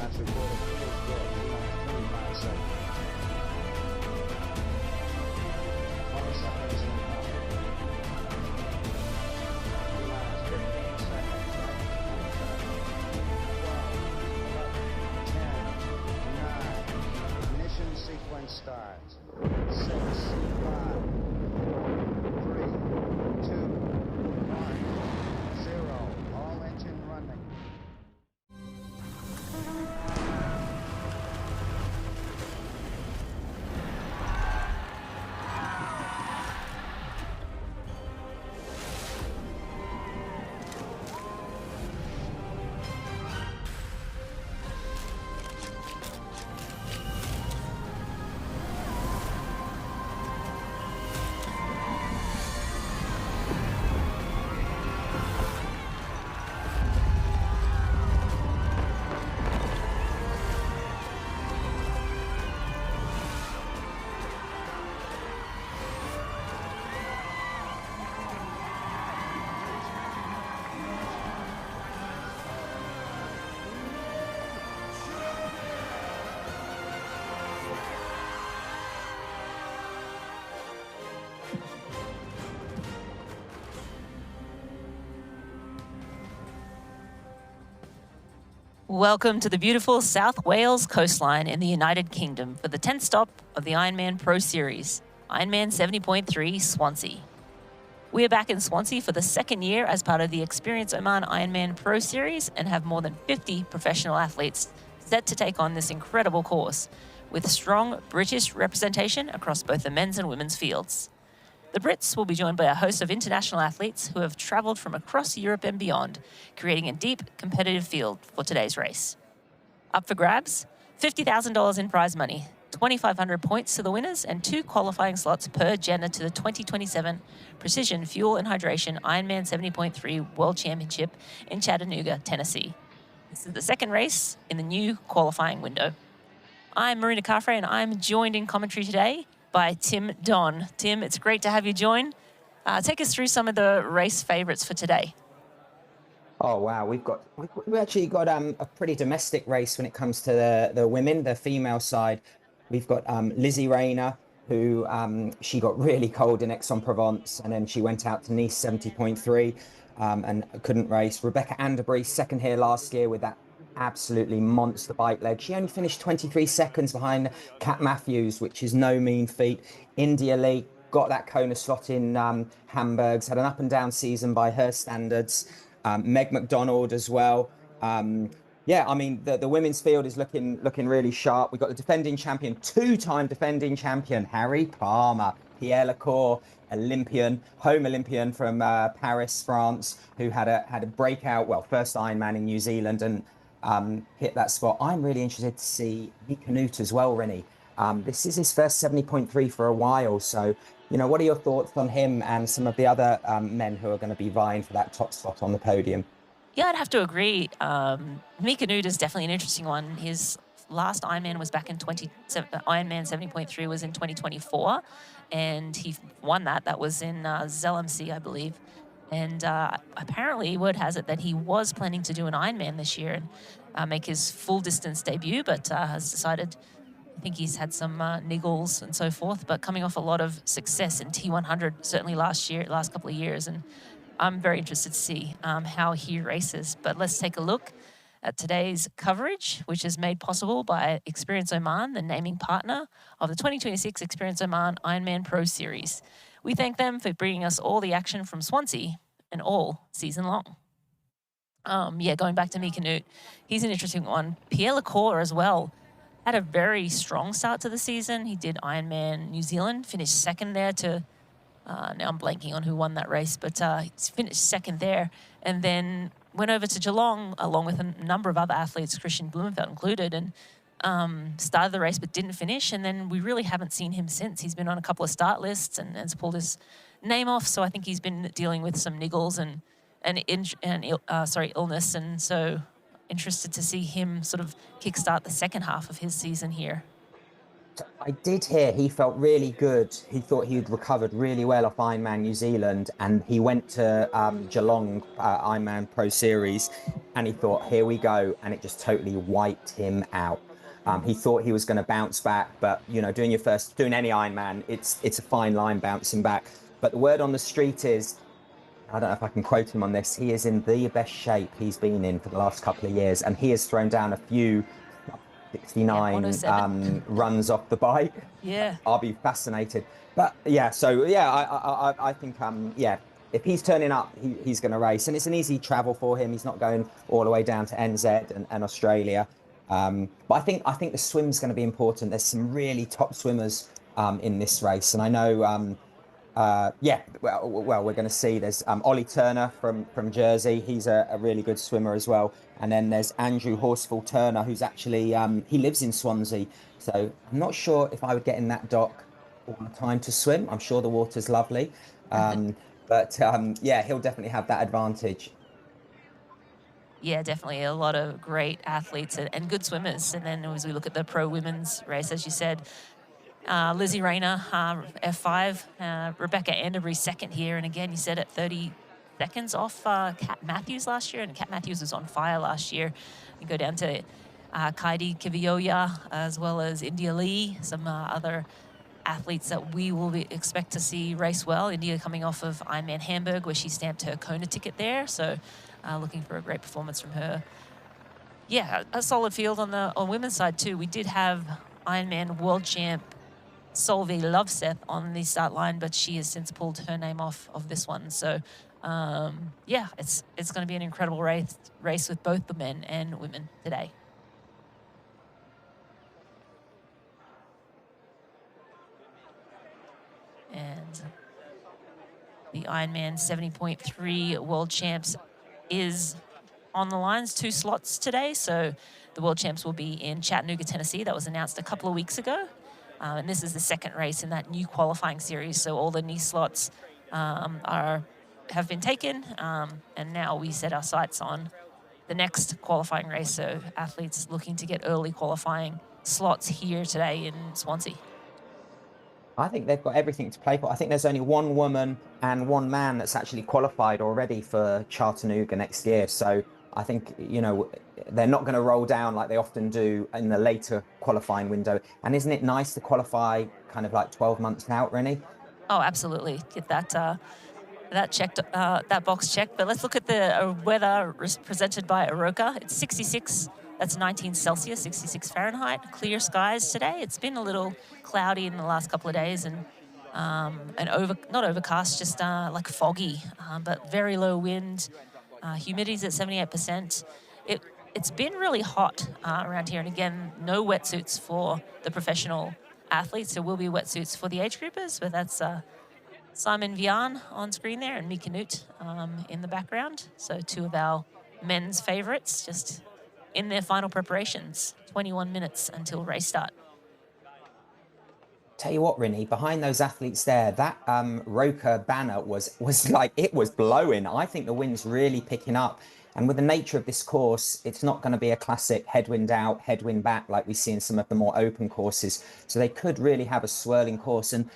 Match report feels good. 25 seconds. 20 seconds in the 15 seconds. 12, 11, 10, 9. Ignition sequence starts. 6, 5, 4, 3, 2, 1, 0. All engine running. Welcome to the beautiful South Wales coastline in the United Kingdom for the 10th stop of the Ironman Pro Series, Ironman 70.3 Swansea. We are back in Swansea for the second year as part of the Experience Oman Ironman Pro Series and have more than 50 professional athletes set to take on this incredible course, with strong British representation across both the men's and women's fields. The Brits will be joined by a host of international athletes who have travelled from across Europe and beyond, creating a deep, competitive field for today's race. Up for grabs, $50,000 in prize money, 2,500 points to the winners, and 2 qualifying slots per gender to the 2027 Precision Fuel and Hydration Ironman 70.3 World Championship in Chattanooga, Tennessee. This is the second race in the new qualifying window. I'm Marina Carfrey, and I'm joined in commentary today by Tim Don. Tim, it's great to have you join. Take us through some of the race favourites for today. Oh wow, we've actually got a pretty domestic race when it comes to the women, the female side. We've got Lizzie Rayner, who she got really cold in Aix-en-Provence, and then she went out to Nice 70.3 and couldn't race. Rebecca Anderbury, second here last year with that absolutely monster bike leg. She only finished 23 seconds behind Kat Matthews, which is no mean feat. India Lee got that Kona slot in Hamburg's, had an up and down season by her standards. Meg McDonald as well. Yeah, I mean, the women's field is looking really sharp. We've got the defending champion, 2-time defending champion, Harry Palmer, Pierre Lecour, home Olympian from Paris, France, who had a breakout, first Ironman in New Zealand and hit that spot. I'm really interested to see Nick Canute as well, Rennie. This is his first 70.3 for a while. So, what are your thoughts on him and some of the other men who are going to be vying for that top spot on the podium? Yeah, I'd have to agree. Mick Canute is definitely an interesting one. His last Ironman was back in Ironman 70.3 was in 2024, and he won that. That was in Zelensee, I believe. And apparently, word has it that he was planning to do an Ironman this year and make his full distance debut, but has decided, I think he's had some niggles and so forth, but coming off a lot of success in T100, certainly last couple of years. And I'm very interested to see how he races. But let's take a look at today's coverage, which is made possible by Experience Oman, the naming partner of the 2026 Experience Oman Ironman Pro Series. We thank them for bringing us all the action from Swansea and all season long. Going back to Mick Canute, he's an interesting one. Pierre Lecour as well had a very strong start to the season. He did Ironman New Zealand, finished second there to, now I'm blanking on who won that race, but he finished second there, and then went over to Geelong along with a number of other athletes, Christian Blumenfeld included, and started the race but didn't finish, and then we really haven't seen him since. He's been on a couple of start lists and has pulled his name off, so I think he's been dealing with some niggles and illness, and so interested to see him sort of kickstart the second half of his season here. I did hear he felt really good. He thought he had recovered really well off Ironman New Zealand, and he went to Geelong Ironman Pro Series. and he thought, here we go, and it just totally wiped him out. He thought he was going to bounce back, but you know, doing any Ironman, it's a fine line bouncing back. But the word on the street is, I don't know if I can quote him on this, he is in the best shape he's been in for the last couple of years, and he has thrown down a few 69 runs off the bike. Yeah. I'll be fascinated. But yeah, so yeah, I think yeah, if he's turning up, he's going to race, and it's an easy travel for him. He's not going all the way down to NZ and Australia. But I think the swim's going to be important. There's some really top swimmers in this race, and I know. Yeah, well, we're going to see. There's Ollie Turner from Jersey. He's a really good swimmer as well. And then there's Andrew Horsfall Turner, who's actually he lives in Swansea. So I'm not sure if I would get in that dock all the time to swim. I'm sure the water's lovely, but yeah, he'll definitely have that advantage. Yeah, definitely a lot of great athletes and good swimmers. And then as we look at the pro women's race, as you said, Lizzie Rayner, F5, Rebecca Anderbury second here. And again, you said at 30 seconds off Kat Matthews last year, and Kat Matthews was on fire last year. You go down to Kaidi Kiviyoya, as well as India Lee, some other athletes that we will expect to see race well. India coming off of Ironman Hamburg, where she stamped her Kona ticket there. So looking for a great performance from her. Yeah, a solid field on women's side too. We did have Ironman world champ Solveig Loveseth on the start line, but she has since pulled her name off of this one. So yeah, it's going to be an incredible race with both the men and women today. And the Ironman 70.3 world champs is on the lines, 2 slots today. So the world champs will be in Chattanooga, Tennessee. That was announced a couple of weeks ago. And this is the second race in that new qualifying series. So all the knee slots have been taken. And now we set our sights on the next qualifying race. So athletes looking to get early qualifying slots here today in Swansea. I think they've got everything to play for. I think there's only one woman and one man that's actually qualified already for Chattanooga next year. So I think, you know, they're not going to roll down like they often do in the later qualifying window. And isn't it nice to qualify kind of like 12 months out, Rennie? Oh, absolutely. Get that checked, that box checked. But let's look at the weather presented by Aroka. It's 66. That's 19 Celsius, 66 Fahrenheit. Clear skies today. It's been a little cloudy in the last couple of days, and not overcast, just like foggy, but very low wind. Humidity's at 78%. It's been really hot around here, and again, no wetsuits for the professional athletes. There will be wetsuits for the age groupers, but that's Simon Vian on screen there and Mika Nut in the background. So 2 of our men's favorites just in their final preparations. 21 minutes until race start. Tell you what, Rinny, behind those athletes there, that Roker banner was like, it was blowing. I think the wind's really picking up. And with the nature of this course, it's not going to be a classic headwind out, headwind back like we see in some of the more open courses. So they could really have a swirling course. And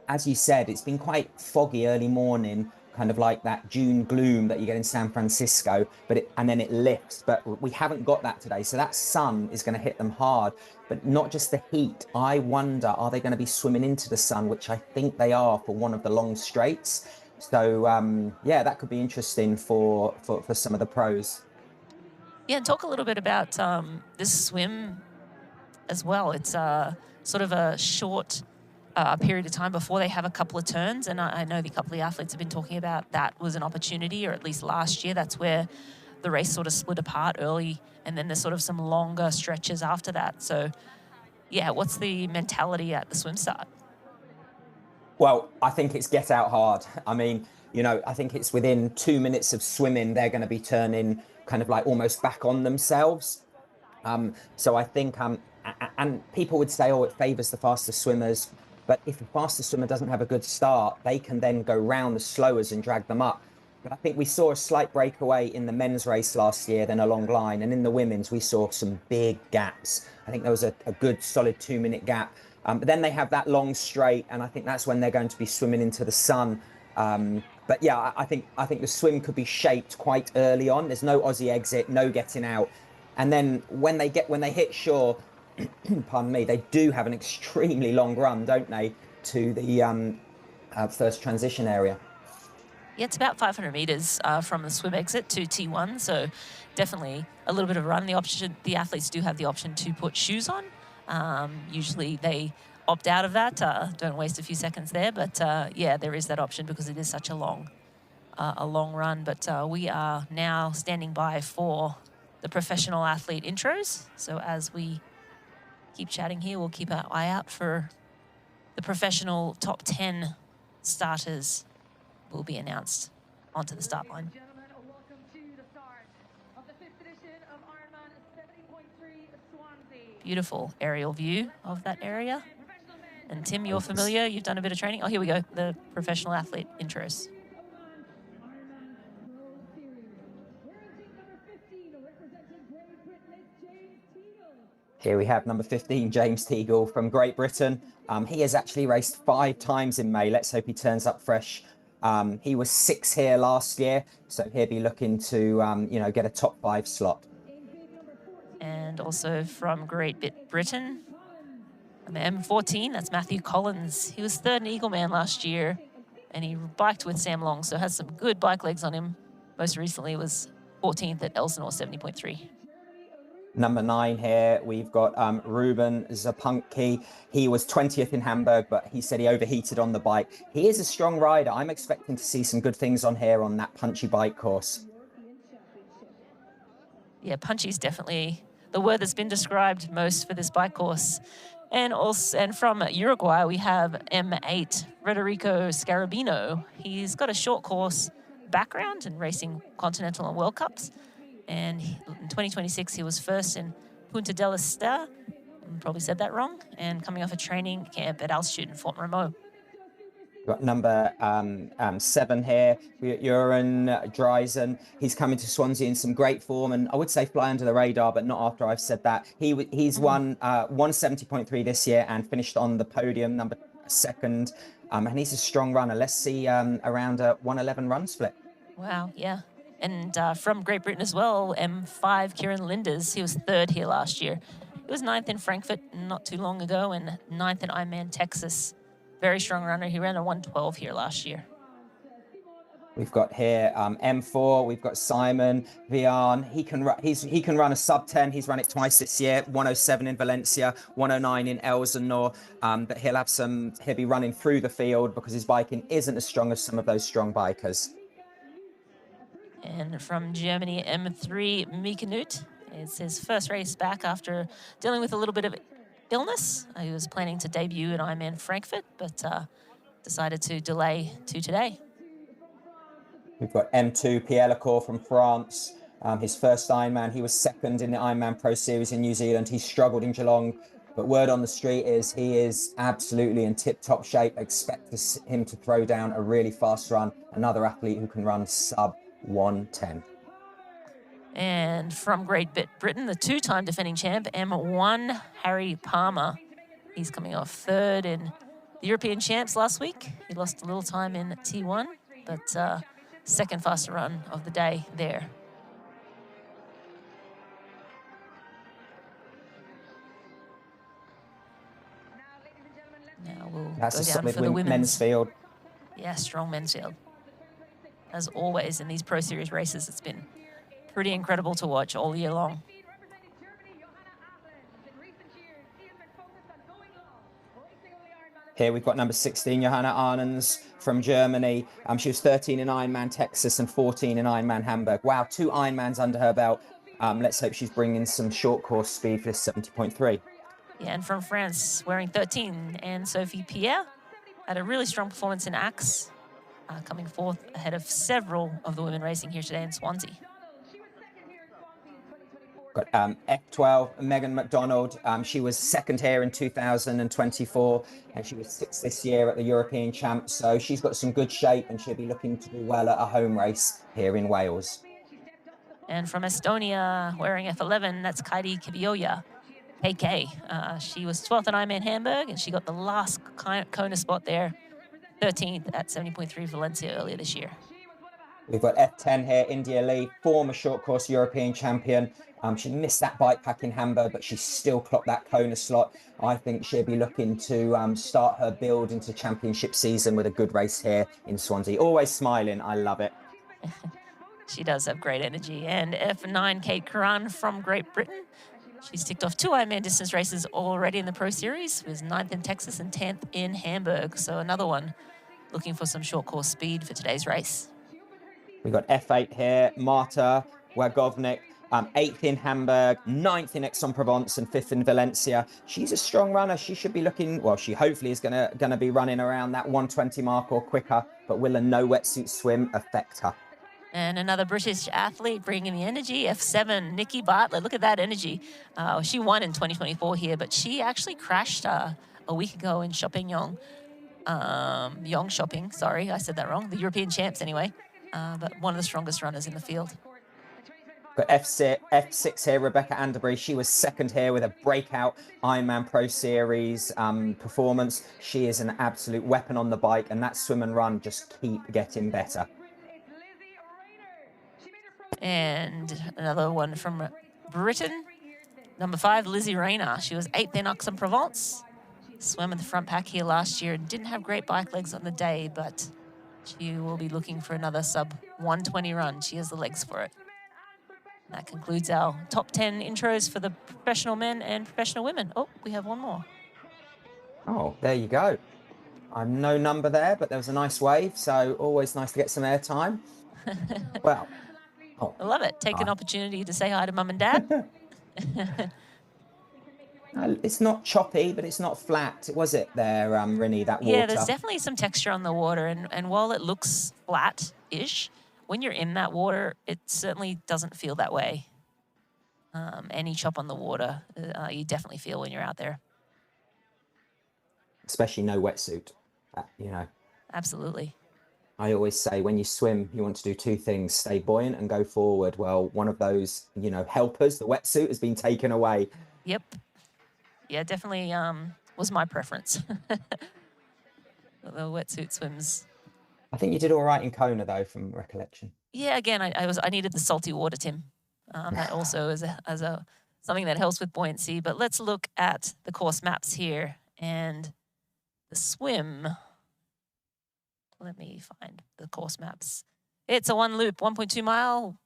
as you said, it's been quite foggy early morning, kind of like that June gloom that you get in San Francisco, and then it lifts. But we haven't got that today. So that sun is going to hit them hard, but not just the heat. I wonder, are they going to be swimming into the sun, which I think they are for one of the long straights. So yeah, that could be interesting for some of the pros. Yeah, and talk a little bit about this swim as well. It's sort of a short period of time before they have a couple of turns. And I know the couple of athletes have been talking about that was an opportunity, or at least last year, that's where the race sort of split apart early, and then there's sort of some longer stretches after that. So yeah, what's the mentality at the swim start? Well, I think it's get out hard. I mean, you know, I think it's within 2 minutes of swimming, they're going to be turning kind of like almost back on themselves. So I think, and people would say, oh, it favors the fastest swimmers. But if the fastest swimmer doesn't have a good start, they can then go round the slowers and drag them up. But I think we saw a slight breakaway in the men's race last year, then a long line. And in the women's, we saw some big gaps. I think there was a good solid 2 minute gap. But then they have that long straight, and I think that's when they're going to be swimming into the sun. But yeah, I think the swim could be shaped quite early on. There's no Aussie exit, no getting out, and then when they hit shore, pardon me, they do have an extremely long run, don't they, to the first transition area. Yeah, it's about 500 meters from the swim exit to T1, so definitely a little bit of a run. The athletes do have the option to put shoes on. Usually they opt out of that. Don't waste a few seconds there, but yeah, there is that option because it is such a long run. But we are now standing by for the professional athlete intros. So as we keep chatting here, we'll keep our eye out for the professional top 10 starters will be announced onto the start line. Gentlemen, welcome to the start of the 5th edition of IRONMAN 70.3 Swansea. Beautiful aerial view of that area. And Tim, you're familiar, you've done a bit of training. Oh, here we go, the professional athlete intros. Here we have number 15, James Teagle from Great Britain. He has actually raced 5 times in May. Let's hope he turns up fresh. He was 6th here last year, so he'll be looking to, get a top 5 slot. And also from Great Britain, M14, that's Matthew Collins. He was 3rd in Eagleman last year, and he biked with Sam Long, so has some good bike legs on him. Most recently was 14th at Elsinore 70.3. Number 9 here, we've got Ruben Zapunki. He was 20th in Hamburg, but he said he overheated on the bike. He is a strong rider. I'm expecting to see some good things on here on that punchy bike course. Yeah, punchy's definitely the word that's been described most for this bike course. And from Uruguay, we have M8, Federico Scarabino. He's got a short course background in racing Continental and World Cups. And in 2026, he was 1st in Punta del Este, probably said that wrong, and coming off a training camp at altitude in Fort Remo. Got number 7 here, Joran DAZN. He's coming to Swansea in some great form, and I would say fly under the radar, but not after I've said that. He's won 170.3 this year and finished on the podium, number 2nd, and he's a strong runner. Let's see around a 111 run split. Wow, yeah. And from Great Britain as well, M5, Kieran Linders. He was 3rd here last year. He was 9th in Frankfurt not too long ago and 9th in Ironman Texas. Very strong runner. He ran a 112 here last year. We've got here M4. We've got Simon Vian. He can run a sub 10. He's run it twice this year. 107 in Valencia, 109 in Elsinore. But he'll be running through the field because his biking isn't as strong as some of those strong bikers. And from Germany, M3, Mikanut. It's his first race back after dealing with a little bit of illness. He was planning to debut at Ironman Frankfurt, but decided to delay to today. We've got M2, Pierre Lecour from France. His first Ironman. He was 2nd in the Ironman Pro Series in New Zealand. He struggled in Geelong, but word on the street is he is absolutely in tip-top shape. Expect him to throw down a really fast run. Another athlete who can run sub 110. And from Great Britain, the 2-time defending champ, M1, Harry Palmer. He's coming off 3rd in the European champs last week. He lost a little time in T1, but 2nd faster run of the day there. Now we'll That's go a down solid for the women's men's field. Yeah, strong men's field. As always in these Pro Series races, it's been pretty incredible to watch all year long. Here we've got number 16, Johanna Arnens from Germany. She was 13 in Ironman Texas and 14 in Ironman Hamburg. Wow, 2 Ironmans under her belt. Let's hope she's bringing some short course speed for this 70.3. Yeah, and from France, wearing 13, and Sophie Pierre had a really strong performance in Axe, coming forth ahead of several of the women racing here today in Swansea. Got F12, Megan McDonald. She was 2nd here in 2024, and she was 6th this year at the European Champs. So she's got some good shape, and she'll be looking to do well at a home race here in Wales. And from Estonia, wearing F11, that's Kaidi Kivioja, KK. She was 12th at Ironman Hamburg, and she got the last Kona spot there. 13th at 70.3 Valencia earlier this year. We've got F10 here, India Lee, former short course European champion. She missed that bike pack in Hamburg, but she still clocked that Kona slot. I think she'll be looking to start her build into championship season with a good race here in Swansea. Always smiling. I love it. She does have great energy. And F9, Kate Curran from Great Britain. She's ticked off 2 Ironman distance races already in the Pro Series, was 9th in Texas and 10th in Hamburg. So another one looking for some short course speed for today's race. We've got F8 here, Marta Wagovnik, 8th in Hamburg, 9th in Aix-en-Provence and 5th in Valencia. She's a strong runner. She should be looking, well, she hopefully is gonna be running around that 120 mark or quicker, but will a no wetsuit swim affect her? And another British athlete bringing the energy, F7, Nikki Bartlett. Look at that energy. She won in 2024 here, but she actually crashed a week ago in Shopping-Yong. Yong Shopping, sorry, I said that wrong. The European champs anyway, but one of the strongest runners in the field. Got F6 here, Rebecca Anderbury. She was 2nd here with a breakout Ironman Pro Series performance. She is an absolute weapon on the bike, and that swim and run just keep getting better. And another one from Britain, number 5, Lizzie Rayner. She was 8th in Aix-en-Provence. Swam in the front pack here last year and didn't have great bike legs on the day, but she will be looking for another sub 120 run. She has the legs for it. That concludes our top 10 intros for the professional men and professional women. Oh, we have one more. Oh, there you go. I'm no number there, but there was a nice wave, so always nice to get some airtime. Well, I love it. Take an opportunity to say hi to mum and dad. It's not choppy, but it's not flat. Was it there, Rinny, that water? Yeah, there's definitely some texture on the water, and while it looks flat-ish, when you're in that water, it certainly doesn't feel that way. Any chop on the water, you definitely feel when you're out there. Especially no wetsuit, you know. Absolutely. I always say when you swim, you want to do 2 things, stay buoyant and go forward. Well, one of those, you know, helpers, the wetsuit, has been taken away. Yep. Yeah, definitely was my preference. The wetsuit swims. I think you did all right in Kona, though, from recollection. Yeah, again, I needed the salty water, Tim. That also is something that helps with buoyancy. But let's look at the course maps here and the swim. Let me find the course maps. It's a 1 loop, 1.2 mile.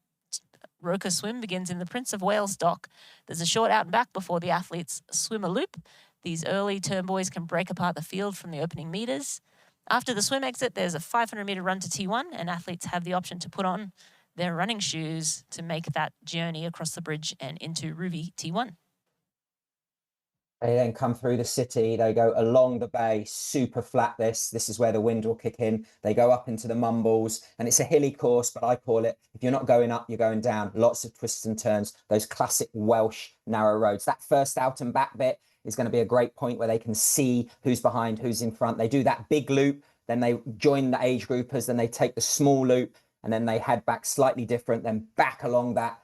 Roka swim begins in the Prince of Wales dock. There's a short out and back before the athletes swim a loop. These early turn buoys can break apart the field from the opening meters. After the swim exit, there's a 500-meter run to T1, and athletes have the option to put on their running shoes to make that journey across the bridge and into Ruby T1. They then come through the city. They go along the bay, super flat. This is where the wind will kick in. They go up into the Mumbles, and it's a hilly course, but I call it, if you're not going up, you're going down. Lots of twists and turns, those classic Welsh narrow roads. That first out and back bit is going to be a great point where they can see who's behind, who's in front. They do that big loop, then they join the age groupers, then they take the small loop, and then they head back slightly different, then back along that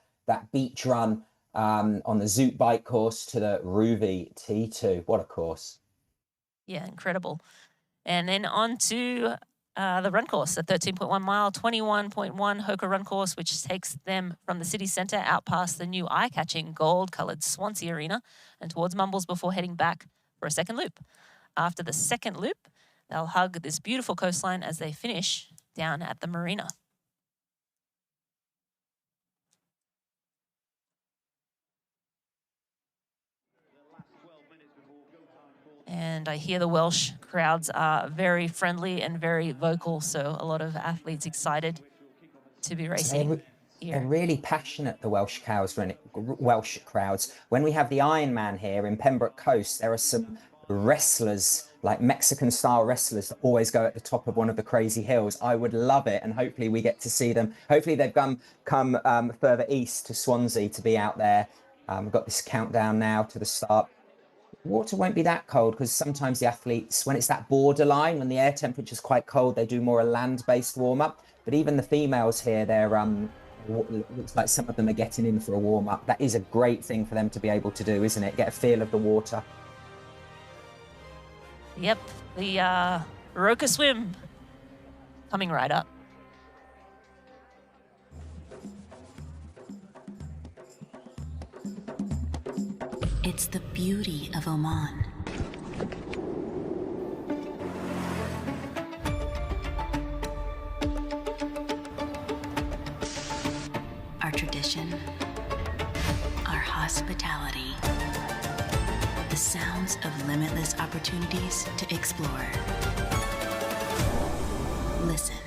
beach run on the Zoot bike course to the Ruby T2. What a course. Yeah, incredible. And then on to the run course, a 13.1 mile, 21.1 Hoka run course, which takes them from the city centre out past the new eye-catching gold-coloured Swansea Arena and towards Mumbles before heading back for a second loop. After the second loop, they'll hug this beautiful coastline as they finish down at the marina. And I hear the Welsh crowds are very friendly and very vocal, so a lot of athletes excited to be racing here. They're really passionate, the Welsh crowds. When we have the Ironman here in Pembroke Coast, there are some wrestlers, like Mexican-style wrestlers, that always go at the top of one of the crazy hills. I would love it, and hopefully we get to see them. Hopefully they've come further east to Swansea to be out there. We've got this countdown now to the start. Water won't be that cold because sometimes the athletes, when it's that borderline, when the air temperature is quite cold, they do more a land-based warm-up. But even the females here, they're looks like some of them are getting in for a warm-up. That is a great thing for them to be able to do, isn't it? Get a feel of the water. Yep, the Roka swim coming right up. It's the beauty of Oman. Our tradition, our hospitality, the sounds of limitless opportunities to explore. Listen,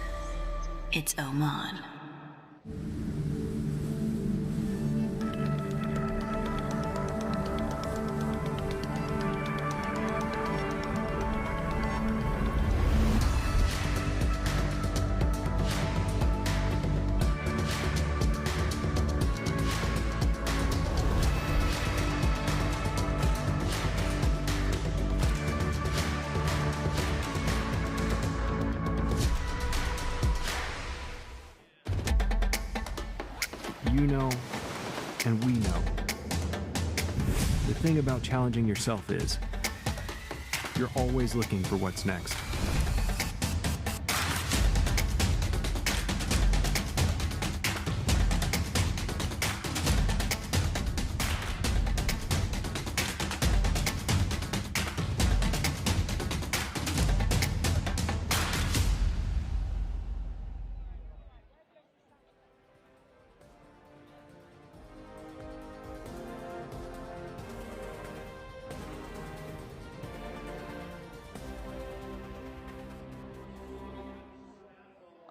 it's Oman. You know, and we know. The thing about challenging yourself is, you're always looking for what's next.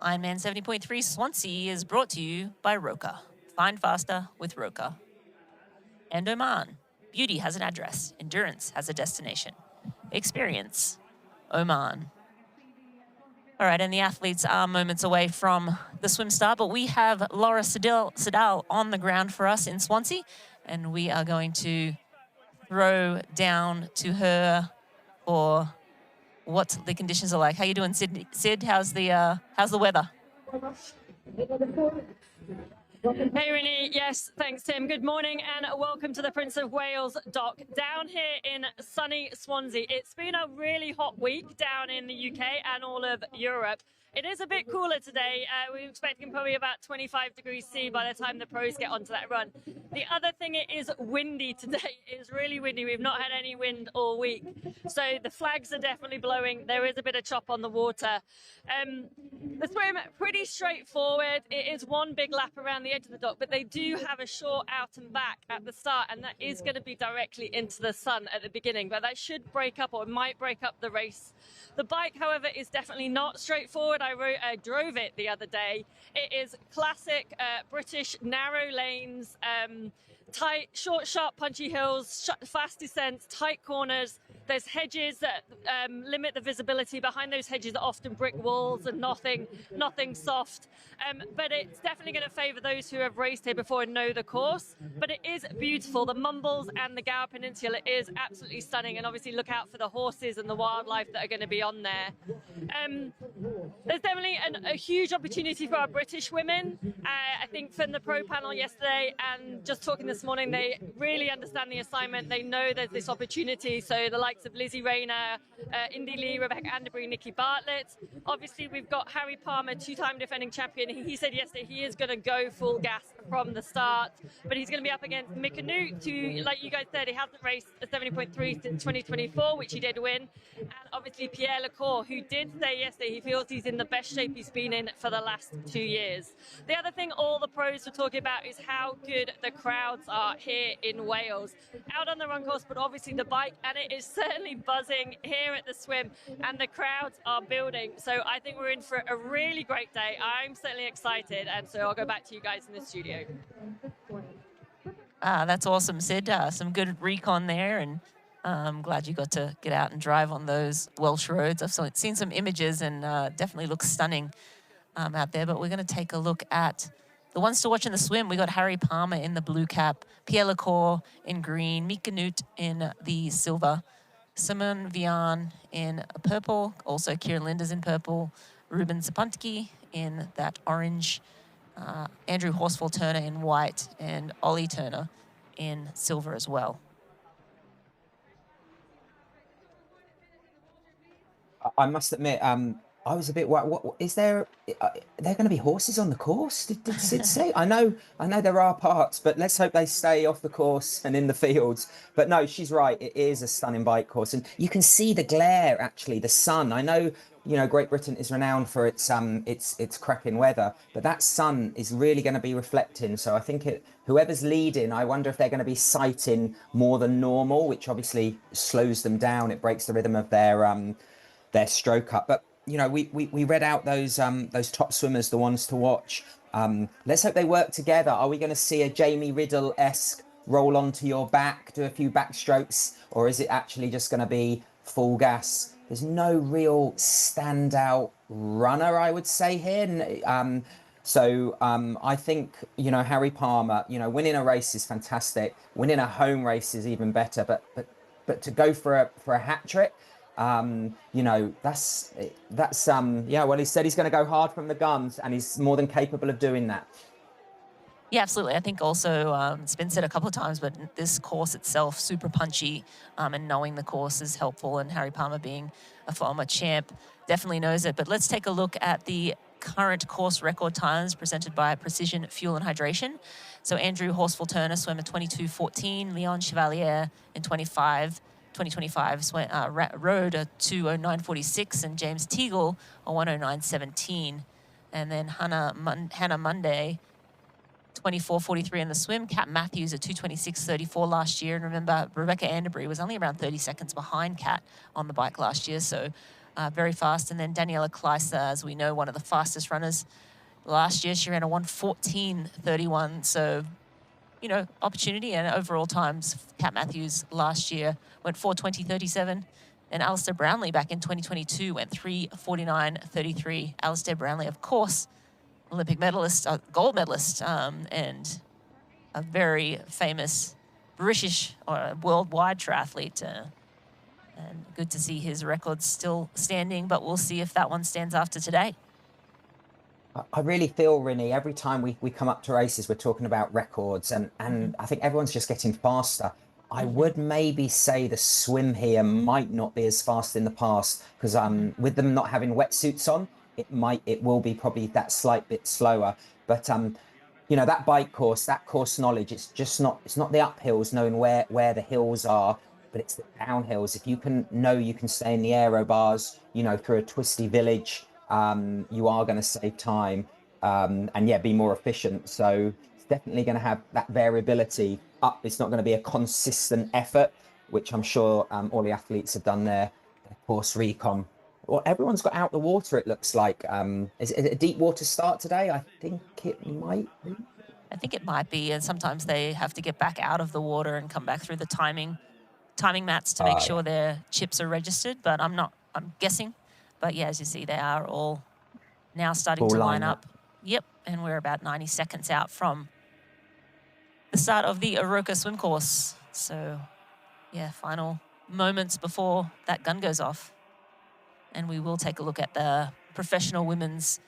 Ironman 70.3 Swansea is brought to you by Roka. Find faster with Roka. And Oman. Beauty has an address. Endurance has a destination. Experience Oman. All right, and the athletes are moments away from the swim start, but we have Laura Siddall on the ground for us in Swansea, and we are going to throw down to her for what the conditions are like. How you doing, Sid? Sid, how's the weather? Hey, Renee. Yes, thanks, Tim. Good morning and welcome to the Prince of Wales dock down here in sunny Swansea. It's been a really hot week down in the UK and all of Europe. It is a bit cooler today. We're expecting probably about 25 degrees C by the time the pros get onto that run. The other thing, it is windy today. It's really windy. We've not had any wind all week. So the flags are definitely blowing. There is a bit of chop on the water. The swim, pretty straightforward. It is one big lap around the edge of the dock, but they do have a short out and back at the start, and that is going to be directly into the sun at the beginning, but that should break up or might break up the race. The bike, however, is definitely not straightforward. I drove it the other day. It is classic British narrow lanes, tight, short, sharp, punchy hills, fast descents, tight corners. There's hedges that limit the visibility. Behind those hedges are often brick walls and nothing soft. But it's definitely going to favour those who have raced here before and know the course. But it is beautiful. The Mumbles and the Gower Peninsula is absolutely stunning. And obviously look out for the horses and the wildlife that are going to be on there. There's definitely a huge opportunity for our British women. I think from the pro panel yesterday and just talking this morning, they really understand the assignment. They know there's this opportunity. So the likes of Lizzie Rayner, Indy Lee, Rebecca Anderbury, Nikki Bartlett. Obviously, we've got Harry Palmer, two-time defending champion. He said yesterday he is going to go full gas from the start, but he's going to be up against Mick Canute, who, like you guys said, he hasn't raced a 70.3 since 2024, which he did win. And obviously Pierre Lecour, who did say yesterday he feels he's in the best shape he's been in for the last 2 years. The other thing all the pros were talking about is how good the crowds are here in Wales. Out on the run course, but obviously the bike, and it is certainly buzzing here at the swim, and the crowds are building. So I think we're in for a really great day. I'm certainly excited, and so I'll go back to you guys in the studio. That's awesome, Sid. Some good recon there, and I'm glad you got to get out and drive on those Welsh roads. I've seen some images, and definitely looks stunning out there. But we're going to take a look at the ones to watch in the swim. We got Harry Palmer in the blue cap, Pierre Lecour in green, Mick Canute in the silver, Simon Vian in purple, also Kieran Linders in purple, Ruben Sapuntki in that orange, Andrew Horsfall Turner in white, and Ollie Turner in silver as well. I must admit, I was a bit. What is there? There going to be horses on the course? Did Sid say? I know there are parts, but let's hope they stay off the course and in the fields. But no, she's right. It is a stunning bike course, and you can see the glare. Actually, the sun. I know, Great Britain is renowned for its cracking weather, but that sun is really going to be reflecting. So I think whoever's leading, I wonder if they're going to be sighting more than normal, which obviously slows them down. It breaks the rhythm of their stroke up. But we read out those top swimmers, the ones to watch. Let's hope they work together. Are we going to see a Jamie Riddle-esque roll onto your back, do a few backstrokes, or is it actually just going to be full gas? There's no real standout runner, I would say, here. I think, Harry Palmer, winning a race is fantastic. Winning a home race is even better. But to go for a hat trick, well, he said he's going to go hard from the guns, and he's more than capable of doing that. Yeah, absolutely. I think also it's been said a couple of times, but this course itself, super punchy, and knowing the course is helpful. And Harry Palmer, being a former champ, definitely knows it. But let's take a look at the current course record times presented by Precision Fuel and Hydration. So Andrew Horsfall-Turner swam a 22:14, Leon Chevalier in 2025 rode a 2:09:46, and James Teagle a 1:09:17. And then Hannah Monday, 24:43 in the swim. Kat Matthews at 2:26:34 last year. And remember, Rebecca Anderbury was only around 30 seconds behind Kat on the bike last year, so very fast. And then Daniela Kleiser, as we know, one of the fastest runners. Last year, she ran a 1:14:31, so, opportunity. And overall times, Kat Matthews last year went 4:20:37. And Alistair Brownlee back in 2022 went 3:49:33. Alistair Brownlee, of course, Olympic medalist, gold medalist, and a very famous British or worldwide triathlete. And good to see his records still standing, but we'll see if that one stands after today. I really feel, Rinny, every time we come up to races, we're talking about records, and I think everyone's just getting faster. I would maybe say the swim here might not be as fast in the past, because with them not having wetsuits on, it will be probably that slight bit slower. But that bike course, that course knowledge, it's not the uphills, knowing where the hills are, but it's the downhills. If you can stay in the aero bars, through a twisty village, you are going to save time, and be more efficient. So it's definitely going to have that variability up. It's not going to be a consistent effort, which I'm sure all the athletes have done their course recon. Well, everyone's got out the water, it looks like. Is it a deep water start today? I think it might be. I think it might be, and sometimes they have to get back out of the water and come back through the timing mats to make sure their chips are registered, but I'm guessing. But yeah, as you see, they are all now starting to line up. Yep, and we're about 90 seconds out from the start of the Oroka swim course. So yeah, final moments before that gun goes off. And we will take a look at the professional women's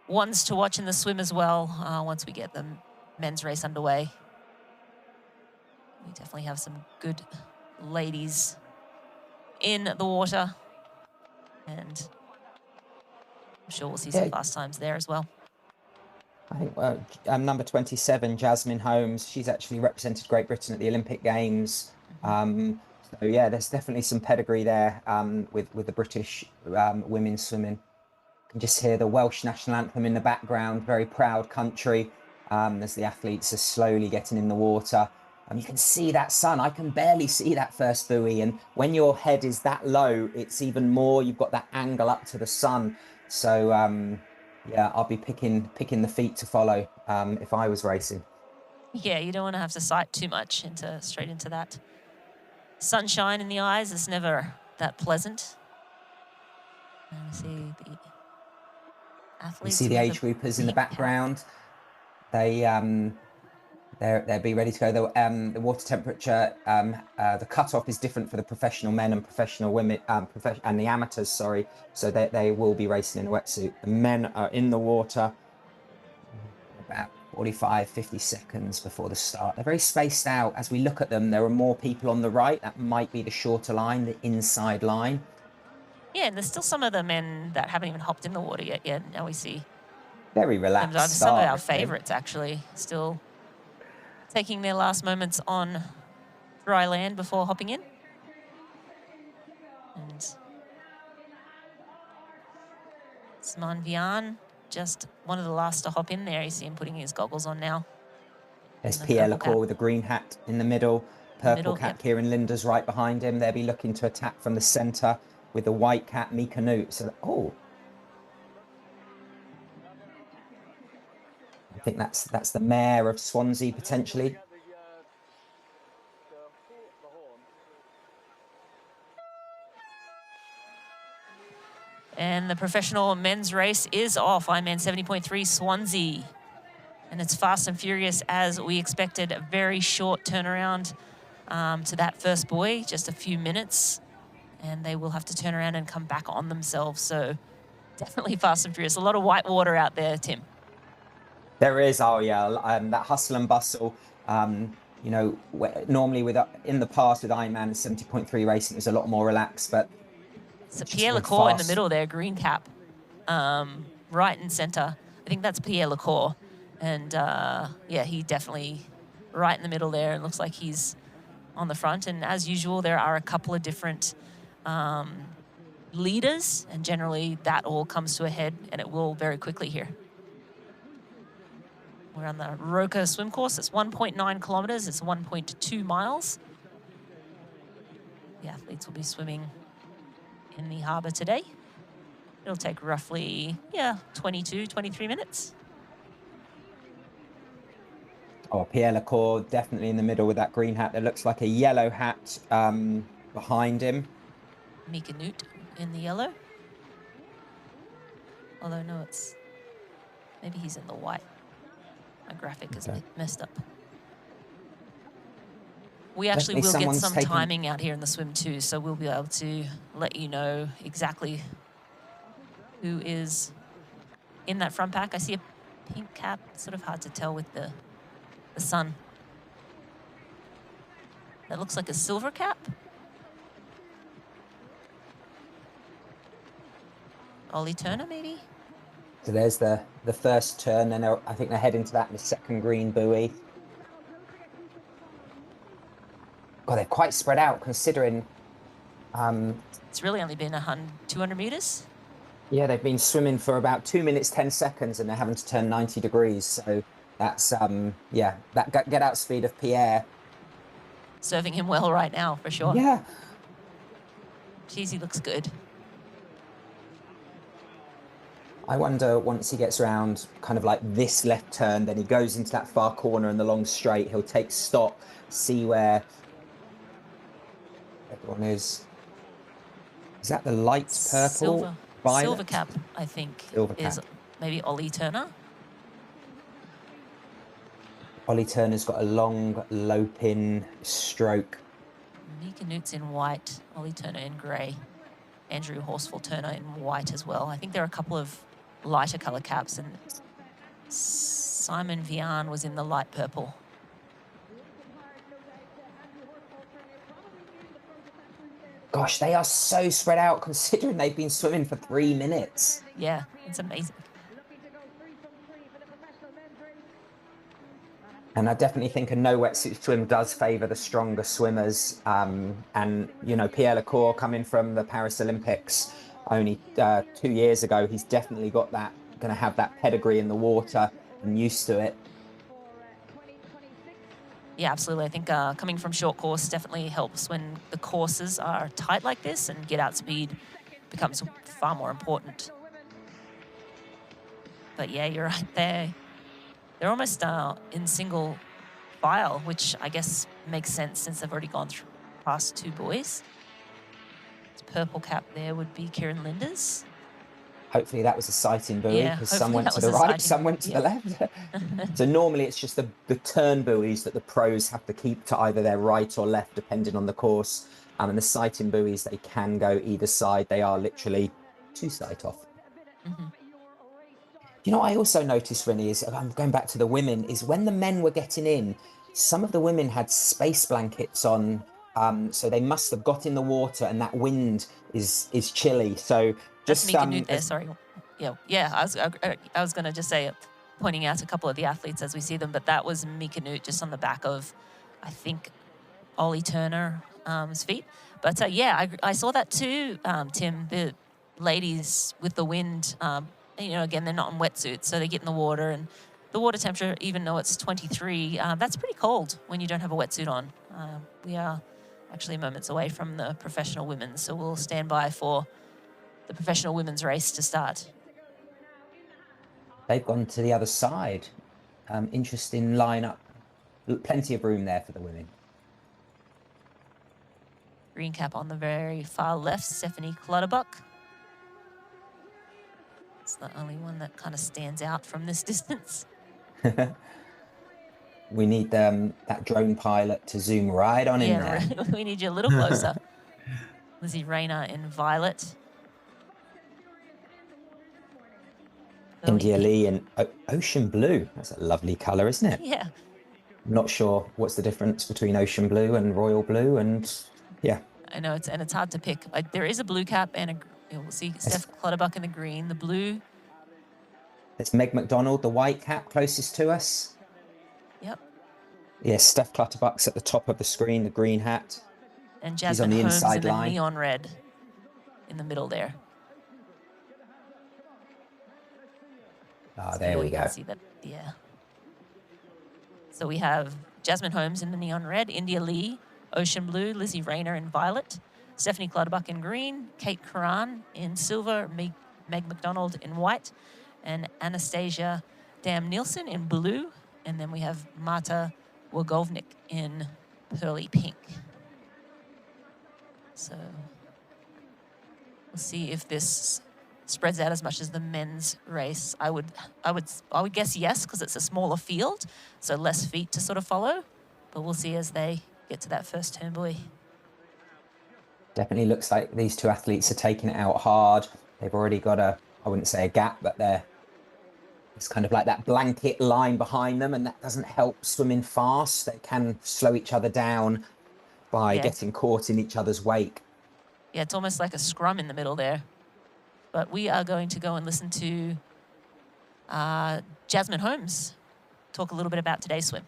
ones to watch in the swim as well once we get the men's race underway. We definitely have some good ladies in the water, and I'm sure we'll see some fast times there as well. I think number 27, Jasmine Holmes, she's actually represented Great Britain at the Olympic Games. So yeah, there's definitely some pedigree there with the British women's swimming. You can just hear the Welsh national anthem in the background, very proud country, as the athletes are slowly getting in the water. You can see that sun. I can barely see that first buoy, and when your head is that low, it's even more, you've got that angle up to the sun. So yeah, I'll be picking the feet to follow if I was racing. Yeah, you don't want to have to sight too much straight into that. Sunshine in the eyes is never that pleasant. And we see the athletes. You see the age groupers in the background. They'll be ready to go. The water temperature, the cutoff is different for the professional men and professional women, and the amateurs. Sorry, so they will be racing in a wetsuit. The men are in the water about 45-50 seconds before the start. They're very spaced out. As we look at them, there are more people on the right. That might be the shorter line, the inside line. Yeah, and there's still some of the men that haven't even hopped in the water yet. Yeah, now we see Very relaxed some start. of our I think. favourites actually still taking their last moments on dry land before hopping in. And Simon Vian, just one of the last to hop in there. You see him putting his goggles on now. There's And the Pierre purple cap. Lecour with a green hat in the middle. Purple middle, cap yep. Kieran Linda's right behind him. They'll be looking to attack from the centre with the white cap Mika Newt. So, I think that's the mayor of Swansea potentially. And the professional men's race is off. Ironman 70.3 Swansea. And it's fast and furious as we expected. A very short turnaround to that first buoy, just a few minutes. And they will have to turn around and come back on themselves. So definitely fast and furious. A lot of white water out there, Tim. There is, that hustle and bustle. You know, normally in the past with Ironman 70.3 racing, it was a lot more relaxed, but so Pierre Lecour in the middle there, green cap, right in centre. I think that's Pierre Lecour. And yeah, he definitely right in the middle there. It looks like he's on the front. And as usual, there are a couple of different leaders. And generally that all comes to a head, and it will very quickly here. We're on the Roca swim course. It's 1.9 kilometres. It's 1.2 miles. The athletes will be swimming in the harbour today. It'll take roughly, 22, 23 minutes. Oh, Pierre Lecour definitely in the middle with that green hat. There looks like a yellow hat behind him. Mika Newt in the yellow. Although, no, maybe he's in the white. My graphic is messed up. We actually will get some timing out here in the swim too, so we'll be able to let you know exactly who is in that front pack. I see a pink cap. It's sort of hard to tell with the sun. That looks like a silver cap. Ollie Turner, maybe? So there's the first turn, and I think they're heading to that in the second green buoy. God, they're quite spread out considering... it's really only been 200 metres? Yeah, they've been swimming for about 2 minutes, 10 seconds, and they're having to turn 90 degrees. So that's, that get-out speed of Pierre. Serving him well right now, for sure. Yeah. Jeez, he looks good. I wonder, once he gets around kind of like this left turn, then he goes into that far corner in the long straight. He'll take stock, see where everyone is. Is that the light purple? Silver cap, I think, is maybe Ollie Turner. Ollie Turner's got a long, low-pin stroke. Mika Newt's in white, Ollie Turner in grey. Andrew Horsfall Turner in white as well. I think there are a couple of lighter colour caps, and Simon Vian was in the light purple. Gosh, they are so spread out considering they've been swimming for 3 minutes. Yeah, it's amazing. And I definitely think a no wetsuit swim does favour the stronger swimmers. And, you know, Pierre Lecour coming from the Paris Olympics only 2 years ago, he's definitely got that, going to have that pedigree in the water and used to it. Yeah, absolutely. I think coming from short course definitely helps when the courses are tight like this, and get-out speed becomes far more important. But yeah, you're right there. They're almost in single file, which I guess makes sense since they've already gone through past 2 buoys. This purple cap there would be Kieran Linda's. Hopefully that was a sighting buoy, because some went to the right, some went to the left. So normally it's just the turn buoys that the pros have to keep to either their right or left, depending on the course. And the sighting buoys, they can go either side. They are literally 2 sight off. Mm-hmm. You know what I also noticed, Rennie, is, I'm going back to the women, is when the men were getting in, some of the women had space blankets on So they must have got in the water, and that wind is chilly. So That's just Mika Newt there, sorry. Yeah. I was going to just say, pointing out a couple of the athletes as we see them, but that was Mika Newt just on the back of, I think, Ollie Turner's feet. But I saw that too, Tim. The ladies with the wind, again, they're not in wetsuits, so they get in the water, and the water temperature, even though it's 23, that's pretty cold when you don't have a wetsuit on. We are actually moments away from the professional women's, so we'll stand by for the professional women's race to start. They've gone to the other side. Interesting lineup. Plenty of room there for the women. Green cap on the very far left, Stephanie Clutterbuck. It's the only one that kind of stands out from this distance. We need that drone pilot to zoom right on in there. Yeah, we need you a little closer. Lizzie Rayner in violet. India Lee in ocean blue. That's a lovely colour, isn't it? Yeah. I'm not sure what's the difference between ocean blue and royal blue, and yeah. I know, it's hard to pick. There is a blue cap and we'll see Steph Clutterbuck in the green, the blue. It's Meg McDonald, the white cap, closest to us. Yep. Yes, Steph Clutterbuck's at the top of the screen, the green hat. And Jasmine Holmes in the neon red in the middle there. Ah, there we go. See that, yeah. So we have Jasmine Holmes in the neon red, India Lee, ocean blue, Lizzie Rayner in violet, Stephanie Clutterbuck in green, Kate Curran in silver, Meg McDonald in white, and Anastasia Dam-Nielsen in blue. And then we have Marta Wagovnik in pearly pink. So we'll see if this spreads out as much as the men's race. I would guess yes, because it's a smaller field, so less feet to sort of follow. But we'll see as they get to that first turn buoy. Definitely looks like these two athletes are taking it out hard. They've already got I wouldn't say a gap, but it's kind of like that blanket line behind them, and that doesn't help swimming fast. They can slow each other down by getting caught in each other's wake. Yeah, it's almost like a scrum in the middle there. But we are going to go and listen to Jasmine Holmes talk a little bit about today's swim.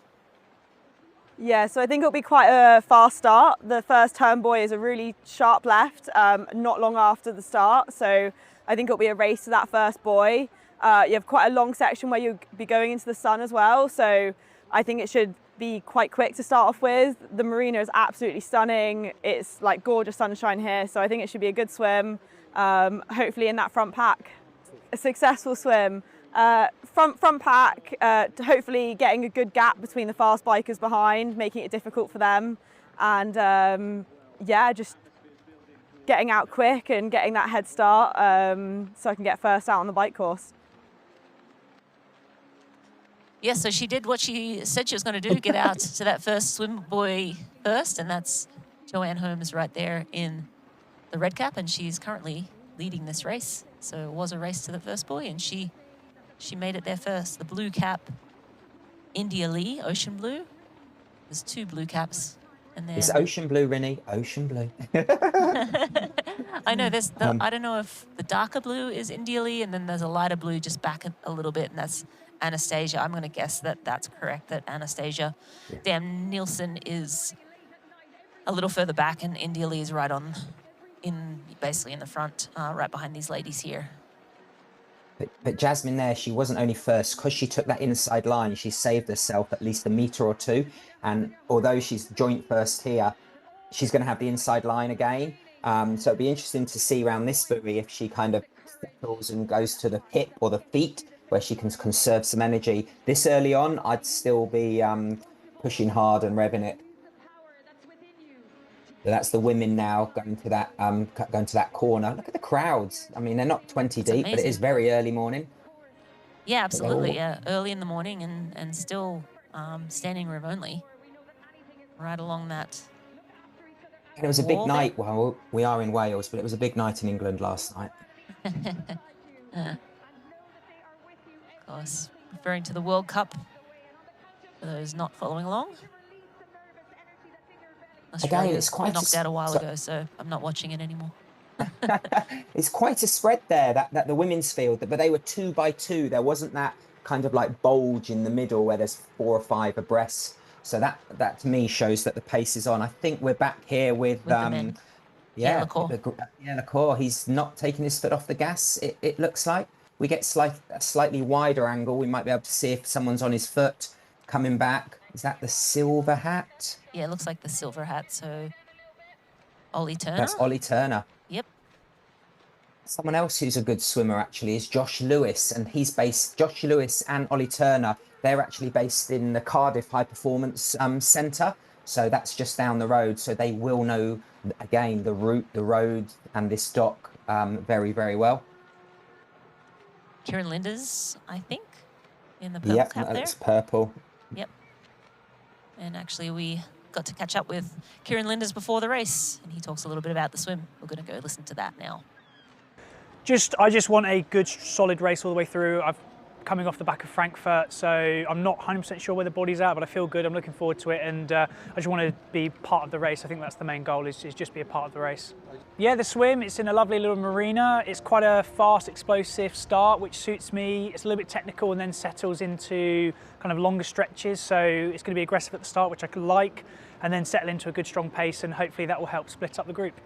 Yeah, so I think it'll be quite a fast start. The first turn buoy is a really sharp left, not long after the start. So I think it'll be a race to that first buoy. You have quite a long section where you'll be going into the sun as well. So I think it should be quite quick to start off with. The marina is absolutely stunning. It's like gorgeous sunshine here. So I think it should be a good swim. Hopefully in that front pack, a successful swim. Front pack, hopefully getting a good gap between the fast bikers behind, making it difficult for them. And just getting out quick and getting that head start so I can get first out on the bike course. Yeah, so she did what she said she was going to do, get out to that first swim buoy first, and that's Joanne Holmes right there in the red cap, and she's currently leading this race. So it was a race to the first buoy, and she made it there first. The blue cap, India Lee, ocean blue. There's two blue caps. And it's ocean blue, Rinny, ocean blue. I know there's I don't know if the darker blue is India Lee, and then there's a lighter blue just back a little bit, and that's Anastasia. I'm going to guess that that's correct, that Anastasia Dam-Nielsen is a little further back, and India Lee is right on, basically in the front, right behind these ladies here. But Jasmine there, she wasn't only first, because she took that inside line, she saved herself at least a metre or two. And although she's joint first here, she's going to have the inside line again. So it'll be interesting to see around this buoy if she kind of settles and goes to the hip or the feet, where she can conserve some energy. This early on, I'd still be pushing hard and revving it. So that's the women now going to that corner. Look at the crowds. I mean, they're not 20 deep, but it is very early morning. Yeah, absolutely. Yeah, early in the morning and still standing room only. Right along that. And it was a big night. Well, we are in Wales, but it was a big night in England last night. Of course, referring to the World Cup, for those not following along. Australia it's quite knocked out a while ago, so I'm not watching it anymore. It's quite a spread there, that the women's field, but they were 2 by 2. There wasn't that kind of like bulge in the middle where there's 4 or 5 abreast. So that to me shows that the pace is on. I think we're back here with the men. yeah, Lacour. Lacour. He's not taking his foot off the gas. It looks like we get a slightly wider angle. We might be able to see if someone's on his foot coming back. Is that the silver hat? Yeah, it looks like the silver hat. So Ollie Turner. That's Ollie Turner. Yep. Someone else who's a good swimmer actually is Josh Lewis, and Josh Lewis and Ollie Turner, they're actually based in the Cardiff High Performance Centre. So that's just down the road. So they will know, again, the route, the road, and this dock very, very well. Kieran Linders, I think, in the purple cap there. It's purple. Yep. And actually, we got to catch up with Kieran Linders before the race, and he talks a little bit about the swim. We're going to go listen to that now. I just want a good, solid race all the way through. I'm coming off the back of Frankfurt, so I'm not 100% sure where the body's at, but I feel good. I'm looking forward to it, and I just want to be part of the race. I think that's the main goal, is just be a part of the race. Yeah, the swim, it's in a lovely little marina. It's quite a fast, explosive start, which suits me. It's a little bit technical and then settles into kind of longer stretches, so it's going to be aggressive at the start, which I like, and then settle into a good, strong pace, and hopefully that will help split up the group.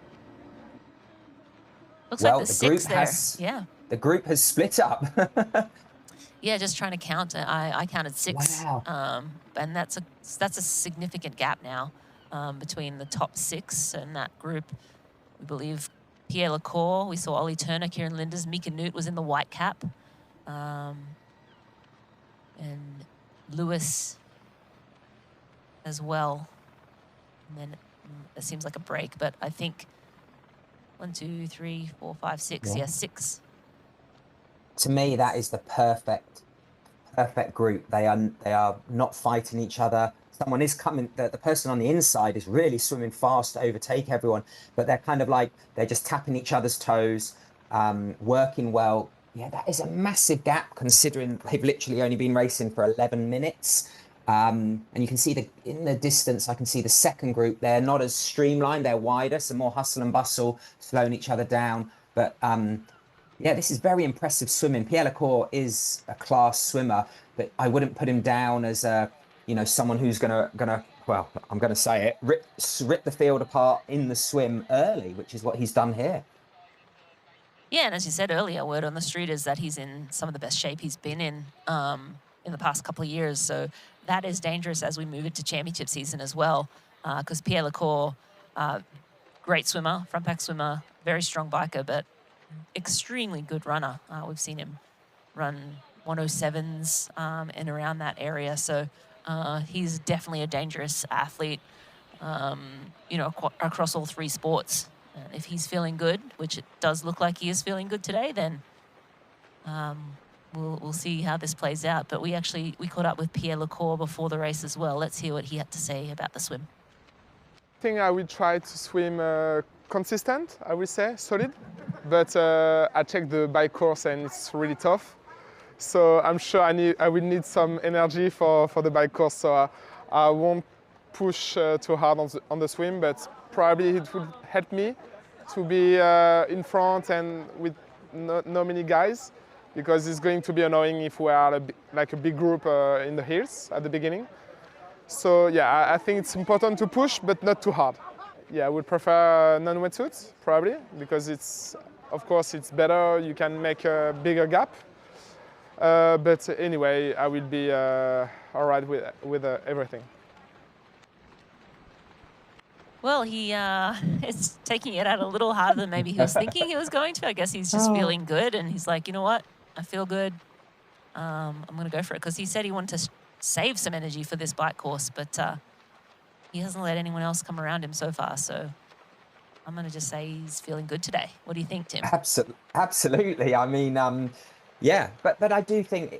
Looks like the six there. The group has split up. Yeah, just trying to count. I counted 6. Wow. And that's a significant gap now between the top 6 and that group. We believe Pierre Lacour, we saw Ollie Turner, Kieran Linders, Mika Newt was in the white cap. And Lewis as well. And then it seems like a break, but I think 1, 2, 3, 4, 5, 6. Yeah, 6. To me, that is the perfect group. They are not fighting each other. Someone is coming. The person on the inside is really swimming fast to overtake everyone, but they're kind of like they're just tapping each other's toes, working well. Yeah, that is a massive gap considering they've literally only been racing for 11 minutes. And you can see in the distance, I can see the second group. They're not as streamlined. They're wider, some more hustle and bustle, slowing each other down. But yeah, this is very impressive swimming. Pierre Lacour is a class swimmer, but I wouldn't put him down as someone who's gonna well, I'm gonna say it, rip the field apart in the swim early, which is what he's done here. Yeah, and as you said earlier, word on the street is that he's in some of the best shape he's been in the past couple of years. So that is dangerous as we move into championship season as well, because Pierre Lacour, great swimmer, front pack swimmer, very strong biker, but extremely good runner. We've seen him run 107s and around that area. So he's definitely a dangerous athlete, across all 3 sports. If he's feeling good, which it does look like he is feeling good today, then we'll see how this plays out. But we caught up with Pierre Lacour before the race as well. Let's hear what he had to say about the swim. I think I will try to swim consistent, I will say, solid. But I checked the bike course and it's really tough. So I'm sure I will need some energy for the bike course. So I won't push too hard on the swim, but probably it would help me to be in front and with no many guys, because it's going to be annoying if we are like a big group in the hills at the beginning. So yeah, I think it's important to push, but not too hard. Yeah, I would prefer non-wetsuits, probably, because of course it's better, you can make a bigger gap. But anyway, I will be all right with everything. Well, he is taking it out a little harder than maybe he was thinking he was going to. I guess he's just feeling good, and he's like, you know what? I feel good. I'm going to go for it, because he said he wanted to save some energy for this bike course, but he hasn't let anyone else come around him so far. So I'm going to just say he's feeling good today. What do you think, Tim? Absolutely. I mean, yeah, but I do think,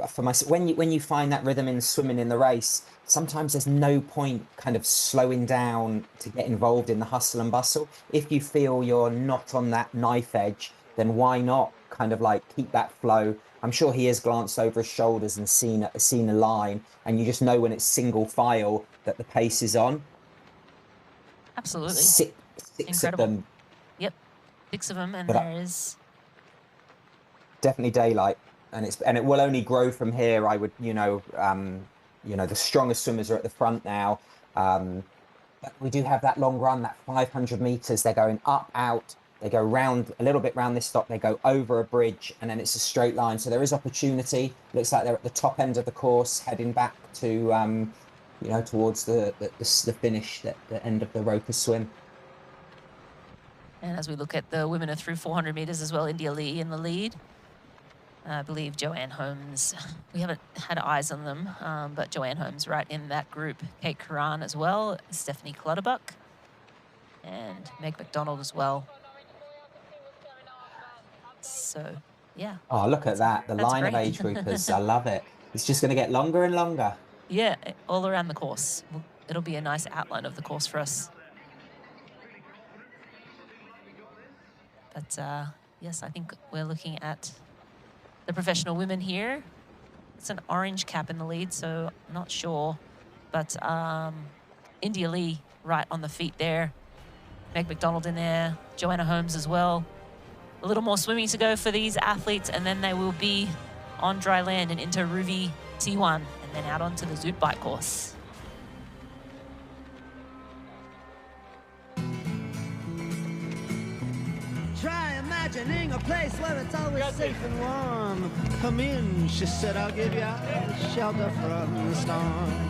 for myself, when you find that rhythm in swimming in the race, sometimes there's no point kind of slowing down to get involved in the hustle and bustle. If you feel you're not on that knife edge, then why not kind of like keep that flow? I'm sure he has glanced over his shoulders and seen a line, and you just know when it's single file that the pace is on. Absolutely. Six Incredible. of them. Yep, 6 of them, and But there is definitely daylight, and it will only grow from here. I would, the strongest swimmers are at the front now. But we do have that long run, that 500 meters. They're going up, out. They go round a little bit round this stop. They go over a bridge, and then it's a straight line. So there is opportunity. Looks like they're at the top end of the course, heading back to, towards the finish, the end of the Roper swim. And as we look at the women are through 400 meters as well, India Lee in the lead. I believe Joanne Holmes, we haven't had eyes on them, but Joanne Holmes right in that group. Kate Curran as well, Stephanie Clutterbuck, and Meg McDonald as well. So, yeah. Oh, look at that. The line of age groupers. I love it. It's just going to get longer and longer. Yeah, all around the course. It'll be a nice outline of the course for us. But, yes, I think we're looking at the professional women here. It's an orange cap in the lead, so not sure. But India Lee right on the feet there. Meg McDonald in there. Joanna Holmes as well. A little more swimming to go for these athletes, and then they will be on dry land and into Ruvi T1, and then out onto the Zoot bike course. Try imagining a place where it's always safe and warm. Come in, she said, I'll give you shelter from the storm.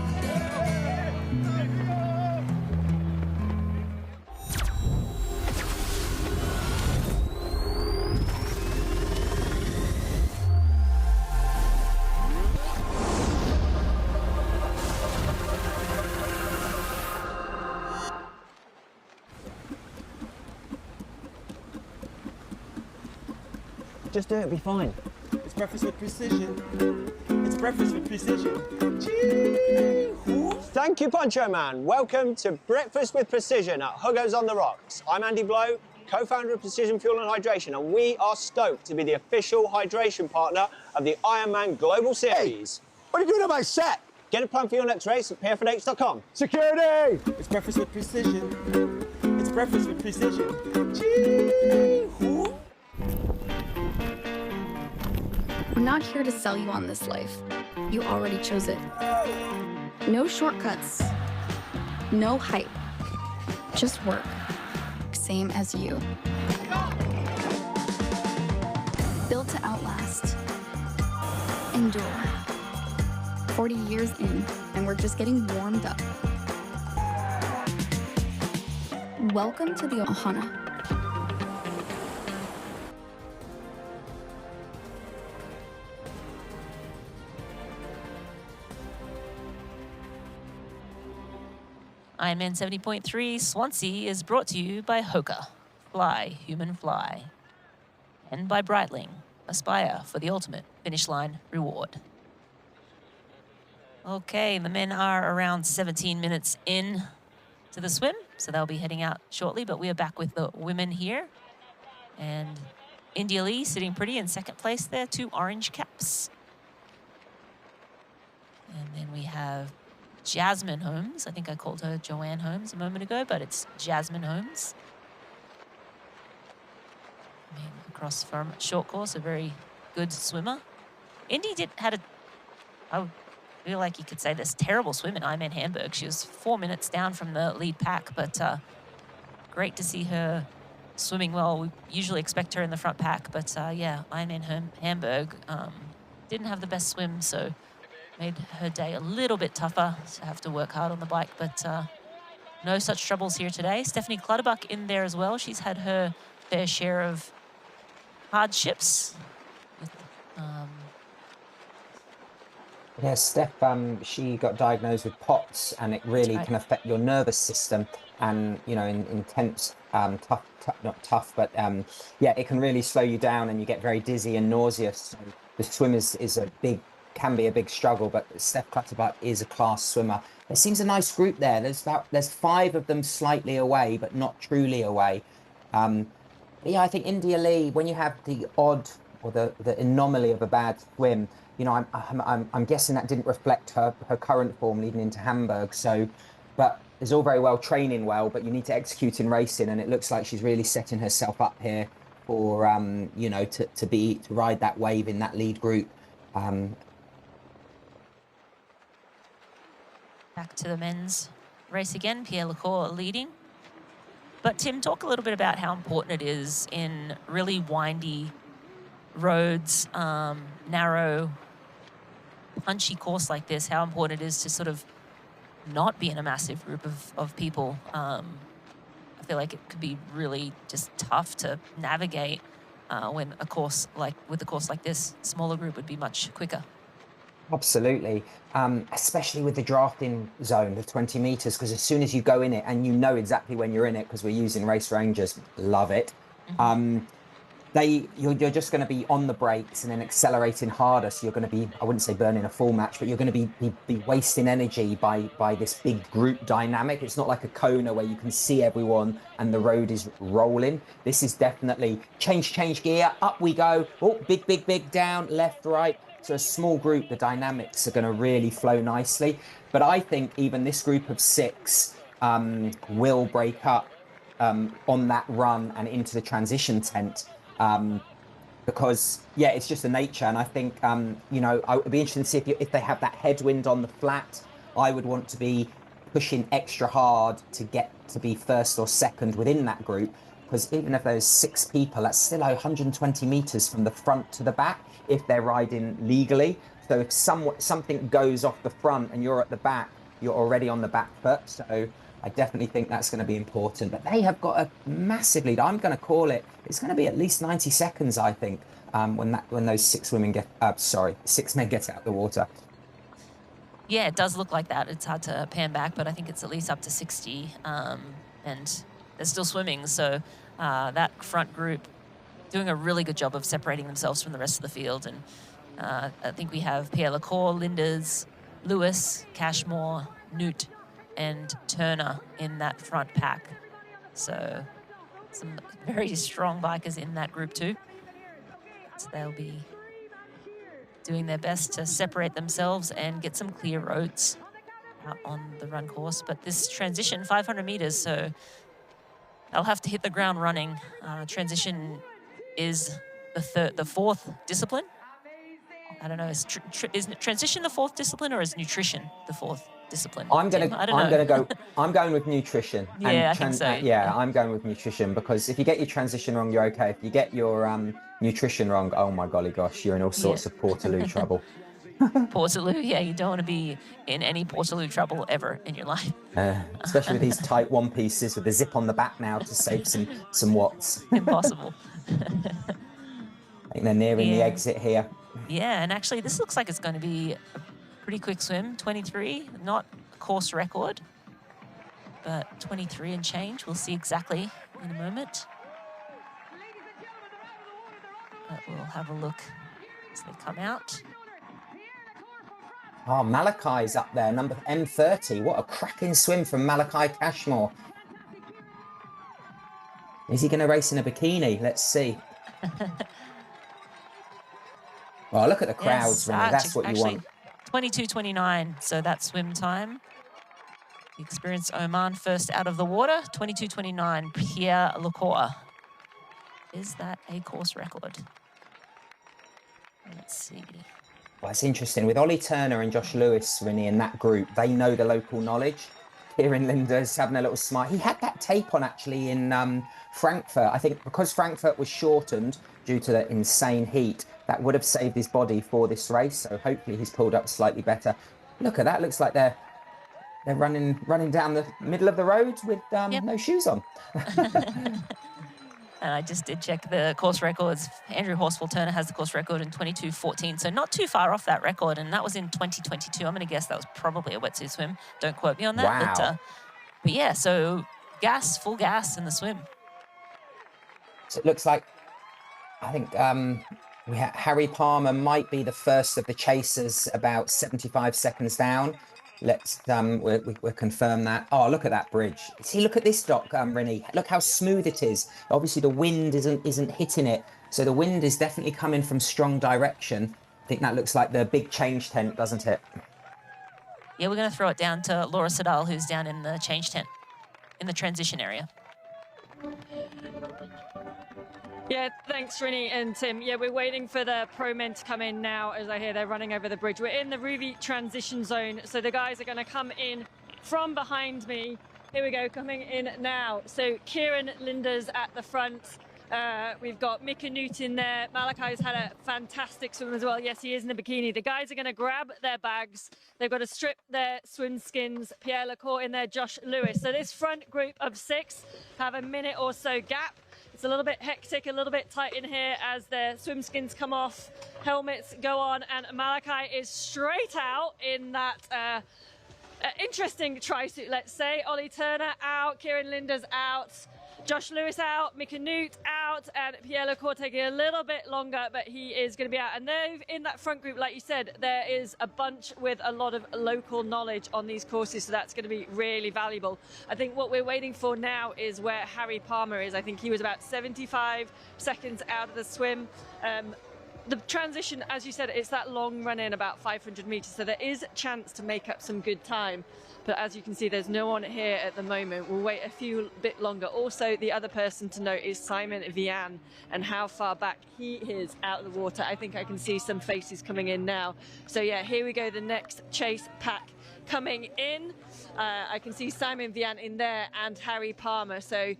Just do it, be fine. It's breakfast with precision. It's breakfast with precision. Thank you, Poncho Man. Welcome to Breakfast with Precision at Hugo's on the Rocks. I'm Andy Blow, co-founder of Precision Fuel and Hydration, and we are stoked to be the official hydration partner of the Ironman Global Series. Hey, what are you doing on my set? Get a plan for your next race at pfnh.com. Security! It's breakfast with precision. It's breakfast with precision. We're not here to sell you on this life. You already chose it. No shortcuts. No hype. Just work. Same as you. Built to outlast. Endure. 40 years in, and we're just getting warmed up. Welcome to the Ohana. Ironman 70.3 Swansea is brought to you by Hoka, Fly, Human Fly, and by Breitling, Aspire for the ultimate finish line reward. Okay, the men are around 17 minutes in to the swim, so they'll be heading out shortly, but we are back with the women here. And India Lee sitting pretty in second place there, 2 orange caps. And then we have Jasmine Holmes. I think I called her Joanne Holmes a moment ago, but it's Jasmine Holmes. I mean, across from short course, a very good swimmer. Indy I feel like you could say this, terrible swim in Ironman Hamburg. She was 4 minutes down from the lead pack, but great to see her swimming well. We usually expect her in the front pack, but yeah, Ironman Hamburg didn't have the best swim, so made her day a little bit tougher to have to work hard on the bike, but no such troubles here today. Stephanie Clutterbuck in there as well. She's had her fair share of hardships. Yeah, Steph, she got diagnosed with POTS, and it really can affect your nervous system, and, you know, in intense, not tough, but yeah, it can really slow you down and you get very dizzy and nauseous. So the swim can be a big struggle, but Steph Clutterbuck is a class swimmer. There seems a nice group there. There's 5 of them slightly away, but not truly away. Yeah, I think India Lee, when you have the odd or the anomaly of a bad swim, you know, I'm guessing that didn't reflect her current form leading into Hamburg. So, but it's all very well training well, but you need to execute in racing, and it looks like she's really setting herself up here for you know, to ride that wave in that lead group. Back to the men's race again, Pierre Lecour leading. But Tim, talk a little bit about how important it is in really windy roads, narrow, punchy course like this, how important it is to sort of not be in a massive group of people. I feel like it could be really just tough to navigate when a course like this, smaller group would be much quicker. Absolutely, especially with the drafting zone, the 20 meters, because as soon as you go in it, and you know exactly when you're in it, because we're using race rangers, love it. You're just going to be on the brakes and then accelerating harder. So you're going to be, I wouldn't say burning a full match, but you're going to be wasting energy by this big group dynamic. It's not like a Kona where you can see everyone and the road is rolling. This is definitely change gear, up we go. Oh, big down, left, right. So a small group, the dynamics are going to really flow nicely. But I think even this group of 6 will break up on that run and into the transition tent. Because, yeah, it's just the nature. And I think, you know, I would be interested to see if they have that headwind on the flat. I would want to be pushing extra hard to get to be first or second within that group. Because even if there's 6 people, that's still 120 meters from the front to the back if they're riding legally. So if something goes off the front and you're at the back, you're already on the back foot. So I definitely think that's going to be important. But they have got a massive lead. I'm going to call it. It's going to be at least 90 seconds, I think, when those 6 men get out of the water. Yeah, it does look like that. It's hard to pan back, but I think it's at least up to 60. And they're still swimming, so that front group doing a really good job of separating themselves from the rest of the field. And I think we have Pierre Lecour, Linders, Lewis, Cashmore, Newt, and Turner in that front pack. So some very strong bikers in that group too. So they'll be doing their best to separate themselves and get some clear roads out on the run course. But this transition, 500 meters, so they'll have to hit the ground running. Transition is the 4th discipline. I don't know, is transition the 4th discipline, or is nutrition the 4th discipline? I'm going with nutrition. Yeah, I think so. Yeah, I'm going with nutrition, because if you get your transition wrong, you're okay. If you get your nutrition wrong, oh my golly gosh, you're in all sorts of Portaloo trouble. Portaloo, yeah, you don't want to be in any Portaloo trouble ever in your life. Especially with these tight one pieces with the zip on the back now to save some watts. Impossible. I think they're nearing the exit here. Yeah, and actually this looks like it's going to be a pretty quick swim. 23, not a course record, but 23 and change. We'll see exactly in a moment. But we'll have a look as they come out. Oh, Malachi's up there, number M30. What a cracking swim from Malachi Cashmore. Is he going to race in a bikini? Let's see. Oh, look at the crowds, Rennie. That's what you want. 22:29, so that swim time. The experienced Oman first out of the water, 22:29, Pierre Lecour. Is that a course record? Let's see. Well, it's interesting. With Ollie Turner and Josh Lewis, Rennie, in that group, they know the local knowledge. Kieran Linders having a little smile. He had that tape on, actually, in Frankfurt. I think because Frankfurt was shortened due to the insane heat, that would have saved his body for this race. So hopefully he's pulled up slightly better. Look at that. Looks like they're running down the middle of the road with no shoes on. And I just did check the course records. Andrew Horsfall Turner has the course record in 22:14, so not too far off that record, and that was in 2022. I'm going to guess that was probably a wetsuit swim. Don't quote me on that. Wow. But yeah, so full gas in the swim. So it looks like, I think Harry Palmer might be the first of the chasers, about 75 seconds down. Let's we'll confirm that. Oh, look at that bridge. See, look at this dock, Rennie. Look how smooth it is. Obviously the wind isn't hitting it, so the wind is definitely coming from strong direction. I think that looks like the big change tent, doesn't it? yeah, we're going to throw it down to Laura Sadal, who's down in the change tent, in the transition area. Yeah, thanks, Rini and Tim. Yeah, we're waiting for the pro men to come in now, as I hear they're running over the bridge. We're in the Ruby transition zone, so the guys are going to come in from behind me. Here we go, coming in now. So Kieran Linda's at the front. We've got Mika Newt in there. Malachi's had a fantastic swim as well. Yes, he is in a bikini. The guys are going to grab their bags. They've got to strip their swim skins. Pierre Lacour in there, Josh Lewis. So this front group of 6 have a minute or so gap. It's a little bit hectic, a little bit tight in here as their swim skins come off, helmets go on, and Malachi is straight out in that interesting tri-suit, let's say. Ollie Turner out, Kieran Linda's out, Josh Lewis out, Mika Newt out, and Pierre Lacour taking a little bit longer, but he is going to be out. And they've in that front group, like you said, there is a bunch with a lot of local knowledge on these courses, so that's going to be really valuable. I think what we're waiting for now is where Harry Palmer is. I think he was about 75 seconds out of the swim. The transition, as you said, it's that long run in, about 500 meters, so there is a chance to make up some good time. But as you can see, there's no one here at the moment. We'll wait a few bit longer. Also, the other person to note is Simon Vian and how far back he is out of the water. I think I can see some faces coming in now. So yeah, here we go, the next chase pack coming in. I can see Simon Vian in there and Harry Palmer. So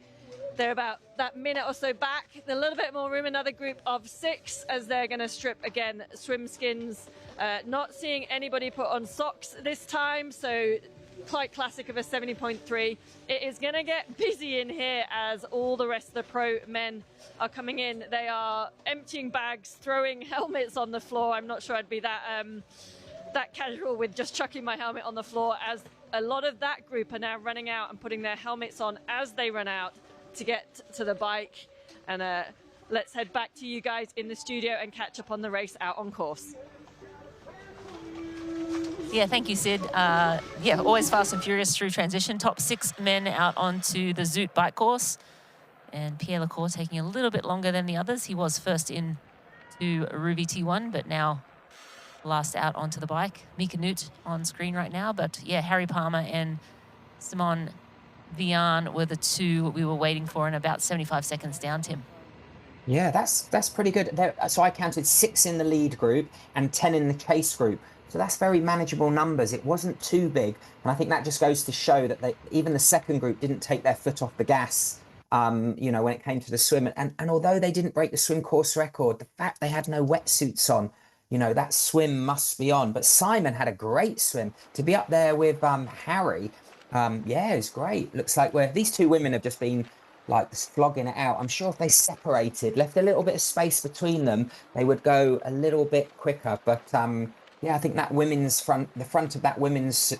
they're about that minute or so back. A little bit more room, another group of 6 as they're going to strip again swim skins. Not seeing anybody put on socks this time, so quite classic of a 70.3. It is going to get busy in here as all the rest of the pro men are coming in. They are emptying bags, throwing helmets on the floor. I'm not sure I'd be that casual with just chucking my helmet on the floor, as a lot of that group are now running out and putting their helmets on as they run out to get to the bike. And let's head back to you guys in the studio and catch up on the race out on course. Yeah, thank you, Sid. Yeah, always fast and furious through transition. Top 6 men out onto the Zoot bike course. And Pierre Lacour taking a little bit longer than the others. He was first in to Ruby T1, but now last out onto the bike. Mika Newt on screen right now. But yeah, Harry Palmer and Simon Vian were the 2 we were waiting for, and about 75 seconds down, Tim. Yeah, that's pretty good. So I counted 6 in the lead group and 10 in the chase group. So that's very manageable numbers. It wasn't too big. And I think that just goes to show that even the second group didn't take their foot off the gas, you know, when it came to the swim. And although they didn't break the swim course record, the fact they had no wetsuits on, you know, that swim must be on. But Simon had a great swim. To be up there with Harry, yeah, it was great. Looks like these 2 women have just been like flogging it out. I'm sure if they separated, left a little bit of space between them, they would go a little bit quicker. But yeah, I think that the front of that women's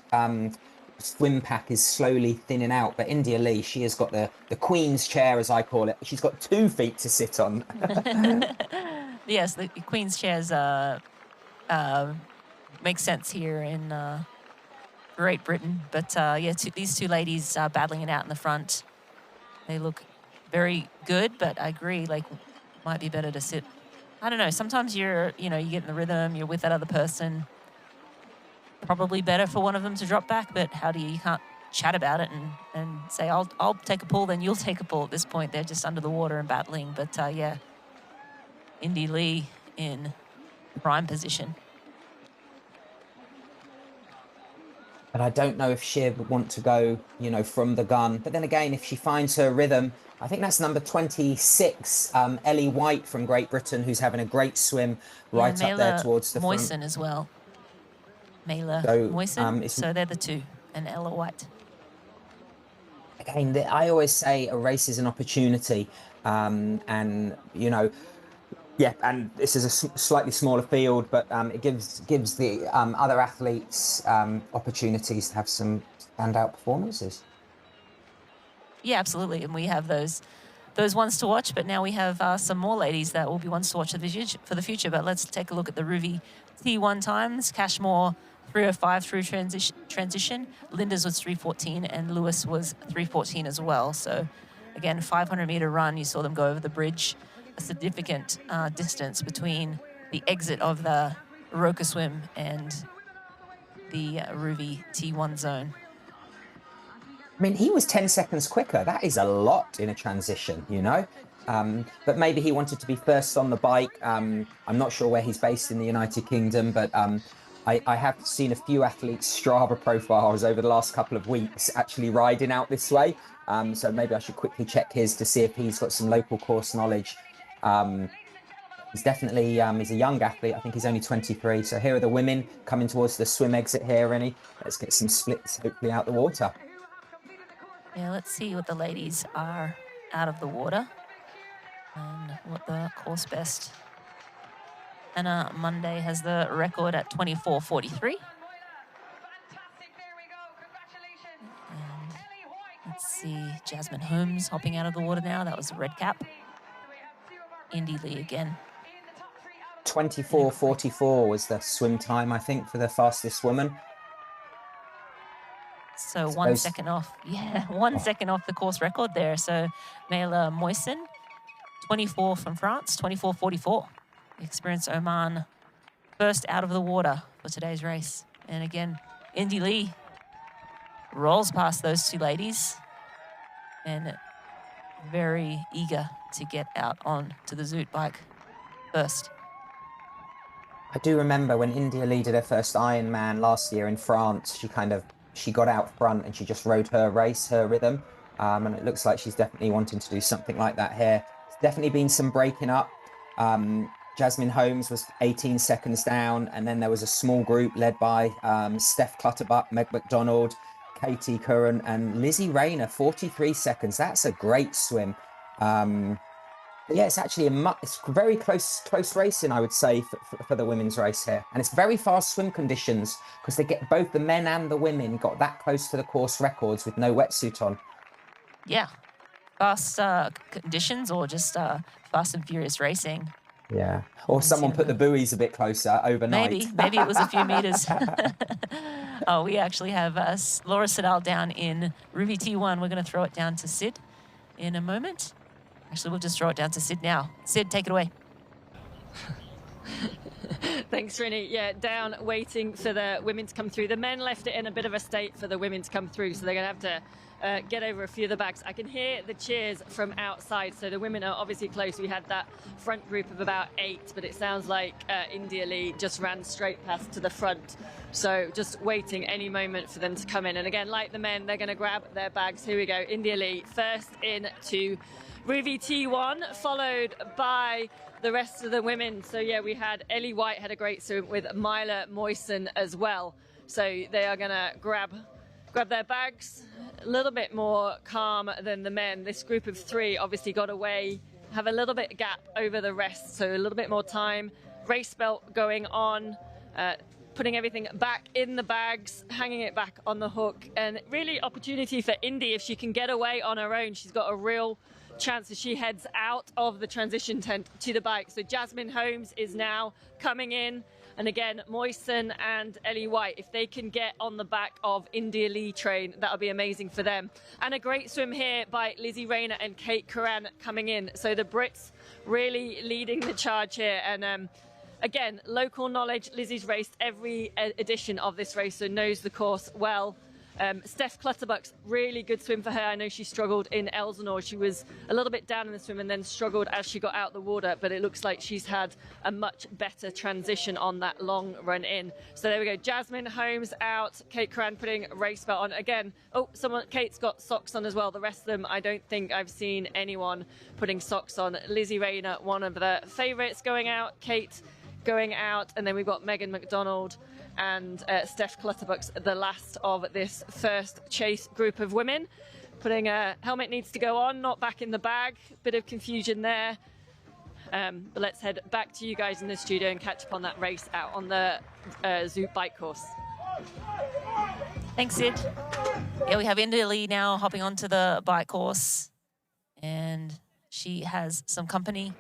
swim pack is slowly thinning out. But India Lee, she has got the Queen's chair, as I call it. She's got 2 feet to sit on. Yes, the Queen's chairs make sense here in Great Britain. But yeah, these 2 ladies are battling it out in the front. They look very good, but I agree, like, might be better to sit. I don't know, sometimes you get in the rhythm, you're with that other person. Probably better for one of them to drop back, but you can't chat about it and say, I'll take a pull, then you'll take a pull. At this point, they're just under the water and battling. But yeah, Indy Lee in prime position. But I don't know if Shiv would want to go, you know, from the gun. But then again, if she finds her rhythm, I think that's number 26, Ellie White from Great Britain, who's having a great swim right up there towards the Moisen front. as well. Mela Moisen, so they're the 2, and Ella White. Again, I always say a race is an opportunity, and, you know, yeah, and this is a slightly smaller field, but it gives the other athletes opportunities to have some standout performances. Yeah, absolutely, and we have those ones to watch. But now we have some more ladies that will be ones to watch for the future. But let's take a look at the Ruby T1 times. Cashmore 3:05 through transition. Linda's was 3:14, and Lewis was 3:14 as well. So again, 500-meter run. You saw them go over the bridge. A significant distance between the exit of the Roka swim and the Ruby T1 zone. I mean, he was 10 seconds quicker. That is a lot in a transition, you know? But maybe he wanted to be first on the bike. I'm not sure where he's based in the United Kingdom, but I have seen a few athletes' Strava profiles over the last couple of weeks actually riding out this way. So maybe I should quickly check his to see if he's got some local course knowledge. He's definitely, he's a young athlete. I think he's only 23. So here are the women coming towards the swim exit here, Rennie. Let's get some splits hopefully out the water. Yeah, let's see what the ladies are out of the water and what the course best. Anna Monday has the record at 24:43. Let's see, Jasmine Holmes hopping out of the water now. That was a red cap. Indy Lee again. 24:44 was the swim time, I think, for the fastest woman. So 1 second off. Yeah, 1 second off the course record there. So Mela Moisen, 24 from France, 24:44. Experienced Oman first out of the water for today's race. And again, Indy Lee rolls past those two ladies and very eager to get out on to the Zoot bike first. I do remember when India Lee did her first Ironman last year in France, she got out front and she just rode her race, her rhythm. And it looks like she's definitely wanting to do something like that here. There's definitely been some breaking up. Jasmine Holmes was 18 seconds down, and then there was a small group led by Steph Clutterbuck, Meg McDonald, Katie Curran, and Lizzie Rayner, 43 seconds. That's a great swim. But yeah, it's actually it's very close racing, I would say, for the women's race here. And it's very fast swim conditions because they get both the men and the women got that close to the course records with no wetsuit on. Yeah, fast conditions or just fast and furious racing. Yeah, or someone put the buoys a bit closer overnight. Maybe it was a few meters. Oh, we actually have Laura Siddall down in Ruby T1. We're going to throw it down to Sid in a moment. Actually, we'll just throw it down to Sid now. Sid, take it away. Thanks, Rini. Yeah, down waiting for the women to come through. The men left it in a bit of a state for the women to come through, so they're going to have to get over a few of the bags. I can hear the cheers from outside, so the women are obviously close. We had that front group of about 8, but it sounds like India Lee just ran straight past to the front. So just waiting any moment for them to come in. And again, like the men, they're going to grab their bags. Here we go. India Lee first into Ruby T1, followed by the rest of the women. So yeah, we had Ellie White had a great swim with Mila Moisen as well. So they are going to grab their bags. A little bit more calm than the men. This group of 3 obviously got away, have a little bit gap over the rest, so a little bit more time. Race belt going on, putting everything back in the bags, hanging it back on the hook, and really opportunity for Indy if she can get away on her own. She's got a real chance as she heads out of the transition tent to the bike. So Jasmine Holmes is now coming in. And again, Moisen and Ellie White, if they can get on the back of India Lee train, that'll be amazing for them. And a great swim here by Lizzie Rayner and Kate Curran coming in. So the Brits really leading the charge here. And again, local knowledge. Lizzie's raced every edition of this race, so knows the course well. Steph Clutterbuck's really good swim for her. I know she struggled in Elsinore. She was a little bit down in the swim and then struggled as she got out the water, but it looks like she's had a much better transition on that long run in. So there we go. Jasmine Holmes out. Kate Curran putting race belt on again. Oh, Kate's got socks on as well. The rest of them, I don't think I've seen anyone putting socks on. Lizzie Rayner, one of the favourites going out. Kate going out, and then we've got Megan McDonald and Steph Clutterbuck's the last of this first chase group of women. Putting a helmet needs to go on, not back in the bag. Bit of confusion there. But let's head back to you guys in the studio and catch up on that race out on the Zoot bike course. Thanks, Sid. Yeah, we have India Lee now hopping onto the bike course, and she has some company.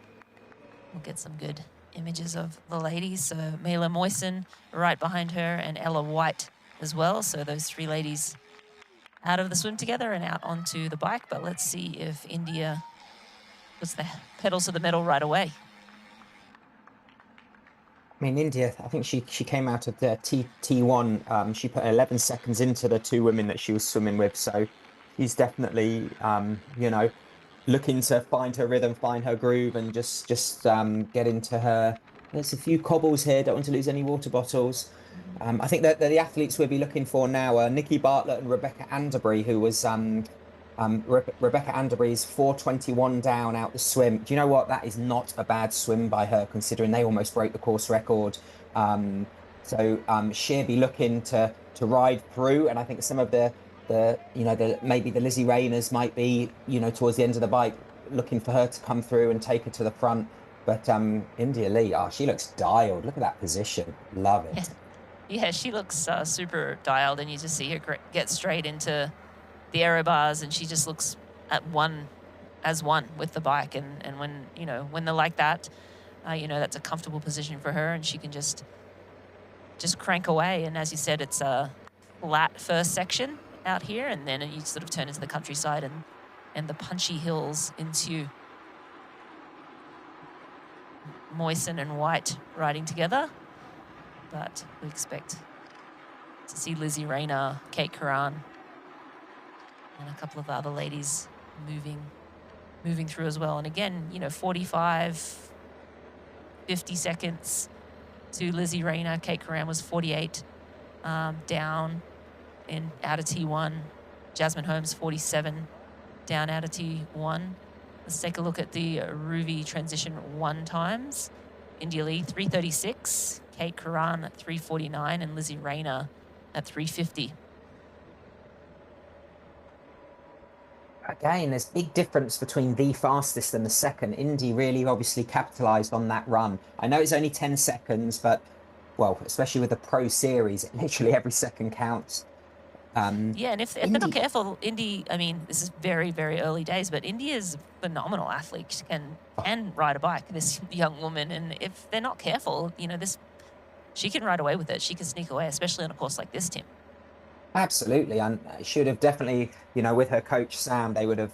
We'll get some good images of the ladies. So Mila Moisen right behind her and Ella White as well. So those 3 ladies out of the swim together and out onto the bike. But let's see if India puts the pedals to the metal right away. I mean, India, I think she came out of the T1. She put 11 seconds into the two women that she was swimming with. So she's definitely, looking to find her rhythm, find her groove, and just get into her. There's a few cobbles here. Don't want to lose any water bottles. I think that the athletes we'll be looking for now are Nikki Bartlett and Rebecca Anderbury, who was Rebecca Anderbury's 4:21 down out the swim. Do you know what? That is not a bad swim by her, considering they almost broke the course record. She'll be looking to ride through, and I think some of the maybe the Lizzie Rayners might be towards the end of the bike, looking for her to come through and take her to the front. But India Lee, she looks dialed. Look at that position. Love it. Yeah, she looks super dialed, and you just see her get straight into the aero bars, and she just looks as one with the bike. And when they're like that, that's a comfortable position for her, and she can just crank away. And as you said, it's a flat first section out here, and then you sort of turn into the countryside and the punchy hills into Moisen and White riding together. But we expect to see Lizzie Rayner, Kate Curran, and a couple of the other ladies moving through as well. And again, 45, 50 seconds to Lizzie Rayner. Kate Curran was 48 down out of T1. Jasmine Holmes, 47 down out of T1. Let's take a look at the Ruby transition 1 times. India Lee, 3:36. Kate Curran at 3:49, and Lizzie Rayner at 3:50. Again, there's big difference between the fastest and the second. Indy really obviously capitalized on that run. I know it's only 10 seconds, but, well, especially with the Pro Series, literally every second counts. Yeah, and if they're not careful, Indy, I mean, this is very, very early days, but Indy is a phenomenal athlete. She can ride a bike, this young woman, and if they're not careful, she can ride away with it. She can sneak away, especially on a course like this, Tim. Absolutely, and should have definitely, with her coach Sam, they would have,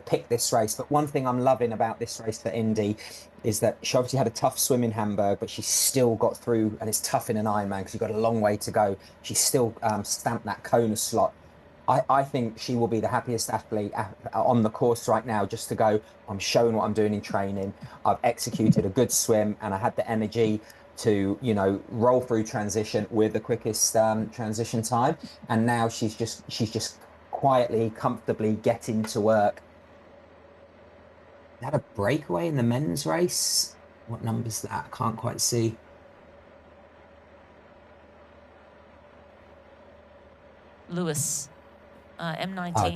picked this race. But one thing I'm loving about this race for Indy is that she obviously had a tough swim in Hamburg, but she still got through, and it's tough in an Ironman because you've got a long way to go. She still stamped that Kona slot. I think she will be the happiest athlete on the course right now, just to go, I'm showing what I'm doing in training. I've executed a good swim, and I had the energy to roll through transition with the quickest transition time, and now she's just quietly, comfortably getting to work. Had a breakaway in the men's race. What number's that? I can't quite see. Lewis, M19. Oh,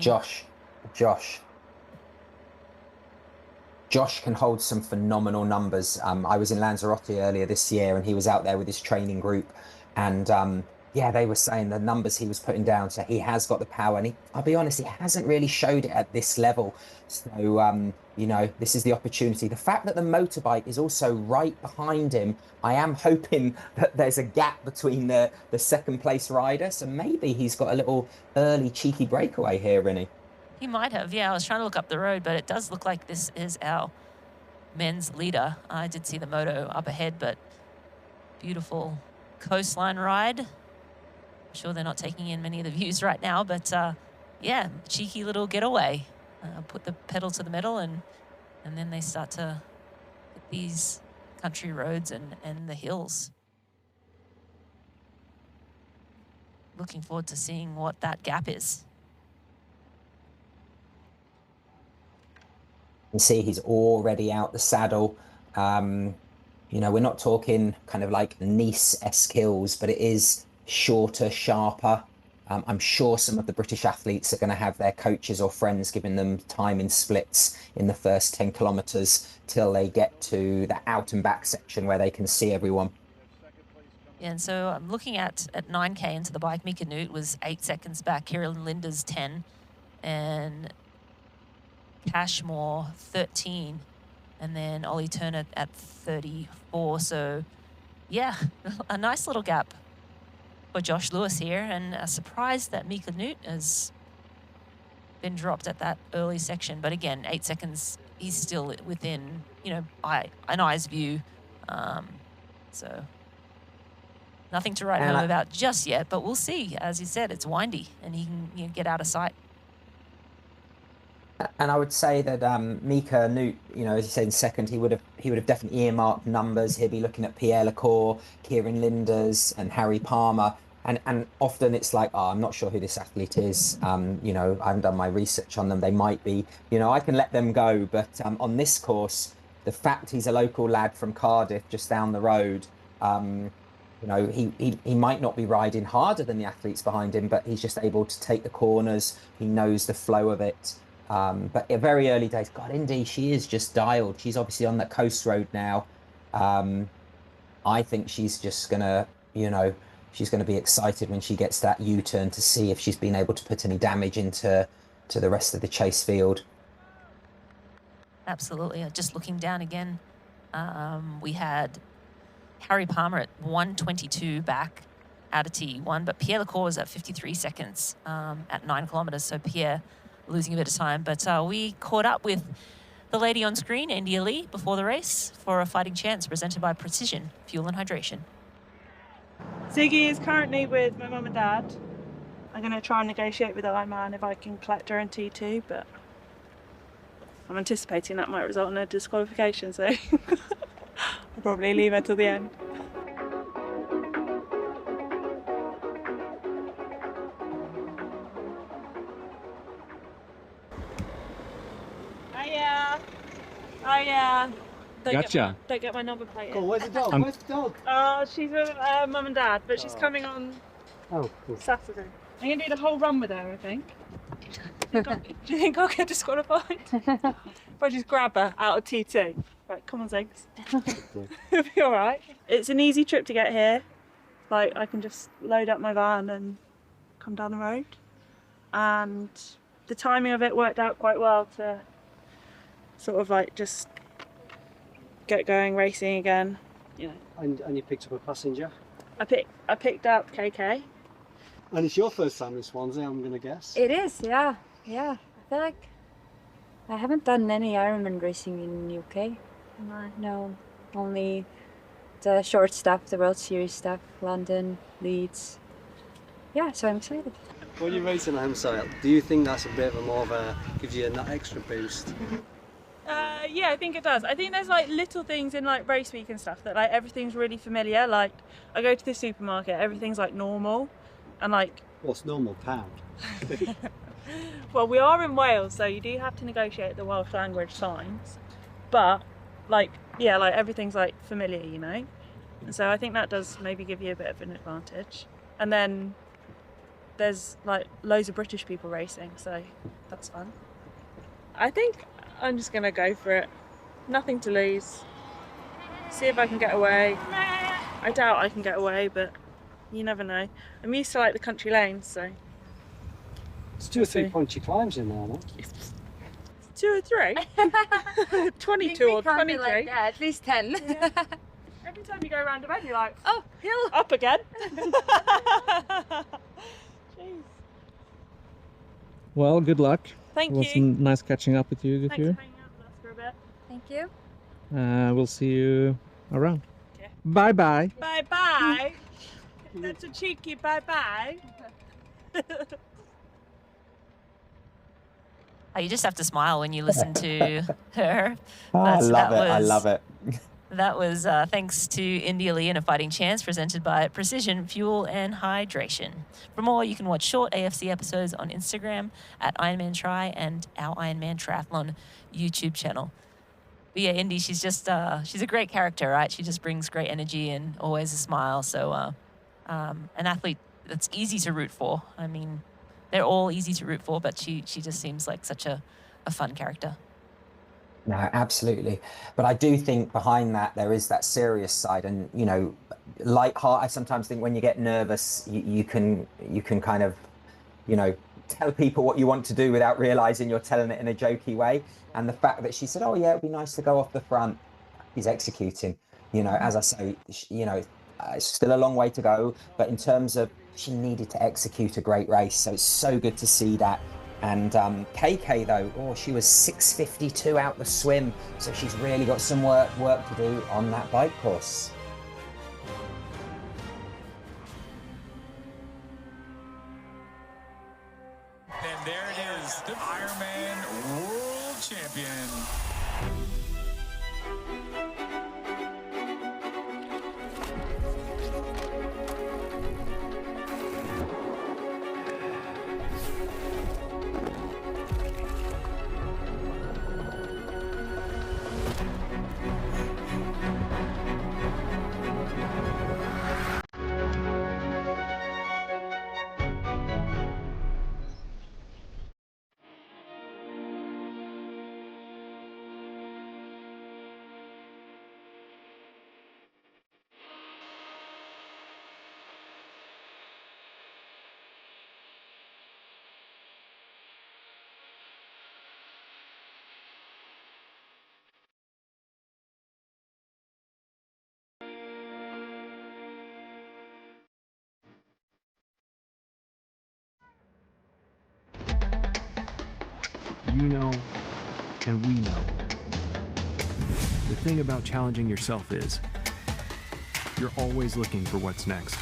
Josh can hold some phenomenal numbers. I was in Lanzarote earlier this year, and he was out there with his training group, and they were saying the numbers he was putting down. So he has got the power, and I'll be honest, he hasn't really showed it at this level. So this is the opportunity. The fact that the motorbike is also right behind him, I am hoping that there's a gap between the second place rider. So maybe he's got a little early cheeky breakaway here, Rinny. He might have, yeah. I was trying to look up the road, but it does look like this is our men's leader. I did see the moto up ahead, but beautiful coastline ride. I'm sure they're not taking in many of the views right now, but cheeky little getaway. Put the pedal to the metal, and then they start to hit these country roads and the hills. Looking forward to seeing what that gap is. You can see he's already out the saddle. We're not talking kind of like Nice-esque hills, but it is shorter, sharper. I'm sure some of the British athletes are going to have their coaches or friends giving them time in splits in the first 10 kilometers till they get to the out and back section where they can see everyone. Yeah, and so I'm looking at 9K into the bike. Mika Newt was 8 seconds back. Kieran Linda's 10. And Cashmore 13, and then Ollie Turner at 34. So yeah, a nice little gap for Josh Lewis here, and a surprise that Mika Newt has been dropped at that early section. But again, 8 seconds, he's still within an eye's view. So Nothing to write home about just yet, but we'll see. As you said, it's windy and he can get out of sight. And I would say that Mika Newt, as you said, in second, he would have definitely earmarked numbers. He'd be looking at Pierre Lecour, Kieran Linders, and Harry Palmer. And often it's like, I'm not sure who this athlete is. I haven't done my research on them. They might be, I can let them go. But on this course, the fact he's a local lad from Cardiff, just down the road, he might not be riding harder than the athletes behind him, but he's just able to take the corners. He knows the flow of it. But at very early days, God, Indy, she is just dialed. She's obviously on that coast road now. I think she's just gonna, she's going to be excited when she gets that U-turn to see if she's been able to put any damage into the rest of the chase field. Absolutely. Just looking down again, we had Harry Palmer at 1:22 back out of T1, but Pierre Lecour was at 53 seconds at 9 kilometers. So Pierre losing a bit of time. But we caught up with the lady on screen, India Lee, before the race for a fighting chance presented by Precision Fuel and Hydration. Ziggy is currently with my mum and dad. I'm going to try and negotiate with Ironman if I can collect her in T2, but I'm anticipating that might result in a disqualification, so I'll probably leave her till the end. Hiya. Gotcha. Don't get my number plate. Cool, where's the dog? Where's the dog? She's with mum and dad, but she's coming on Saturday. I'm going to do the whole run with her, I think. Do you think I'll get disqualified? If I just grab her out of T2. Right, come on, Ziggs. It'll be alright. It's an easy trip to get here. Like, I can just load up my van and come down the road. And the timing of it worked out quite well to sort of like just get going racing again, And you picked up a passenger? I picked up KK. And it's your first time in Swansea, I'm going to guess? It is, yeah. I feel like I haven't done any Ironman racing in UK. No, only the short stuff, the World Series stuff, London, Leeds. Yeah, so I'm excited. When you're racing a home style, do you think that's a bit of gives you that extra boost? Yeah, I think it does. I think there's like little things in like race week and stuff that like everything's really familiar. Like I go to the supermarket, everything's like normal, and like what's normal? £1. Well, we are in Wales, so you do have to negotiate the Welsh language signs, but like everything's like familiar, and so I think that does maybe give you a bit of an advantage. And then there's like loads of British people racing, so that's fun. I think I'm just gonna go for it. Nothing to lose. See if I can get away. I doubt I can get away, but you never know. I'm used to like the country lanes, so. It's 2 or 3 punchy climbs in there, no? 2 or 3? 22 or 23? Like at least 10. Yeah. Every time you go around a bend, you're like, oh, hill up again. Jeez. Well, good luck. Thank you. It was you. Nice catching up with you. Thanks for hanging out with us for a bit. Thank you. We'll see you around. Okay. Bye bye. Bye bye. That's a cheeky bye bye. You just have to smile when you listen to her. I love it. That was thanks to India Lee and a fighting chance presented by Precision Fuel and Hydration. For more, you can watch short AFC episodes on Instagram at Ironman Try and our Ironman Triathlon YouTube channel. But yeah, Indy, she's just she's a great character, right? She just brings great energy and always a smile. So an athlete that's easy to root for. I mean, they're all easy to root for, but she just seems like such a fun character. No, absolutely. But I do think behind that, there is that serious side. And, light-hearted, I sometimes think when you get nervous, you can kind of, tell people what you want to do without realizing you're telling it in a jokey way. And the fact that she said, oh, yeah, it'd be nice to go off the front, is executing. As I say, it's still a long way to go. But in terms of she needed to execute a great race. So it's so good to see that. And KK though, she was 6:52 out the swim, so she's really got some work to do on that bike course. Ironman World Champion. You know, and we know. The thing about challenging yourself is you're always looking for what's next.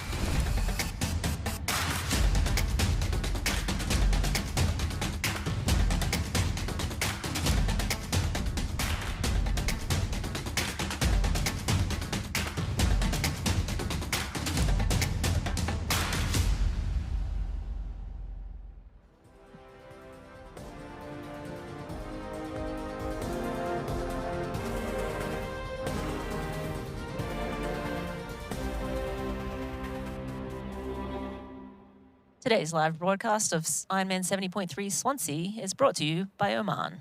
Today's live broadcast of Ironman 70.3 Swansea is brought to you by Oman.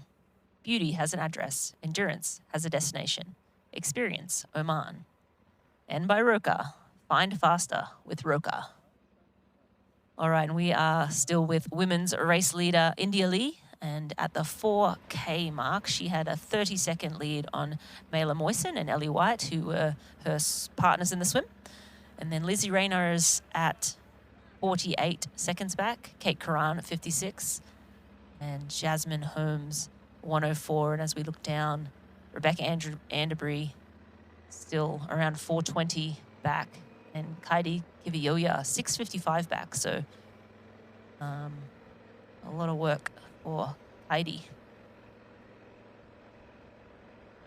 Beauty has an address, endurance has a destination. Experience Oman. And by Roka. Find faster with Roka. All right, and we are still with women's race leader India Lee. And at the 4K mark, she had a 30-second lead on Mela Moysen and Ellie White, who were her partners in the swim. And then Lizzie Rayner is at 48 seconds back, Kate Curran at 56, and Jasmine Holmes 104. And as we look down, Rebecca Anderbury still around 420 back, and Kaidi Kiviyoya 655 back. So a lot of work for Kaidi.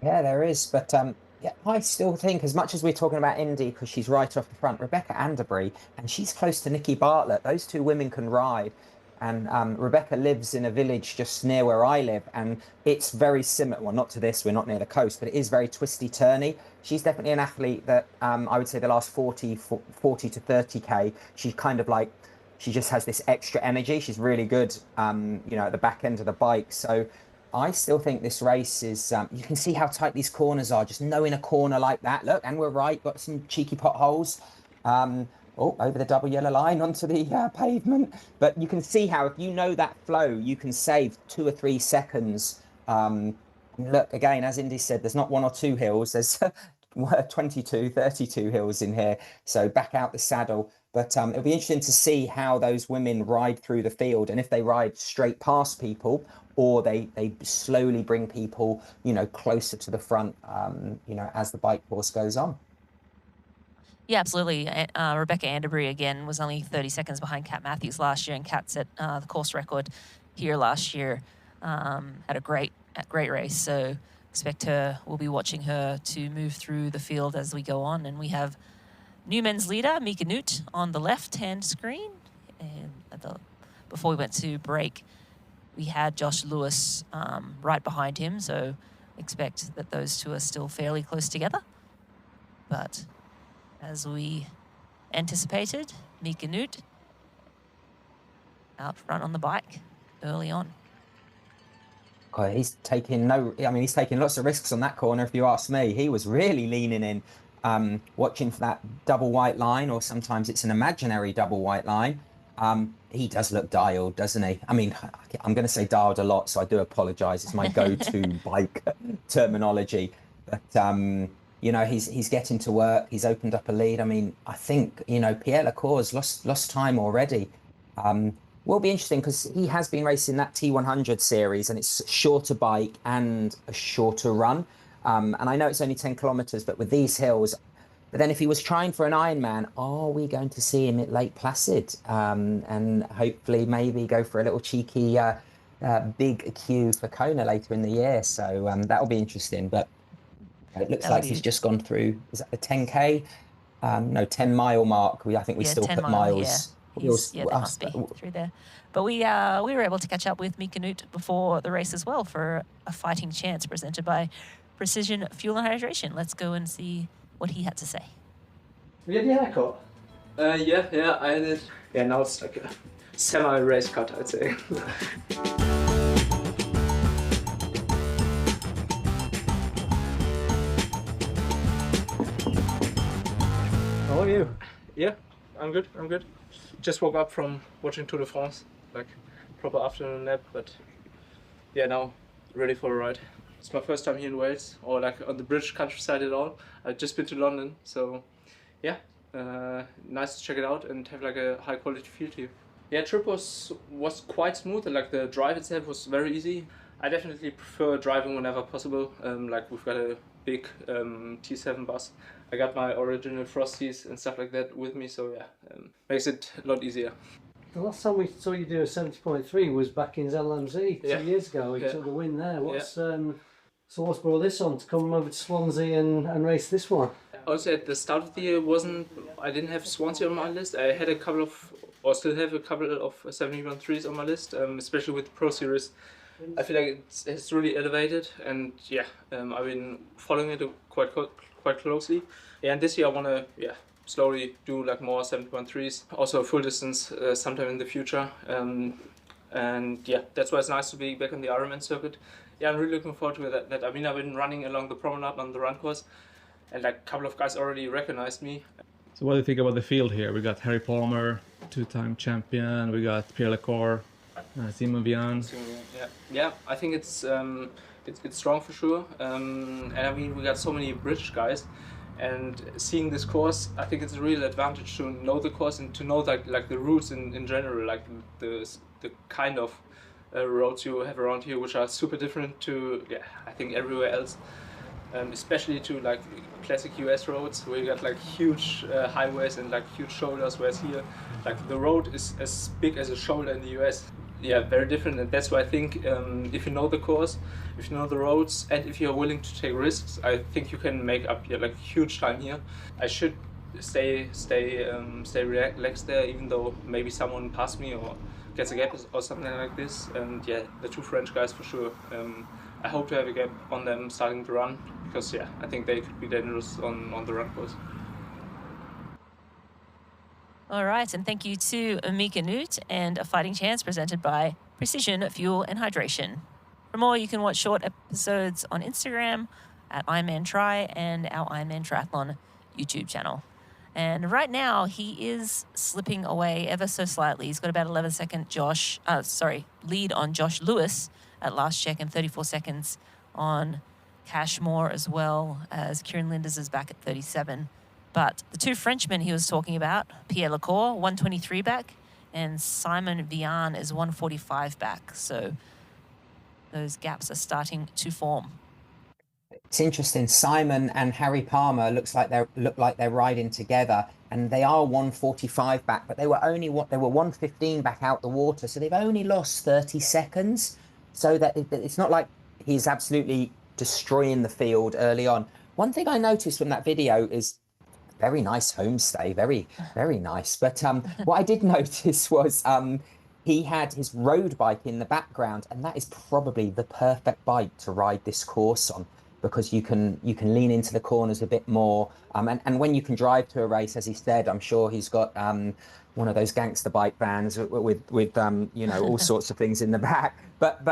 Yeah, there is, but yeah, I still think, as much as we're talking about Indy because she's right off the front, Rebecca Anderbury, and she's close to Nikki Bartlett. Those two women can ride. And Rebecca lives in a village just near where I live, and it's very similar. Well, not to this, we're not near the coast, but it is very twisty-turny. She's definitely an athlete that I would say the last 40 to 30K, she's kind of like, she just has this extra energy. She's really good, you know, at the back end of the bike. So I still think this race is, you can see how tight these corners are, just knowing a corner like that. Look, and we're right, got some cheeky potholes. Oh, over the double yellow line onto the pavement. But you can see how if you know that flow, you can save 2 or 3 seconds. Look, again, as Indy said, there's not 1 or 2 hills. There's 22, 32 hills in here. So back out the saddle. But it'll be interesting to see how those women ride through the field, and if they ride straight past people or they slowly bring people, you know, closer to the front, you know, as the bike course goes on. Yeah, absolutely. Rebecca Anderbury, again, was only 30 seconds behind Kat Matthews last year, and Kat set the course record here last year. Had a great race, so expect her, we'll be watching her to move through the field as we go on. And we have new men's leader, Mika Newt, on the left-hand screen. And before we went to break, we had Josh Lewis right behind him, so expect that those two are still fairly close together. But as we anticipated, Mika Newt out front on the bike early on. God, he's taking he's taking lots of risks on that corner, if you ask me. He was really leaning in, watching for that double white line, or sometimes it's an imaginary double white line. He does look dialed, doesn't he? I mean, I'm going to say dialed a lot, so I do apologize. It's my go-to bike terminology. But, you know, he's getting to work. He's opened up a lead. I mean, I think, you know, Pierre Lacour's lost time already. Will be interesting because he has been racing that T100 series, and it's a shorter bike and a shorter run. And I know it's only 10 kilometers, but with these hills, but then if he was trying for an Ironman, are we going to see him at Lake Placid? And hopefully maybe go for a little cheeky big queue for Kona later in the year, so that'll be interesting. But it looks like he's just gone through. Is that the 10K? No, 10-mile mark. I think we still 10 put mile, miles. yeah, that must be through there. But we were able to catch up with Mika Nut before the race as well for a fighting chance presented by Precision Fuel and Hydration. Let's go and see what he had to say. Have you had your haircut? Yeah, I had it. Yeah, now it's like a semi-race cut, I'd say. How are you? Yeah, I'm good. Just woke up from watching Tour de France, like proper afternoon nap, but yeah, now ready for a ride. It's my first time here in Wales, or like on the British countryside at all. I've just been to London, so yeah, nice to check it out and have like a high quality feel here. Yeah, trip was quite smooth, and like the drive itself was very easy. I definitely prefer driving whenever possible. Like we've got a big T7 bus. I got my original Frosties and stuff like that with me, so yeah, makes it a lot easier. The last time we saw you do a 70.3 was back in ZLMZ 2 years ago. You Yeah. took the win there. So what's brought this on to come over to Swansea and race this one? Also at the start of the year I didn't have Swansea on my list. I had still have a couple of 71.3s on my list, especially with the Pro Series. I feel like it's really elevated, and yeah, I've been following it quite closely. Yeah, and this year I want to slowly do like more 70.3s, also full distance sometime in the future. And yeah, that's why it's nice to be back on the Ironman circuit. Yeah, I'm really looking forward to that. I mean, I've been running along the promenade on the run course, and like a couple of guys already recognized me. So what do you think about the field here? We got Harry Palmer, 2-time champion. We got Pierre Lecour, Simon Vian. Yeah, I think it's strong for sure. And I mean, we got so many British guys, and seeing this course, I think it's a real advantage to know the course and to know like the routes in general, like the kind of roads you have around here, which are super different to I think everywhere else. Especially to like classic US roads where you got like huge highways and like huge shoulders, whereas here like the road is as big as a shoulder in the US. Yeah, very different, and that's why I think if you know the course, if you know the roads, and if you're willing to take risks, I think you can make up like huge time here. I should stay relaxed there, even though maybe someone passed me or gets a gap or something like this. And yeah, the two French guys for sure. I hope to have a gap on them starting to run, because yeah, I think they could be dangerous on the run course. All right, and thank you to Mika Nut and A Fighting Chance presented by Precision Fuel and Hydration. For more, you can watch short episodes on Instagram at Ironman Try and our Ironman Triathlon YouTube channel. And right now, he is slipping away ever so slightly. He's got about 11-second lead on Josh Lewis at last check, and 34 seconds on Cash Moore, as well as Kieran Linders is back at 37. But the two Frenchmen he was talking about, Pierre Lecour, 123 back, and Simon Vian is 145 back. So those gaps are starting to form. It's interesting. Simon and Harry Palmer look like they're riding together, and they are 145 back, but they were 115 back out the water, so they've only lost 30 seconds. So that it's not like he's absolutely destroying the field early on. One thing I noticed from that video is very nice homestay, very, very nice. But what I did notice was he had his road bike in the background, and that is probably the perfect bike to ride this course on, because you can lean into the corners a bit more. And when you can drive to a race, as he said, I'm sure he's got one of those gangster bike vans with all sorts of things in the back. But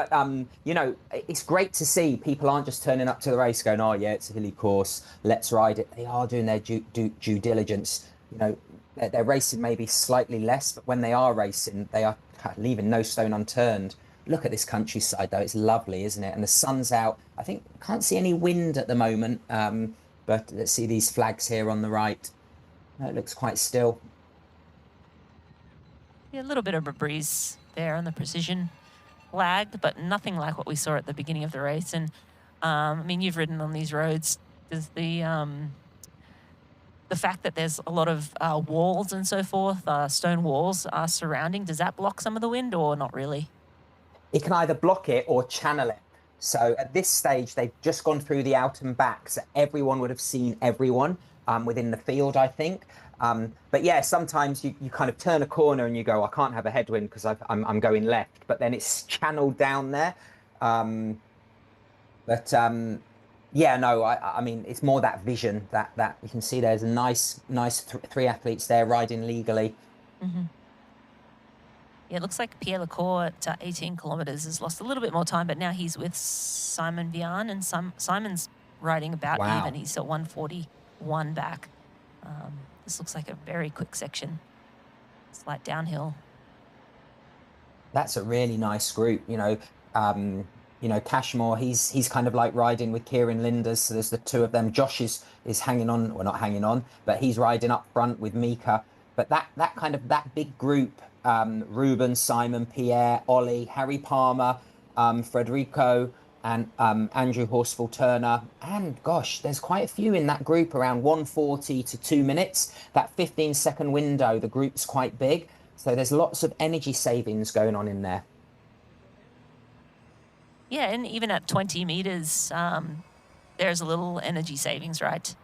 it's great to see people aren't just turning up to the race going, oh yeah, it's a hilly course, let's ride it. They are doing their due diligence. They're racing maybe slightly less, but when they are racing, they are leaving no stone unturned. Look at this countryside though, it's lovely, isn't it? And the sun's out. I think can't see any wind at the moment, but let's see these flags here on the right. It looks quite still. Yeah, a little bit of a breeze there on the Precision flag, but nothing like what we saw at the beginning of the race. And I mean, you've ridden on these roads. Does the fact that there's a lot of walls and so forth, stone walls surrounding, does that block some of the wind or not really? It can either block it or channel it. So at this stage, they've just gone through the out and back, so everyone would have seen everyone within the field, I think. But yeah, sometimes you kind of turn a corner and you go, I can't have a headwind because I'm going left, but then it's channeled down there. Yeah, no, I mean, it's more that vision that you can see there's a nice three athletes there riding legally. Mm-hmm. Yeah, it looks like Pierre Lecour at 18 kilometres has lost a little bit more time, but now he's with Simon Vian, and Simon's riding about even. He's at 141 back. This looks like a very quick section. Slight downhill. That's a really nice group, you know. Cashmore, he's kind of like riding with Kieran Linders, so there's the two of them. Josh is hanging on, well, not hanging on, but he's riding up front with Mika. But that big group, Ruben, Simon, Pierre, Ollie, Harry Palmer, Federico, and Andrew Horsfall Turner, and gosh, there's quite a few in that group, around 140 to 2 minutes. That 15-second window, the group's quite big, so there's lots of energy savings going on in there. Yeah, and even at 20 meters, there's a little energy savings, right?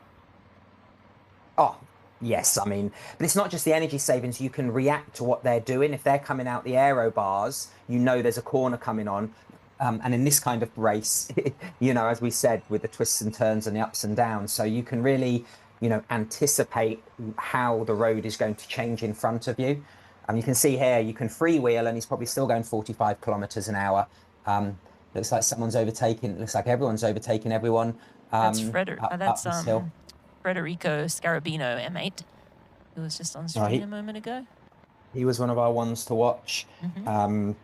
Oh, yes. I mean, but it's not just the energy savings. You can react to what they're doing. If they're coming out the aero bars, you know there's a corner coming on. And in this kind of race, you know, as we said, with the twists and turns and the ups and downs, so you can really, you know, anticipate how the road is going to change in front of you. You can see here, you can freewheel, and he's probably still going 45 kilometers an hour. Looks like someone's overtaking. Looks like everyone's overtaking everyone. That's this hill. Federico Scarabino, M8, who was just on screen a moment ago. He was one of our ones to watch. Mm-hmm. And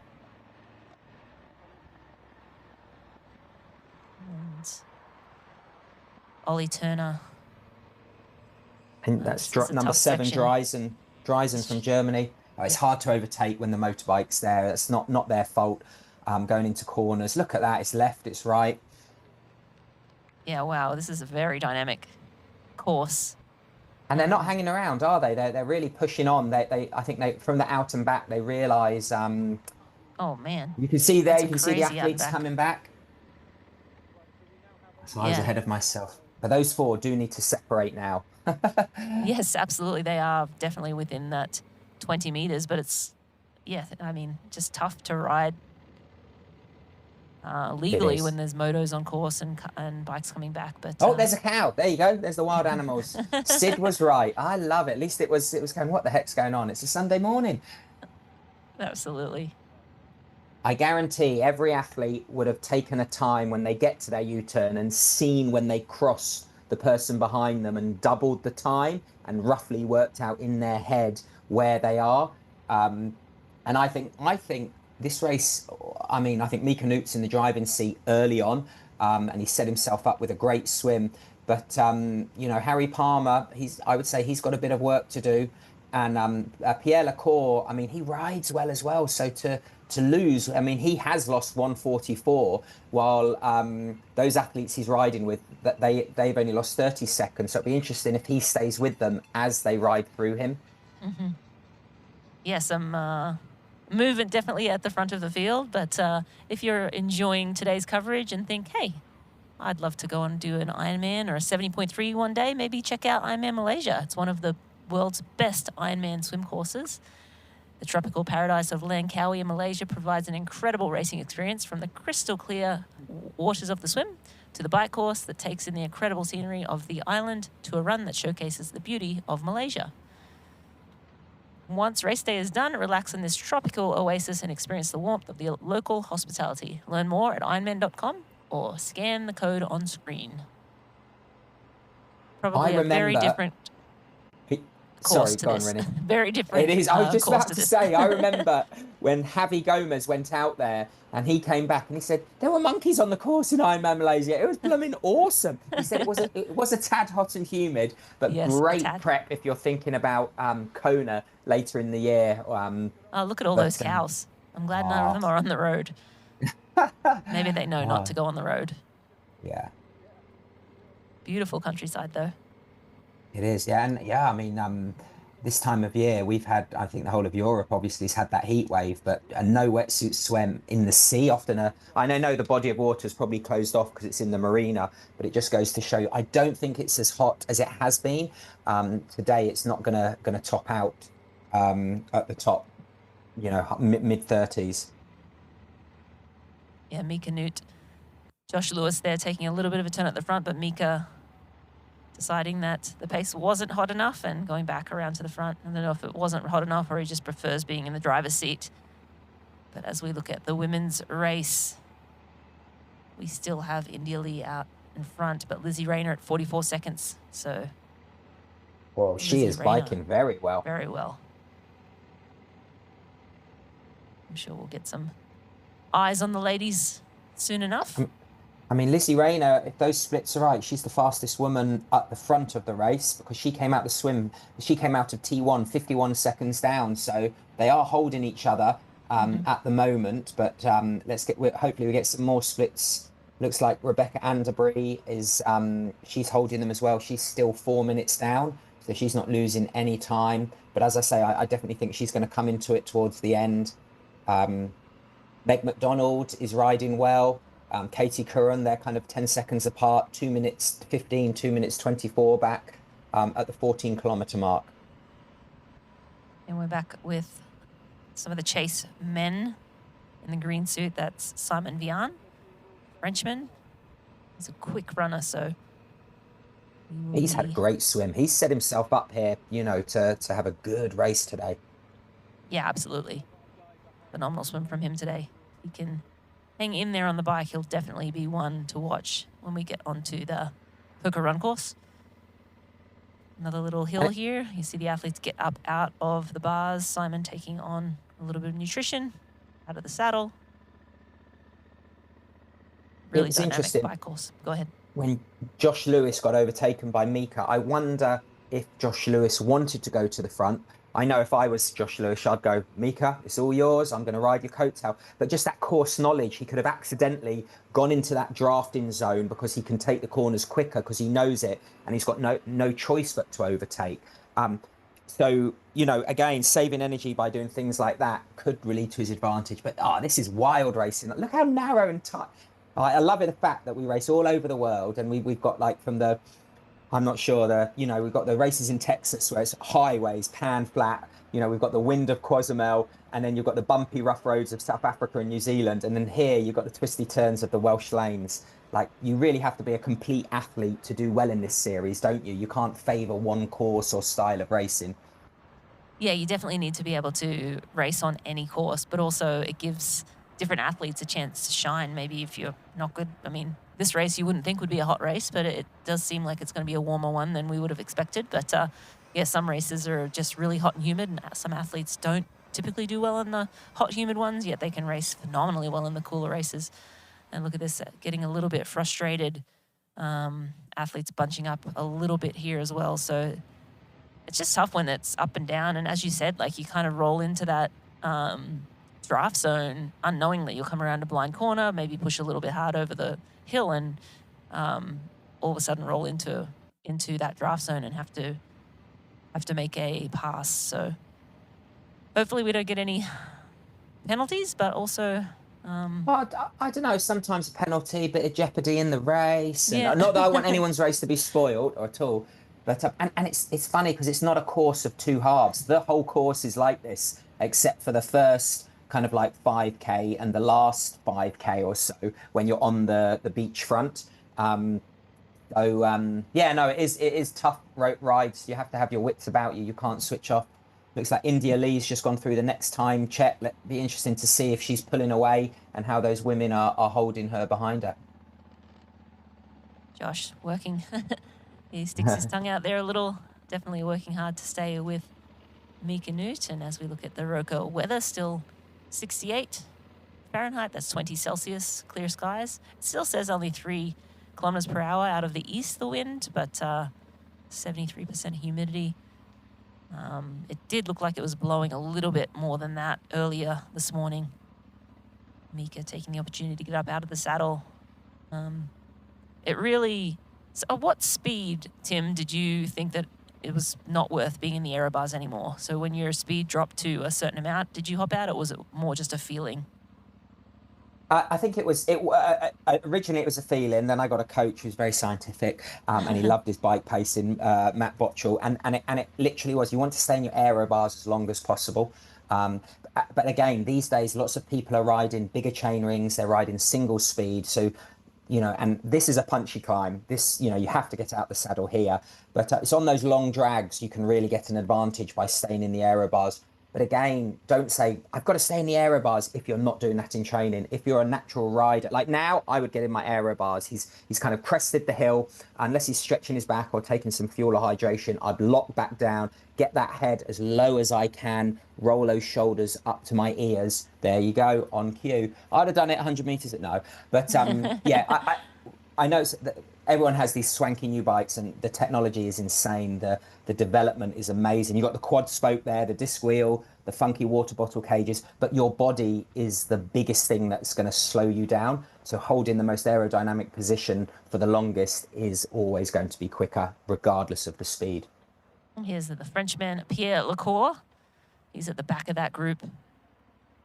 Ollie Turner. I think that's number 7, Dreisen from Germany. It's hard to overtake when the motorbike's there. That's not their fault. Going into corners. Look at that. It's left, it's right. Yeah, wow. This is a very dynamic course. And they're not hanging around, are they? They're really pushing on. I think from the out and back, they realise... oh, man. You can see there, you can see the athletes coming back. So I was ahead of myself. But those 4 do need to separate now. Yes, absolutely. They are definitely within that 20 meters, but it's, yeah, I mean, just tough to ride legally when there's motos on course and bikes coming back. But oh, there's a cow. There you go. There's the wild animals. Sid was right. I love it. At least it was going, what the heck's going on? It's a Sunday morning. Absolutely. I guarantee every athlete would have taken a time when they get to their U-turn and seen when they cross the person behind them and doubled the time and roughly worked out in their head where they are. And I think this race, I mean, I think Mika Nut's in the driving seat early on, and he set himself up with a great swim. But, you know, Harry Palmer, I would say he's got a bit of work to do. And Pierre Lecour, I mean, he rides well as well. So to lose, I mean, he has lost 144, while those athletes he's riding with, they've only lost 30 seconds. So it'll be interesting if he stays with them as they ride through him. Mm-hmm. Yeah, some movement definitely at the front of the field. But if you're enjoying today's coverage and think, hey, I'd love to go and do an Ironman or a 70.3 one day, maybe check out Ironman Malaysia. It's one of the world's best Ironman swim courses. The tropical paradise of Langkawi in Malaysia provides an incredible racing experience, from the crystal clear waters of the swim to the bike course that takes in the incredible scenery of the island to a run that showcases the beauty of Malaysia. Once race day is done, relax in this tropical oasis and experience the warmth of the local hospitality. Learn more at ironman.com or scan the code on screen. Probably a very different course to this. Very different. It is. I was just about to say, I remember when Javi Gomez went out there and he came back and he said, there were monkeys on the course in Ironman Malaysia. It was blooming awesome. He said it was a tad hot and humid, but yes, great prep if you're thinking about Kona later in the year. Oh, look at all those cows. I'm glad none of them are on the road. Maybe they know not to go on the road. Yeah. Beautiful countryside, though. It is, yeah. And yeah, I mean, this time of year, we've had, I think the whole of Europe obviously has had that heat wave, but a no wetsuit swim in the sea, I know the body of water is probably closed off because it's in the marina, but it just goes to show you, I don't think it's as hot as it has been. Today, it's not gonna top out at the top, mid 30s. Yeah, Mika Newt. Josh Lewis there taking a little bit of a turn at the front, but Mika deciding that the pace wasn't hot enough and going back around to the front. I don't know if it wasn't hot enough or he just prefers being in the driver's seat. But as we look at the women's race, we still have India Lee out in front, but Lizzie Rayner at 44 seconds. So, well, she is biking very well. Very well. I'm sure we'll get some eyes on the ladies soon enough. I mean, Lizzie Rayner, if those splits are right, she's the fastest woman at the front of the race because she came out of T1 51 seconds down. So they are holding each other at the moment. But hopefully we get some more splits. Looks like Rebecca Anderbury is, she's holding them as well. She's still 4 minutes down, so she's not losing any time. But as I say, I definitely think she's going to come into it towards the end. Meg McDonald is riding well. Katie Curran, they're kind of 10 seconds apart, 2 minutes 15, 2 minutes 24 back at the 14-kilometer mark. And we're back with some of the chase men in the green suit. That's Simon Vian, Frenchman. He's a quick runner, so... He's had a great swim. He's set himself up here, to have a good race today. Yeah, absolutely. Phenomenal swim from him today. He can hang in there on the bike. He'll definitely be one to watch when we get onto the Hooker Run course. Another little hill here. You see the athletes get up out of the bars. Simon taking on a little bit of nutrition out of the saddle. Really It's dynamic interesting. bike course. Go ahead. When Josh Lewis got overtaken by Mika, I wonder if Josh Lewis wanted to go to the front. I know if I was Josh Lewis, I'd go, Mika, it's all yours. I'm going to ride your coattail. But just that course knowledge, he could have accidentally gone into that drafting zone because he can take the corners quicker because he knows it and he's got no choice but to overtake. So, again, saving energy by doing things like that could really to his advantage. But, this is wild racing. Look how narrow and tight. I love the fact that we race all over the world and we've got from the... I'm not sure we've got the races in Texas where it's highways, pan flat. We've got the wind of Cozumel and then you've got the bumpy rough roads of South Africa and New Zealand. And then here you've got the twisty turns of the Welsh lanes. You really have to be a complete athlete to do well in this series, don't you? You can't favour one course or style of racing. Yeah, you definitely need to be able to race on any course, but also it gives different athletes a chance to shine. Maybe if you're not good, this race you wouldn't think would be a hot race, but it does seem like it's going to be a warmer one than we would have expected. But some races are just really hot and humid, and some athletes don't typically do well in the hot, humid ones, yet they can race phenomenally well in the cooler races. And look at this, getting a little bit frustrated. Athletes bunching up a little bit here as well. So it's just tough when it's up and down. And as you said, you kind of roll into that draft zone unknowingly. You'll come around a blind corner, maybe push a little bit hard over the hill and all of a sudden roll into that draft zone and have to make a pass. So hopefully we don't get any penalties, but also I don't know, sometimes a penalty, bit of jeopardy in the race. And not that I want anyone's race to be spoiled at all, but and it's funny because it's not a course of two halves. The whole course is like this, except for the first kind of 5K and the last 5K or so when you're on the beachfront. It is tough rides. You have to have your wits about you. You can't switch off. Looks like India Lee's just gone through the next time check. It'll be interesting to see if she's pulling away and how those women are holding her behind her. Josh working. He sticks his tongue out there a little. Definitely working hard to stay with Mika Newt. And as we look at the Roka weather, still 68 Fahrenheit, that's 20 Celsius, clear skies. It still says only 3 kilometers per hour out of the east, the wind, but 73% humidity. It did look like it was blowing a little bit more than that earlier this morning. Mika taking the opportunity to get up out of the saddle. So at what speed, Tim, did you think that it was not worth being in the aero bars anymore. So when your speed dropped to a certain amount, did you hop out, or was it more just a feeling? I think originally it was a feeling. Then I got a coach who's very scientific, and he loved his bike pacing, Matt Botchell, and it literally was, you want to stay in your aero bars as long as possible. But again, these days, lots of people are riding bigger chain rings. They're riding single speed. So, and this is a punchy climb. This, you have to get out the saddle here. But it's on those long drags, you can really get an advantage by staying in the aero bars. But again, don't say, I've got to stay in the aero bars if you're not doing that in training. If you're a natural rider, like now, I would get in my aero bars. He's kind of crested the hill. Unless he's stretching his back or taking some fuel or hydration, I'd lock back down, get that head as low as I can, roll those shoulders up to my ears. There you go, on cue. I'd have done it 100 meters at no. But yeah, I know that everyone has these swanky new bikes and the technology is insane. The development is amazing. You've got the quad spoke there, the disc wheel, the funky water bottle cages, but your body is the biggest thing that's going to slow you down. So holding the most aerodynamic position for the longest is always going to be quicker, regardless of the speed. Here's the Frenchman, Pierre Lecour. He's at the back of that group.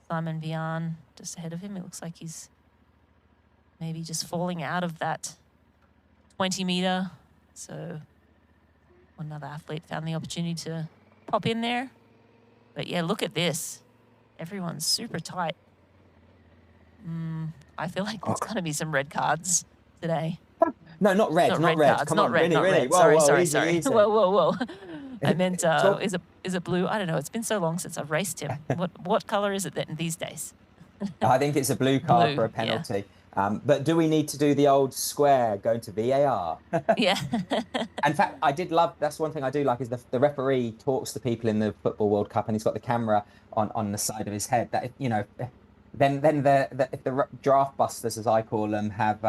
Simon Vian just ahead of him. It looks like he's maybe just falling out of that 20 meter. So another athlete found the opportunity to pop in there. But yeah, look at this. Everyone's super tight. I feel like there's going to be some red cards today. No, not red. Not red. Cards, Come not on, red, really, not really. red. Whoa, Sorry. easy. Whoa. I meant, is it blue? I don't know. It's been so long since I've raced him. What color is it these days? I think it's a blue card Blue, for a penalty. Yeah. But do we need to do the old square going to VAR? Yeah. In fact, I did love, that's one thing I do like, is the referee talks to people in the Football World Cup and he's got the camera on the side of his head. That, then if the draft busters, as I call them, have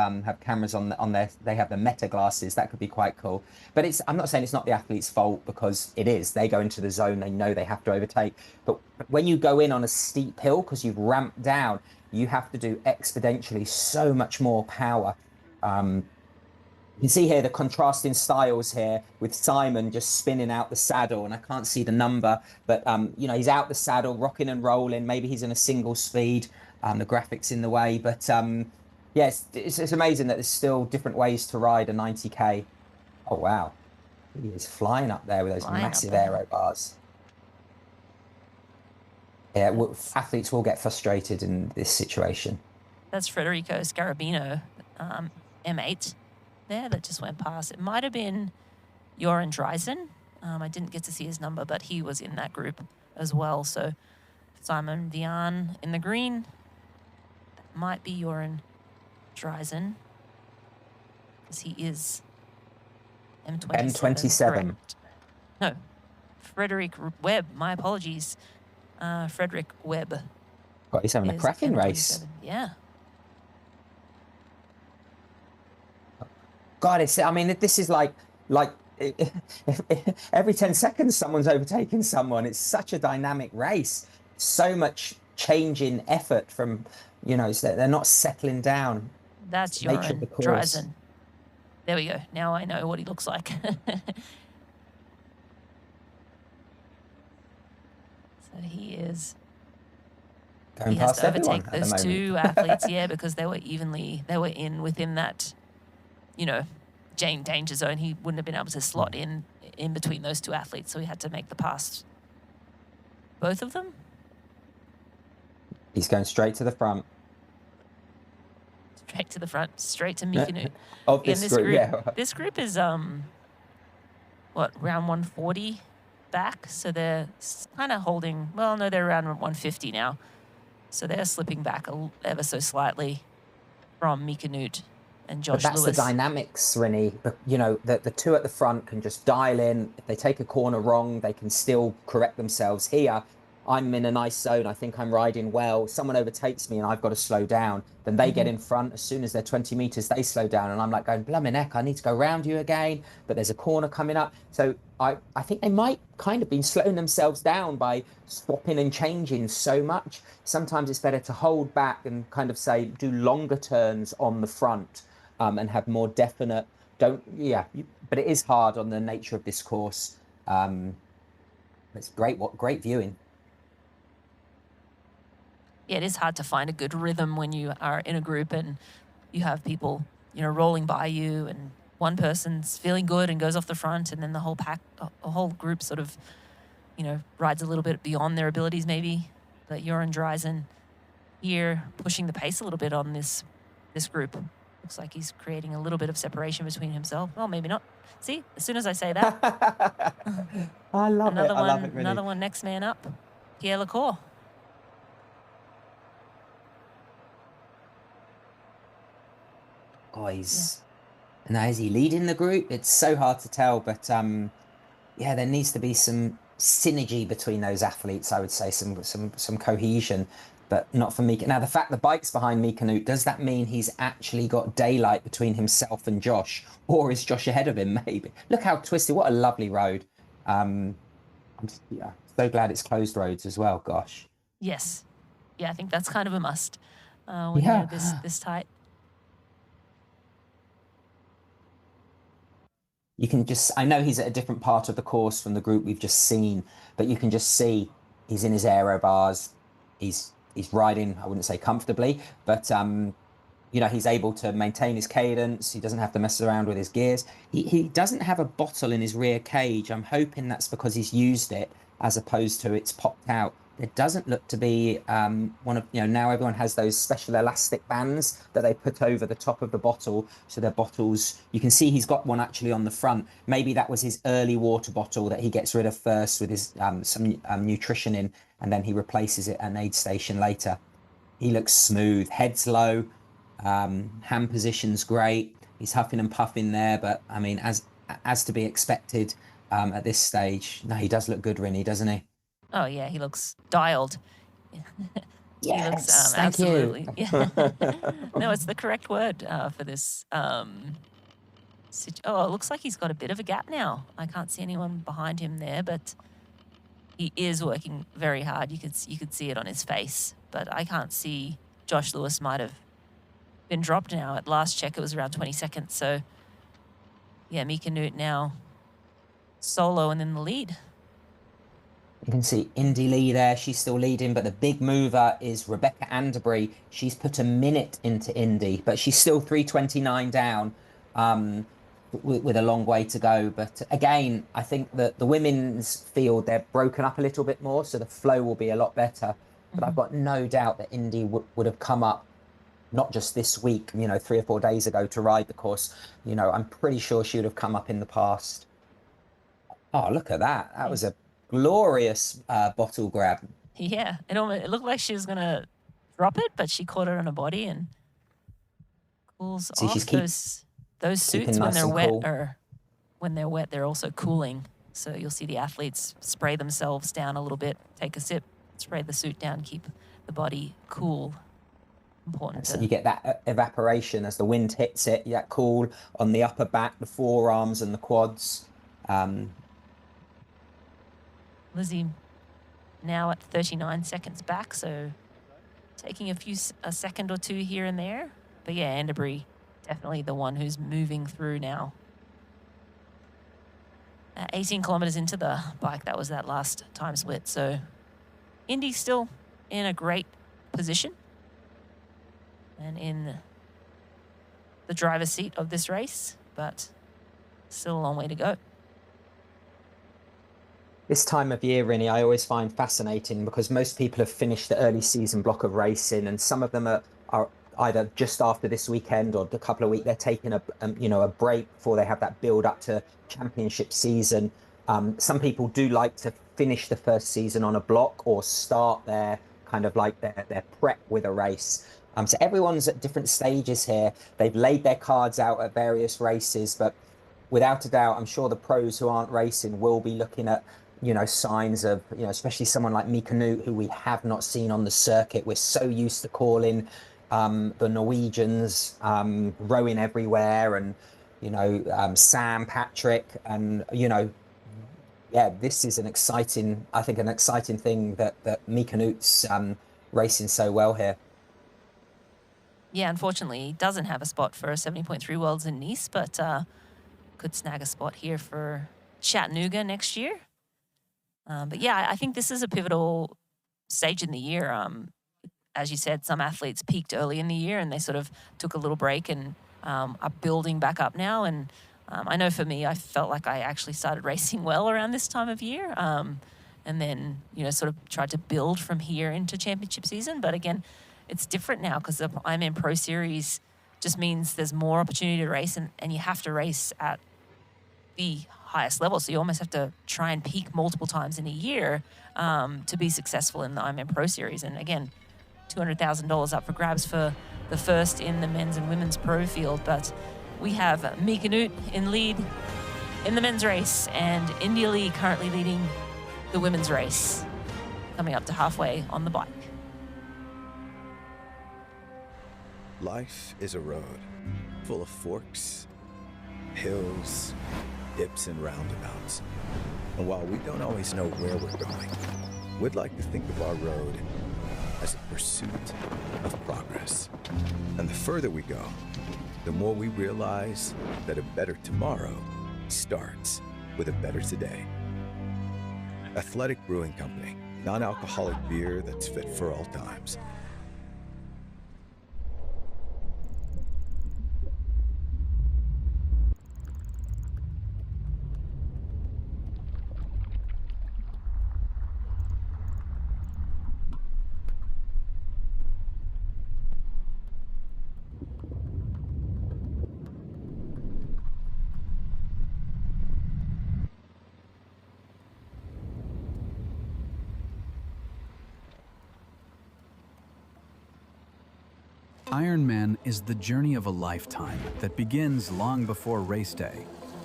cameras on their, they have the meta glasses, that could be quite cool. But I'm not saying it's not the athlete's fault, because it is. They go into the zone, they know they have to overtake. But when you go in on a steep hill, because you've ramped down, you have to do exponentially so much more power. You can see here the contrasting styles here with Simon just spinning out the saddle, and I can't see the number, but he's out the saddle, rocking and rolling. Maybe he's in a single speed. The graphics in the way, but yes, it's amazing that there's still different ways to ride a 90k. Oh wow, he is flying up there with those massive aero bars. Yeah, athletes will get frustrated in this situation. That's Federico Scarabino, M8 there that just went past. It might have been Joran Dreisen. I didn't get to see his number, but he was in that group as well. So Simon Vian in the green. That might be Joran Dreisen, because he is M27. M27. Correct. No, Frederick Webb. My apologies. Frederick Webb. God, he's having a cracking race. Yeah. God, this is like every 10 seconds someone's overtaking someone. It's such a dynamic race. So much change in effort from, they're not settling down. That's Joran Dreisen. There we go. Now I know what he looks like. So he is. Going he has past to overtake everyone those at the two moment. athletes, because they were within that, danger zone. He wouldn't have been able to slot in between those two athletes, so he had to make the pass. Both of them? He's going straight to the front. Straight to the front, straight to Mikinu. Of this group, yeah. This group is, round 140 back, so they're kind of holding, they're around 150 now. So they're slipping back ever so slightly from Mikinu and Josh But that's Lewis. the dynamics, Rennie. But, the two at the front can just dial in. If they take a corner wrong, they can still correct themselves. Here, I'm in a nice zone. I think I'm riding well. Someone overtakes me and I've got to slow down. Then they get in front. As soon as they're 20 meters, they slow down. And I'm like going, blimey neck, I need to go round you again. But there's a corner coming up. So I think they might kind of been slowing themselves down by swapping and changing so much. Sometimes it's better to hold back and kind of say, do longer turns on the front and have more definite, but it is hard on the nature of this course. It's great viewing. Yeah, it is hard to find a good rhythm when you are in a group and you have people, rolling by you, and one person's feeling good and goes off the front, and then the whole pack, a whole group sort of, rides a little bit beyond their abilities maybe. But Joran DAZN here pushing the pace a little bit on this group. Looks like he's creating a little bit of separation between himself. Well, maybe not. See, as soon as I say that, I love it. I love it, really. Another one, next man up, Pierre Lecour. Oh, he's... Now, is he leading the group? It's so hard to tell, but yeah, there needs to be some synergy between those athletes, I would say, some cohesion, but not for Mika. Now, the fact the bike's behind Mika Nut, does that mean he's actually got daylight between himself and Josh? Or is Josh ahead of him, maybe? Look how twisted. What a lovely road. I'm so glad it's closed roads as well, gosh. Yes. Yeah, I think that's kind of a must when you're this tight. You can just, I know he's at a different part of the course from the group we've just seen, but you can just see he's in his aero bars. He's riding, I wouldn't say comfortably, but he's able to maintain his cadence. He doesn't have to mess around with his gears. He doesn't have a bottle in his rear cage. I'm hoping that's because he's used it as opposed to it's popped out. It doesn't look to be one of, now everyone has those special elastic bands that they put over the top of the bottle. So their bottles, you can see he's got one actually on the front. Maybe that was his early water bottle that he gets rid of first with his some nutrition in, and then he replaces it at an aid station later. He looks smooth, head's low, hand position's great. He's huffing and puffing there, but I mean, as to be expected at this stage, no, he does look good, Rinny, doesn't he? Oh, yeah, he looks dialed. Yes, he looks, thank absolutely. you. Yeah. No, it's the correct word for this. Oh, it looks like he's got a bit of a gap now. I can't see anyone behind him there, but he is working very hard. You could see it on his face, but I can't see. Josh Lewis might have been dropped now. At last check, it was around 20 seconds. So, yeah, Mika Nut now solo and in the lead. You can see Indy Lee there. She's still leading, but the big mover is Rebecca Anderbury. She's put a minute into Indy, but she's still 3:29 down with a long way to go. But again, I think that the women's field, they're broken up a little bit more, so the flow will be a lot better. But I've got no doubt that Indy would have come up, not just this week, 3 or 4 days ago to ride the course. I'm pretty sure she would have come up in the past. Oh, look at that. That was a glorious bottle grab. Yeah, it looked like she was going to drop it, but she caught it on her body and cools off. Those suits when they're wet, or when they're wet, they're also cooling. So you'll see the athletes spray themselves down a little bit, take a sip, spray the suit down, keep the body cool. Important. So you get that evaporation as the wind hits it, that cool on the upper back, the forearms and the quads. Lizzie now at 39 seconds back, so taking a second or two here and there. But yeah, Anderbury definitely the one who's moving through now. 18 kilometers into the bike, that was that last time split. So Indy's still in a great position and in the driver's seat of this race, but still a long way to go. This time of year, Rinny, I always find fascinating because most people have finished the early season block of racing, and some of them are either just after this weekend or a couple of weeks. They're taking a break before they have that build up to championship season. Some people do like to finish the first season on a block or start their their prep with a race. So everyone's at different stages here. They've laid their cards out at various races, but without a doubt, I'm sure the pros who aren't racing will be looking at signs of, especially someone like Mika Nut, who we have not seen on the circuit. We're so used to calling the Norwegians rowing everywhere, and Sam, Patrick, and yeah, this is an exciting thing that Mika Nut's racing so well here. Yeah, unfortunately, he doesn't have a spot for a 70.3 Worlds in Nice, but could snag a spot here for Chattanooga next year. But yeah, I think this is a pivotal stage in the year. As you said, some athletes peaked early in the year and they sort of took a little break and are building back up now. And I know for me, I felt like I actually started racing well around this time of year. And then, sort of tried to build from here into championship season. But again, it's different now because the Ironman Pro Series just means there's more opportunity to race and you have to race at the highest level. So you almost have to try and peak multiple times in a year to be successful in the Ironman Pro Series. And again, $200,000 up for grabs for the first in the men's and women's pro field. But we have Mika Nut in lead in the men's race and India Lee currently leading the women's race, coming up to halfway on the bike. Life is a road full of forks, hills, dips, and roundabouts. And while we don't always know where we're going, we'd like to think of our road as a pursuit of progress. And the further we go, the more we realize that a better tomorrow starts with a better today. Athletic Brewing Company, non-alcoholic beer that's fit for all times. Ironman is the journey of a lifetime that begins long before race day.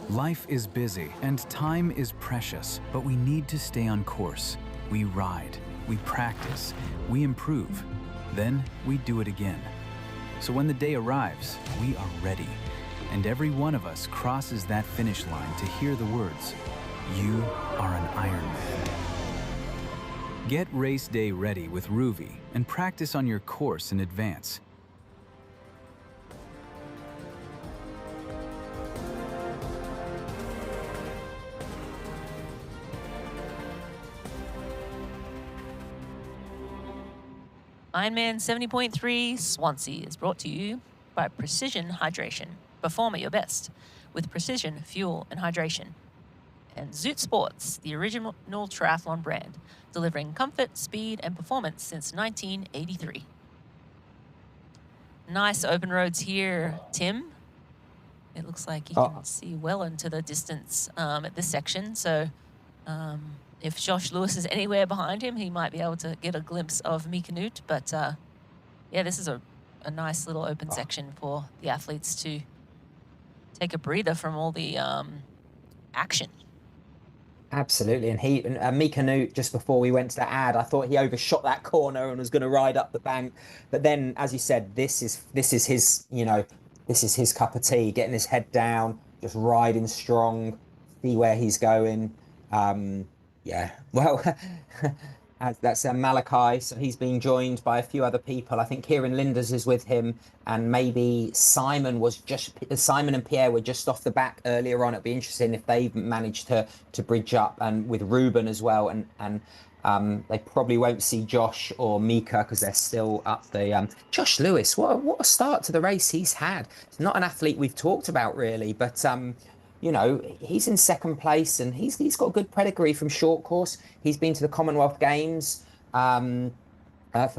Life is busy and time is precious, but we need to stay on course. We ride, we practice, we improve, then we do it again. So when the day arrives, we are ready, and every one of us crosses that finish line to hear the words, "You are an Ironman." Get race day ready with Ruvi and practice on your course in advance. Ironman 70.3 Swansea is brought to you by Precision Hydration. Perform at your best with precision, fuel, and hydration. And Zoot Sports, the original triathlon brand, delivering comfort, speed, and performance since 1983. Nice open roads here, Tim. It looks like you can see well into the distance at this section. So if Josh Lewis is anywhere behind him, he might be able to get a glimpse of Mika Nut. But yeah, this is a nice little open section for the athletes to take a breather from all the action. Absolutely, and Mika Nut, just before we went to the ad, I thought he overshot that corner and was going to ride up the bank. But then, as you said, this is his, this is his cup of tea, getting his head down, just riding strong, see where he's going. Yeah, well, that's Malachi. So he's being joined by a few other people. I think Kieran Linders is with him, and maybe Simon and Pierre were just off the back earlier on. It'd be interesting if they've managed to bridge up, and with Ruben as well. And they probably won't see Josh or Mika because they're still up the. Josh Lewis, what a start to the race he's had. It's not an athlete we've talked about really, but he's in second place and he's got a good pedigree from short course. He's been to the Commonwealth Games for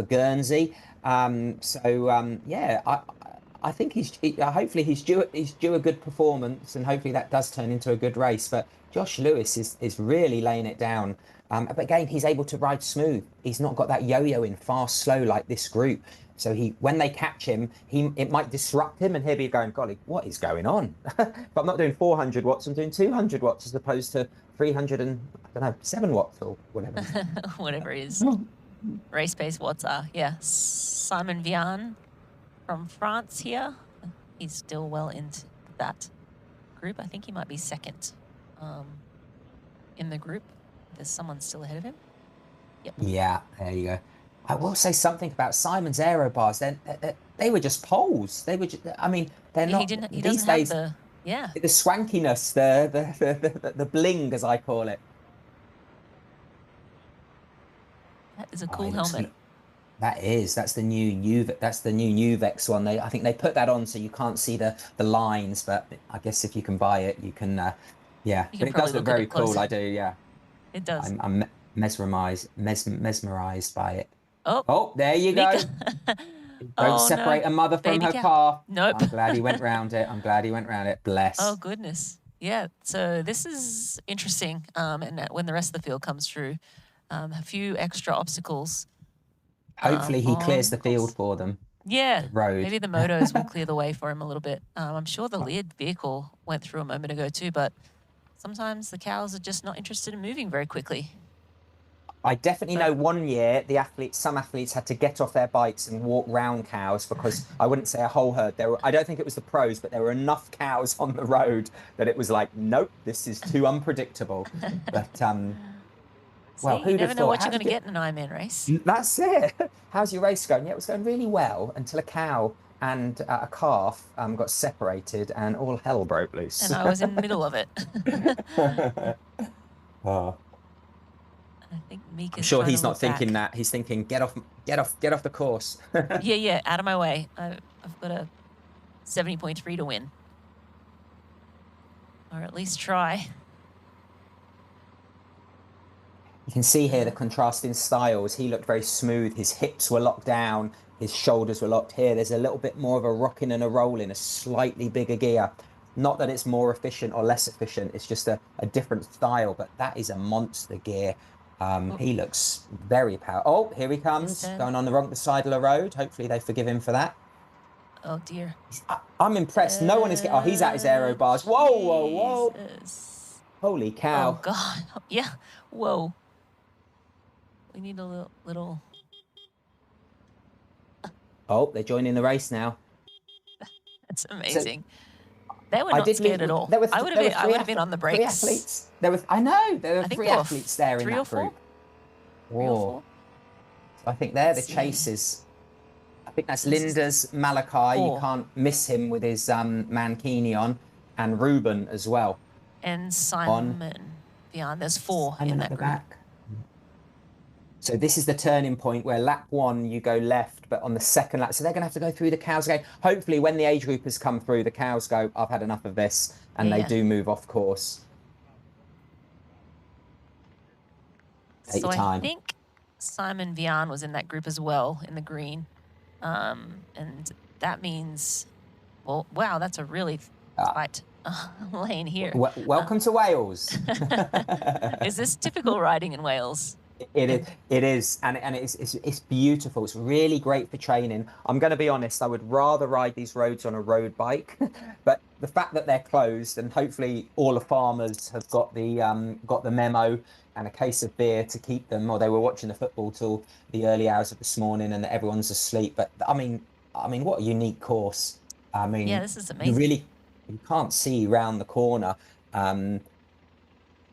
Guernsey. Yeah, I think hopefully he's due a good performance, and hopefully that does turn into a good race. But Josh Lewis is really laying it down. But again, he's able to ride smooth. He's not got that yo-yo in fast, slow like this group. So when they catch him, it might disrupt him, and he'll be going, golly, what is going on? But I'm not doing 400 watts, I'm doing 200 watts as opposed to 7 watts or whatever. Whatever his race pace watts are. Yeah, Simon Vian from France here. He's still well into that group. I think he might be second in the group. There's someone still ahead of him. Yep. Yeah, there you go. I will say something about Simon's aero bars. They were just poles. They were just, I mean, they're not. He these doesn't days, have Yeah. The swankiness, the bling, as I call it. That is a cool helmet. That's the new Nuvex one. I think they put that on so you can't see the lines, but I guess if you can buy it, you can. Yeah, You but can it does probably look look at very it cool. closer. I do. Yeah, It does. I'm mesmerized by it. Oh, Oh, there you go. Mika. Don't Oh, separate no. a mother from Baby her cow. calf. Nope. I'm glad he went round it. I'm glad he went round it. Bless. Oh, goodness. Yeah. So this is interesting. And when the rest of the field comes through, a few extra obstacles. Hopefully he clears the on field for them. Yeah, The road. maybe the motos will clear the way for him a little bit. I'm sure the lead vehicle went through a moment ago too, but sometimes the cows are just not interested in moving very quickly. I definitely know one year some athletes had to get off their bikes and walk round cows because I wouldn't say a whole herd. I don't think it was the pros, but there were enough cows on the road that it was like, nope, this is too unpredictable. But well, See, who'd you never have know thought? what you're going to get in an Ironman race. That's it. How's your race going? Yeah, it was going really well until a cow and a calf got separated and all hell broke loose. And I was in the middle of it. Oh. I think Mika's I'm sure trying he's to not look thinking back. that. He's thinking, get off the course. Yeah, out of my way. I've got a 70.3 to win. Or at least try. You can see here the contrasting styles. He looked very smooth. His hips were locked down. His shoulders were locked here. There's a little bit more of a rocking and a rolling, a slightly bigger gear. Not that it's more efficient or less efficient. It's just a different style, but that is a monster gear. He looks very powerful. Oh, here he comes, going on the wrong side of the road. Hopefully they forgive him for that. Oh, dear. I'm impressed. No one is getting... Oh, he's at his aero bars. Whoa, whoa, whoa. Jesus. Holy cow. Oh, God. Yeah. Whoa. We need a little... Oh, they're joining the race now. That's amazing. They were not scared at all. I would have been on the brakes. 3 athletes. I know. There were 3 athletes there in 3 that or 4? group. 3 or 4? I think they're the Let's see. chasers. I think that's Linda's Malachi. 4. You can't miss him with his mankini on. And Ruben as well. And Simon Beyond. There's 4 in that group. Back. So this is the turning point where lap 1 you go left, but on the second lap, so they're going to have to go through the cows again. Hopefully when the age groupers come through, the cows go, I've had enough of this, and they do move off course. Take your time. I think Simon Vian was in that group as well, in the green. And that means, well, wow, that's a really tight lane here. Welcome to Wales. Is this typical riding in Wales? It is, and it's beautiful. It's really great for training. I'm going to be honest. I would rather ride these roads on a road bike, but the fact that they're closed, and hopefully all the farmers have got the memo and a case of beer to keep them, or they were watching the football till the early hours of this morning, and everyone's asleep. But I mean, what a unique course. I mean, yeah, this is amazing. You can't see round the corner.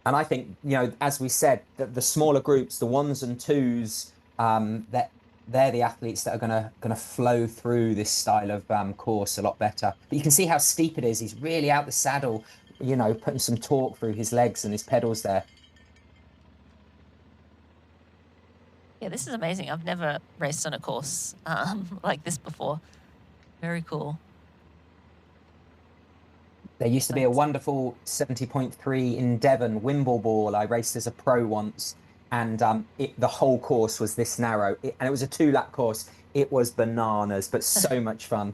And I think, as we said, the smaller groups, the 1s and 2s, that they're the athletes that are gonna flow through this style of course a lot better. But you can see how steep it is. He's really out the saddle, putting some torque through his legs and his pedals there. Yeah, this is amazing. I've never raced on a course like this before. Very cool. There used to be a wonderful 70.3 in Devon, Wimbleball. I raced as a pro once, and the whole course was this narrow, and it was a 2-lap course. It was bananas, but so much fun.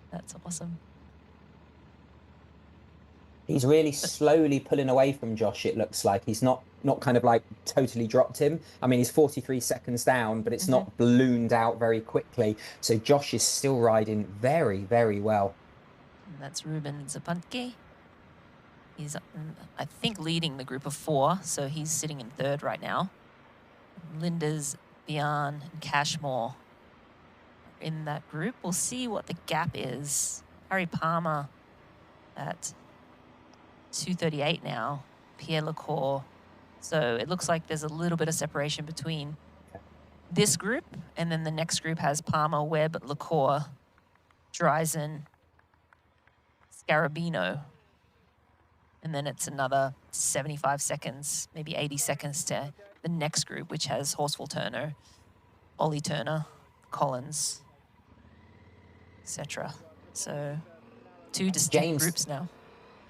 That's awesome. He's really slowly pulling away from Josh, it looks like. He's not kind of like totally dropped him. I mean, he's 43 seconds down, but it's not ballooned out very quickly. So Josh is still riding very, very well. That's Ruben Zapuntke. He's, I think, leading the group of 4, so he's sitting in 3rd right now. Linda's Bian and Cashmore are in that group. We'll see what the gap is. Harry Palmer at 2:38 now. Pierre Lecour. So it looks like there's a little bit of separation between this group, and then the next group has Palmer, Webb, Lecour, DAZN, Scarabino. And then it's another 75 seconds, maybe 80 seconds to the next group, which has Horsfall Turner, Ollie Turner, Collins, etc. So 2 distinct groups now.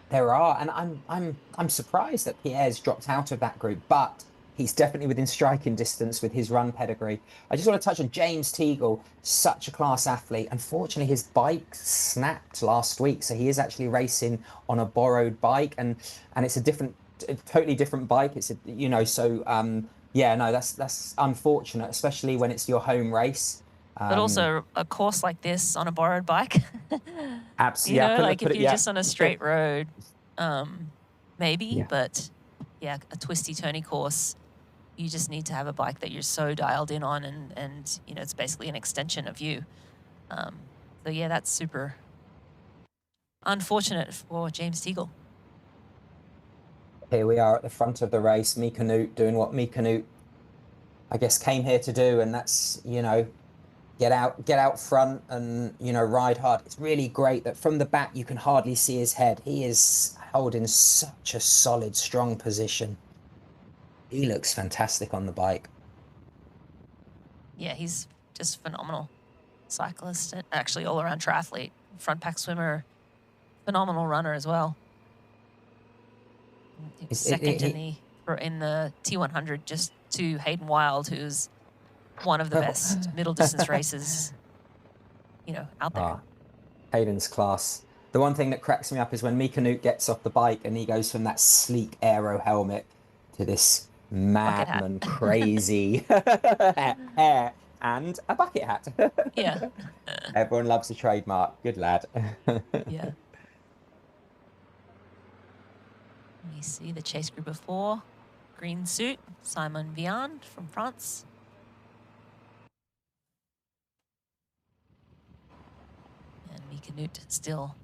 There are, and I'm surprised that Pierre's dropped out of that group, but he's definitely within striking distance with his run pedigree. I just want to touch on James Teagle, such a class athlete. Unfortunately, his bike snapped last week, so he is actually racing on a borrowed bike, and it's a totally different bike. It's yeah, no, that's unfortunate, especially when it's your home race. But also a course like this on a borrowed bike. Absolutely. You know, like if you're just on a straight road, maybe, but yeah, a twisty, turny course, you just need to have a bike that you're so dialed in on, and you know, it's basically an extension of you. So yeah, that's super unfortunate for James Teagle. Here we are at the front of the race, Mika Newt doing what Mika Newt, I guess, came here to do, and that's, you know, get out front and, you know, ride hard. It's really great that from the back you can hardly see his head. He is holding such a solid, strong position. He looks fantastic on the bike. Yeah, he's just phenomenal cyclist, and actually all-around triathlete, front pack swimmer, phenomenal runner as well. Second in the T100 just to Hayden Wild, who's one of the best middle distance races, you know, out there. Hayden's class. The one thing that cracks me up is when Mika Newt gets off the bike and he goes from that sleek aero helmet to this madman crazy hair and a bucket hat. Yeah. Everyone loves a trademark. Good lad. Yeah. Let me see the chase group of 4. Green suit, Simon Viand from France. And Mika Newt still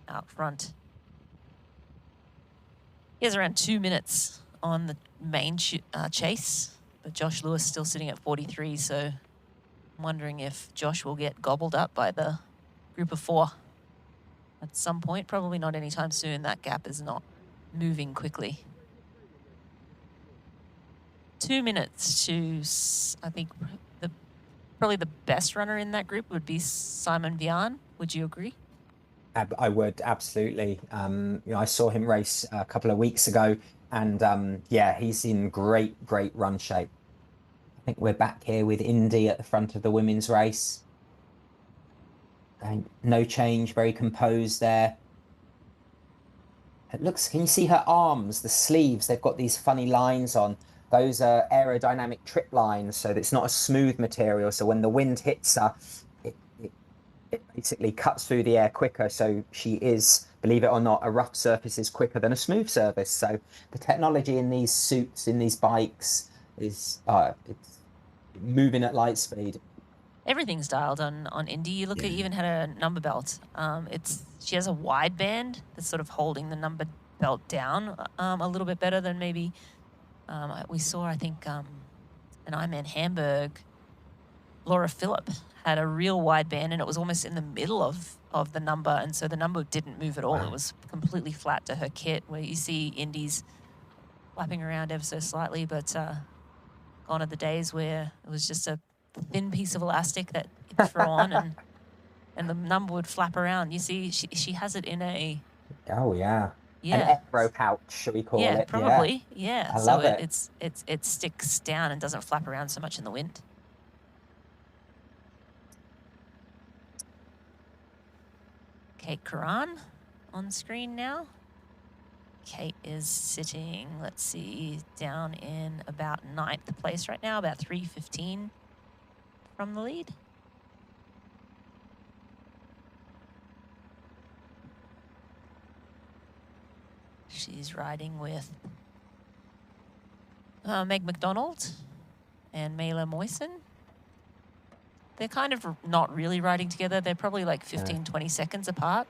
out front. He has around 2 minutes on the main chase, but Josh Lewis still sitting at 43, so I'm wondering if Josh will get gobbled up by the group of 4 at some point. Probably not anytime soon. That gap is not moving quickly. 2 minutes to, I think, probably the best runner in that group would be Simon Vian. Would you agree? I would, absolutely. You know, I saw him race a couple of weeks ago, and yeah, he's in great run shape. I think we're back here with Indy at the front of the women's race. No change, very composed there. It looks, can you see her arms, the sleeves? They've got these funny lines on. Those are aerodynamic trip lines, so it's not a smooth material. So when the wind hits her, it basically cuts through the air quicker. So she is, believe it or not, a rough surface is quicker than a smooth surface. So the technology in these suits, in these bikes, is it's moving at light speed. Everything's dialed on Indy. You look at, even had a number belt. She has a wide band that's sort of holding the number belt down a little bit better than maybe we saw. I think an Ironman Hamburg, Laura Phillip had a real wide band, and it was almost in the middle of the number, and so the number didn't move at all. Wow. It was completely flat to her kit, where you see Indy's flapping around ever so slightly, but gone are the days where it was just a thin piece of elastic that you'd throw on and the number would flap around. You see, she has it in a... Oh, yeah. Yeah. An aero pouch, should we call it? Yeah, probably. Yeah. I love it. It sticks down and doesn't flap around so much in the wind. Kate Karan on screen now. Kate is sitting, let's see, down in about 9th place right now, about 3:15 from the lead. She's riding with Meg McDonald and Mela Moyson. They're kind of not really riding together. They're probably like 15, 20 seconds apart.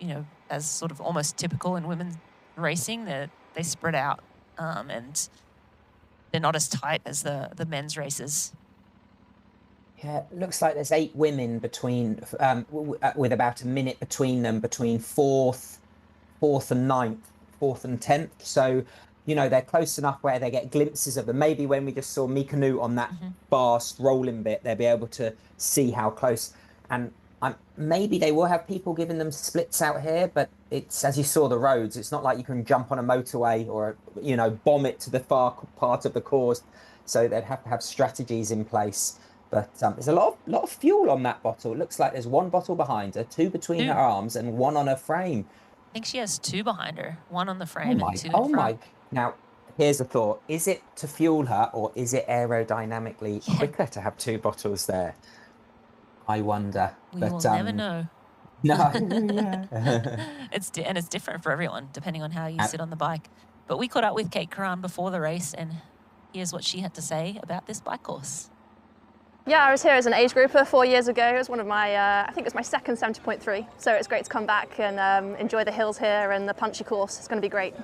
You know, as sort of almost typical in women's racing, they spread out and they're not as tight as the men's races. Yeah, looks like there's 8 women between, with about a minute between them, between fourth and ninth, 4th and 10th. So, you know, they're close enough where they get glimpses of them. Maybe when we just saw Mika Newt on that fast rolling bit, they'll be able to see how close. And maybe they will have people giving them splits out here, but it's, as you saw the roads, it's not like you can jump on a motorway or, you know, bomb it to the far part of the course. So they'd have to have strategies in place. But there's a lot of fuel on that bottle. It looks like there's 1 bottle behind her, 2 between her arms, and 1 on her frame. I think she has 2 behind her, 1 on the frame and 2 in Oh front. my! Now, here's a thought: is it to fuel her, or is it aerodynamically quicker to have 2 bottles there? I wonder. We will never know. No. It's different for everyone, depending on how you sit on the bike. But we caught up with Kate Karan before the race, and here's what she had to say about this bike course. Yeah, I was here as an age grouper 4 years ago. It was one of my, I think it was my second 70.3. So it's great to come back and enjoy the hills here and the punchy course. It's going to be great.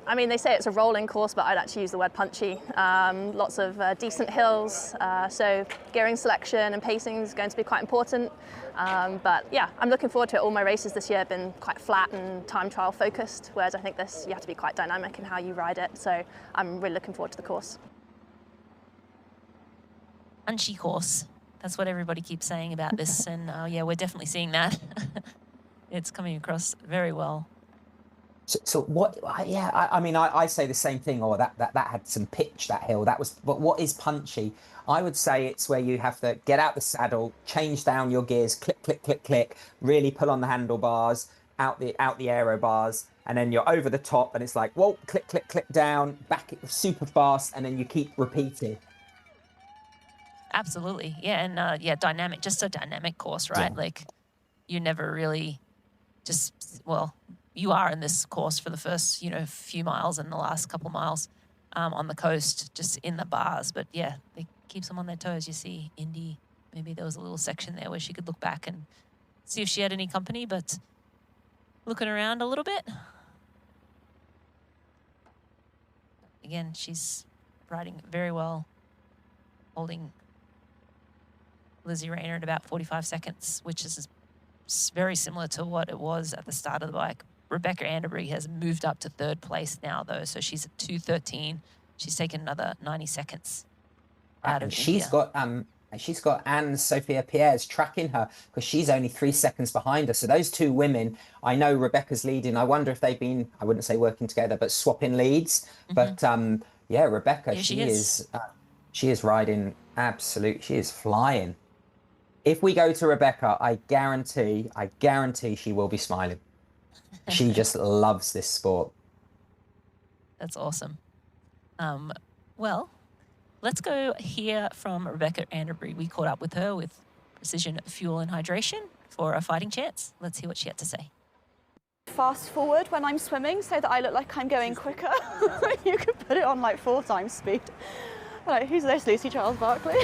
I mean, they say it's a rolling course, but I'd actually use the word punchy. Lots of decent hills, so gearing selection and pacing is going to be quite important. But yeah, I'm looking forward to it. All my races this year have been quite flat and time trial focused, whereas I think this, you have to be quite dynamic in how you ride it. So I'm really looking forward to the course. Punchy course. That's what everybody keeps saying about this, and yeah, we're definitely seeing that. It's coming across very well. So what? Yeah, I mean, I say the same thing. Or that had some pitch, that hill. That was. But what is punchy? I would say it's where you have to get out the saddle, change down your gears, click, click, click, click, really pull on the handlebars, out the aero bars, and then you're over the top, and it's like, whoa, click, click, click down, back super fast, and then you keep repeating. Absolutely, yeah, and yeah, dynamic, just a dynamic course, right? Yeah. Like, you never really just, well, you are in this course for the first, you know, few miles and the last couple miles on the coast, just in the bars. But yeah, it keeps them on their toes. You see Indy, maybe there was a little section there where she could look back and see if she had any company, but looking around a little bit. Again, she's riding very well, holding Lizzie Rayner at about 45 seconds, which is very similar to what it was at the start of the bike. Rebecca Anderbury has moved up to 3rd place now, though, so she's at 2:13. She's taken another 90 seconds out of India. She's got Anne-Sophia Pierre's tracking her because she's only 3 seconds behind her. So those 2 women, I know Rebecca's leading. I wonder if they've been, I wouldn't say working together, but swapping leads. But yeah, Rebecca, yeah, she is riding absolute. She is flying. If we go to Rebecca, I guarantee she will be smiling. She just loves this sport. That's awesome. Well, let's go hear from Rebecca Anderbury. We caught up with her with Precision Fuel and Hydration for a fighting chance. Let's hear what she had to say. Fast forward when I'm swimming so that I look like I'm going quicker. You can put it on like 4 times speed. Like, who's this, Lucy Charles Barkley?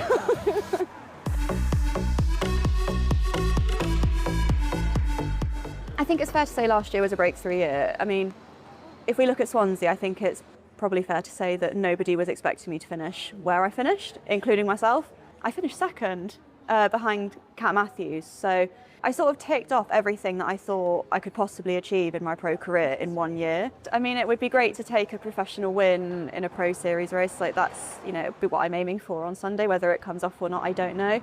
I think it's fair to say last year was a breakthrough year. I mean, if we look at Swansea, I think it's probably fair to say that nobody was expecting me to finish where I finished, including myself. I finished 2nd behind Kat Matthews. So I sort of ticked off everything that I thought I could possibly achieve in my pro career in 1 year. I mean, it would be great to take a professional win in a pro series race. Like, that's, you know, it'd be what I'm aiming for on Sunday. Whether it comes off or not, I don't know.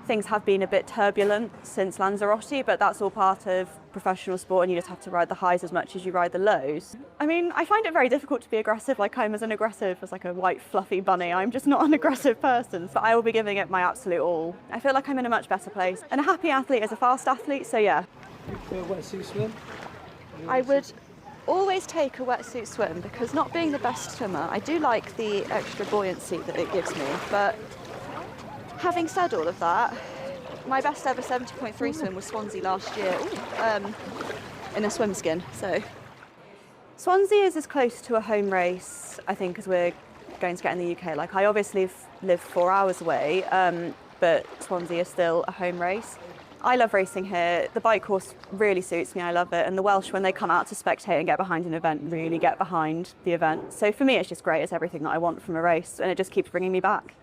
Things have been a bit turbulent since Lanzarote, but that's all part of professional sport, and you just have to ride the highs as much as you ride the lows. I mean, I find it very difficult to be aggressive. Like, I'm as aggressive as like a white fluffy bunny. I'm just not an aggressive person, but I will be giving it my absolute all. I feel like I'm in a much better place. And a happy athlete is a fast athlete, so yeah. Wetsuit swim? I would always take a wetsuit swim because, not being the best swimmer, I do like the extra buoyancy that it gives me, but having said all of that, my best ever 70.3 swim was Swansea last year, in a swim skin. So Swansea is as close to a home race, I think, as we're going to get in the UK. Like, I obviously live 4 hours away, but Swansea is still a home race. I love racing here. The bike course really suits me. I love it. And the Welsh, when they come out to spectate and get behind an event, really get behind the event. So for me, it's just great. It's everything that I want from a race, and it just keeps bringing me back.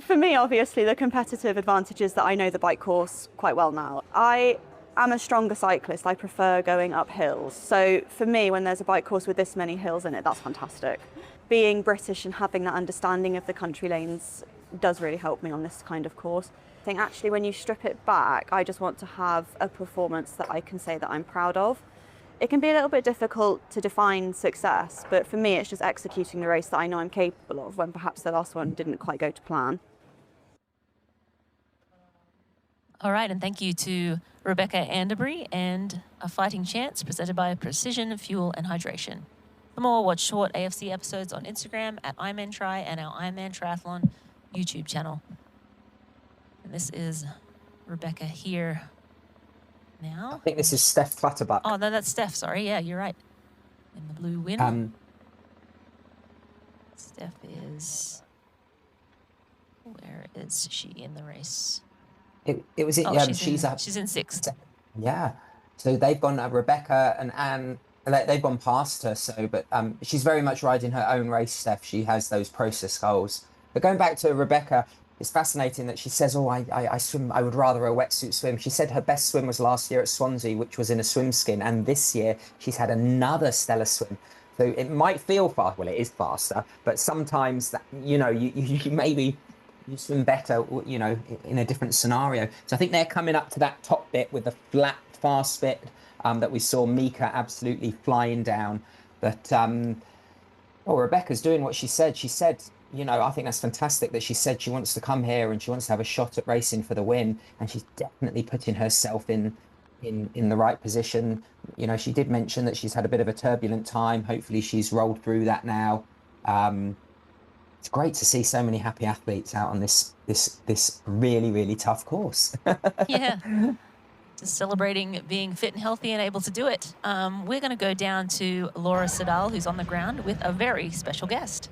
For me, obviously, the competitive advantage is that I know the bike course quite well now. I am a stronger cyclist. I prefer going up hills. So for me, when there's a bike course with this many hills in it, that's fantastic. Being British and having that understanding of the country lanes does really help me on this kind of course. I think actually when you strip it back, I just want to have a performance that I can say that I'm proud of. It can be a little bit difficult to define success, but for me, it's just executing the race that I know I'm capable of when perhaps the last one didn't quite go to plan. All right, and thank you to Rebecca Anderbury and A Fighting Chance, presented by Precision Fuel and Hydration. For more, watch short AFC episodes on Instagram at IronmanTri and our Ironman Triathlon YouTube channel. And this is Rebecca here now. I think this is Steph Clutterbuck. Oh, no, that's Steph. Sorry, yeah, you're right. In the blue win. Steph is... Where is she in the race? It was it. Oh, She's in sixth. Yeah. So they've gone Rebecca and Anne. They've gone past her. So, but she's very much riding her own race, Steph. She has those process goals. But going back to Rebecca, it's fascinating that she says, "Oh, I swim. I would rather a wetsuit swim." She said her best swim was last year at Swansea, which was in a swim skin, and this year she's had another stellar swim. So it might feel fast. Well, it is faster, but sometimes that you maybe. You swim better, in a different scenario. So I think they're coming up to that top bit with the flat, fast bit that we saw Mika absolutely flying down. But, Rebecca's doing what she said. She said, I think that's fantastic that she said she wants to come here and she wants to have a shot at racing for the win. And she's definitely putting herself in the right position. She did mention that she's had a bit of a turbulent time. Hopefully she's rolled through that now. It's great to see so many happy athletes out on this really, really tough course. Yeah. Just celebrating being fit and healthy and able to do it. We're going to go down to Laura Sedal, who's on the ground with a very special guest.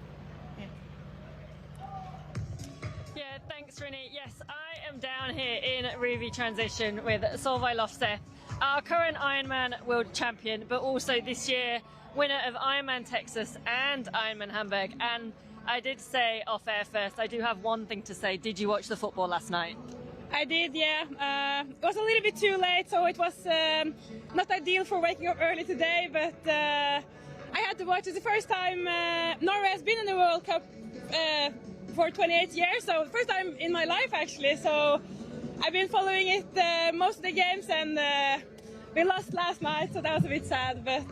Yeah, thanks, Rinny. Yes, I am down here in Ruby Transition with Solveig Lofseth, our current Ironman world champion, but also this year winner of Ironman Texas and Ironman Hamburg. And I did say off air first, I do have one thing to say. Did you watch the football last night? I did, yeah. It was a little bit too late, so it was not ideal for waking up early today, but I had to watch it. The first time Norway has been in the World Cup for 28 years, so first time in my life actually. So I've been following it most of the games, and we lost last night, so that was a bit sad, but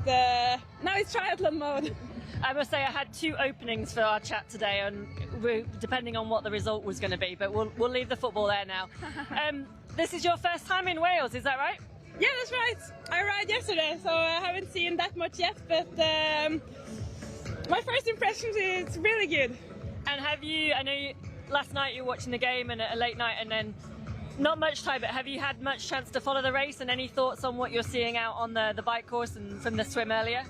now it's triathlon mode. I must say I had two openings for our chat today, and depending on what the result was going to be, but we'll leave the football there now. This is your first time in Wales, is that right? Yeah, that's right. I ride yesterday, so I haven't seen that much yet, but my first impressions is really good. And I know last night you were watching the game and a late night, and then not much time, but have you had much chance to follow the race, and any thoughts on what you're seeing out on the bike course and from the swim earlier?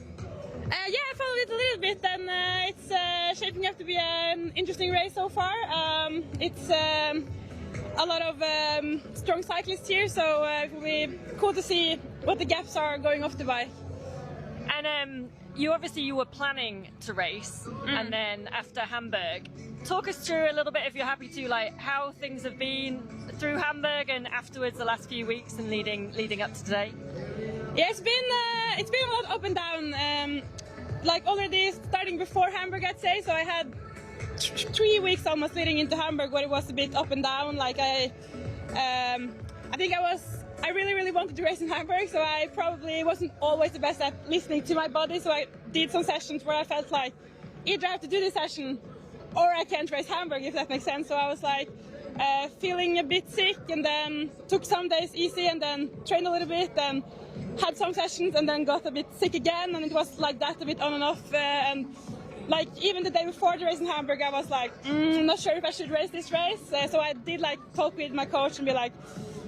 Yeah, I followed it a little bit, and it's shaping up to be an interesting race so far. It's a lot of strong cyclists here, so it will be cool to see what the gaps are going off the bike. And you were planning to race, and then after Hamburg, talk us through a little bit, if you're happy to, like how things have been through Hamburg and afterwards the last few weeks and leading up to today. Yeah, it's been a lot up and down. Like already starting before Hamburg, I'd say. So I had 3 weeks almost leading into Hamburg where it was a bit up and down. Like I think I really wanted to race in Hamburg, so I probably wasn't always the best at listening to my body. So I did some sessions where I felt like either I have to do this session or I can't race Hamburg, if that makes sense. So I was like feeling a bit sick, and then took some days easy, and then trained a little bit, and had some sessions, and then got a bit sick again, and it was like that a bit on and off. And like even the day before the race in Hamburg, I was like, not sure if I should race this race. So I did like talk with my coach and be like,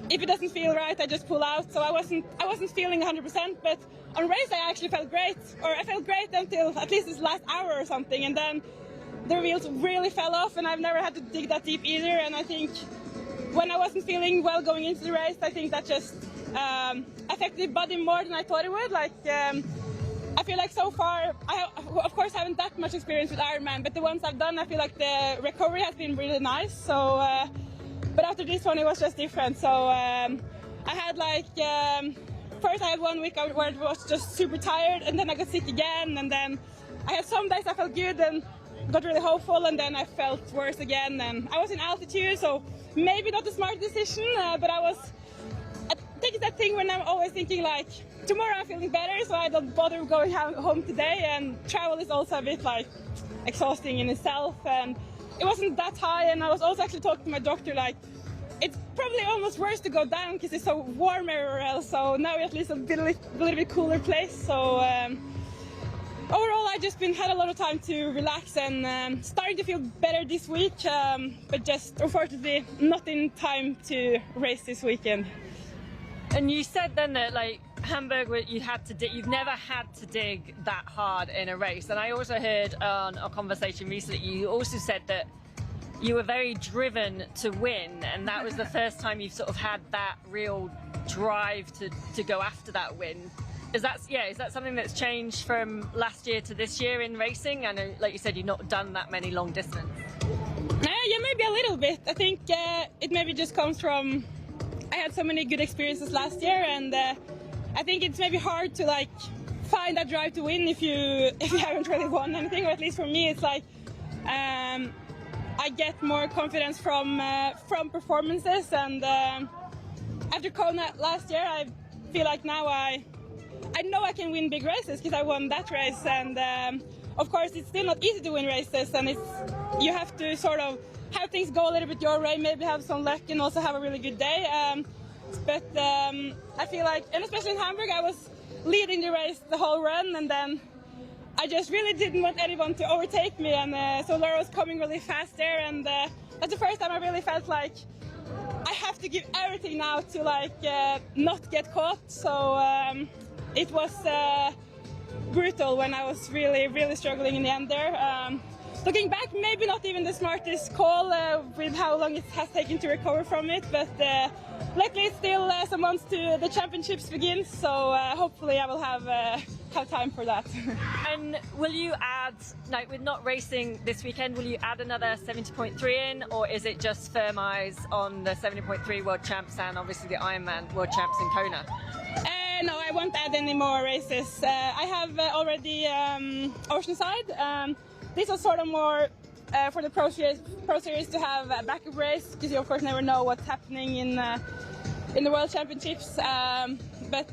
if it doesn't feel right, I just pull out. So I wasn't feeling 100%, but on race I actually felt great, or I felt great until at least this last hour or something, and then the wheels really fell off, and I've never had to dig that deep either. And I think when I wasn't feeling well going into the race, I think that just affected the body more than I thought it would. Like I feel like so far, of course haven't that much experience with Ironman, but the ones I've done, I feel like the recovery has been really nice. So, but after this one, it was just different. So I had like, first I had 1 week where it was just super tired, and then I got sick again, and then I had some days I felt good and got really hopeful, and then I felt worse again, and I was in altitude, so maybe not a smart decision, but I think it's that thing when I'm always thinking like, tomorrow I'm feeling better, so I don't bother going home today, and travel is also a bit like exhausting in itself, and it wasn't that high, and I was also actually talking to my doctor like, it's probably almost worse to go down because it's so warm everywhere else, so now we're at least a little bit cooler place, so overall I just had a lot of time to relax and starting to feel better this week, but just unfortunately not in time to race this weekend. And you said then that like Hamburg, you've never had to dig that hard in a race. And I also heard on a conversation recently, you also said that you were very driven to win, and that was the first time you've sort of had that real drive to go after that win. Is that something that's changed from last year to this year in racing? I know, like you said, you've not done that many long distance. Yeah, maybe a little bit. I think it maybe just comes from I had so many good experiences last year, and I think it's maybe hard to like find that drive to win if you haven't really won anything. Or at least for me, it's like I get more confidence from performances, and after Kona last year, I feel like now I know I can win big races because I won that race, and of course it's still not easy to win races, and you have to sort of have things go a little bit your way, maybe have some luck and also have a really good day. But I feel like, and especially in Hamburg, I was leading the race the whole run, and then I just really didn't want anyone to overtake me, and so Laura was coming really fast there, and that's the first time I really felt like I have to give everything now to like not get caught. So it was brutal when I was really struggling in the end there. Looking back, maybe not even the smartest call with how long it has taken to recover from it, but luckily it's still some months to the championships begin, so hopefully I will have time for that. And will you add, like with not racing this weekend, will you add another 70.3 in, or is it just firm eyes on the 70.3 world champs and obviously the Ironman world champs in Kona? No, I won't add any more races. I have already Oceanside. This was sort of more for the Pro Series to have a backup race, because you of course never know what's happening in the World Championships. But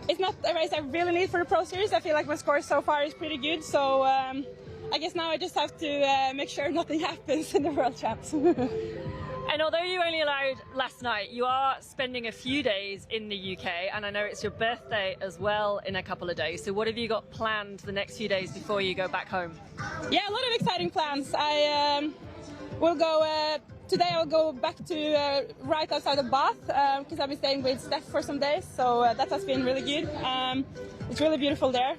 it's not a race I really need for the Pro Series. I feel like my score so far is pretty good, so I guess now I just have to make sure nothing happens in the World Champs. And although you only allowed last night, you are spending a few days in the UK, and I know it's your birthday as well in a couple of days. So what have you got planned the next few days before you go back home? Yeah, a lot of exciting plans. I will go, today I'll go back to right outside of Bath, because I've been staying with Steph for some days, so that has been really good. It's really beautiful there.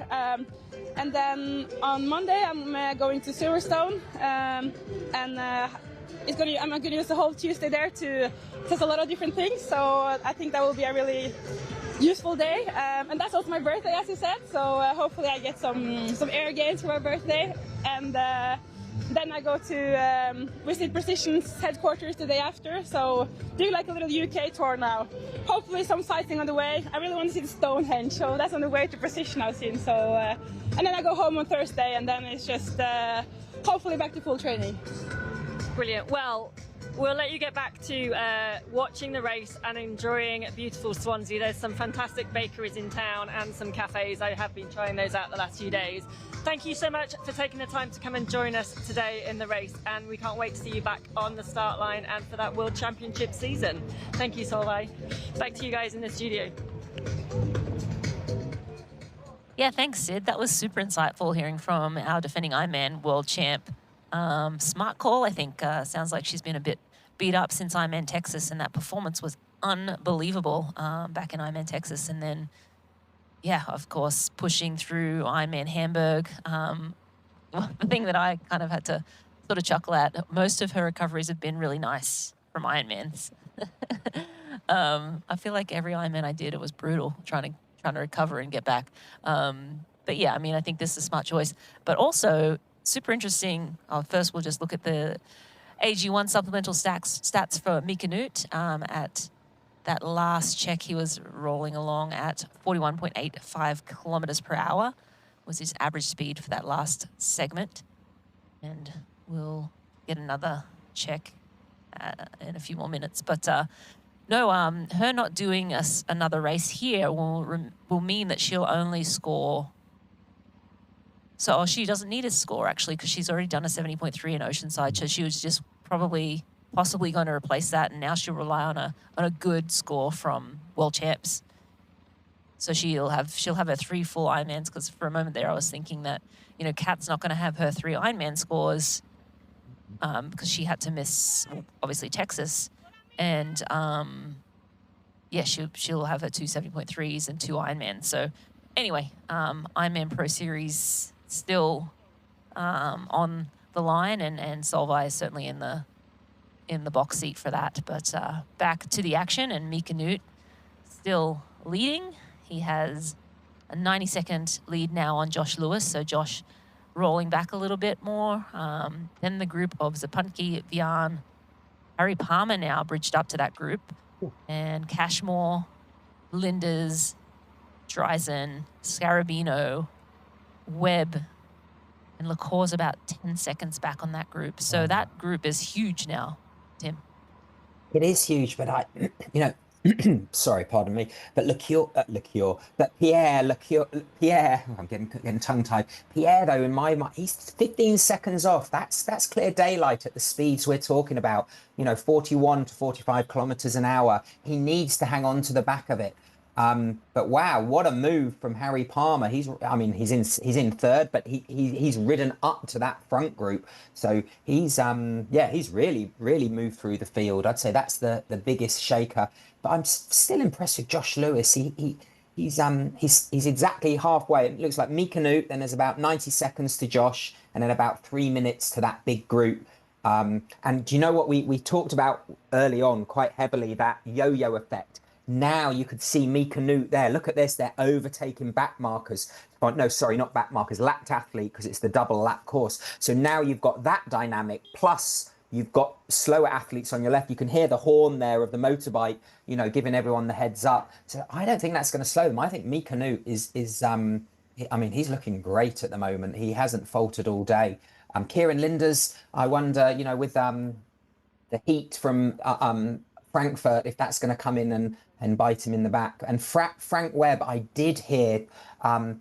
And then on Monday I'm going to Silverstone, and I'm going to use the whole Tuesday there to test a lot of different things, so I think that will be a really useful day. And that's also my birthday, as you said, so hopefully I get some air gains for my birthday. And then I go to visit Precision's headquarters the day after, so do like a little UK tour now. Hopefully some sightseeing on the way. I really want to see the Stonehenge, so that's on the way to Precision I've seen. So, and then I go home on Thursday, and then it's just hopefully back to full training. Brilliant. Well, we'll let you get back to watching the race and enjoying beautiful Swansea. There's some fantastic bakeries in town and some cafes. I have been trying those out the last few days. Thank you so much for taking the time to come and join us today in the race, and we can't wait to see you back on the start line and for that World Championship season. Thank you, Solveig. Back to you guys in the studio. Yeah, thanks, Sid. That was super insightful hearing from our defending Ironman world champ. Smart call, I think. Sounds like she's been a bit beat up since Ironman Texas, and that performance was unbelievable back in Ironman Texas. And then, yeah, of course, pushing through Ironman Hamburg. The thing that I kind of had to sort of chuckle at, most of her recoveries have been really nice from Ironmans. I feel like every Ironman I did, it was brutal trying trying to recover and get back. But yeah, I mean, I think this is a smart choice. But also, super interesting. First, we'll just look at the AG1 supplemental stats for Mika Nut. At that last check, he was rolling along at 41.85 kilometers per hour was his average speed for that last segment. And we'll get another check in a few more minutes. But no, her not doing another race here will mean that she'll only score. So she doesn't need a score, actually, because she's already done a 70.3 in Oceanside. So she was just possibly going to replace that, and now she'll rely on a good score from World Champs. So she'll have her 3 full Ironmans, because for a moment there I was thinking that, you know, Kat's not going to have her 3 Ironman scores because she had to miss, obviously, Texas. And, yeah, she'll have her 2 70.3s and 2 Ironmans. So anyway, Ironman Pro Series still on the line, and Solvay is certainly in the box seat for that. But back to the action, and Mika Nut still leading. He has a 90-second lead now on Josh Lewis, so Josh rolling back a little bit more. Then the group of Zapunki, Vian, Harry Palmer now bridged up to that group, and Cashmore, Linders, Dreisen, Scarabino, Webb, and Lacour's about 10 seconds back on that group. So that group is huge now, Tim. It is huge, but sorry, pardon me, but Pierre, I'm getting tongue-tied. Pierre, though, in my mind, he's 15 seconds off. That's clear daylight at the speeds we're talking about, 41 to 45 kilometers an hour. He needs to hang on to the back of it. But wow, what a move from Harry Palmer. He's in third, but he's ridden up to that front group. So he's really moved through the field. I'd say that's the biggest shaker. But I'm still impressed with Josh Lewis. He's exactly halfway. It looks like Mika Nut, then there's about 90 seconds to Josh, and then about 3 minutes to that big group. And do you know what we talked about early on quite heavily, that yo-yo effect? Now you could see Mika Nut there. Look at this. They're overtaking back markers. Oh, no, sorry, not back markers, lapped athlete, because it's the double lap course. So now you've got that dynamic, plus you've got slower athletes on your left. You can hear the horn there of the motorbike, giving everyone the heads up. So I don't think that's going to slow them. I think Mika Nut is he's looking great at the moment. He hasn't faltered all day. Kieran Linders, I wonder, with the heat from Frankfurt, if that's going to come in and bite him in the back. And Frank Webb, I did hear,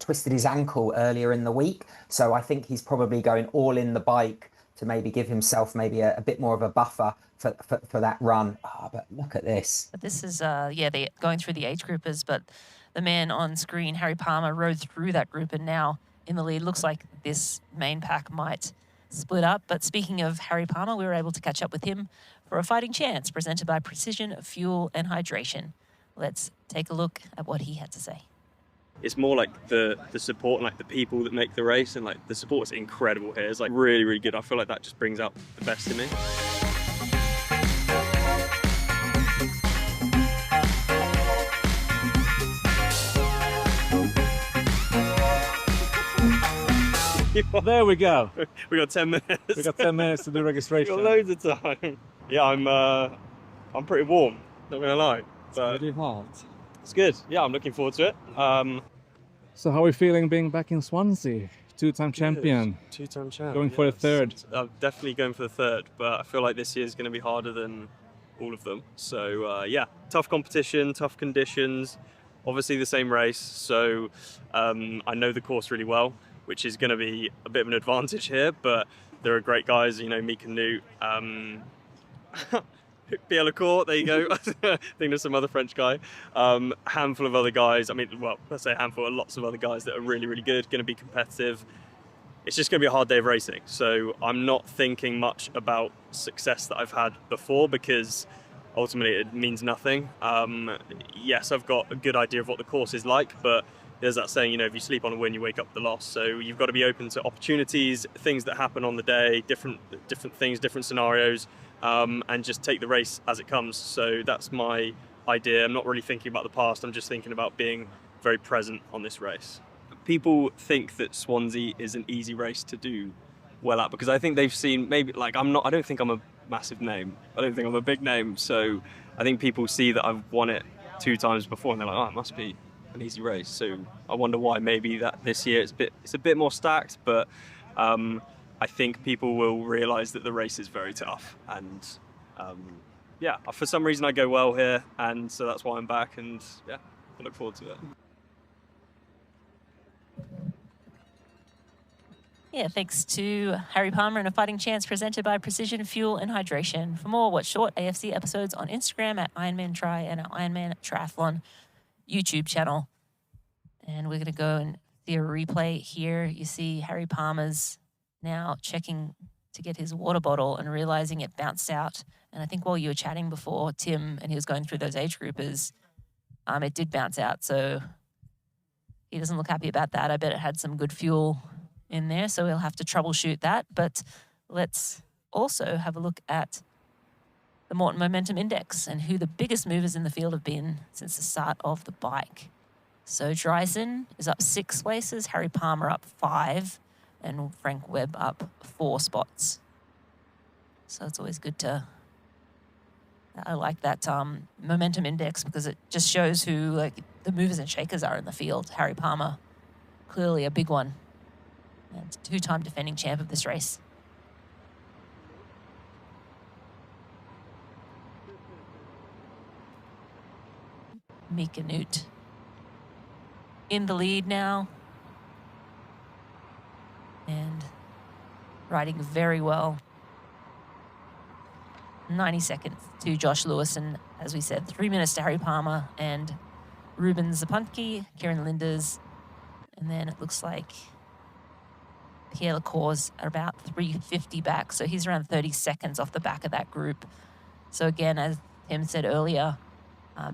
twisted his ankle earlier in the week. So I think he's probably going all in the bike to maybe give himself maybe a bit more of a buffer for that run. But look at this. But this is, they're going through the age groupers, but the man on screen, Harry Palmer, rode through that group and now in the lead. Looks like this main pack might split up. But speaking of Harry Palmer, we were able to catch up with him for a fighting chance presented by Precision Fuel and Hydration. Let's take a look at what he had to say. It's more like the support and like the people that make the race, and like the support is incredible here. It's like really, really good. I feel like that just brings out the best in me. There we go. We got 10 minutes. We got 10 minutes to do registration. We got loads of time. Yeah, I'm pretty warm, not gonna lie. But it's pretty hot. It's good. Yeah, I'm looking forward to it. So how are we feeling being back in Swansea? Two-time champion. Two-time champion. Going for the third. I'm definitely going for the third, but I feel like this year is going to be harder than all of them. So yeah, tough competition, tough conditions. Obviously the same race, so I know the course really well, which is going to be a bit of an advantage here, but there are great guys, Mika Nut, Pierre Lecourt, there you go. I think there's some other French guy. Handful of other guys. Let's say a handful of lots of other guys that are really, really good, going to be competitive. It's just going to be a hard day of racing. So I'm not thinking much about success that I've had before, because ultimately it means nothing. Yes, I've got a good idea of what the course is like, but there's that saying, if you sleep on a win, you wake up with the loss. So you've got to be open to opportunities, things that happen on the day, different things, different scenarios, and just take the race as it comes. So that's my idea. I'm not really thinking about the past. I'm just thinking about being very present on this race. People think that Swansea is an easy race to do well at, because I think they've seen maybe, like, I don't think I'm a massive name. I don't think I'm a big name. So I think people see that I've won it 2 times before and they're like, oh, it must be an easy race. So I wonder why maybe that this year it's a bit more stacked, but I think people will realise that the race is very tough. And yeah, for some reason I go well here, and so that's why I'm back, and yeah, I look forward to it. Yeah, thanks to Harry Palmer and A Fighting Chance, presented by Precision Fuel and Hydration. For more Watch Short AFC episodes on Instagram at Ironman Try and our Ironman Triathlon YouTube channel. And we're going to go and see a replay here. You see Harry Palmer's now checking to get his water bottle and realizing it bounced out. And I think while you were chatting before, Tim, and he was going through those age groupers, it did bounce out. So he doesn't look happy about that. I bet it had some good fuel in there, so we'll have to troubleshoot that. But let's also have a look at the Morton Momentum Index and who the biggest movers in the field have been since the start of the bike. So DAZN is up 6 places, Harry Palmer up 5, and Frank Webb up 4 spots. So it's always good to, I like that Momentum Index, because it just shows who, like, the movers and shakers are in the field. Harry Palmer, clearly a big one, and 2-time defending champ of this race. Mika Newt in the lead now, and riding very well. 90 seconds to Josh Lewis, and as we said, 3 minutes to Harry Palmer and Ruben Zapunki, Kieran Linders, and then it looks like Pierre Lecour's at about 3:50 back, so he's around 30 seconds off the back of that group. So again, as Tim said earlier,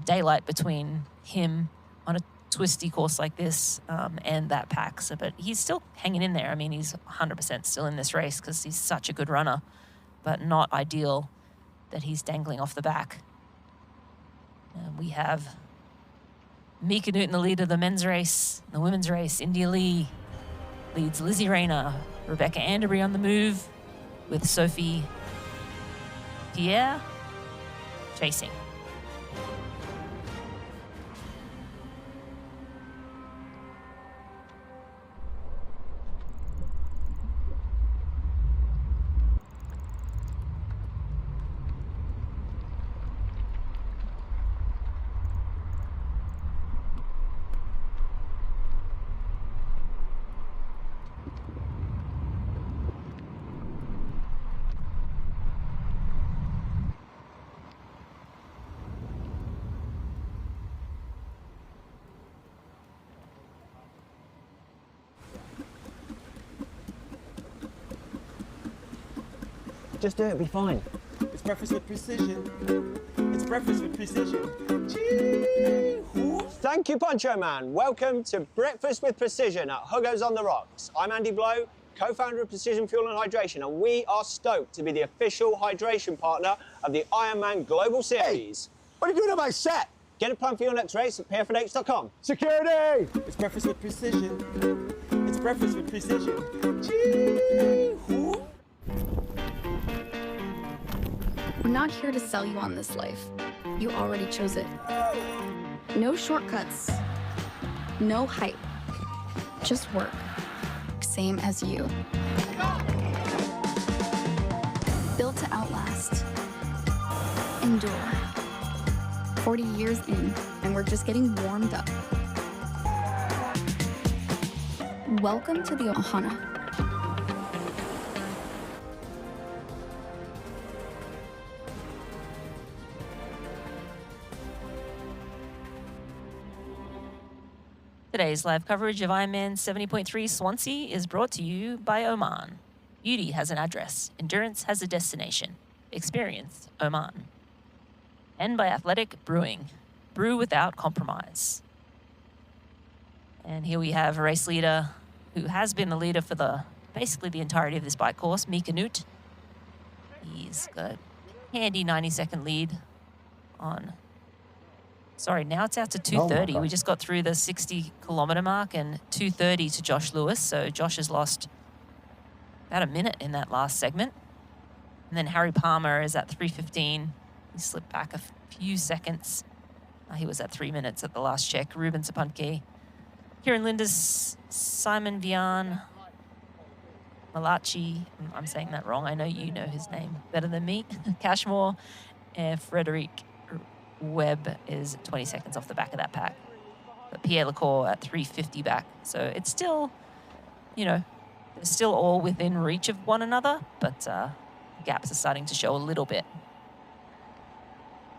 daylight between him on a twisty course like this and that pack. So, but he's still hanging in there. I mean, he's 100% still in this race because he's such a good runner, but not ideal that he's dangling off the back. We have Mika Newt in the lead of the men's race. The women's race, India Lee leads Lizzie Rayner, Rebecca Anderbury on the move, with Sophie Pierre chasing. Just do it, it'll be fine. It's breakfast with precision. It's breakfast with precision. Thank you, Poncho Man. Welcome to Breakfast with Precision at Hugo's on the Rocks. I'm Andy Blow, co-founder of Precision Fuel and Hydration, and we are stoked to be the official hydration partner of the Ironman Global Series. Hey, what are you doing on my set? Get a plan for your next race at pfnh.com. Security! It's breakfast with precision. It's breakfast with precision. We're not here to sell you on this life. You already chose it. No shortcuts. No hype. Just work. Same as you. Built to outlast. Endure. 40 years in, and we're just getting warmed up. Welcome to the Ohana. Today's live coverage of Ironman 70.3 Swansea is brought to you by Oman. Beauty has an address. Endurance has a destination. Experience Oman. And by Athletic Brewing. Brew without compromise. And here we have a race leader who has been the leader for basically the entirety of this bike course, Mika Newt. He's got a handy 90-second lead on Sorry, now it's out to Oh my 2:30. We God. just got through the 60-kilometre mark and 2:30 to Josh Lewis. So Josh has lost about a minute in that last segment. And then Harry Palmer is at 3:15. He slipped back a few seconds. He was at 3 minutes at the last check. Ruben Sapunke, Kieran Linders, Simon Vian, Malachi, I'm saying that wrong. I know you know his name better than me. Cashmore, and Frederic Webb is 20 seconds off the back of that pack. But Pierre Lecour at 3:50 back. So it's still, you know, they're still all within reach of one another, but gaps are starting to show a little bit.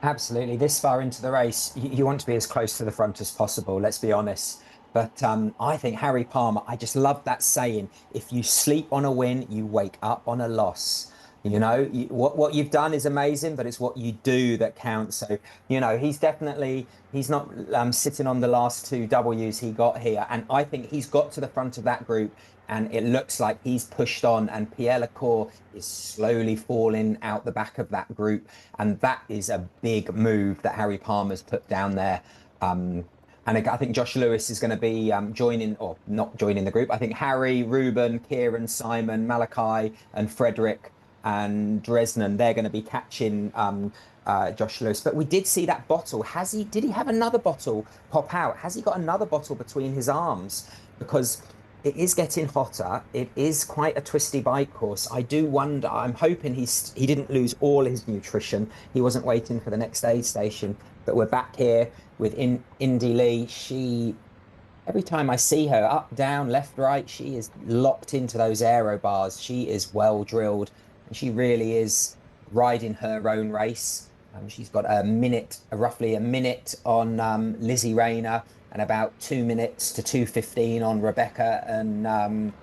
Absolutely. This far into the race, you want to be as close to the front as possible, let's be honest. But I think Harry Palmer, I just love that saying, if you sleep on a win, you wake up on a loss. You know, what you've done is amazing, but it's what you do that counts. So, you know, he's not sitting on the last two W's he got here. And I think he's got to the front of that group and it looks like he's pushed on, and Pierre Lecour is slowly falling out the back of that group. And that is a big move that Harry Palmer's put down there. And I think Josh Lewis is going to be joining, or not joining the group. I think Harry, Ruben, Kieran, Simon, Malachi and Frederick and Dresden, they're going to be catching Josh Lewis. But we did see that bottle. Did he have another bottle pop out? Has he got another bottle between his arms? Because it is getting hotter. It is quite a twisty bike course. I do wonder, I'm hoping he didn't lose all his nutrition. He wasn't waiting for the next aid station. But we're back here with Indy Lee. Every time I see her, up, down, left, right, she is locked into those aero bars. She is well drilled, and she really is riding her own race. She's got roughly a minute on Lizzie Rayner, and about 2 minutes to 2:15 on Rebecca and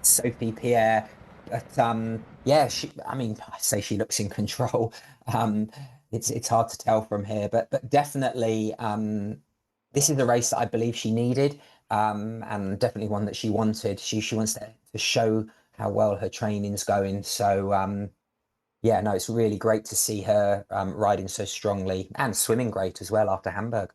Sophie Pierre. But yeah, I say she looks in control. It's hard to tell from here, but definitely this is a race that I believe she needed, and definitely one that she wanted. She wants to show how well her training's going. So yeah, no, it's really great to see her riding so strongly and swimming great as well after Hamburg.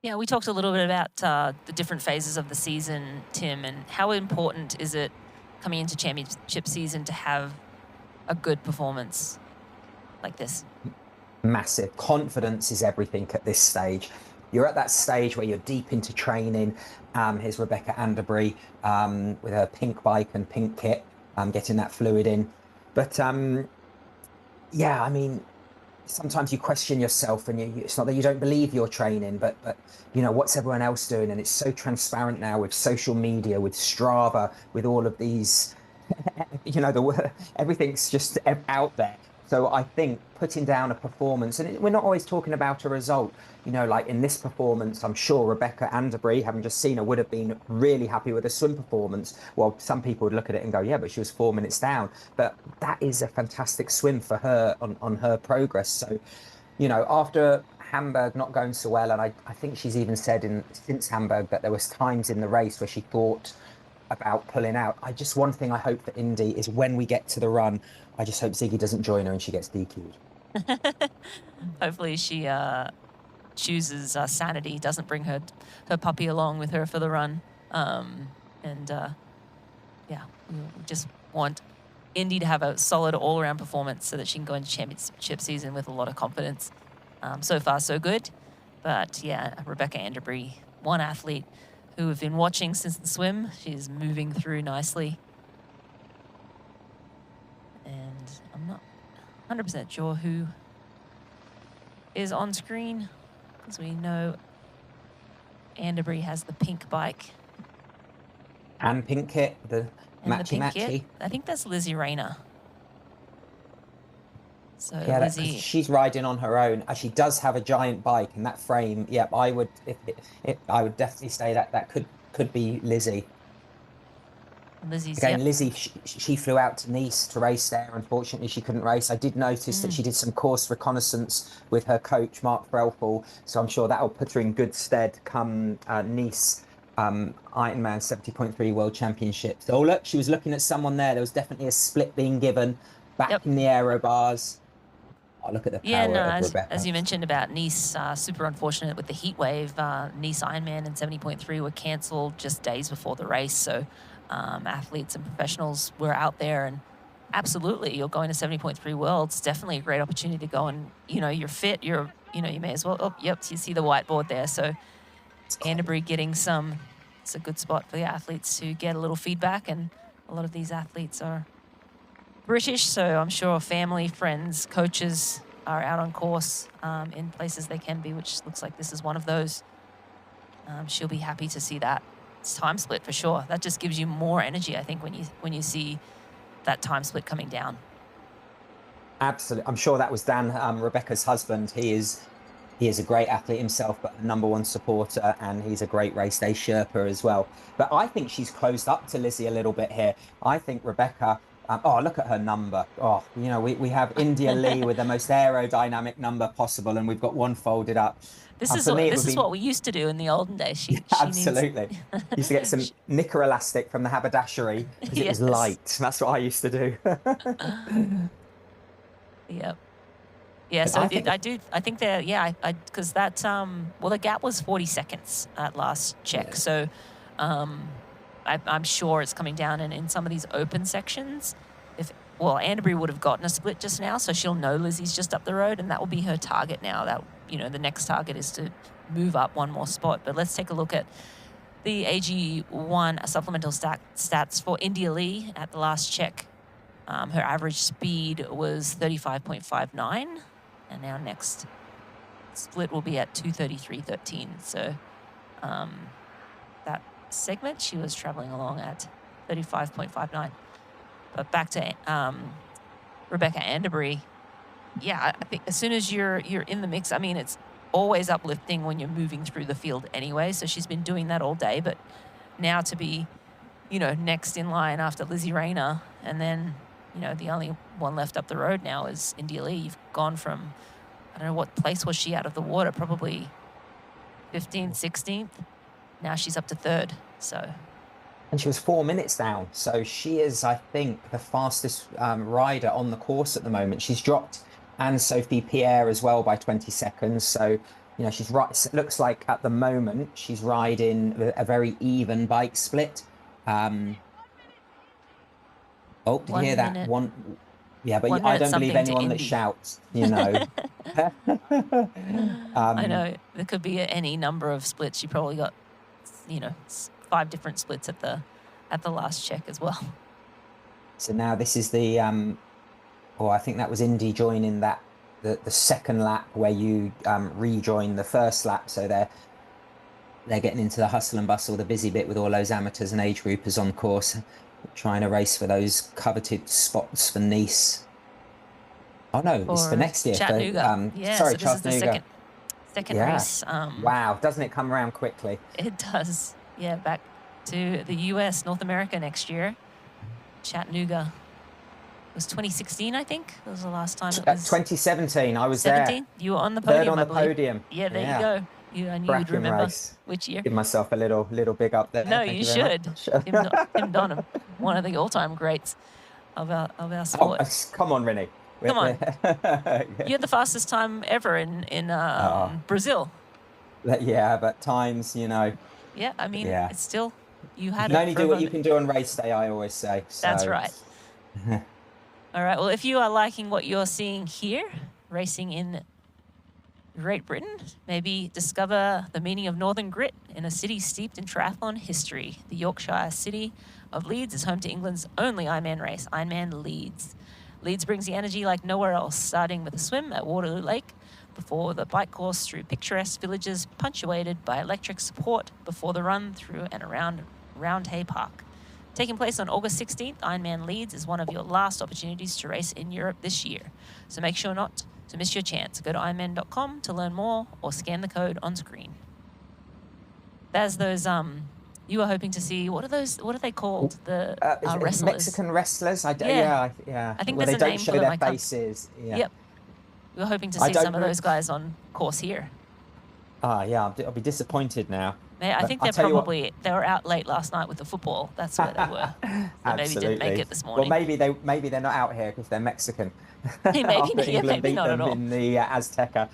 Yeah, we talked a little bit about the different phases of the season, Tim, and how important is it coming into championship season to have a good performance like this? Massive. Confidence is everything at this stage. You're at that stage where you're deep into training. Here's Rebecca Anderbury with her pink bike and pink kit, getting that fluid in. But yeah, I mean, sometimes you question yourself, and it's not that you don't believe you're training, but you know, what's everyone else doing? And it's so transparent now with social media, with Strava, with all of these, you know, everything's just out there. So I think putting down a performance, and we're not always talking about a result, you know, like in this performance, I'm sure Rebecca Anderbury, having just seen her, would have been really happy with a swim performance. Well, some people would look at it and go, yeah, but she was 4 minutes down. But that is a fantastic swim for her on her progress. So, you know, after Hamburg not going so well, and I think she's even said since Hamburg that there was times in the race where she thought about pulling out. One thing I hope for Indy is when we get to the run, I just hope Ziggy doesn't join her and she gets DQ'd. Hopefully she chooses sanity, doesn't bring her puppy along with her for the run. Yeah, we just want Indy to have a solid all-around performance so that she can go into championship season with a lot of confidence. So far, so good. But yeah, Rebecca Anderbury, one athlete who we've been watching since the swim. She's moving through nicely. And I'm not 100% sure who is on screen, because we know Anderbury has the pink bike. And pink kit, the matchy-matchy. I think that's Lizzie Rayner. So yeah, Lizzie, she's riding on her own. She does have a giant bike, and that frame. Yeah, I would definitely say that could be Lizzie. Again, Lizzie, she flew out to Nice to race there. Unfortunately, she couldn't race. I did notice that she did some course reconnaissance with her coach, Mark Frelfall, so I'm sure that'll put her in good stead come Nice Ironman 70.3 World Championships. Oh, look, she was looking at someone there. There was definitely a split being given back in the aero bars. Oh, look at the power Yeah, no, of Rebecca. as you mentioned about Nice, super unfortunate with the heat wave. Nice Ironman and 70.3 were cancelled just days before the race. So athletes and professionals were out there, and absolutely, you're going to 70.3 Worlds. Definitely a great opportunity to go and, you're fit. You may as well. Oh, yep, you see the whiteboard there. So Canterbury getting it's a good spot for the athletes to get a little feedback. And a lot of these athletes are British, so I'm sure family, friends, coaches are out on course in places they can be, which looks like this is one of those. She'll be happy to see that. It's time split for sure. That just gives you more energy, I think, when you see that time split coming down. Absolutely. I'm sure that was Dan, Rebecca's husband. He is a great athlete himself, but a #1 supporter, and he's a great race day Sherpa as well. But I think she's closed up to Lizzie a little bit here. I think Rebecca, oh, look at her number. Oh, we have India Lee with the most aerodynamic number possible, and we've got one folded up. This is what we used to do in the olden days. She absolutely. Used to get some knicker elastic from the haberdashery because it was light. That's what I used to do. Yep. Yeah, so I think they're, because that, the gap was 40 seconds at last check. Yeah. So I'm sure it's coming down in some of these open sections. Anderbury would have gotten a split just now, so she'll know Lizzie's just up the road, and that will be her target now. That, the next target is to move up one more spot. But let's take a look at the AG1 supplemental stats for India Lee at the last check. Her average speed was 35.59. And now next split will be at 2:33.13. So that segment, she was traveling along at 35.59. But back to Rebecca Anderbury. Yeah, I think as soon as you're in the mix, I mean, it's always uplifting when you're moving through the field anyway. So she's been doing that all day. But now to be, next in line after Lizzie Rayner, and then, the only one left up the road now is India Lee. You've gone from, I don't know, what place was she out of the water? Probably 15th, 16th. Now she's up to 3rd. So. And she was 4 minutes down. So she is, I think, the fastest rider on the course at the moment. She's dropped Anne-Sophie Pierre as well by 20 seconds. So, she's right. It looks like at the moment she's riding a very even bike split. Oh, did you hear that? One, yeah, but I don't believe anyone that shouts, I know. There could be any number of splits. You probably got, 5 different splits at the last check as well. So now this is the, I think that was Indy joining the second lap where you rejoin the first lap. So they're getting into the hustle and bustle, the busy bit with all those amateurs and age groupers on course, trying to race for those coveted spots for Nice. Oh no, it's for next year. Chattanooga. Sorry, so this is the second race. Wow, doesn't it come around quickly? It does. Yeah, back to the US, North America next year. Chattanooga. It was 2016, I think. That was the last time it was. 2017, I was 17? There. You were on the podium, 3rd on the podium. Yeah, there you go. I knew you'd remember which year. Give myself a little big up there. No, you should. Tim Donham, one of the all-time greats of our sport. Oh, come on, Rennie. Come on. You had the fastest time ever in Brazil. Yeah, but times, Yeah, I mean, it's still, you had You can only do what you can do on race day, I always say. So. That's right. All right, well, if you are liking what you're seeing here, racing in Great Britain, maybe discover the meaning of Northern Grit in a city steeped in triathlon history. The Yorkshire city of Leeds is home to England's only Ironman race, Ironman Leeds. Leeds brings the energy like nowhere else, starting with a swim at Waterloo Lake, before the bike course through picturesque villages punctuated by electric support, before the run through and around Roundhay Park. Taking place on August 16th, Ironman Leeds is one of your last opportunities to race in Europe this year. So make sure not to miss your chance. Go to ironman.com to learn more or scan the code on screen. There's those, you were hoping to see, what are they called? The wrestlers. Mexican wrestlers? Yeah. I think well, there's a name don't show for them. their faces. Yeah. Yep. We were hoping to see some of those guys on course here. Yeah, I'll be disappointed now. I think they were out late last night with the football. That's where they were. So maybe didn't make it this morning. Well, maybe they're not out here because they're Mexican. Maybe, After yeah, England maybe beat not them at all. in the Azteca.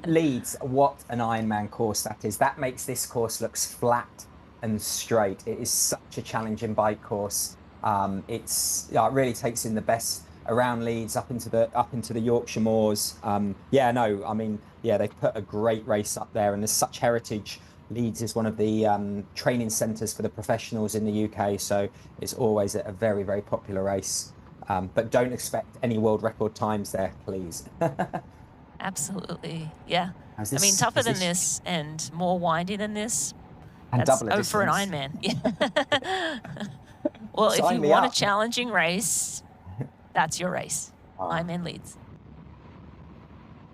Leeds, what an Ironman course that is. That makes this course looks flat and straight. It is such a challenging bike course. It really takes in the best around Leeds up into the Yorkshire moors. They've put a great race up there, and there's such heritage. Leeds is one of the training centres for the professionals in the UK, so it's always a very, very popular race. But don't expect any world record times there, please. Absolutely, yeah. Tougher than this and more windy than this. And that's double for an Ironman. Yeah. Well, if you want a challenging race, that's your race. Ironman Leeds.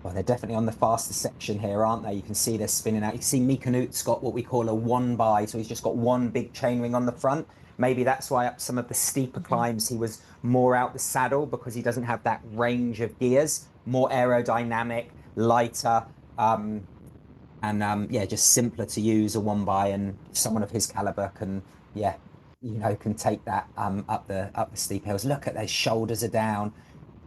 Well, they're definitely on the faster section here, aren't they? You can see they're spinning out. You can see Mikanut's got what we call a one by, so he's just got one big chainring on the front. Maybe that's why up some of the steeper climbs he was more out the saddle, because he doesn't have that range of gears. More aerodynamic, lighter, just simpler to use a one by, and someone of his caliber can take that up the steep hills. Look at those shoulders are down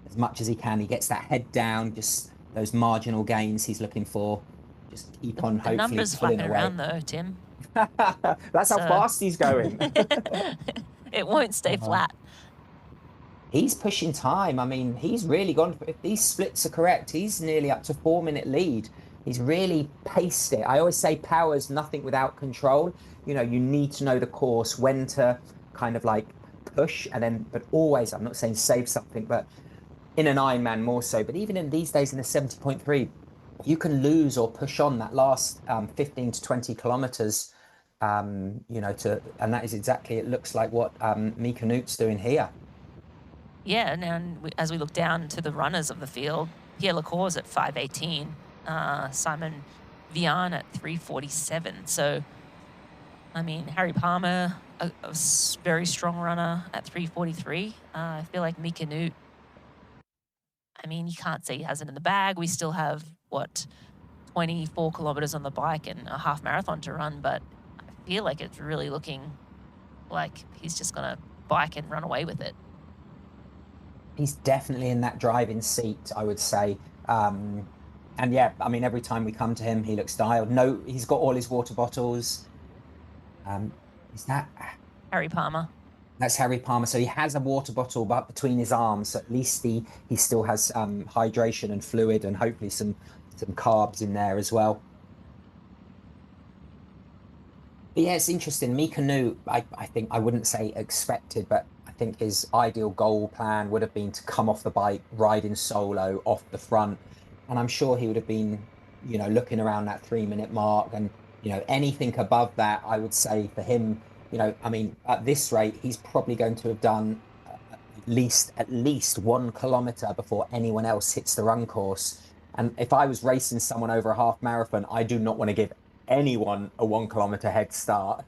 as much as he can. He gets that head down, just those marginal gains he's looking for. Just keep on hopefully the numbers pulling flapping away. around though, Tim. That's how fast he's going. It won't stay flat. He's pushing time. I mean, he's really gone. If these splits are correct, he's nearly up to 4-minute lead. He's really paced it. I always say power's nothing without control. You need to know the course, when to kind of like push, and then, but always, I'm not saying save something, but in an Ironman more so, but even in these days in the 70.3, you can lose or push on that last 15 to 20 kilometers, and that is exactly, it looks like what Mika Nut's doing here. Yeah, and as we look down to the runners of the field, Pierre Lecour's at 5:18, Simon Vian at 3:47. So, Harry Palmer, a very strong runner at 3:43. I feel like Mika Nut, you can't say he has it in the bag. We still have, 24 kilometers on the bike and a half marathon to run, but I feel like it's really looking like he's just going to bike and run away with it. He's definitely in that driving seat, I would say. Every time we come to him, he looks dialed. No, he's got all his water bottles. Is that Harry Palmer? That's Harry Palmer. So he has a water bottle but between his arms. So at least he still has hydration and fluid, and hopefully some carbs in there as well. But yeah, it's interesting. Mika Nut, I think, I wouldn't say expected, but I think his ideal goal plan would have been to come off the bike, riding solo off the front. And I'm sure he would have been, looking around that 3-minute mark, and, anything above that, I would say for him, at this rate, he's probably going to have done at least 1 kilometer before anyone else hits the run course. And if I was racing someone over a half marathon, I do not want to give anyone a 1 kilometer head start.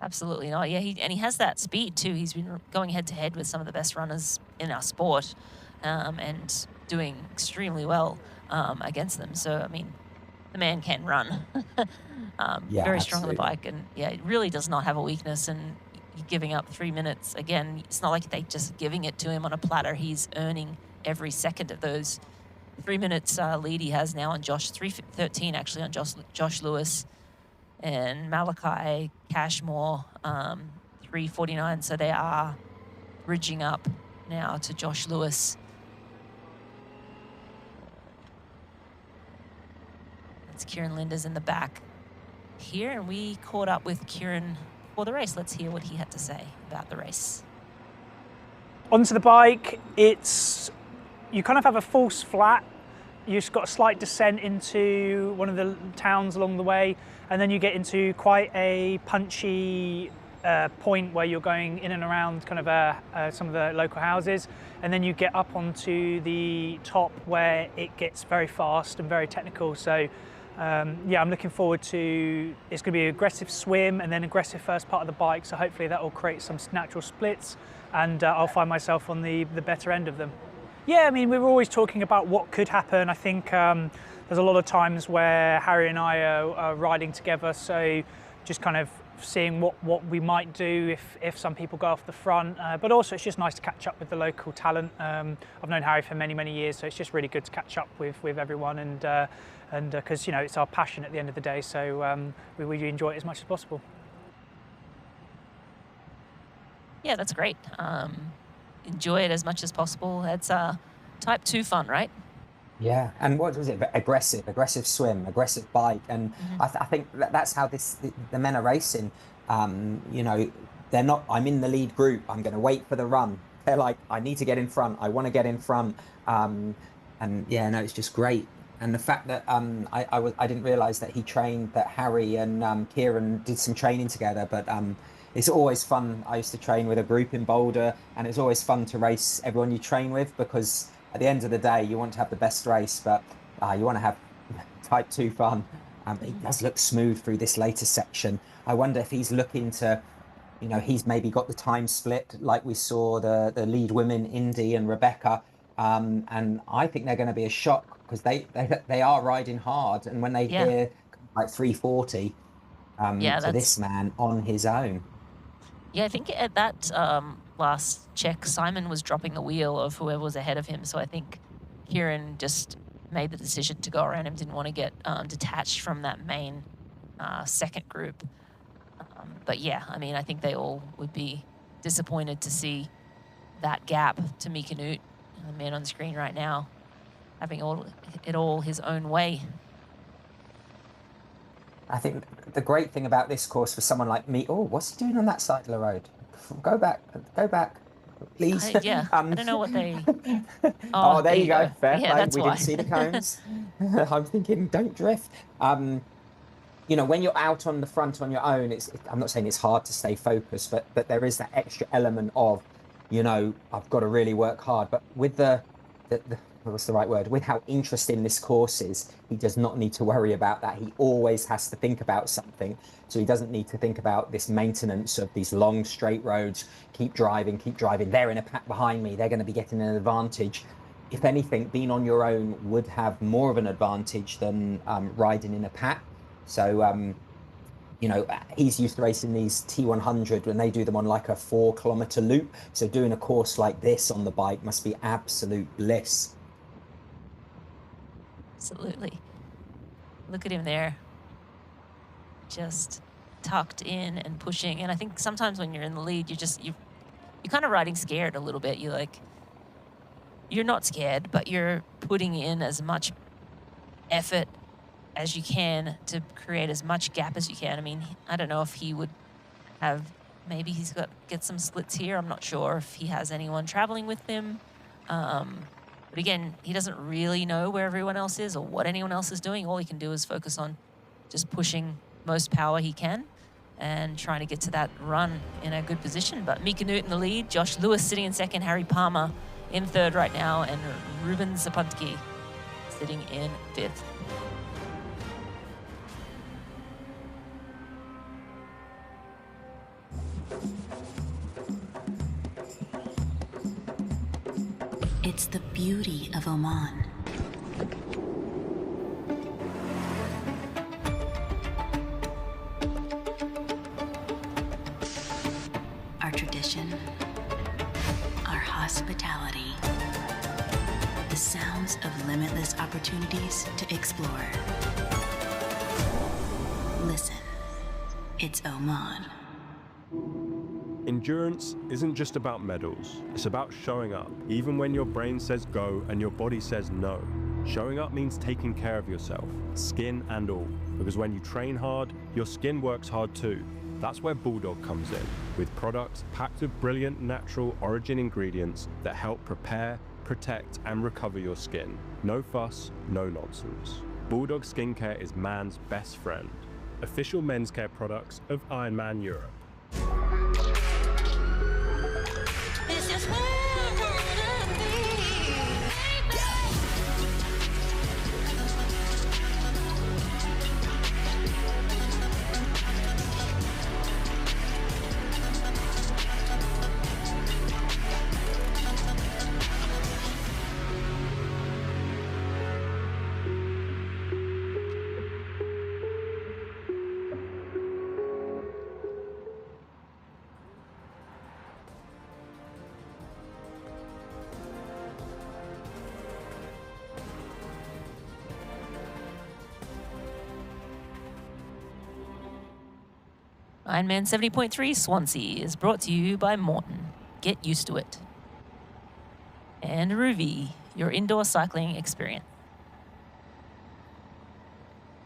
Absolutely not. Yeah, he has that speed too. He's been going head to head with some of the best runners in our sport, and doing extremely well against them. So, the man can run. Very strong on the bike, and it really does not have a weakness. And giving up 3 minutes, again, it's not like they just giving it to him on a platter. He's earning every second of those 3 minutes lead he has now on Josh, 3:13 actually on Josh Lewis, and Malachi Cashmore, 3:49. So they are bridging up now to Josh Lewis. It's Kieran Linders in the back here, and we caught up with Kieran for the race. Let's hear what he had to say about the race. Onto the bike, you kind of have a false flat. You've just got a slight descent into one of the towns along the way, and then you get into quite a punchy point where you're going in and around kind of some of the local houses, and then you get up onto the top where it gets very fast and very technical. So I'm looking forward to, it's going to be an aggressive swim and then aggressive first part of the bike, so hopefully that will create some natural splits, and I'll find myself on the better end of them. Yeah, I mean, we were always talking about what could happen. I think there's a lot of times where Harry and I are riding together, so just kind of seeing what we might do if some people go off the front. But also it's just nice to catch up with the local talent. I've known Harry for many years, so it's just really good to catch up with everyone, and because you know it's our passion at the end of the day, so we really enjoy it as much as possible. Yeah, that's great. Enjoy it as much as possible. It's type 2 fun, right? Yeah, and what was it? Aggressive swim, aggressive bike, and I think that's how the men are racing. You know, they're not. I'm in the lead group. I'm going to wait for the run. They're like, I need to get in front. I want to get in front. And yeah, no, it's just great. And the fact that I didn't realise that that Harry and Kieran did some training together, but it's always fun. I used to train with a group in Boulder, and it's always fun to race everyone you train with, because at the end of the day, you want to have the best race, but you want to have type 2 fun. It does look smooth through this later section. I wonder if he's looking to, you know, he's maybe got the time split like we saw the lead women, Indy and Rebecca. And I think they're going to be a shock, because they are riding hard. And when they hear like 340 to this man on his own. Yeah, I think at that last check, Simon was dropping the wheel of whoever was ahead of him. So I think Kieran just made the decision to go around him, didn't want to get detached from that main second group. But yeah, I mean, I think they all would be disappointed to see that gap to Mika Newt, the man on screen right now, having it all his own way. I think the great thing about this course for someone like me, oh, what's he doing on that side of the road? Go back, please. I don't know what they... Oh, there you go. Fair yeah, play. That's We why. didn't see the cones. I'm thinking, don't drift. You know, when you're out on the front on your own, I'm not saying it's hard to stay focused, but there is that extra element of, you know, I've got to really work hard. But with the what's the right word? With how interesting this course is, he does not need to worry about that. He always has to think about something. So he doesn't need to think about this maintenance of these long straight roads. Keep driving. They're in a pack behind me. They're going to be getting an advantage. If anything, being on your own would have more of an advantage than riding in a pack. So, you know, he's used to racing these T100 when they do them on like a 4-kilometer loop. So doing a course like this on the bike must be absolute bliss. Absolutely. Look at him there. Just tucked in and pushing. And I think sometimes when you're in the lead, you're kind of riding scared a little bit. You're not scared, but you're putting in as much effort as you can to create as much gap as you can. I mean, I don't know if he would have, maybe he's get some splits here. I'm not sure if he has anyone traveling with him. But again, he doesn't really know where everyone else is or what anyone else is doing. All he can do is focus on just pushing most power he can and trying to get to that run in a good position. But Mika Newt in the lead, Josh Lewis sitting in second, Harry Palmer in third right now, and Ruben Zapuntki sitting in fifth. It's the beauty of Oman. Our tradition, our hospitality, the sounds of limitless opportunities to explore. Listen, it's Oman. Endurance isn't just about medals, it's about showing up, even when your brain says go and your body says no. Showing up means taking care of yourself, skin and all, because when you train hard, your skin works hard too. That's where Bulldog comes in, with products packed with brilliant natural origin ingredients that help prepare, protect and recover your skin. No fuss, no nonsense. Bulldog Skincare is man's best friend. Official men's care products of Ironman Europe. Ironman 70.3 Swansea is brought to you by Morton. Get used to it. And Ruvi, your indoor cycling experience.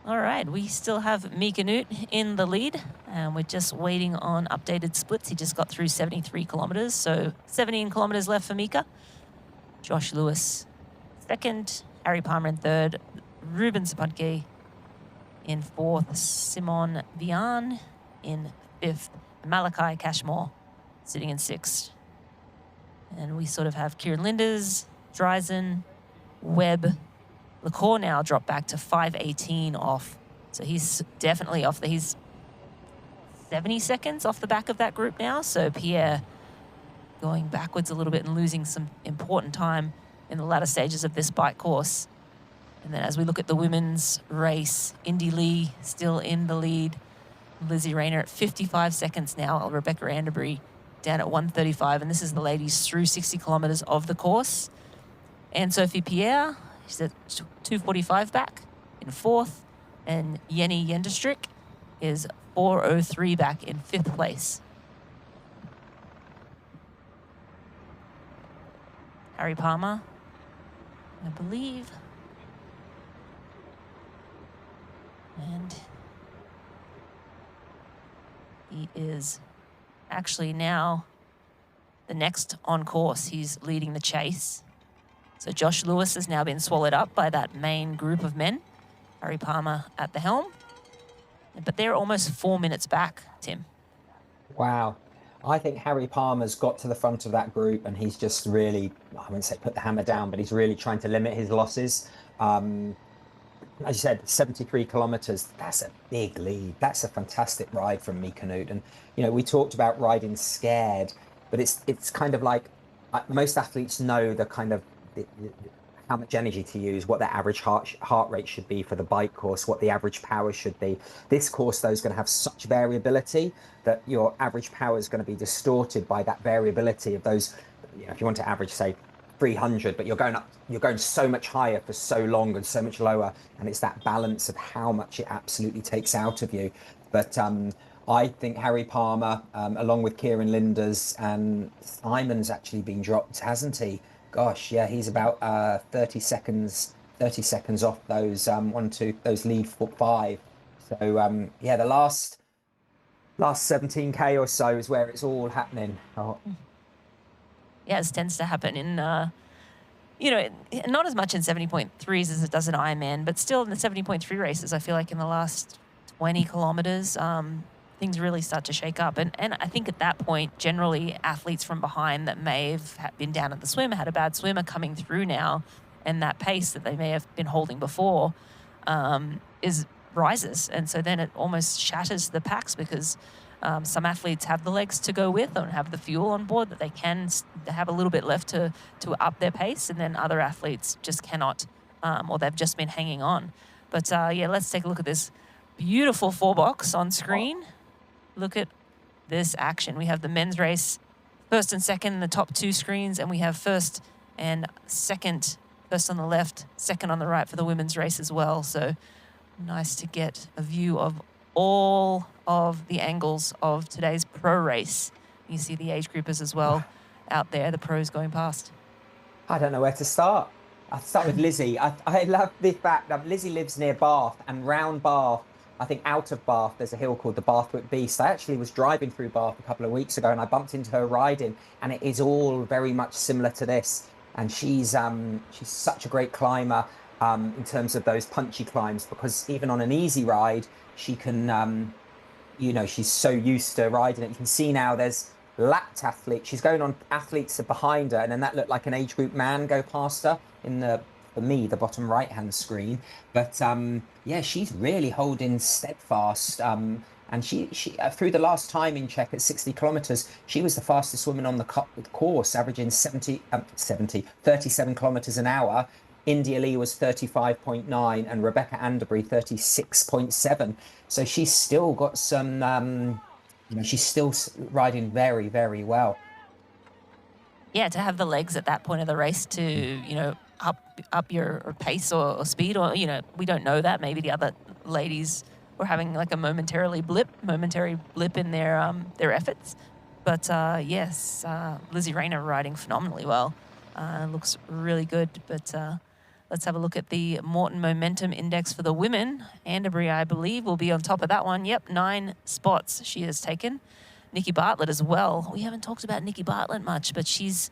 All right, we still have Mika Newt in the lead, and we're just waiting on updated splits. He just got through 73 kilometers, so 17 kilometers left for Mika. Josh Lewis second, Harry Palmer in third, Ruben Sapuntke in fourth, Simon Vian in fifth, Malachi Cashmore sitting in sixth. And we sort of have Kieran Linders, Dryzen, Webb. LaCour now dropped back to 5:18 off. So he's definitely off. He's 70 seconds off the back of that group now. So Pierre going backwards a little bit and losing some important time in the latter stages of this bike course. And then as we look at the women's race, Indy Lee still in the lead. Lizzie Rayner at 55 seconds now. Rebecca Anderbury down at 1:35. And this is the ladies through 60 kilometers of the course. And Sophie Pierre, she's at 2:45 back in fourth. And Jenny Yenderstrik is 4:03 back in fifth place. Harry Palmer, I believe. And he is actually now the next on course. He's leading the chase. So Josh Lewis has now been swallowed up by that main group of men. Harry Palmer at the helm. But they're almost 4 minutes back, Tim. Wow. I think Harry Palmer's got to the front of that group and he's just really, I wouldn't say put the hammer down, but he's really trying to limit his losses. As you said, 73 kilometers, that's a big lead. That's a fantastic ride from Mika Newt. And, you know, we talked about riding scared, but it's kind of like most athletes know the kind of how much energy to use, what their average heart rate should be for the bike course, what the average power should be. This course, though, is going to have such variability that your average power is going to be distorted by that variability of those. You know, if you want to average, say, 300, but you're going so much higher for so long and so much lower, and it's that balance of how much it absolutely takes out of you. But I think Harry Palmer, along with Kieran Linders, and Simon's actually been dropped, hasn't he? Gosh, yeah, he's about 30 seconds off those those lead 5. So yeah, the last 17k or so is where it's all happening. Oh. Yeah, it tends to happen in, you know, not as much in 70.3s as it does in Ironman, but still in the 70.3 races, I feel like in the last 20 kilometers, things really start to shake up. And I think at that point, generally, athletes from behind that may have been down at the swim, had a bad swim, are coming through now, and that pace that they may have been holding before rises. And so then it almost shatters the packs because some athletes have the legs to go with and have the fuel on board that they can have a little bit left to up their pace, and then other athletes just cannot, or they've just been hanging on. But yeah, let's take a look at this beautiful 4-box on screen. Look at this action. We have the men's race, first and second in the top 2 screens, and we have first and second, first on the left, second on the right for the women's race as well. So nice to get a view of all of the angles of today's pro race. You see the age groupers as well out there, the pros going past. I don't know where to start. I'll start with Lizzie. I love the fact that Lizzie lives near Bath, and round Bath, I think out of Bath, there's a hill called the Bathwick Beast. I actually was driving through Bath a couple of weeks ago and I bumped into her riding, and it is all very much similar to this. And she's such a great climber in terms of those punchy climbs, because even on an easy ride, she can, you know, she's so used to riding it. You can see now there's lapped athletes. She's going on athletes are behind her, and then that looked like an age group man go past her in the, for me, the bottom right hand screen. But yeah, she's really holding steadfast. And she through the last timing check at 60 kilometers, she was the fastest woman on the course, averaging 37 kilometers an hour. India Lee was 35.9 and Rebecca Anderbury 36.7. So she's still got some, you know, she's still riding very, very well. Yeah, to have the legs at that point of the race to, you know, up your pace or speed, or, you know, we don't know that. Maybe the other ladies were having like a momentary blip in their efforts. But yes, Lizzie Rayner riding phenomenally well. Looks really good. But let's have a look at the Morton Momentum Index for the women. Anderbury, I believe, will be on top of that one. Yep, 9 spots she has taken. Nikki Bartlett as well. We haven't talked about Nikki Bartlett much, but she's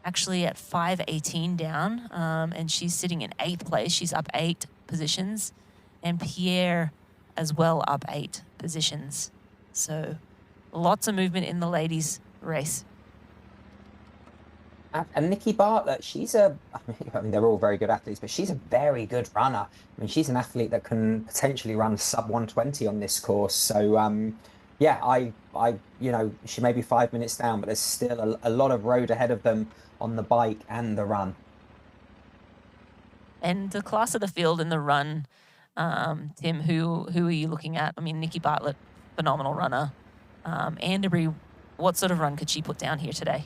actually at 5:18 down, and she's sitting in 8th place. She's up 8 positions, and Pierre as well up 8 positions. So lots of movement in the ladies' race. And Nikki Bartlett, I mean, they're all very good athletes, but she's a very good runner. I mean, she's an athlete that can potentially run sub 120 on this course. So, yeah, she may be 5 minutes down, but there's still a lot of road ahead of them on the bike and the run. And the class of the field in the run, Tim, who are you looking at? I mean, Nikki Bartlett, phenomenal runner. Anderbury, what sort of run could she put down here today?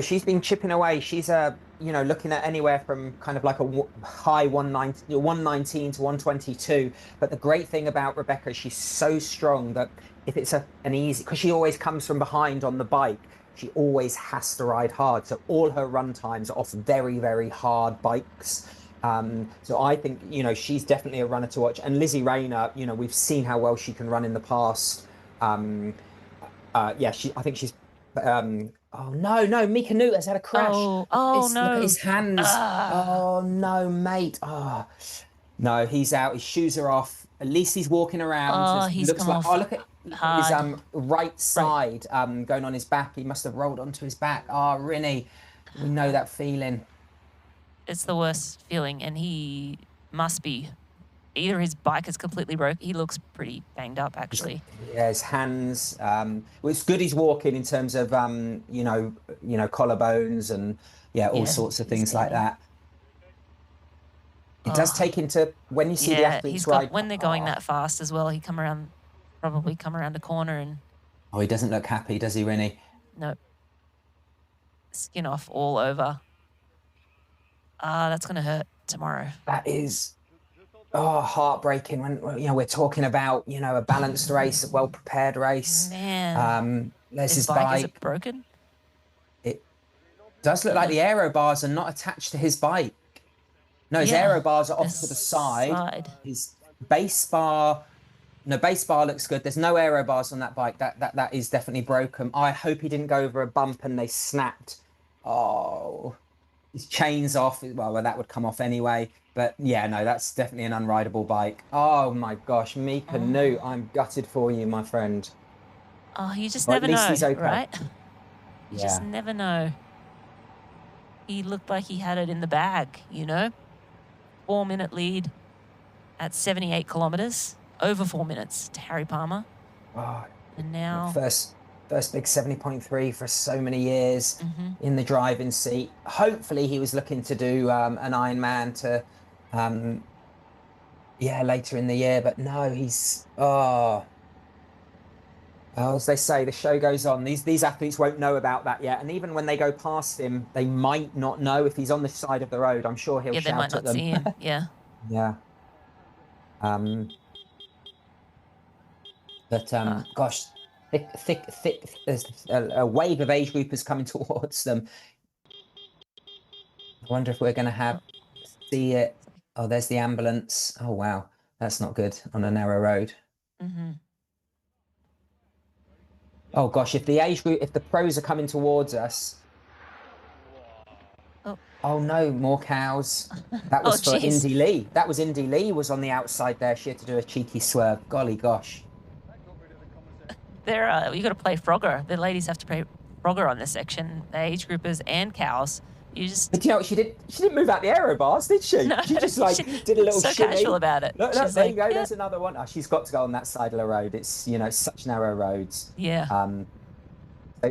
She's been chipping away. She's looking at anywhere from kind of like a high 119 to 122. But the great thing about Rebecca is she's so strong that if it's an easy, because she always comes from behind on the bike, she always has to ride hard. So all her run times are off very, very hard bikes. So I think, she's definitely a runner to watch. And Lizzie Rayner, we've seen how well she can run in the past. I think she's... oh no, Mika Newt has had a crash. No. Look at his hands. Oh no, mate. Oh no, he's out. His shoes are off. At least he's walking around. He's looks come like off look at his right side going on his back. He must have rolled onto his back. Oh, Rinny, we know that feeling. It's the worst feeling, and he must be. Either his bike is completely broke. He looks pretty banged up, actually. Yeah, his hands. Well, it's good he's walking in terms of collarbones and all sorts of things like that. It does take into when you see the athletes ride. When they're going that fast as well, he probably come around a corner and. Oh, he doesn't look happy, does he, Rinny? No. Skin off all over. That's gonna hurt tomorrow. That is. Oh, heartbreaking when we're talking about a balanced race, a well-prepared race. Man, there's his bike. Is bike. it broken? It does look like the aero bars are not attached to his bike. No, his aero bars are off to the side. His base bar looks good. There's no aero bars on that bike. That is definitely broken. I hope he didn't go over a bump and they snapped. Oh, his chain's off. Well, that would come off anyway. But yeah, no, that's definitely an unrideable bike. Oh my gosh, Mika Newt, I'm gutted for you, my friend. Oh, you just never know, right? You just never know. He looked like he had it in the bag, 4-minute lead at 78 kilometers, over 4 minutes to Harry Palmer. Oh, and now first big 70.3 for so many years in the driving seat. Hopefully he was looking to do an Ironman to later in the year, but no, he's as they say, the show goes on. These athletes won't know about that yet, and even when they go past him, they might not know if he's on the side of the road. I'm sure he'll shout at them. They might not see him. Yeah. Gosh, thick. There's a wave of age groupers coming towards them. I wonder if we're going to see it. Oh, there's the ambulance. Oh wow, that's not good on a narrow road. Oh gosh, if the pros are coming towards us. Oh no, more cows. That was for Indy Lee. That was Indy Lee was on the outside there. She had to do a cheeky swerve. Golly gosh. You got to play Frogger. The ladies have to play Frogger on this section. The age groupers and cows. But what she didn't move out the aero bars, did she? No, she just did a little so shimmy. Casual about it. Look, there you go. There's another one. Oh, she's got to go on that side of the road. It's such narrow roads. Yeah. So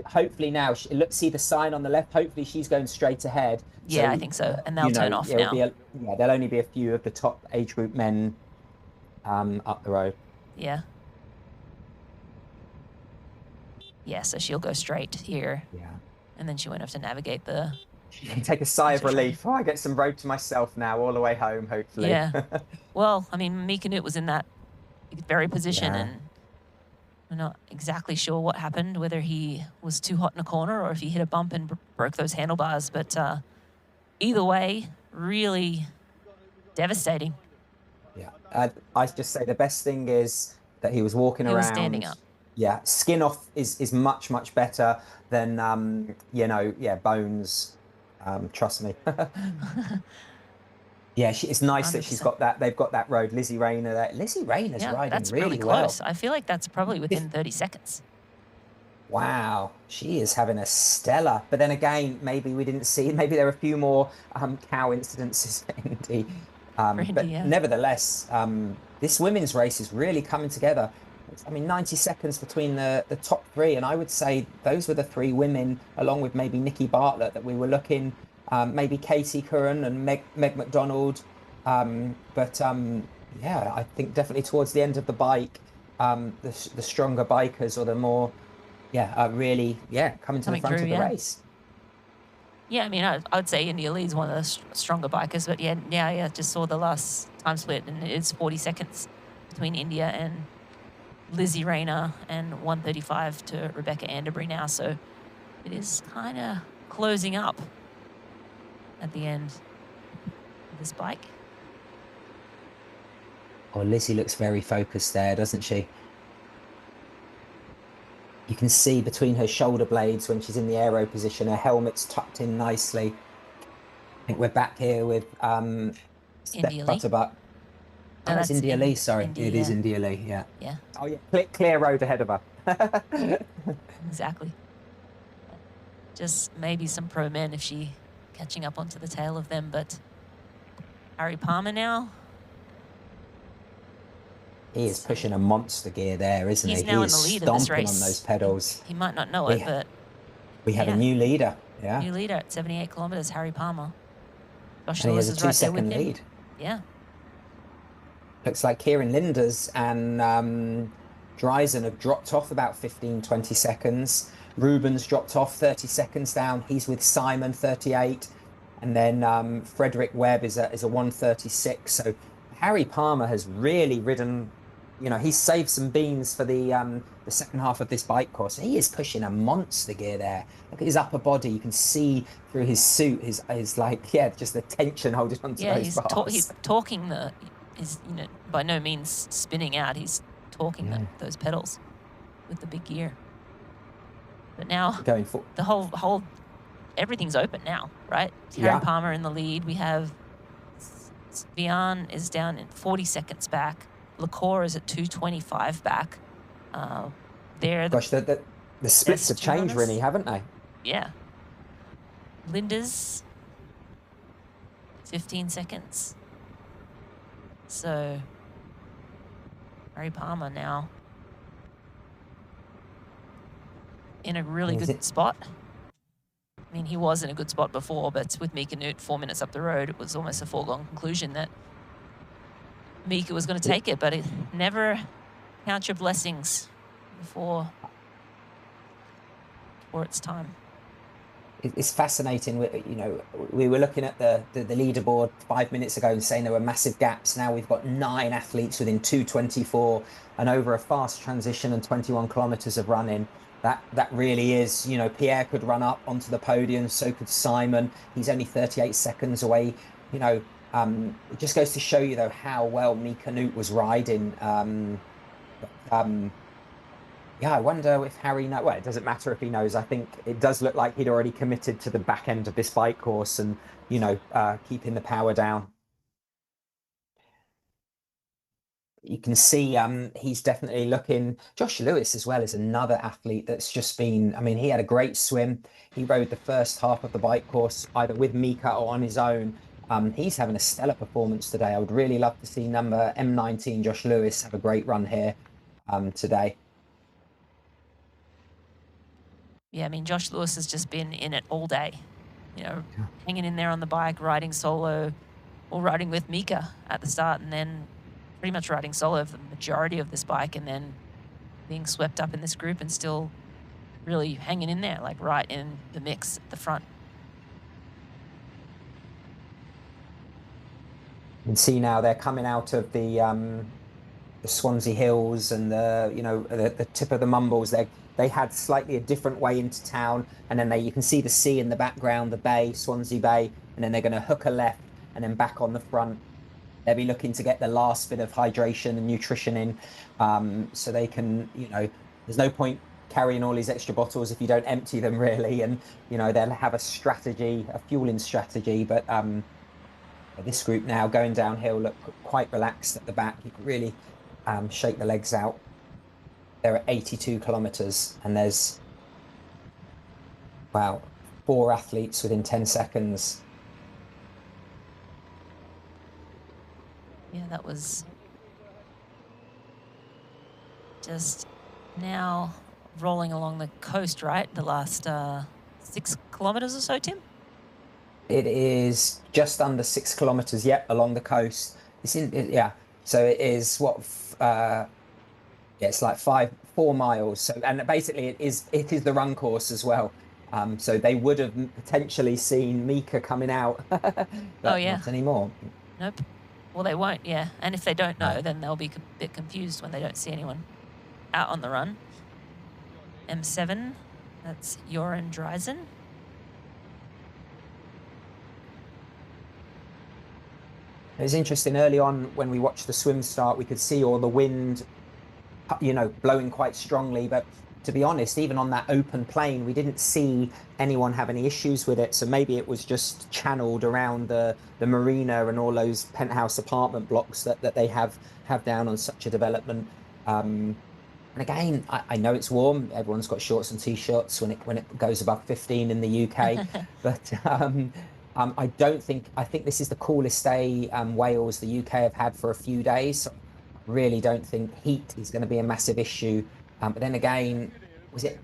hopefully now see the sign on the left. Hopefully she's going straight ahead. Yeah, I think so. And they'll turn off now. There'll only be a few of the top age group men up the road. Yeah. Yeah, so she'll go straight here. Yeah. And then she won't have to navigate the... You can take a sigh of relief. Oh, I get some road to myself now all the way home, hopefully. Yeah. Well, I mean, Mika Newt was in that very position, Yeah. and we're not exactly sure what happened, whether he was too hot in a corner or if he hit a bump and broke those handlebars. But either way, really devastating. Yeah. I just say the best thing is that he was walking He around. was standing up. Yeah, skin off is much, much better than, you know, yeah, bones. Trust me. Yeah, it's nice that she's 100%. got that. They've got that road. Lizzie Rayner there. Lizzie Rayner's Yeah, riding that's really really close. well. I feel like that's probably within 30 seconds. Wow, she is having a stellar. But then again, maybe we didn't see. Maybe there are a few more cow incidences for Indy. For Indy, But yeah. nevertheless, this women's race is really coming together. I mean, 90 seconds between the top three, and I would say those were the three women, along with maybe Nikki Bartlett, that we were looking. Maybe Katie Curran and Meg McDonald. Yeah, I think definitely towards the end of the bike, the stronger bikers or the more, really, coming to the Coming front through, of the yeah. race. Yeah, I mean, I'd say India leads one of the stronger bikers, but yeah, just saw the last time split, and it's 40 seconds between India and Lizzie Rayner, and 1:35 to Rebecca Anderbury now, so it is kind of closing up at the end of this bike. Oh, Lizzie looks very focused there, doesn't she? You can see between her shoulder blades when she's in the aero position, her helmet's tucked in nicely. I think we're back here with Steph India Lee. Butterbuck. No, Oh, it's that's India Lee, sorry. India, It is yeah. India Lee, yeah. Yeah, Oh, yeah, clear road ahead of her. exactly. Just maybe some pro men if she catching up onto the tail of them, but Harry Palmer now. He is pushing a monster gear there, isn't he? He's now He in the is lead of this stomping race. on those pedals. He might not know it, but We have yeah. a new leader, yeah. New leader at 78 kilometers, Harry Palmer. Josh And he Lewis has a is right there with 2-second him. lead. Yeah. Looks like Kieran Linders and DAZN have dropped off about 15, 20 seconds. Ruben's dropped off 30 seconds down. He's with Simon, 38. And then Frederick Webb is a 1:36. So Harry Palmer has really ridden, you know, he's saved some beans for the second half of this bike course. He is pushing a monster gear there. Look at his upper body. You can see through his suit, his like, just the tension holding onto Yeah, those bars. he's talking is, you know, by no means spinning out. He's talking those pedals with the big gear. But now going for the whole everything's open now, right? Harry Palmer in the lead. We have Vian is down in 40 seconds back. Lacour is at 2:25 back. Gosh, the splits have changed really, haven't they? Yeah. Linda's 15 seconds. So Harry Palmer now in a really good spot. I mean, he was in a good spot before, but with Mika Newt 4 minutes up the road, it was almost a foregone conclusion that Mika was going to take it, but it never count your blessings before it's time. It's fascinating. You know, we were looking at the leaderboard 5 minutes ago and saying there were massive gaps. Now we've got 9 athletes within 2:24 and over a fast transition and 21 kilometers of running. That really is, you know, Pierre could run up onto the podium, so could Simon. He's only 38 seconds away. You know, it just goes to show you, though, how well Mika Newt was riding. Yeah, I wonder if Harry knows. Well, it doesn't matter if he knows. I think it does look like he'd already committed to the back end of this bike course and, you know, keeping the power down. You can see he's definitely looking. Josh Lewis as well is another athlete that's just been, I mean, he had a great swim. He rode the first half of the bike course either with Mika or on his own. He's having a stellar performance today. I would really love to see number M19 Josh Lewis have a great run here today. Yeah, I mean, Josh Lewis has just been in it all day, you know, hanging in there on the bike, riding solo or riding with Mika at the start, and then pretty much riding solo for the majority of this bike, and then being swept up in this group and still really hanging in there, like right in the mix at the front. You can see now they're coming out of the Swansea Hills and the tip of the Mumbles. They had slightly a different way into town, and then you can see the sea in the background, the bay, Swansea Bay, and then they're going to hook a left and then back on the front. They'll be looking to get the last bit of hydration and nutrition in, so they can, there's no point carrying all these extra bottles if you don't empty them really, and they'll have a strategy, a fueling strategy. But this group now going downhill look quite relaxed at the back. You can really shake the legs out. They're at 82 kilometers, and there's 4 athletes within 10 seconds. Yeah, that was just now rolling along the coast, right? The last 6 kilometers or so, Tim? It is just under 6 kilometers, yep, along the coast. So it is it's like 4 miles. So, and basically it is the run course as well. So they would have potentially seen Mika coming out, but not anymore. Nope. Well, they won't, yeah. And if they don't know, then they'll be a bit confused when they don't see anyone out on the run. M7, that's DAZN. It was interesting early on when we watched the swim start, we could see all the wind, blowing quite strongly. But to be honest, even on that open plain, we didn't see anyone have any issues with it. So maybe it was just channeled around the marina and all those penthouse apartment blocks that they have down on such a development. And again, I know it's warm. Everyone's got shorts and t-shirts when it goes above 15 in the UK. But I think this is the coolest day Wales, the UK have had for a few days. So I really don't think heat is going to be a massive issue. But then again,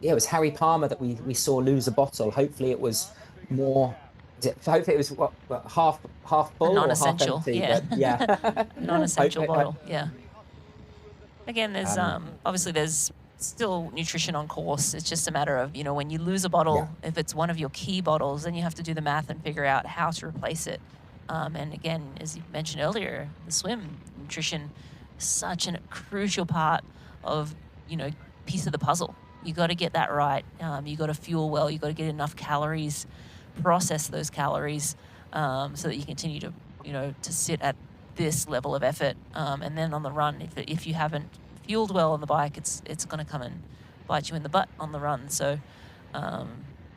it was Harry Palmer that we saw lose a bottle. Hopefully it was more. Hopefully it was half full or half empty. Yeah. But yeah. Non-essential bottle. Yeah. Again, there's obviously there's still nutrition on course. It's just a matter of when you lose a bottle, if it's one of your key bottles, then you have to do the math and figure out how to replace it. And again, as you mentioned earlier, the swim nutrition is such a crucial part of piece of the puzzle. You got to get that right. You got to fuel well. You got to get enough calories, process those calories, so that you continue to to sit at this level of effort. And then on the run, if you haven't fueled well on the bike, it's going to come and bite you in the butt on the run. So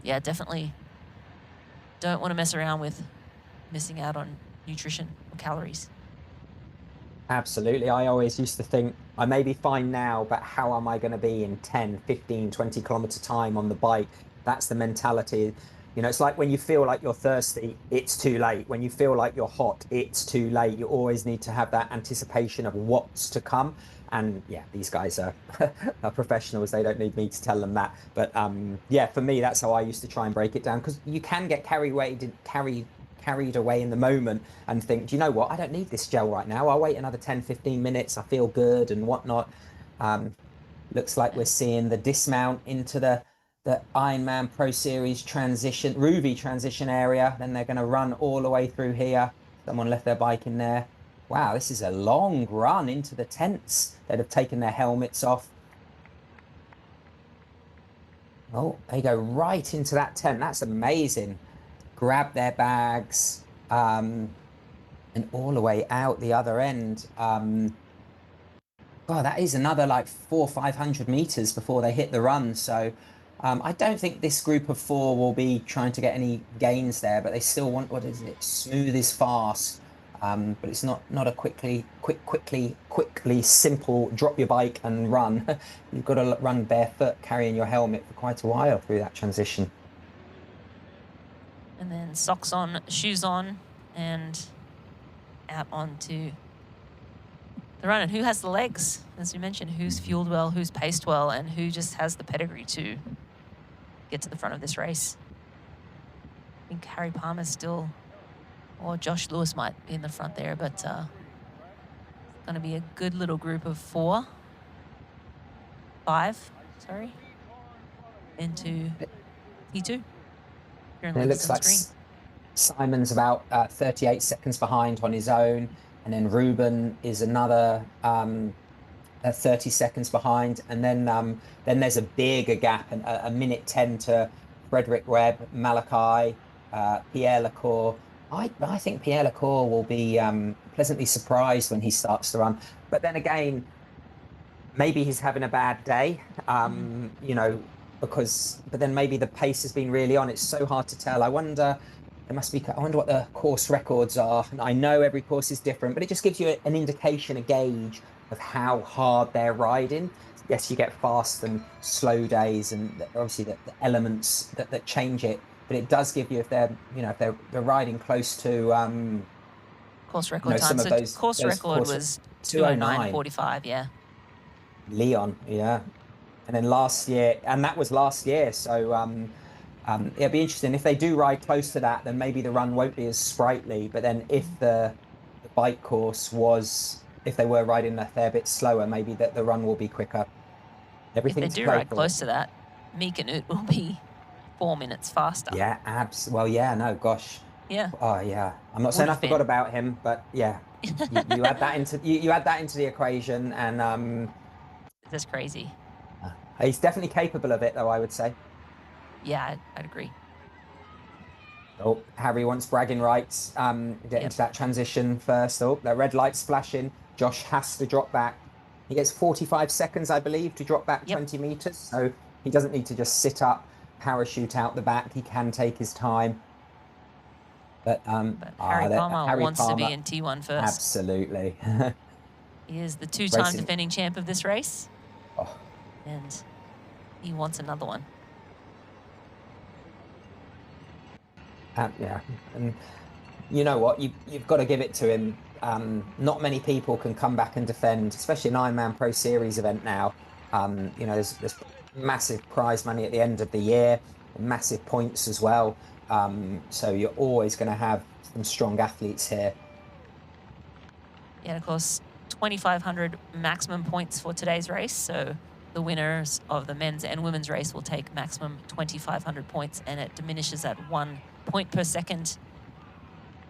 yeah, definitely don't want to mess around with missing out on nutrition or calories. Absolutely. I always used to think I may be fine now, but how am I going to be in 10, 15, 20 kilometer time on the bike? That's the mentality. It's like when you feel like you're thirsty, it's too late. When you feel like you're hot, it's too late. You always need to have that anticipation of what's to come. And yeah, these guys are professionals. They don't need me to tell them that. But yeah, for me, that's how I used to try and break it down, because you can get carried away in the moment and think, do you know what? I don't need this gel right now. I'll wait another 10, 15 minutes. I feel good and whatnot. Looks like we're seeing the dismount into the Ironman Pro Series transition, Ruby transition area. Then they're going to run all the way through here. Someone left their bike in there. Wow, this is a long run into the tents that have taken their helmets off. Oh, they go right into that tent. That's amazing. Grab their bags and all the way out the other end. God, that is another like 400 or 500 meters before they hit the run. So I don't think this group of 4 will be trying to get any gains there, but they still want, what is it? Smooth is fast. But it's not a quickly simple drop your bike and run. You've got to run barefoot, carrying your helmet for quite a while through that transition. And then socks on, shoes on, and out onto the run. And who has the legs? As we mentioned, who's fueled well, who's paced well, and who just has the pedigree to get to the front of this race. I think Harry Palmer's still, or Josh Lewis might be in the front there, but it's going to be a good little group of 5, into T2. And it looks like Simon's about 38 seconds behind on his own, and then Ruben is another 30 seconds behind, and then there's a bigger gap, and a minute 10 to Frederick Webb, Malachi, Pierre Lecour. I think Pierre Lecour will be pleasantly surprised when he starts to run. But then again, maybe he's having a bad day, you know, but then maybe the pace has been really on. It's so hard to tell. I wonder what the course records are. And I know every course is different, but it just gives you an indication, a gauge of how hard they're riding. Yes, you get fast and slow days, and obviously the elements that change it. But it does give you, if they're riding close to course record time. So those course record was 2:09:45. Yeah. Leon, yeah, and then that was last year. So it'll be interesting if they do ride close to that. Then maybe the run won't be as sprightly. But then if the bike course if they were riding a fair bit slower, maybe that the run will be quicker. Everything. If they do ride close to that, Mika Nut will be 4 minutes faster. Yeah, well, yeah, no, gosh. Yeah. Oh, yeah. I'm not saying I forgot about him, but yeah, you add that into you add that into the equation, and that's crazy. He's definitely capable of it, though, I would say. Yeah, I'd agree. Oh, Harry wants bragging rights. Get into that transition first. Oh, the red light's flashing. Josh has to drop back. He gets 45 seconds, I believe, to drop back 20 meters. So he doesn't need to just sit up, parachute out the back. He can take his time. But Harry Palmer wants to be in T1 first. Absolutely. He is the two-time defending champ of this race. Oh. And he wants another one. Yeah, and you know what? You've got to give it to him. Not many people can come back and defend, especially an Ironman Pro Series event now. You know, there's massive prize money at the end of the year, massive points as well. So you're always going to have some strong athletes here. Yeah, and of course, 2,500 maximum points for today's race. So the winners of the men's and women's race will take maximum 2,500 points, and it diminishes at 1 point per second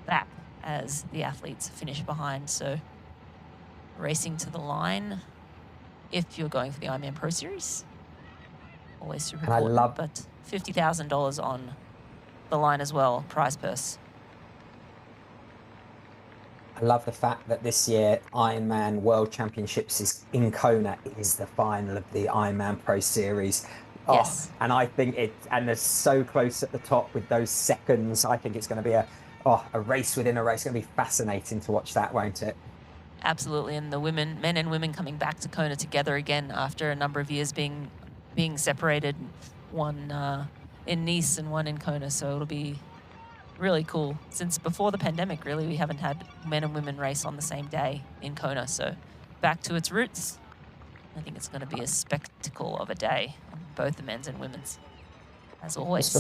back as the athletes finish behind. So racing to the line, if you're going for the Ironman Pro Series, always super important, but $50,000 on the line as well, prize purse. I love the fact that this year Ironman World Championships is in Kona. It is the final of the Ironman Pro Series. Oh, yes. And I think they're so close at the top with those seconds. I think it's going to be a race within a race. It's going to be fascinating to watch that, won't it? Absolutely. And the men and women coming back to Kona together again after a number of years being separated, one in Nice and one in Kona. So it'll be really cool. Since before the pandemic, really, we haven't had men and women race on the same day in Kona. So back to its roots. I think it's going to be a spectacle of a day on both the men's and women's, as always.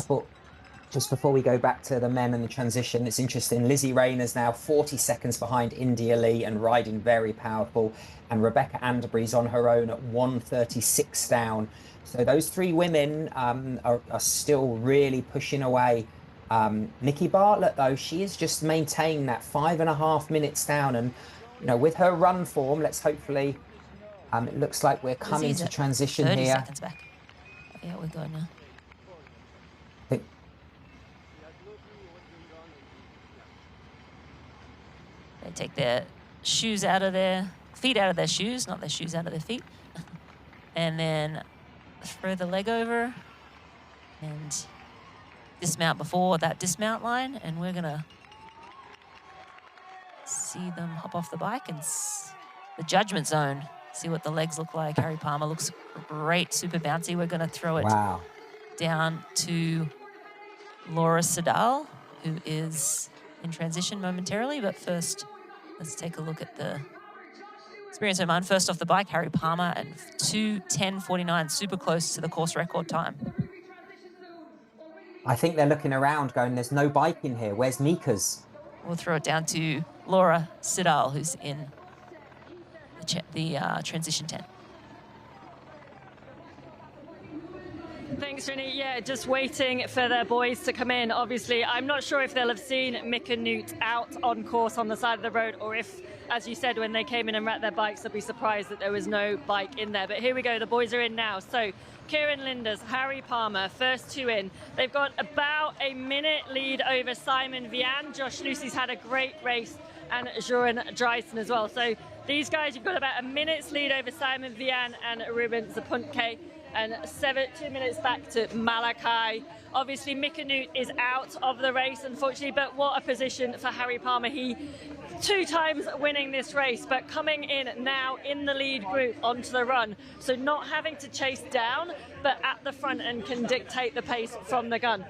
Just before we go back to the men and the transition, it's interesting. Lizzie Rayner's now 40 seconds behind India Lee and riding very powerful. And Rebecca Anderbury's on her own at 1:36 down. So those three women are still really pushing away. Nikki Bartlett, though, she is just maintaining that 5.5 minutes down. And, you know, with her run form, let's hopefully... it looks like we're coming to transition 30 here. 30 seconds back. Yeah, we're going now. They take their shoes out of their feet out of their shoes, not their shoes out of their feet. And then throw the leg over and dismount before that dismount line. And we're going to see them hop off the bike and the judgment zone. See what the legs look like. Harry Palmer looks great, super bouncy. We're going to throw it down to Laura Sedal, who is in transition momentarily. But first, let's take a look at the experience of mine. First off the bike, Harry Palmer at 2:10:49, super close to the course record time. I think they're looking around going, there's no bike in here. Where's Mika's? We'll throw it down to Laura Sedal, who's in the transition tent. Thanks, Rini. Yeah, just waiting for their boys to come in. Obviously, I'm not sure if they'll have seen Mika Nut out on course on the side of the road or if as you said, when they came in and wrecked their bikes, they'll be surprised that there was no bike in there. But here we go, the boys are in now. So Kieran Linders, Harry Palmer, first two in. They've got about a minute lead over Simon Vian. Josh Lucy's had a great race, and Joran Dreisen as well. So these guys, you've got about a minute's lead over Simon Vian and Ruben Zapuntke, and 2 minutes back to Malachi. Obviously, Mikanut is out of the race, unfortunately, but what a position for Harry Palmer. He 2 times winning this race, but coming in now in the lead group onto the run. So not having to chase down, but at the front and can dictate the pace from the gun.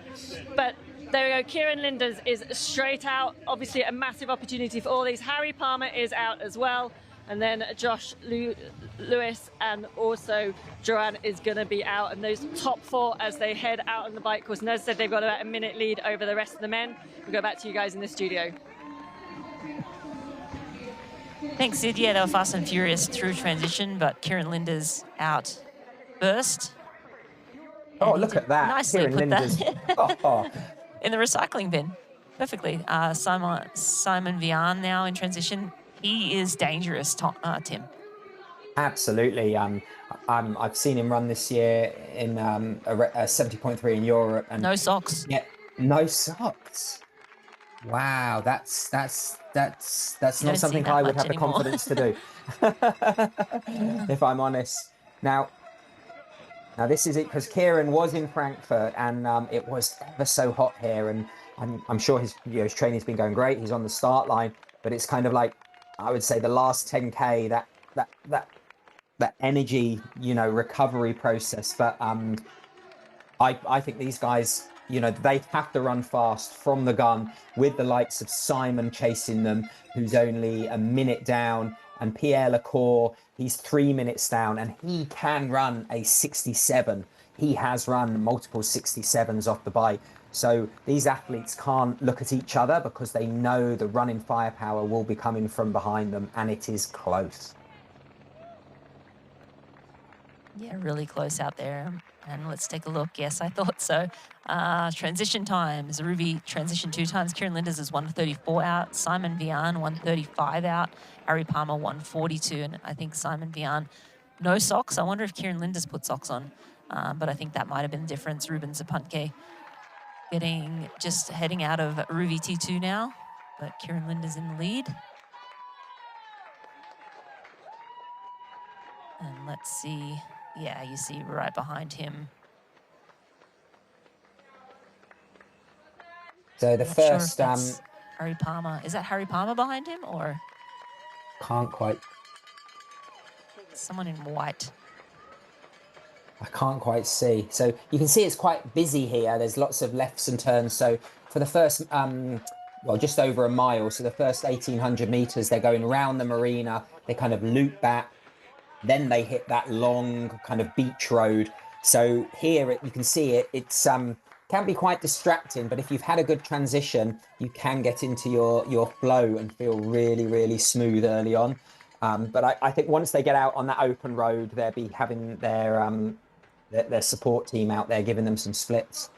But there we go, Kieran Linders is straight out. Obviously a massive opportunity for all these. Harry Palmer is out as well. And then Josh Lewis and also Joran is going to be out. And those top 4 as they head out on the bike course. And as I said, they've got about a minute lead over the rest of the men. We'll go back to you guys in the studio. Thanks, Sid. Yeah, they were fast and furious through transition, but Kieran Linders out first. Oh, look at that. Nicely Kieran put Linders. that in the recycling bin. Perfectly. Simon Vian now in transition. He is dangerous, Tim. Absolutely. I've seen him run this year in a 70.3 in Europe. And no socks. Yeah, no socks. Wow, that's not something I would have the confidence to do, if I'm honest. Now this is it, because Kieran was in Frankfurt and it was ever so hot here, and I'm sure his training's been going great. He's on the start line, but it's kind of like, I would say the last 10K, that energy, recovery process. But I think these guys, they have to run fast from the gun, with the likes of Simon chasing them, who's only a minute down, and Pierre Lecour, he's 3 minutes down, and he can run a 67. He has run multiple 67s off the bike. So these athletes can't look at each other, because they know the running firepower will be coming from behind them, and it is close. Yeah, really close out there. And let's take a look. Yes, I thought so. Transition times. Ruby transition 2 times. Kieran Linders is 1:34 out. Simon Vian 1:35 out. Harry Palmer 1:42. And I think Simon Vian, no socks. I wonder if Kieran Linders put socks on. But I think that might have been the difference. Ruben Zapuntke heading out of Ruby T2 now. But Kieran Linders in the lead. And let's see. Yeah, you see right behind him. So the first Harry Palmer. Is that Harry Palmer behind him, or can't quite? Someone in white. I can't quite see. So you can see it's quite busy here. There's lots of lefts and turns. So for the first, just over a mile, so the first 1,800 meters, they're going around the marina. They kind of loop back. Then they hit that long kind of beach road. So here you can see it's can be quite distracting, but if you've had a good transition, you can get into your flow and feel really, really smooth early on. But I think once they get out on that open road, they'll be having their support team out there giving them some splits.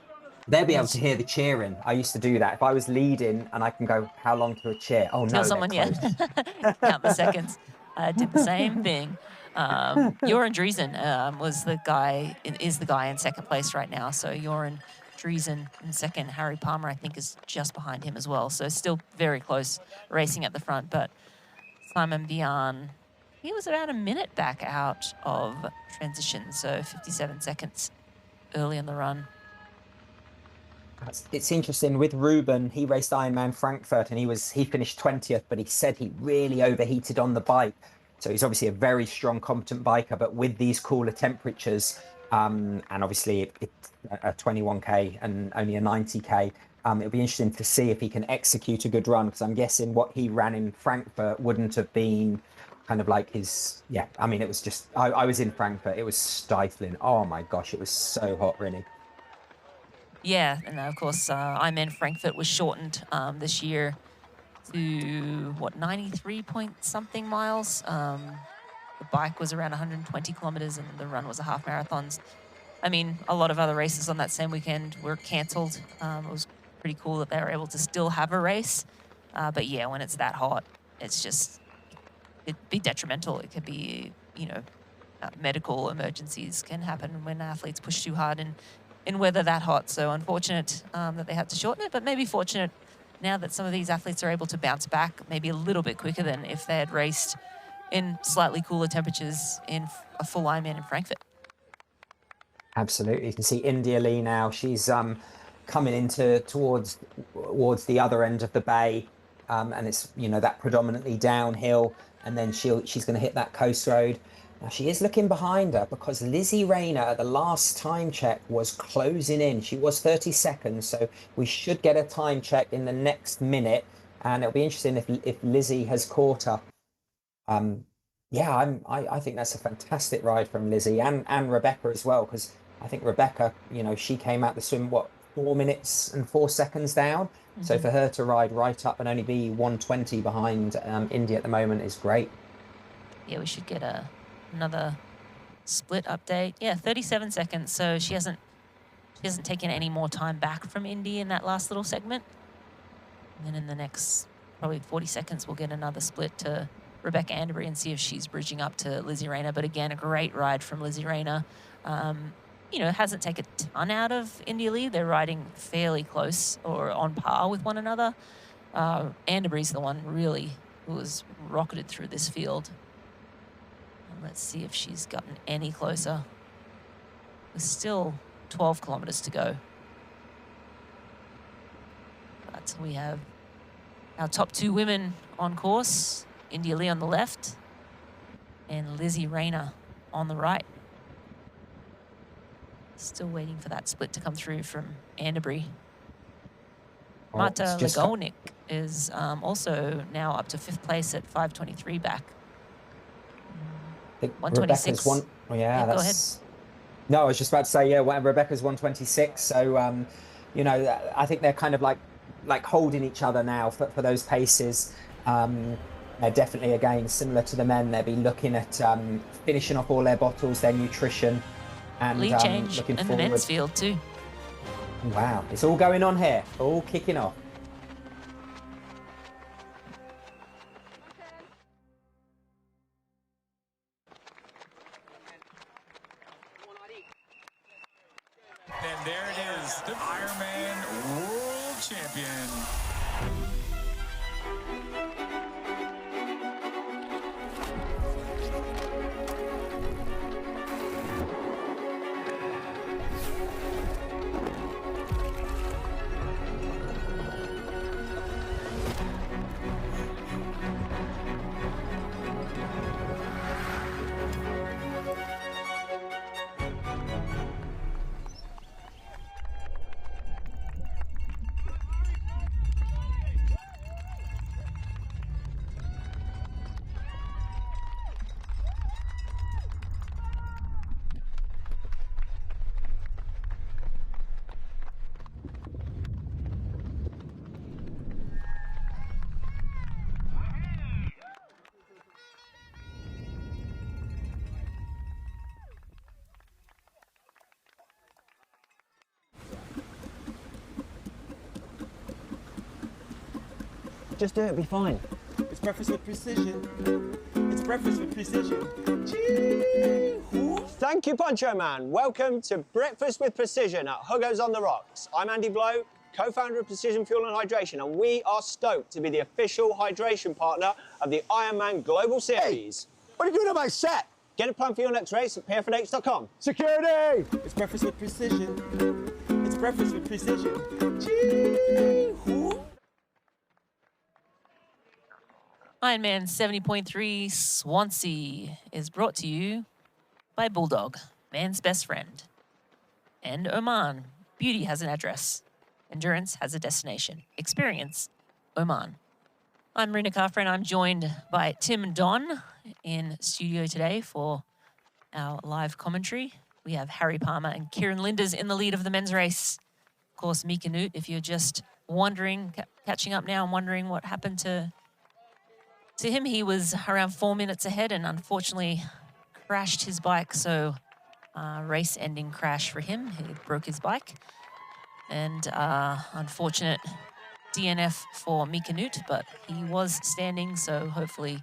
They'll be able to hear the cheering. I used to do that. If I was leading and I can go, how long to a cheer? Oh, no, tell someone, count the seconds. I did the same thing. Joran Dreisen is the guy in second place right now. So Joran Dreisen in second. Harry Palmer, I think, is just behind him as well. So still very close racing at the front. But Simon Vian, he was about a minute back out of transition. So 57 seconds early in the run. It's interesting with Ruben. He raced Ironman Frankfurt and he finished 20th, but he said he really overheated on the bike. So he's obviously a very strong, competent biker, but with these cooler temperatures, and obviously it's a 21K and only a 90K, it'll be interesting to see if he can execute a good run, because I'm guessing what he ran in Frankfurt wouldn't have been kind of like his, it was just, I was in Frankfurt, it was stifling. Oh my gosh, it was so hot, really. Yeah, and of course, Ironman Frankfurt was shortened this year to 93 point something miles. The bike was around 120 kilometers and the run was a half marathon. I mean, a lot of other races on that same weekend were cancelled. It was pretty cool that they were able to still have a race. But yeah, when it's that hot, it's just, it'd be detrimental. It could be, you know, medical emergencies can happen when athletes push too hard in weather that hot. So unfortunate that they had to shorten it, but maybe fortunate now that some of these athletes are able to bounce back maybe a little bit quicker than if they had raced in slightly cooler temperatures in a full Ironman in Frankfurt. Absolutely. You can see India Lee now. She's coming into towards the other end of the bay, and it's, you know, that predominantly downhill, and then she's going to hit that coast road. Now she is looking behind her because Lizzie Rayner at the last time check was closing in. She was 30 seconds, so we should get a time check in the next minute, and it'll be interesting if Lizzie has caught her. Yeah, I think that's a fantastic ride from Lizzie and Rebecca as well, because I think Rebecca, you know, she came out the swim, what, 4 minutes and 4 seconds down. So for her to ride right up and only be 1:20 behind India at the moment is great. Yeah, we should get another split update. Yeah, 37 seconds. So she hasn't taken any more time back from Indy in that last little segment. And then in the next probably 40 seconds, we'll get another split to Rebecca Anderbury and see if she's bridging up to Lizzie Rayner. But again, a great ride from Lizzie Rayner. You know, hasn't taken a ton out of India Lee. They're riding fairly close or on par with one another. Anderbury's the one really who was rocketed through this field. And let's see if she's gotten any closer. There's still 12 kilometers to go. But we have our top two women on course. India Lee on the left and Lizzie Rayner on the right. Still waiting for that split to come through from Anderbury. Marta Legolnik is also now up to 5th place at 5:23 back. 126. Yeah, go ahead. No, I was just about to say, yeah, Rebecca's 126. So, you know, I think they're kind of like holding each other now for those paces. They're definitely, again, similar to the men. They'll be looking at finishing off all their bottles, their nutrition, and lead change looking in forward. the men's field too. Wow, it's all going on here, all kicking off. And there it is, the Ironman World Champion. Just do it, be fine. It's breakfast with precision. It's breakfast with precision. Thank you, Poncho Man. Welcome to Breakfast with Precision at Hugo's on the Rocks. I'm Andy Blow, co-founder of Precision Fuel and Hydration, and we are stoked to be the official hydration partner of the Ironman Global Series. Hey, what are you doing on my set? Get a plan for your next race at pfnh.com. Security! It's breakfast with precision. It's breakfast with precision. Ironman 70.3 Swansea is brought to you by Bulldog, man's best friend, and Oman. Beauty has an address. Endurance has a destination. Experience Oman. I'm Marina Carfra, and I'm joined by Tim and Don in studio today for our live commentary. We have Harry Palmer and Kieran Linders in the lead of the men's race. Of course, Mika Newt, if you're just wondering, catching up now and wondering what happened to him, he was around 4 minutes ahead and unfortunately crashed his bike. So race-ending crash for him. He broke his bike. And unfortunate DNF for Mika Newt, but he was standing, so hopefully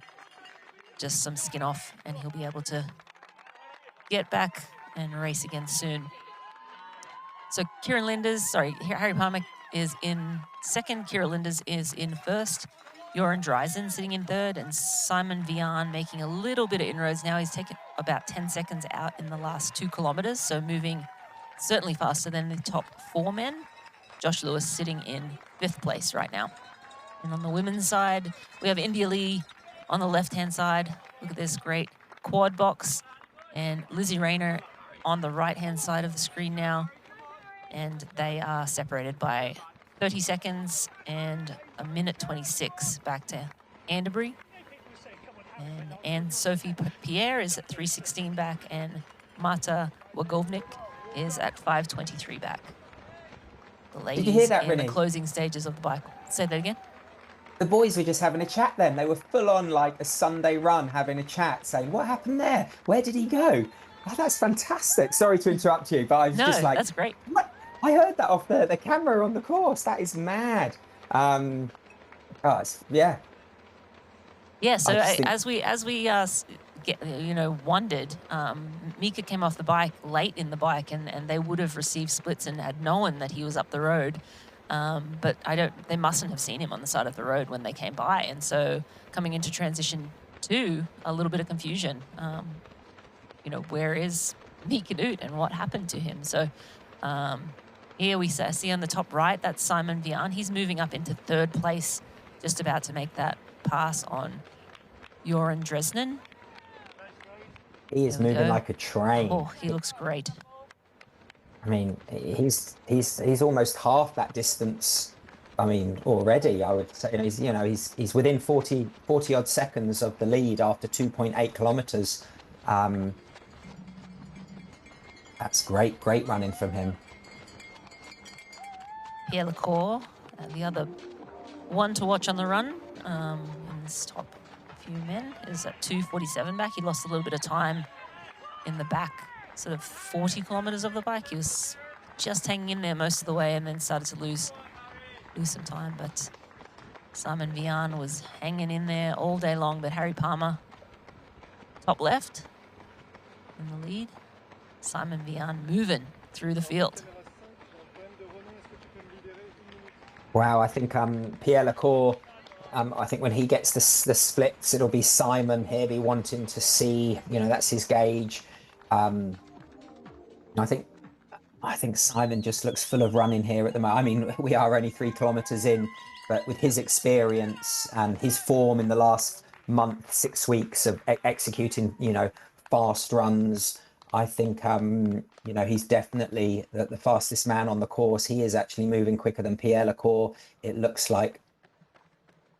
just some skin off, and he'll be able to get back and race again soon. So Harry Palmer is in second, Kira Linders is in first, Joran Dreisen sitting in third, and Simon Vian making a little bit of inroads now. He's taken about 10 seconds out in the last 2 kilometres, so moving certainly faster than the top 4 men. Josh Lewis sitting in 5th place right now. And on the women's side, we have India Lee on the left-hand side. Look at this great quad box. And Lizzie Rayner on the right-hand side of the screen now. And they are separated by 30 seconds and a minute 26 back to Anderbury. And Anne-Sophie Pierre is at 3:16 back, and Marta Wagovnik is at 5:23 back. The ladies Did you hear that, in Renee? the closing stages of the bike. Say that again. The boys were just having a chat then. They were full on like a Sunday run, having a chat, saying, what happened there? Where did he go? Oh, that's fantastic. Sorry to interrupt you, but I was just like... that's great. What? I heard that off the camera on the course. That is mad. Yeah. Yeah, so think- as we wondered, Mika came off the bike late in the bike, and they would have received splits and had known that he was up the road. But they mustn't have seen him on the side of the road when they came by. And so coming into transition 2, a little bit of confusion. Where is Mika Newt and what happened to him? So here we see on the top right, that's Simon Vian. He's moving up into 3rd place, just about to make that pass on Joran Dresden. He is moving like a train. Oh, he looks great. I mean, he's almost half that distance. I mean, already, I would say. He's within 40 odd seconds of the lead after 2.8 kilometers. That's great running from him. Pierre Lecour, the other one to watch on the run, in this top few men, is at 2:47 back. He lost a little bit of time in the back, sort of 40 kilometers of the bike. He was just hanging in there most of the way and then started to lose some time. But Simon Vian was hanging in there all day long. But Harry Palmer, top left, in the lead. Simon Vian moving through the field. Wow, I think Pierre Lecour, I think when he gets the splits, it'll be Simon here be wanting to see, that's his gauge. I think Simon just looks full of running here at the moment. I mean, we are only 3 kilometers in, but with his experience and his form in the last month, 6 weeks of executing, fast runs, I think, he's definitely the fastest man on the course. He is actually moving quicker than Pierre Lecour, it looks like.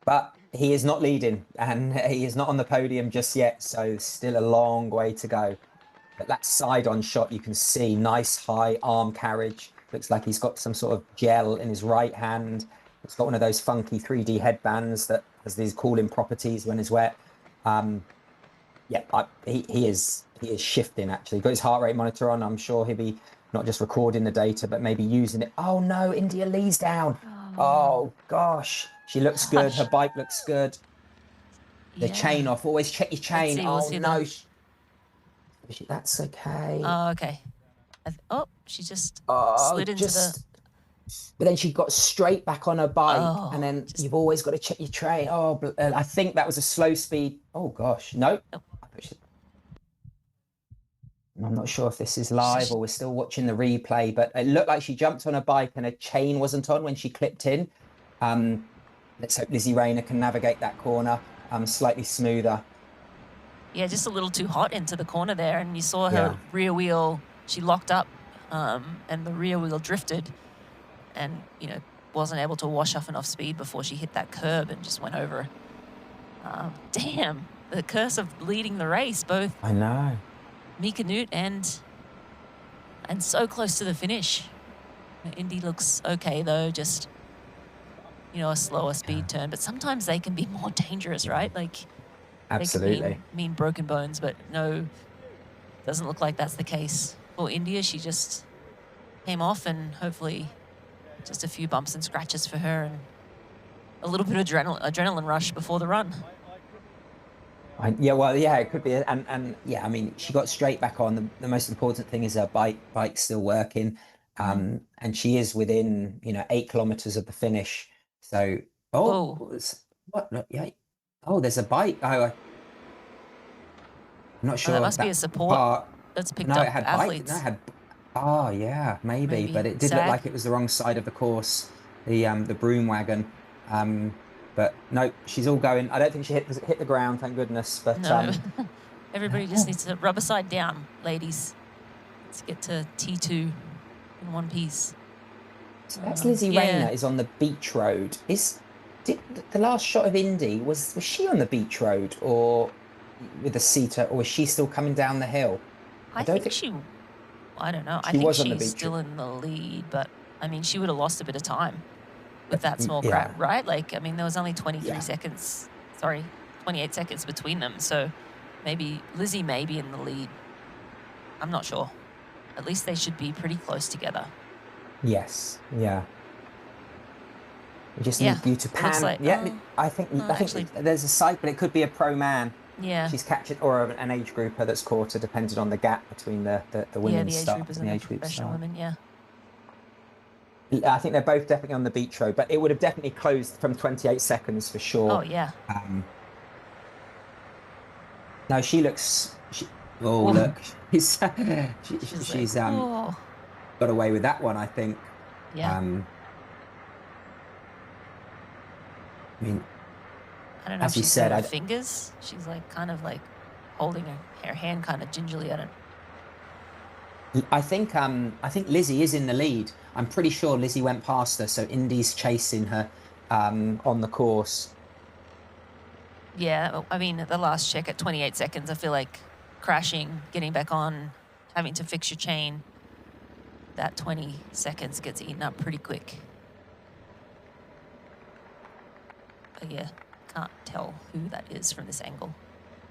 But he is not leading, and he is not on the podium just yet, so still a long way to go. But that side-on shot, you can see, nice high arm carriage. Looks like he's got some sort of gel in his right hand. It's got one of those funky 3D headbands that has these cooling properties when it's wet. He is shifting, actually. Got his heart rate monitor on. I'm sure he'll be not just recording the data, but maybe using it. Oh, no, India Lee's down. Oh, gosh. She looks good. Her bike looks good. The chain off. Always check your chain. Oh, no. That's okay. Oh, okay. She just slid into the... But then she got straight back on her bike, and then you've always got to check your train. Oh, I think that was a slow speed. Oh, gosh. No. I'm not sure if this is live or we're still watching the replay, but it looked like she jumped on her bike and her chain wasn't on when she clipped in. Let's hope Lizzie Rayner can navigate that corner slightly smoother. Yeah, just a little too hot into the corner there, and you saw her rear wheel, she locked up, and the rear wheel drifted and, wasn't able to wash off enough speed before she hit that curb and just went over. Damn, the curse of leading the race, both I know. Mika Newt and so close to the finish. Indy looks okay, though, just, a slower speed turn, but sometimes they can be more dangerous, right? Like, absolutely. They can mean broken bones, but no, doesn't look like that's the case for India. She just came off, and hopefully just a few bumps and scratches for her and a little bit of adrenaline rush before the run. Yeah, well, yeah, it could be, and yeah, I mean, she got straight back on. The most important thing is her bike's still working, and she is within 8 kilometers of the finish. So, what? No, yeah, oh, there's a bike. Oh, I'm not sure that of must be a that support part. that's picked No, up it had athletes. bike. No, it had. Oh, yeah, maybe, but it did look SAG. like it was the wrong side of the course. The broom wagon. But no, she's all going. I don't think she hit the ground, thank goodness. But No. Everybody just needs to rubber side down, ladies. Let's get to T2 in one piece. so that's Lizzie Rayner is on the beach road. Did the last shot of Indy was she on the beach road or with the seater, or was she still coming down the hill? I think she. I don't know. I She think was on the she's beach. still in the lead, but I mean, she would have lost a bit of time with that small crowd, right? Like, I mean, there was only 23 seconds. Sorry, 28 seconds between them. So maybe Lizzie may be in the lead. I'm not sure. At least they should be pretty close together. Yes. Yeah. We just need you to pan. Like, I think actually, there's a site, but it could be a pro man. Yeah. She's catching, or an age grouper that's caught her, depending on the gap between the women's age start groupers and the and age group professional start. women, yeah. I think they're both definitely on the beach road, but it would have definitely closed from 28 seconds for sure. Oh, yeah. No, she looks. Look, she's got away with that one, I think. Yeah. I mean, I don't know as if you she's said, got her fingers. She's like kind of like holding her hand kind of gingerly. I think Lizzie is in the lead. I'm pretty sure Lizzie went past her, so Indy's chasing her on the course. Yeah, I mean, at the last check at 28 seconds, I feel like crashing, getting back on, having to fix your chain, that 20 seconds gets eaten up pretty quick. But yeah, can't tell who that is from this angle.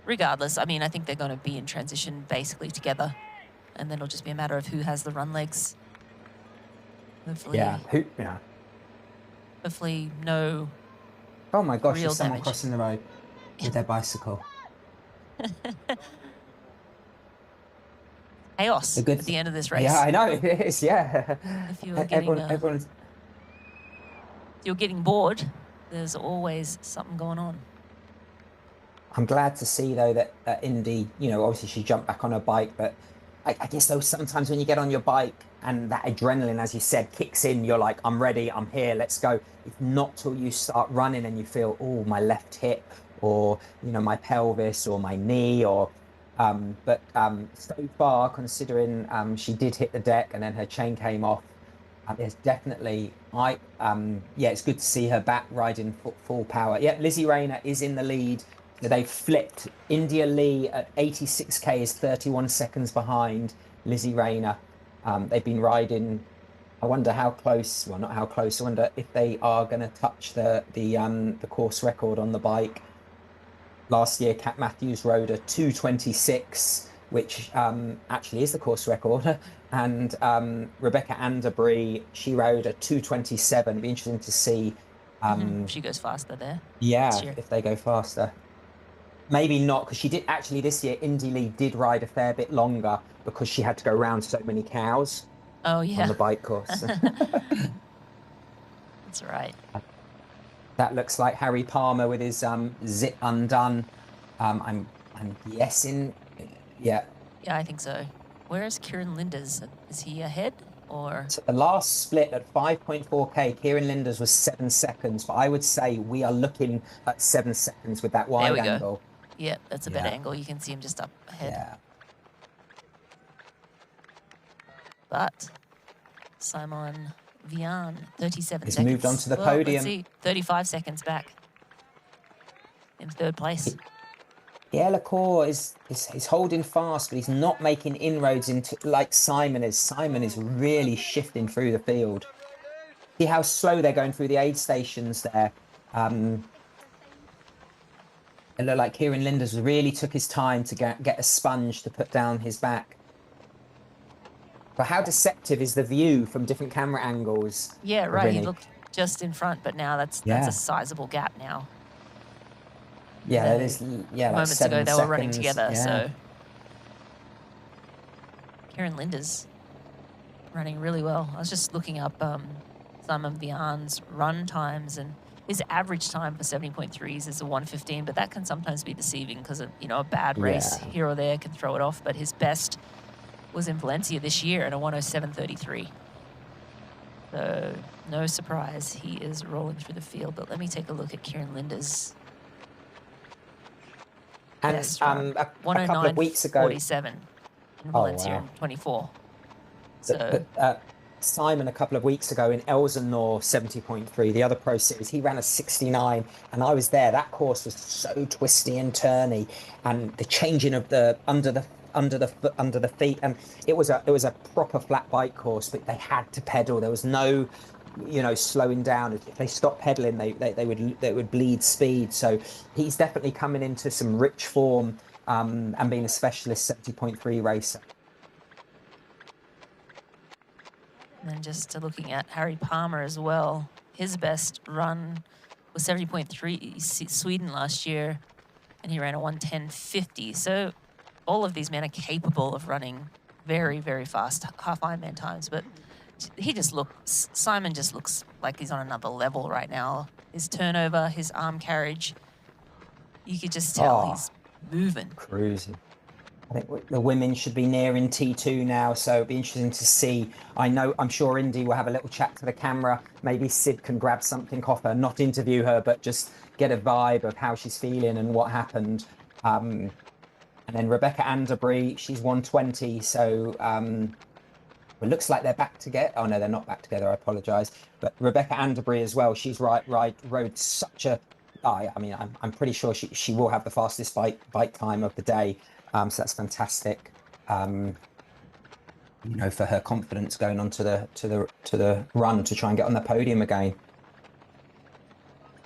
Regardless, I mean, I think they're going to be in transition basically together, and then it'll just be a matter of who has the run legs. Hopefully, hopefully no. Oh my gosh, real there's someone damage. crossing the road with their bicycle. Chaos at the end of this race. Yeah, I know it is. Yeah, If you're getting, everyone's. If you're getting bored, there's always something going on. I'm glad to see though that Indy, obviously she jumped back on her bike, but I guess though sometimes when you get on your bike and that adrenaline, as you said, kicks in, you're like, I'm ready, I'm here, let's go. It's not till you start running and you feel, oh, my left hip, or my pelvis, or my knee, or but so far, considering she did hit the deck and then her chain came off, there's definitely it's good to see her back riding full power. Yeah, Lizzie Rayner is in the lead. They flipped. India Lee at 86k is 31 seconds behind Lizzie Rayner. They've been riding. I wonder how close. Well, not how close. I wonder if they are going to touch the course record on the bike. Last year, Kat Matthews rode a 2:26, which actually is the course record. And Rebecca Anderbury, she rode a 2:27. It'd be interesting to see. She goes faster there. Yeah, if they go faster. Maybe not, because she did actually this year. Indy Lee did ride a fair bit longer because she had to go around so many cows. Oh yeah, on the bike course. That's right. That looks like Harry Palmer with his zip undone. I'm guessing, yeah. Yeah, I think so. Where is Kieran Linders? Is he ahead or? So the last split at 5.4k, Kieran Linders was 7 seconds, but I would say we are looking at 7 seconds with that wide there we angle. Go. Yeah, that's a better angle. You can see him just up ahead. Yeah. But Simon Vian, 37 He's seconds. moved on to the Well, podium. Let's see, 35 seconds back in third place. Yeah, Lacour is holding fast, but he's not making inroads into like Simon is. Simon is really shifting through the field. See how slow they're going through the aid stations there. It looked like Kieran Linders really took his time to get a sponge to put down his back. But how deceptive is the view from different camera angles? Yeah, right. He looked just in front, but now that's a sizable gap now. Yeah, that is. Yeah, like moments ago 7 they were running seconds, together. yeah. So Kieran Linda's running really well. I was just looking up some of Bjarne's run times, and his average time for 70.3s is a 1:15, but that can sometimes be deceiving because a bad race Yeah. here or there can throw it off. But his best was in Valencia this year at a 1:07.33. So no surprise, he is rolling through the field. But let me take a look at Kieran Linda's And best run. a couple of weeks ago, 109.47 in Valencia wow. in 24. So Simon a couple of weeks ago in Elsinore 70.3, the other pro series, he ran a 69, and I was there. That course was so twisty and turny, and the changing of the under the feet, and it was a proper flat bike course, but they had to pedal. There was no slowing down. If they stopped pedaling, they would bleed speed. So he's definitely coming into some rich form, and being a specialist 70.3 racer. And then just looking at Harry Palmer as well, his best run was 70.3 Sweden last year, and he ran a 1:10.50. So all of these men are capable of running very, very fast half Ironman times, but Simon just looks like he's on another level right now. His turnover, his arm carriage, you could just tell he's moving. Cruising. I think the women should be nearing T2 now, so it'll be interesting to see. I'm sure Indy will have a little chat to the camera. Maybe Sid can grab something off her, not interview her, but just get a vibe of how she's feeling and what happened. And then Rebecca Anderbury, she's 120, so it looks like they're back together. Oh no, they're not back together, I apologise. But Rebecca Anderbury as well, she's rode such a... I'm pretty sure she will have the fastest bike time of the day. So that's fantastic, for her confidence going on to the run to try and get on the podium again.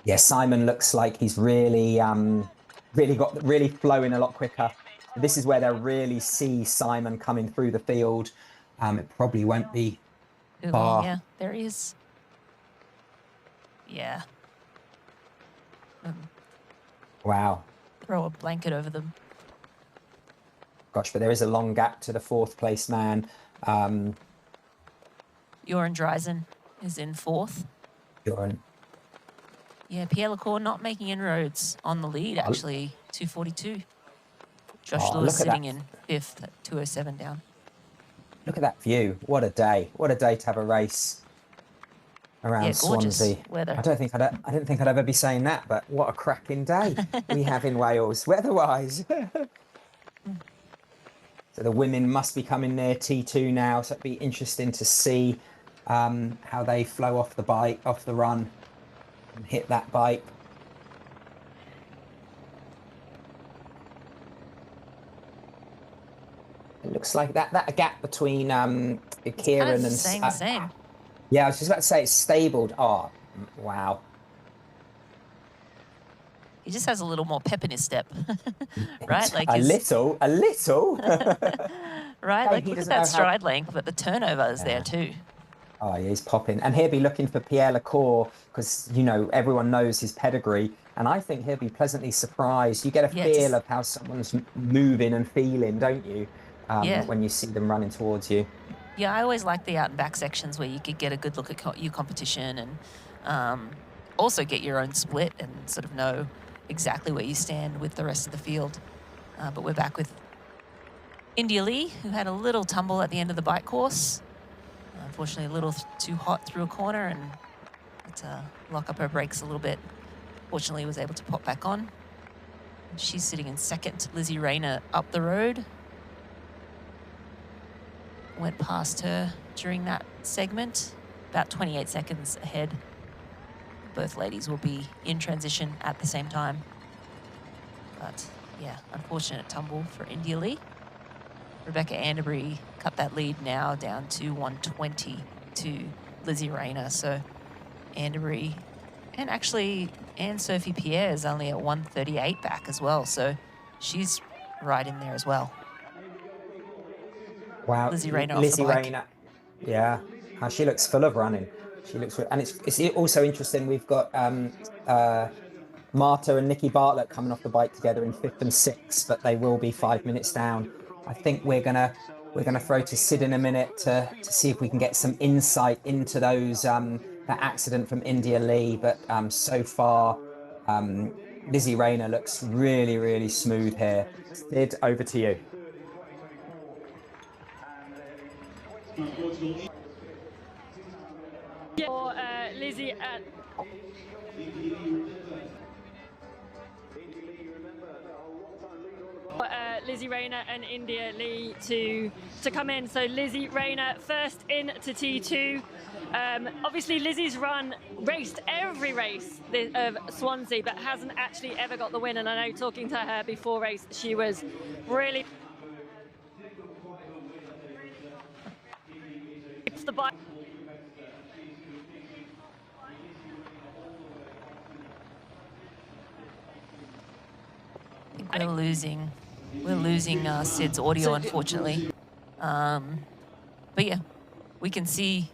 Yeah, Simon looks like he's really flowing a lot quicker. This is where they'll really see Simon coming through the field. It probably won't be far. Yeah, there he is. Yeah. Wow. Throw a blanket over them. Gosh, but there is a long gap to the 4th place man. Joran Dreisen is in 4th. Joran. Yeah, Pierre Lecour not making inroads on the lead, actually, 2:42. Josh Lewis sitting in 5th at 2:07 down. Look at that view. What a day. What a day to have a race around Swansea. Weather. I didn't think I'd ever be saying that, but what a cracking day we have in Wales, weather-wise. So the women must be coming near T2 now, so it'd be interesting to see how they flow off the run, and hit that bike. It looks like that gap between Kieran and... Same. Yeah, I was just about to say it's stabled. Oh, wow. He just has a little more pep in his step, right? Like a little. Right, No, like look at that stride length, but the turnover is there too. Oh, yeah, he's popping. And he'll be looking for Pierre Lecour because, everyone knows his pedigree. And I think he'll be pleasantly surprised. You get a feel of how someone's moving and feeling, don't you? When you see them running towards you. Yeah, I always like the out and back sections where you could get a good look at your competition and also get your own split and sort of know exactly where you stand with the rest of the field. But we're back with India Lee, who had a little tumble at the end of the bike course. Unfortunately, a little too hot through a corner and had to lock up her brakes a little bit. Fortunately, was able to pop back on. She's sitting in 2nd. Lizzie Rayner up the road. Went past her during that segment, about 28 seconds ahead. Both ladies will be in transition at the same time. But yeah, unfortunate tumble for India Lee. Rebecca Anderbury cut that lead now down to 120 to Lizzie Rayner. So Anderbury and actually Anne-Sophie Pierre is only at 138 back as well. So she's right in there as well. Wow, Lizzie Rayner Lizzie Rayner. Yeah, she looks full of running. She looks, and it's also interesting. We've got Marta and Nikki Bartlett coming off the bike together in 5th and 6th, but they will be 5 minutes down. I think we're gonna throw to Sid in a minute to see if we can get some insight into those that accident from India Lee. But so far, Lizzie Rayner looks really, really smooth here. Sid, over to you. For Lizzie at Lizzie Rayner and India Lee to come in. So Lizzie Rayner first into T2. Obviously Lizzie's raced every race of Swansea, but hasn't actually ever got the win. And I know talking to her before race, she was really the bike. We're losing Sid's audio, unfortunately. But yeah, we can see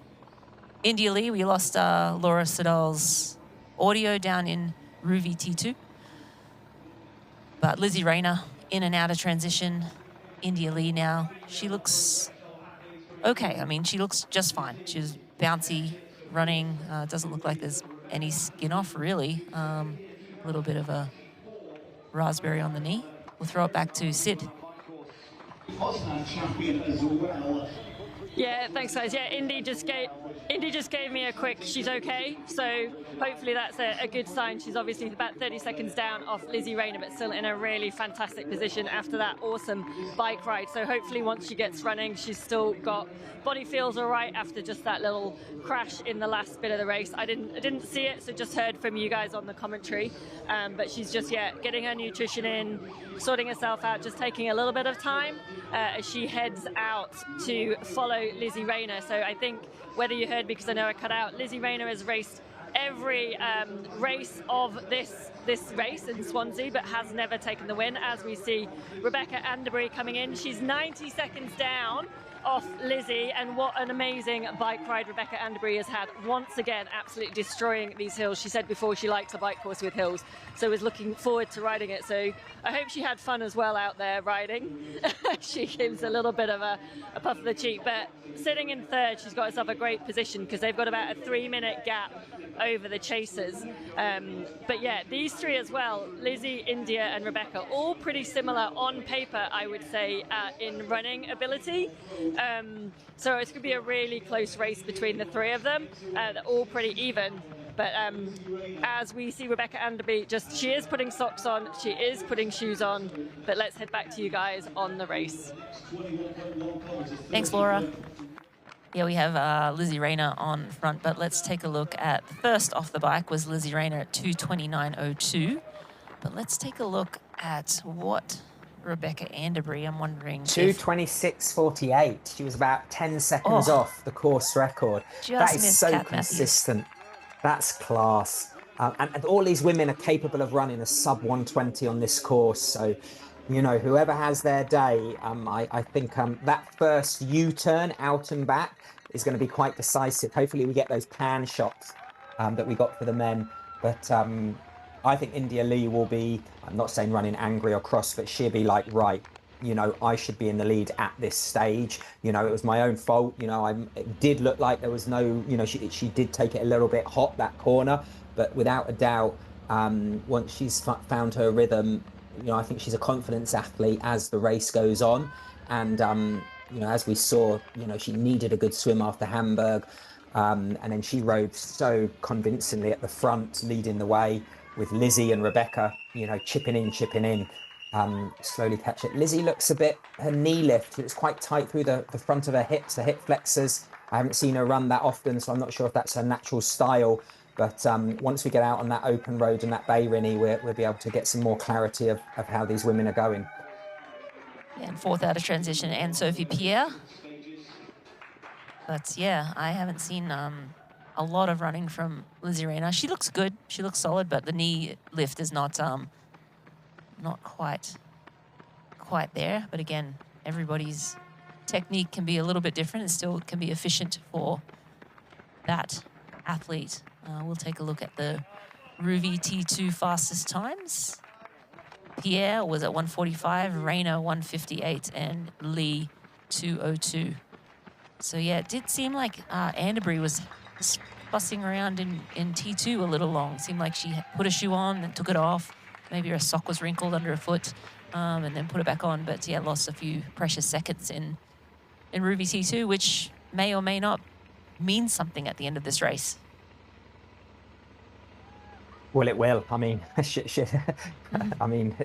India Lee. We lost Laura Siddall's audio down in Ruvi T2. But Lizzie Rayner in and out of transition. India Lee now, she looks okay. I mean, she looks just fine. She's bouncy, running. Doesn't look like there's any skin off, really. A little bit of a raspberry on the knee. We'll throw it back to Sid. Yeah, thanks guys. Yeah, Indy just gave me a quick she's okay, so hopefully that's a good sign. She's obviously about 30 seconds down off Lizzie Rayner, but still in a really fantastic position after that awesome bike ride. So hopefully once she gets running, she's still got body feels all right after just that little crash in the last bit of the race. I didn't see it, so just heard from you guys on the commentary. But she's just getting her nutrition in, sorting herself out, just taking a little bit of time as she heads out to follow Lizzie Rayner. So I think whether you heard, because I know I cut out, Lizzie Rayner has raced every race of this race in Swansea, but has never taken the win. As we see Rebecca Anderbury coming in, she's 90 seconds down off Lizzie, and what an amazing bike ride Rebecca Anderbury has had, once again absolutely destroying these hills. She said before she likes a bike course with hills, so was looking forward to riding it. So I hope she had fun as well out there riding. She gives a little bit of a puff of the cheek, but sitting in third, she's got herself a great position because they've got about a 3-minute gap over the chasers. But yeah, these three as well, Lizzie, India and Rebecca, all pretty similar on paper, I would say, in running ability. So it's going to be a really close race between the three of them. They're all pretty even. But as we see Rebecca Anderby, she is putting socks on, she is putting shoes on. But let's head back to you guys on the race. Thanks, Laura. Yeah, we have Lizzie Rayner on front, but let's take a look at, first off the bike was Lizzie Rayner at 2:29.02. But let's take a look at what Rebecca Anderbury, I'm wondering. 2:26.48. She was about 10 seconds off the course record. That is so consistent. That's class. And all these women are capable of running a sub 120 on this course. So, you know, whoever has their day, I think that first U-turn out and back is going to be quite decisive. Hopefully we get those pan shots that we got for the men. But I think India Lee will be, I'm not saying running angry or cross, but she'll be like, right, you know, I should be in the lead at this stage. You know, it was my own fault. You know, it did look like there was no, you know, she did take it a little bit hot, that corner. But without a doubt, once she's found her rhythm, you know, I think she's a confidence athlete as the race goes on. And, you know, as we saw, you know, she needed a good swim after Hamburg. And then she rode so convincingly at the front, leading the way, with Lizzie and Rebecca, you know, chipping in, slowly catch it. Lizzie looks a bit, her knee lift, it's quite tight through the front of her hips, the hip flexors. I haven't seen her run that often, so I'm not sure if that's her natural style. But once we get out on that open road and that Bay Rinny, we'll be able to get some more clarity of how these women are going. Yeah, and fourth out of transition, and Sophie Pierre. But yeah, I haven't seen a lot of running from Lizzie Rayner. She looks good, she looks solid, but the knee lift is not quite there. But again, everybody's technique can be a little bit different and still can be efficient for that athlete. We'll take a look at the Ruvi T2 fastest times. Pierre was at 1:45, Raina 1:58, and Lee 2:02. So yeah, it did seem like Anderbury was fussing around in T2 a little long. Seemed like she put a shoe on and took it off. Maybe her sock was wrinkled under her foot, and then put it back on. But yeah, lost a few precious seconds in Ruvi T2, which may or may not mean something at the end of this race. Well, it will. I mean, I mean,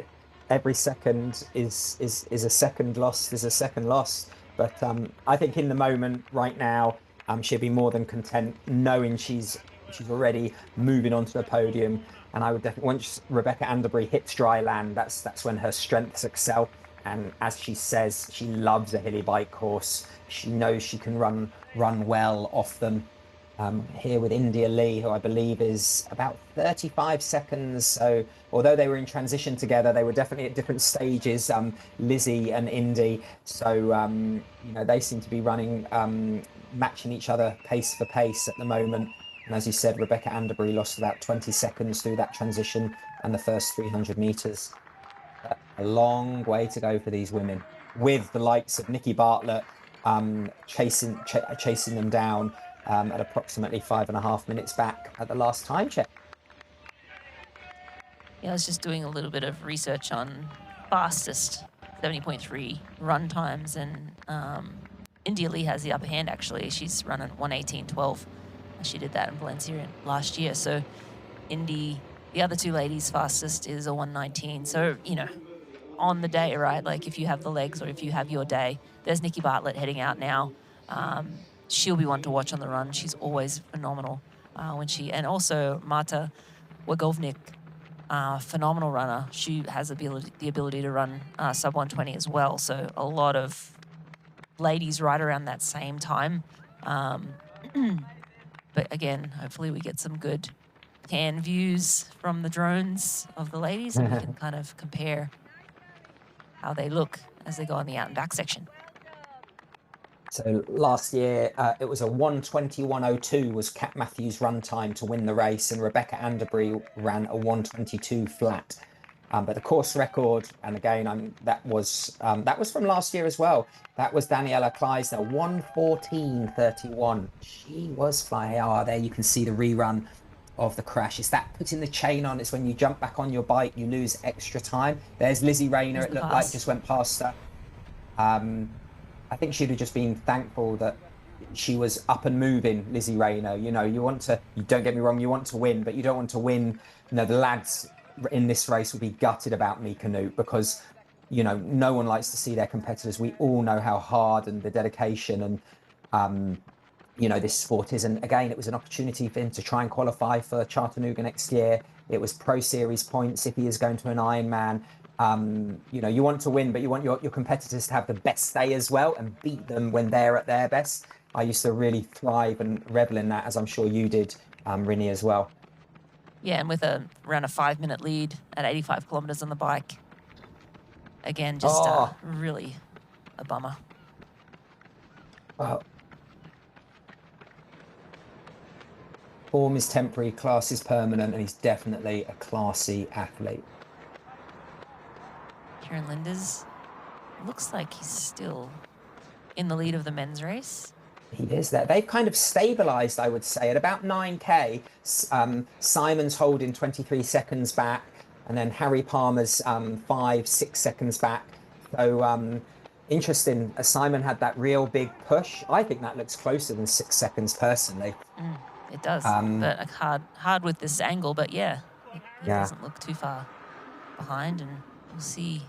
every second is a second lost is a second loss. But I think in the moment right now, she'll be more than content knowing she's already moving onto the podium. And I would definitely, once Rebecca Anderbury hits dry land, that's when her strengths excel. And as she says, she loves a hilly bike course. She knows she can run well off them. Here with India Lee, who I believe is about 35 seconds. So although they were in transition together, they were definitely at different stages, Lizzie and Indy. So, you know, they seem to be running, matching each other pace for pace at the moment. And as you said, Rebecca Anderbury lost about 20 seconds through that transition and the first 300 meters. A long way to go for these women, with the likes of Nikki Bartlett chasing them down at approximately 5.5 minutes back at the last time check. Yeah, I was just doing a little bit of research on fastest 70.3 run times, and India Lee has the upper hand, actually. She's running 1:18.12. She did that in Valencia last year. So Indy, the other two ladies' fastest is a 1:19. So, you know, on the day, right? Like if you have the legs or if you have your day, there's Nikki Bartlett heading out now. She'll be one to watch on the run. She's always phenomenal and also Marta Wagovnik, phenomenal runner. She has the ability to run sub 120 as well. So a lot of ladies right around that same time. But again, hopefully we get some good can views from the drones of the ladies and we can kind of compare how they look as they go on the out and back section. So last year, it was a 1:21.02 was Kat Matthews' run time to win the race, and Rebecca Anderbury ran a 1:22 flat. But the course record, and again, that was from last year as well. That was Daniela Kleisner, 1:14.31. She was flying. Oh, there you can see the rerun of the crash. It's that putting the chain on. It's when you jump back on your bike, you lose extra time. There's Lizzie Rayner. It looked like just went past her. I think she'd have just been thankful that she was up and moving, Lizzie Rayner. You know, you don't get me wrong, you want to win, but you don't want to win. You know, the lads in this race will be gutted about Mika Newt because, you know, no one likes to see their competitors. We all know how hard and the dedication and, you know, this sport is. And again, it was an opportunity for him to try and qualify for Chattanooga next year. It was Pro Series points if he is going to an Ironman. You know, you want to win, but you want your competitors to have the best day as well and beat them when they're at their best. I used to really thrive and revel in that, as I'm sure you did, Rinny, as well. Yeah, and with around a 5-minute lead at 85 kilometers on the bike. Again, just really a bummer. Well, form is temporary, class is permanent, and he's definitely a classy athlete. Kieran Linders looks like he's still in the lead of the men's race. He is there. They've kind of stabilised, I would say, at about 9K. Simon's holding 23 seconds back, and then Harry Palmer's 5-6 seconds back. So interesting. Simon had that real big push. I think that looks closer than 6 seconds personally. It does, but hard with this angle. But yeah, it doesn't look too far behind, and we'll see.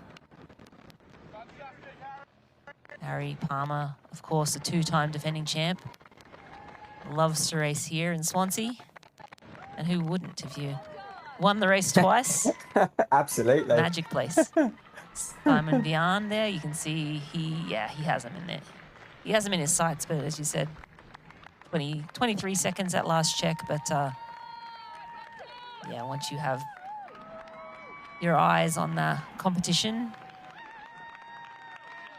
Harry Palmer, of course, a 2-time defending champ. Loves to race here in Swansea. And who wouldn't if you won the race twice? Absolutely. Magic place. Simon Beyond there, you can see he has him in there. He has him in his sights, but as you said, 23 seconds at last check. But yeah, once you have your eyes on the competition,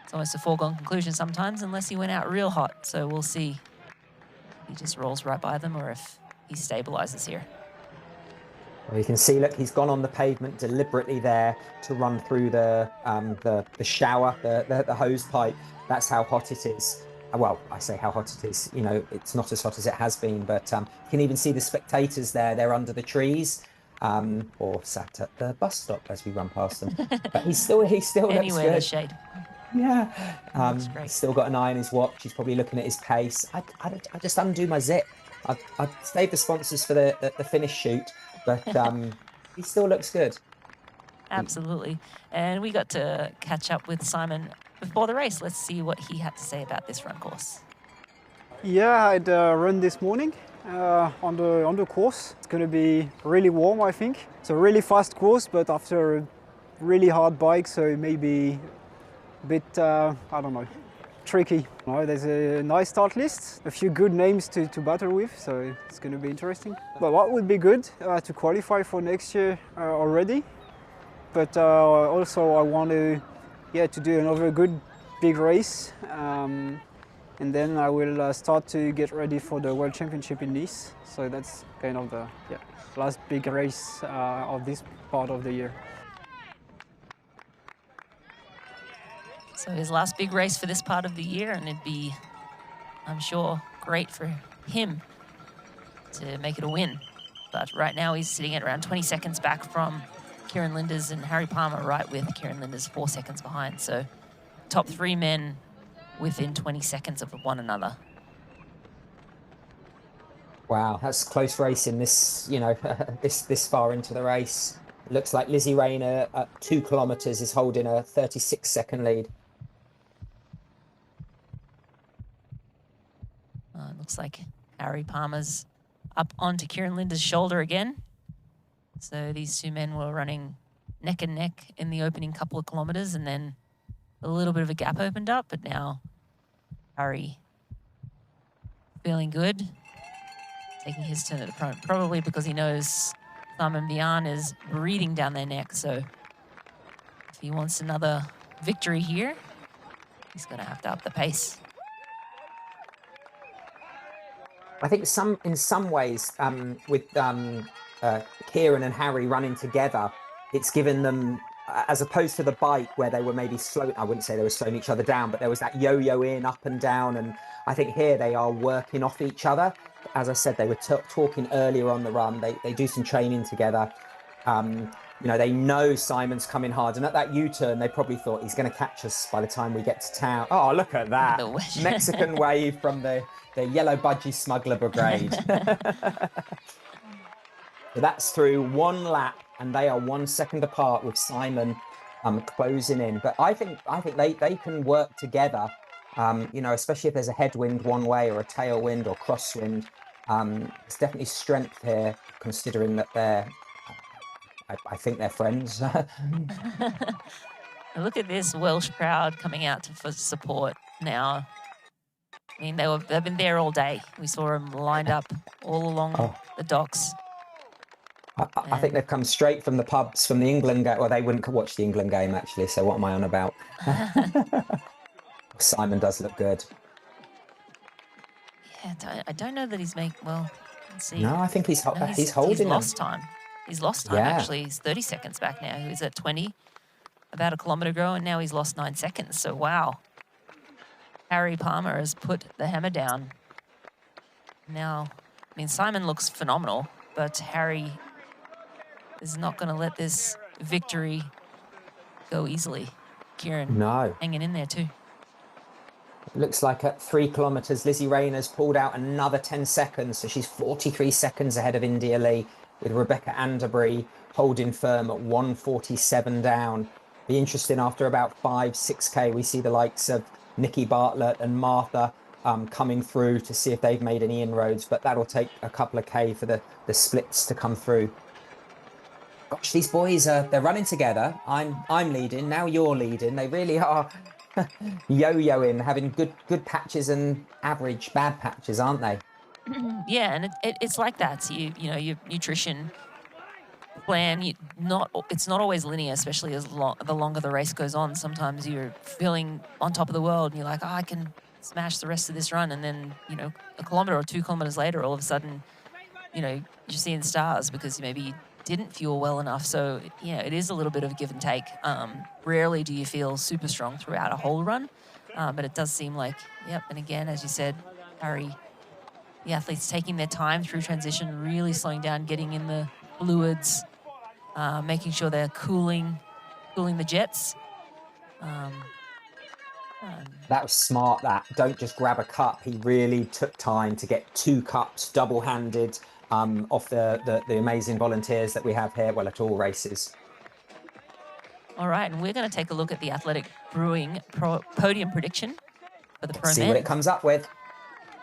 it's almost a foregone conclusion sometimes, unless he went out real hot. So we'll see if he just rolls right by them or if he stabilizes here. Well, you can see, look, he's gone on the pavement deliberately there to run through the shower, the hose pipe. That's how hot it is. Well, I say how hot it is. You know, it's not as hot as it has been, but you can even see the spectators there. They're under the trees, or sat at the bus stop as we run past them. But he still looks Anywhere good. there's shade. Yeah. He's still got an eye on his watch. He's probably looking at his pace. I just undo my zip. I saved the sponsors for the finish shoot, but he still looks good. Absolutely. And we got to catch up with Simon before the race. Let's see what he had to say about this run course. Yeah, I'd run this morning on the course. It's going to be really warm, I think. It's a really fast course, but after a really hard bike, so it may be a bit, I don't know, tricky. There's a nice start list, a few good names to battle with, so it's going to be interesting. But what would be good to qualify for next year already. But also I want to do another good big race, and then I will start to get ready for the World Championship in Nice. So that's kind of the last big race of this part of the year. So his last big race for this part of the year, and it'd be, I'm sure, great for him to make it a win. But right now he's sitting at around 20 seconds back from Kieran Linders, and Harry Palmer right with Kieran Linders 4 seconds behind. So top 3 men within 20 seconds of one another. Wow, that's close racing this, this far into the race. It looks like Lizzie Rayner at 2 kilometers is holding a 36-second lead. It looks like Harry Palmer's up onto Kieran Linders' shoulder again. So these 2 men were running neck and neck in the opening couple of kilometers, and then a little bit of a gap opened up, but now Harry feeling good, taking his turn at the front, probably because he knows Simon Bjorn is breathing down their neck. So if he wants another victory here, he's going to have to up the pace. I think in some ways, with Kieran and Harry running together, it's given them, as opposed to the bike where they were maybe slow, I wouldn't say they were slowing each other down, but there was that yo-yo in, up and down, and I think here they are working off each other. As I said, they were talking earlier on the run. They do some training together. They know Simon's coming hard, and at that U-turn, they probably thought he's going to catch us by the time we get to town. Oh, look at that. Mexican wave from the Yellow Budgie Smuggler Brigade. So that's through 1 lap, and they are 1 second apart with Simon closing in. But I think they can work together, especially if there's a headwind one way or a tailwind or crosswind. There's definitely strength here, considering that I think they're friends. Look at this Welsh crowd coming out for support now. I mean, they've been there all day. We saw them lined up all along the docks. I think they've come straight from the pubs, from the England game. Well, they wouldn't watch the England game, actually, so what am I on about? Simon does look good. Yeah, I don't know that he's let's see. No, I think he's holding He's lost time. He's lost time, actually. He's 30 seconds back now. He was at 20 about a kilometre ago, and now he's lost 9 seconds. So, wow. Harry Palmer has put the hammer down. Now, I mean, Simon looks phenomenal, but Harry is not going to let this victory go easily. Kieran hanging in there too. It looks like at 3 kilometres, Lizzie Rayner's pulled out another 10 seconds, so she's 43 seconds ahead of India Lee, with Rebecca Anderbury holding firm at 1:47 down. Be interesting, after about 5-6K, we see the likes of Nikki Bartlett and Martha coming through to see if they've made any inroads, but that'll take a couple of K for the splits to come through. Gosh, these boys they're running together. I'm leading, now you're leading. They really are yo-yoing, having good patches and average bad patches, aren't they? Yeah, and it's like that. So your nutrition plan, it's not always linear, especially the longer the race goes on. Sometimes you're feeling on top of the world and you're like, I can smash the rest of this run, and then a kilometre or 2 kilometres later, all of a sudden, you're seeing stars because maybe you didn't fuel well enough. So, yeah, it is a little bit of a give and take. Rarely do you feel super strong throughout a whole run, but it does seem like, yep, and again, as you said, Harry, the athletes taking their time through transition, really slowing down, getting in the fluids, making sure they're cooling the jets. That was smart, that. Don't just grab a cup. He really took time to get 2 cups double-handed off the amazing volunteers that we have here, well, at all races. All right, and we're going to take a look at the Athletic Brewing podium prediction for the pro men. See what it comes up with.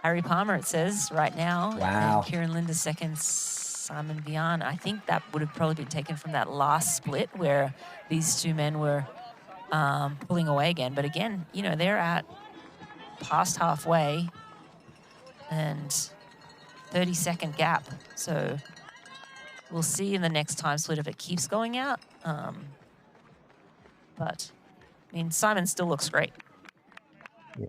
Harry Palmer, it says, right now. Wow. And Kieran Linda second, Simon Vian. I think that would have probably been taken from that last split where these two men were pulling away again. But again, you know, they're at past halfway and 30-second gap. So we'll see in the next time split if it keeps going out. But, I mean, Simon still looks great. Yeah.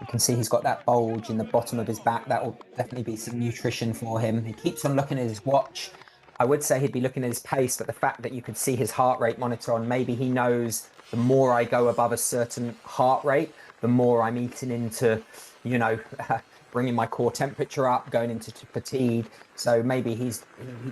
You can see he's got that bulge in the bottom of his back. That will definitely be some nutrition for him. He keeps on looking at his watch. I would say he'd be looking at his pace, but the fact that you could see his heart rate monitor on, maybe he knows the more I go above a certain heart rate, the more I'm eating into, you know, bringing my core temperature up, going into fatigue. So maybe he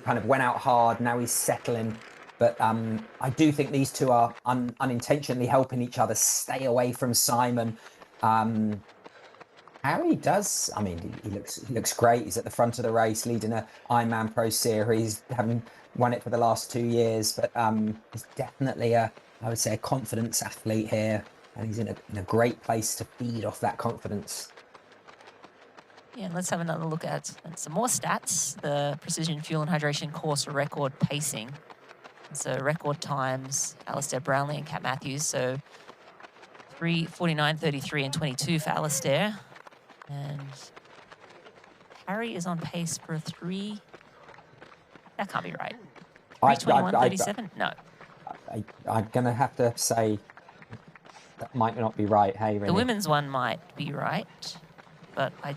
kind of went out hard, now he's settling. But I do think these two are unintentionally helping each other stay away from Simon. Harry does, I mean, he looks great. He's at the front of the race, leading a Ironman Pro Series, having won it for the last 2 years. But he's definitely I would say, a confidence athlete here, and he's in a great place to feed off that confidence. Yeah, and let's have another look at some more stats. The Precision Fuel and Hydration course record pacing. So record times, Alistair Brownlee and Kat Matthews. So 3:49:33 and 22 for Alistair. And Harry is on pace for 3. That can't be right. 3:21:37? No. I'm going to have to say that might not be right. Hey, Rennie. The women's one might be right, but I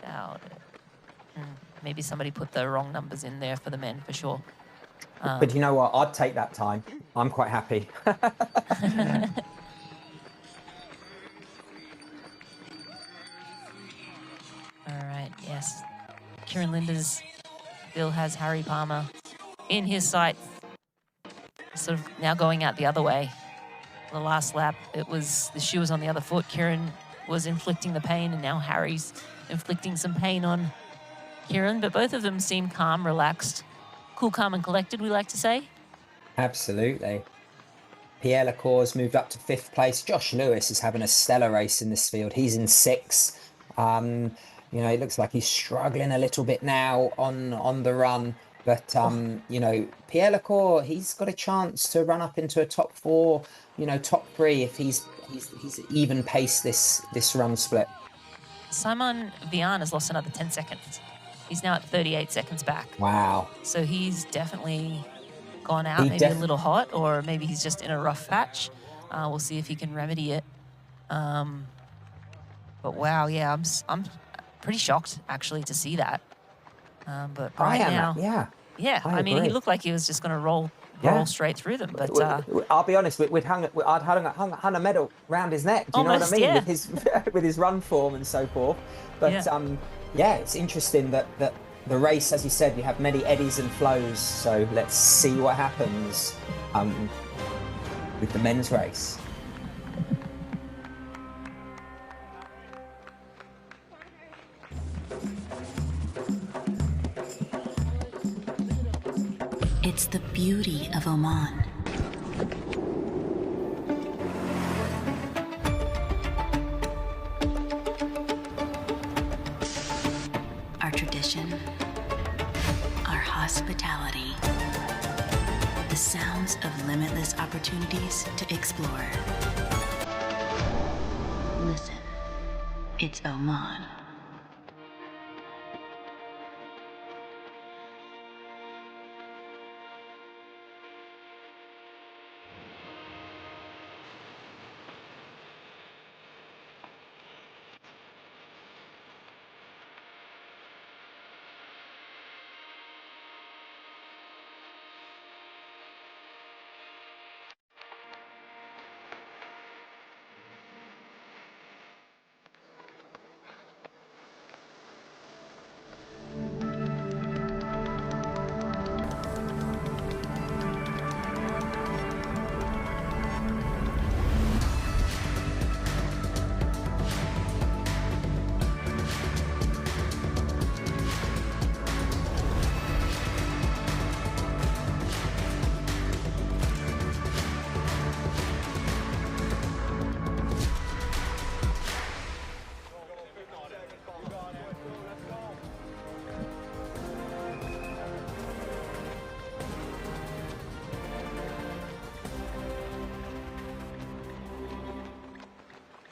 doubt it. Maybe somebody put the wrong numbers in there for the men, for sure. But you know what? I'd take that time. I'm quite happy. All right, yes. Kieran Linders still has Harry Palmer in his sight, sort of now going out the other way. The last lap, the shoe was on the other foot. Kieran was inflicting the pain, and now Harry's inflicting some pain on Kieran, but both of them seem calm, relaxed, cool, calm, and collected, we like to say. Absolutely. Pierre Lacour's moved up to 5th place. Josh Lewis is having a stellar race in this field. He's in 6th. You know, it looks like he's struggling a little bit now on the run. But, you know, Pierre Lacour, he's got a chance to run up into a top 4, you know, top 3 if he's even paced this run split. Simon Vian has lost another 10 seconds. He's now at 38 seconds back. Wow. So he's definitely gone out, maybe a little hot, or maybe he's just in a rough patch. We'll see if he can remedy it. But wow, yeah, I'm pretty shocked actually to see that. But right now, yeah. I mean, he looked like he was just going to roll straight through them. But I'll be honest, I'd hung a medal round his neck. Do you know what I mean? Yeah. With his run form and so forth. But yeah, it's interesting that the race, as you said, you have many eddies and flows. So let's see what happens with the men's race. It's the beauty of Oman. Our tradition, our hospitality, the sounds of limitless opportunities to explore. Listen, it's Oman.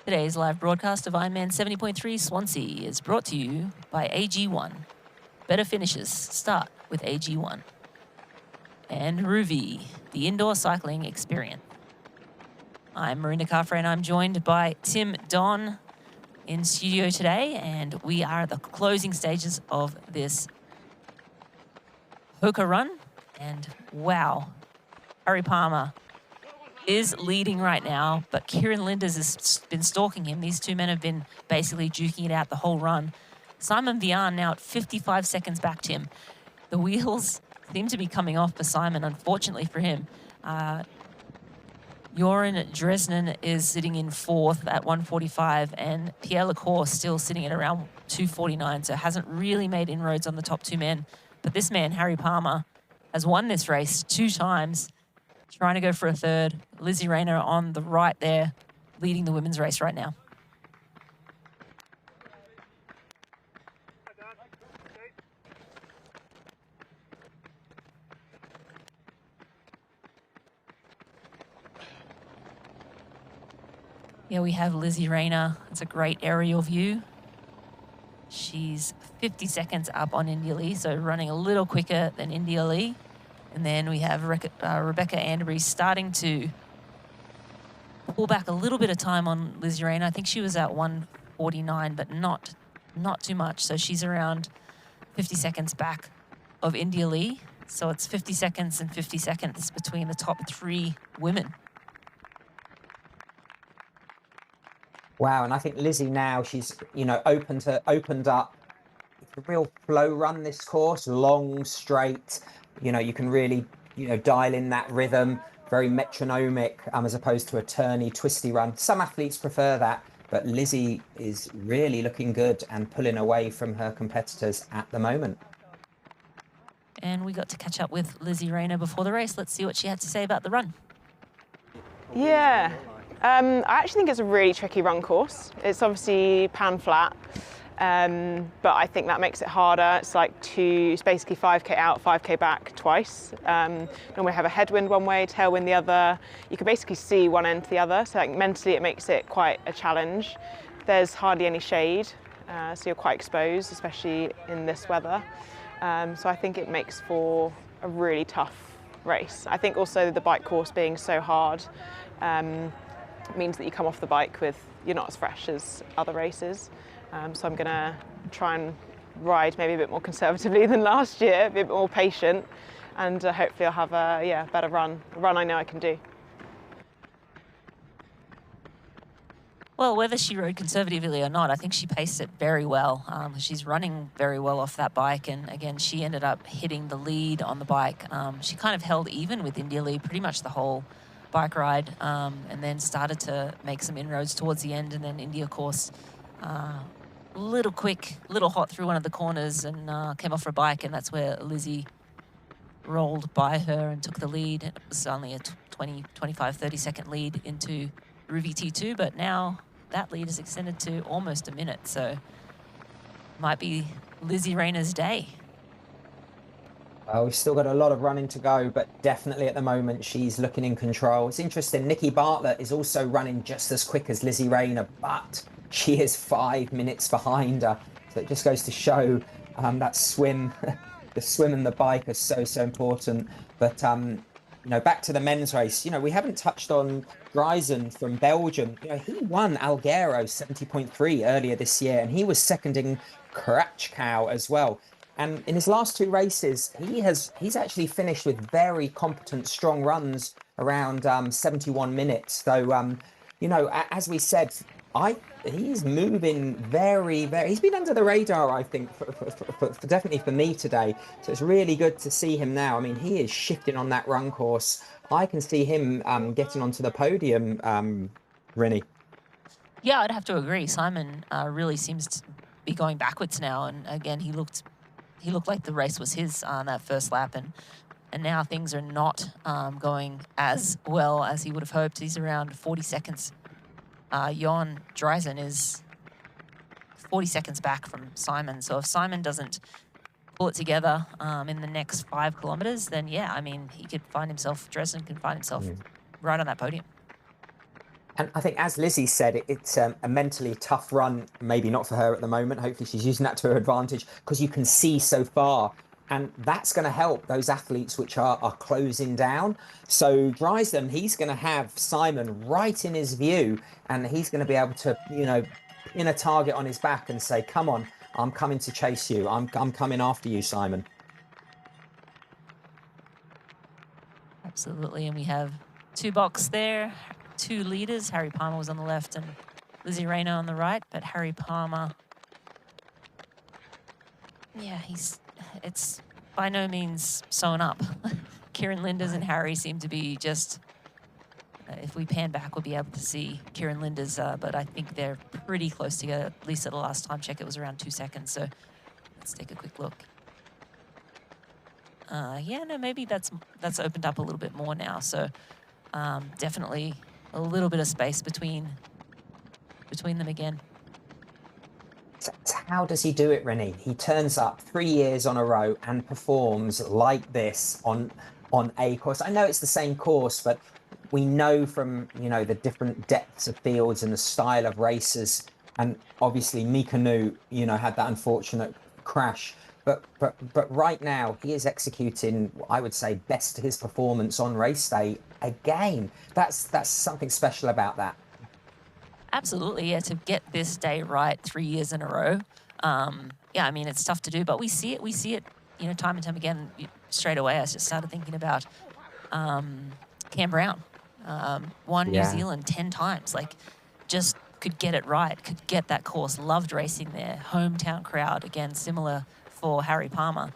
Today's live broadcast of Ironman 70.3 Swansea is brought to you by AG1. Better finishes start with AG1. And Ruvi, the indoor cycling experience. I'm Marina Carfrey and I'm joined by Tim Don in studio today, and we are at the closing stages of this Hoka run. And wow, Harry Palmer is leading right now, but Kieran Linders has been stalking him. These two men have been basically duking it out the whole run. Simon Vian now at 55 seconds back, Tim. The wheels seem to be coming off for Simon, unfortunately for him. Joran DAZN is sitting in fourth at 1:45, and Pierre Lecour still sitting at around 2:49, so hasn't really made inroads on the top two men. But this man, Harry Palmer, has won this race 2 times, trying to go for a third. Lizzie Rayner on the right there, leading the women's race right now. Here we have Lizzie Rayner. It's a great aerial view. She's 50 seconds up on India Lee, so running a little quicker than India Lee. And then we have Rebecca Anderbury starting to pull back a little bit of time on Lizzie Rayner. I think she was at 1:49, but not too much. So she's around 50 seconds back of India Lee. So it's 50 seconds and 50 seconds between the top 3 women. Wow, and I think Lizzie now, she's, opened up. It's a real flow run, this course, long, straight. You can really, dial in that rhythm, very metronomic, as opposed to a turny, twisty run. Some athletes prefer that, but Lizzie is really looking good and pulling away from her competitors at the moment. And we got to catch up with Lizzie Rayner before the race. Let's see what she had to say about the run. Yeah, I actually think it's a really tricky run course. It's obviously pan flat, but I think that makes it harder. It's basically 5K out, 5K back twice. Normally have a headwind one way, tailwind the other. You can basically see one end to the other, so mentally it makes it quite a challenge. There's hardly any shade, so you're quite exposed, especially in this weather. So I think it makes for a really tough race. I think also the bike course being so hard means that you come off the bike you're not as fresh as other races. So I'm going to try and ride maybe a bit more conservatively than last year, be a bit more patient, and hopefully I'll have a better run. A run I know I can do. Well, whether she rode conservatively or not, I think she paced it very well. She's running very well off that bike, and again, she ended up hitting the lead on the bike. She kind of held even with India Lee pretty much the whole bike ride, and then started to make some inroads towards the end, and then India, of course, little quick, little hot through one of the corners and came off her bike, and that's where Lizzie rolled by her and took the lead. It was only a 20, 25, 30-second lead into Ruvi T2, but now that lead is extended to almost a minute, so might be Lizzie Rayner's day. We've still got a lot of running to go, but definitely at the moment she's looking in control. It's interesting, Nikki Bartlett is also running just as quick as Lizzie Rayner, but she is 5 minutes behind her. So it just goes to show that swim, the swim and the bike are so important. But back to the men's race, we haven't touched on DAZN from Belgium. He won Alghero 70.3 earlier this year, and he was seconding Kratchkow as well. And in his last 2 races, he's actually finished with very competent, strong runs around 71 minutes. So, as we said, he's moving very, very. He's been under the radar, I think, for definitely for me today. So it's really good to see him now. I mean, he is shifting on that run course. I can see him getting onto the podium, Rinny. Yeah, I'd have to agree. Simon really seems to be going backwards now, and again, he looked like the race was his on that first lap, and now things are not going as well as he would have hoped. He's around 40 seconds. Joran DAZN is 40 seconds back from Simon. So if Simon doesn't pull it together in the next 5 kilometers, then yeah, I mean, he could find himself, DAZN can find himself right on that podium. And I think, as Lizzie said, it's a mentally tough run, maybe not for her at the moment. Hopefully she's using that to her advantage, because you can see so far. And that's going to help those athletes which are closing down. So DAZN, he's going to have Simon right in his view, and he's going to be able to, pin a target on his back and say, come on, I'm coming to chase you. I'm coming after you, Simon. Absolutely. And we have two box there, two leaders. Harry Palmer was on the left and Lizzie Rayner on the right, but Harry Palmer, yeah, it's by no means sewn up. Kieran Linders and Harry seem to be just, if we pan back, we'll be able to see Kieran Linders, but I think they're pretty close together. At least at the last time check, it was around 2 seconds. So let's take a quick look. Yeah, no, maybe that's opened up a little bit more now. So definitely a little bit of space between them again. So how does he do it, Rennie? He turns up 3 years on a row and performs like this on a course. I know it's the same course, but we know from, the different depths of fields and the style of races. And obviously Mika Nu, had that unfortunate crash. But right now he is executing, I would say, best his performance on race day again. That's something special about that. Absolutely, yeah, to get this day right 3 years in a row. Yeah, I mean, it's tough to do, but we see it, time and time again. Straight away, I just started thinking about Cam Brown. Won New Zealand 10 times, just could get it right, could get that course, loved racing there. Hometown crowd, again, similar for Harry Palmer.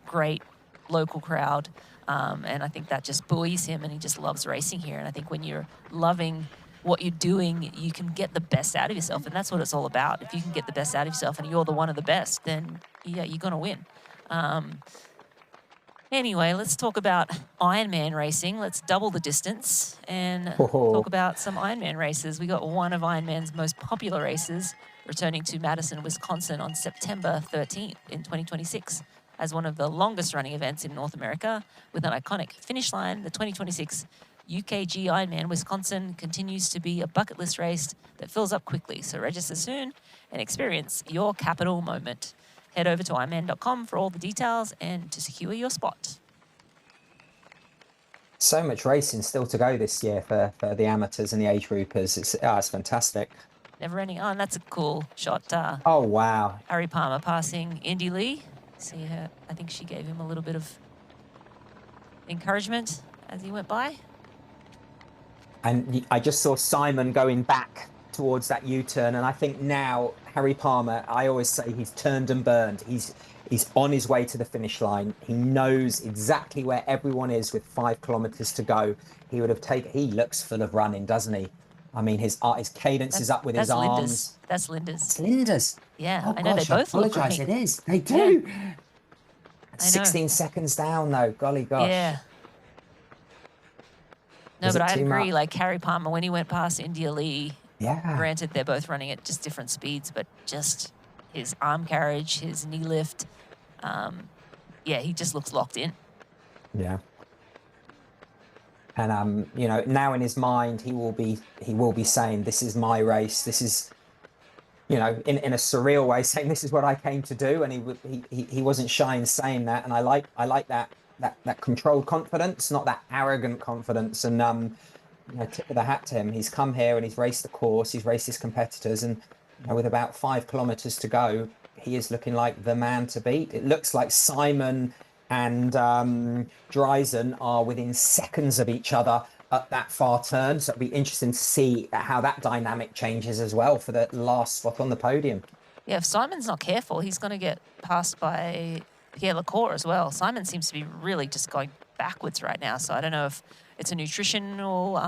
Great local crowd, and I think that just buoys him, and he just loves racing here. And I think when you're loving what you're doing, you can get the best out of yourself, and that's what it's all about. If you can get the best out of yourself and you're the one of the best, then yeah, you're gonna win. Anyway, let's talk about Ironman racing. Let's double the distance and talk about some Ironman races. We got one of Ironman's most popular races returning to Madison, Wisconsin on September 13th in 2026 as one of the longest running events in North America with an iconic finish line. The 2026 UKG Ironman Wisconsin continues to be a bucket list race that fills up quickly. So register soon and experience your capital moment. Head over to ironman.com for all the details and to secure your spot. So much racing still to go this year for the amateurs and the age groupers. It's fantastic. Never ending on. That's a cool shot. Oh, wow. Harry Palmer passing Indy Lee. See her. I think she gave him a little bit of encouragement as he went by. And I just saw Simon going back towards that U-turn, and I think now Harry Palmer, I always say he's turned and burned. He's on his way to the finish line. He knows exactly where everyone is with 5 kilometers to go. He looks full of running, doesn't he? I mean, his cadence is up with his arms. That's Linders. It's Linders. Yeah, oh, I know, gosh, they both look apologise, great. it is. They do. Yeah. 16 seconds down, though. Golly gosh. Yeah. No, Is but it I too agree. much? Harry Palmer, when he went past India Lee, yeah. Granted, they're both running at just different speeds, but just his arm carriage, his knee lift, yeah, he just looks locked in. Yeah. And now in his mind, he will be saying, "This is my race. This is," in a surreal way, saying, "This is what I came to do." And he wasn't shy in saying that. And I like that controlled confidence, not that arrogant confidence. And tip of the hat to him. He's come here and he's raced the course. He's raced his competitors, and with about 5 kilometers to go, he is looking like the man to beat. It looks like Simon and DAZN are within seconds of each other at that far turn. So it'll be interesting to see how that dynamic changes as well for the last spot on the podium. Yeah, if Simon's not careful, he's going to get passed by Pierre Lacour as well. Simon seems to be really just going backwards right now. So I don't know if it's a nutritional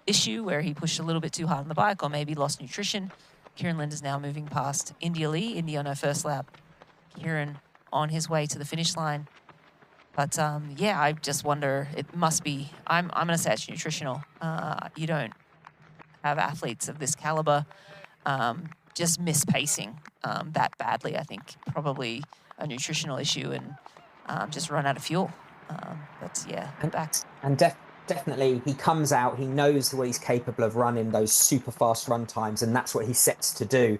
issue where he pushed a little bit too hard on the bike or maybe lost nutrition. Kieran Linders now moving past India Lee. India on her first lap. Kieran on his way to the finish line. But yeah, I just wonder, it must be, I'm going to say it's nutritional. You don't have athletes of this caliber just miss pacing that badly. I think probably a nutritional issue and just run out of fuel. But yeah, back. And definitely he comes out, he knows what he's capable of running, those super fast run times, and that's what he sets to do.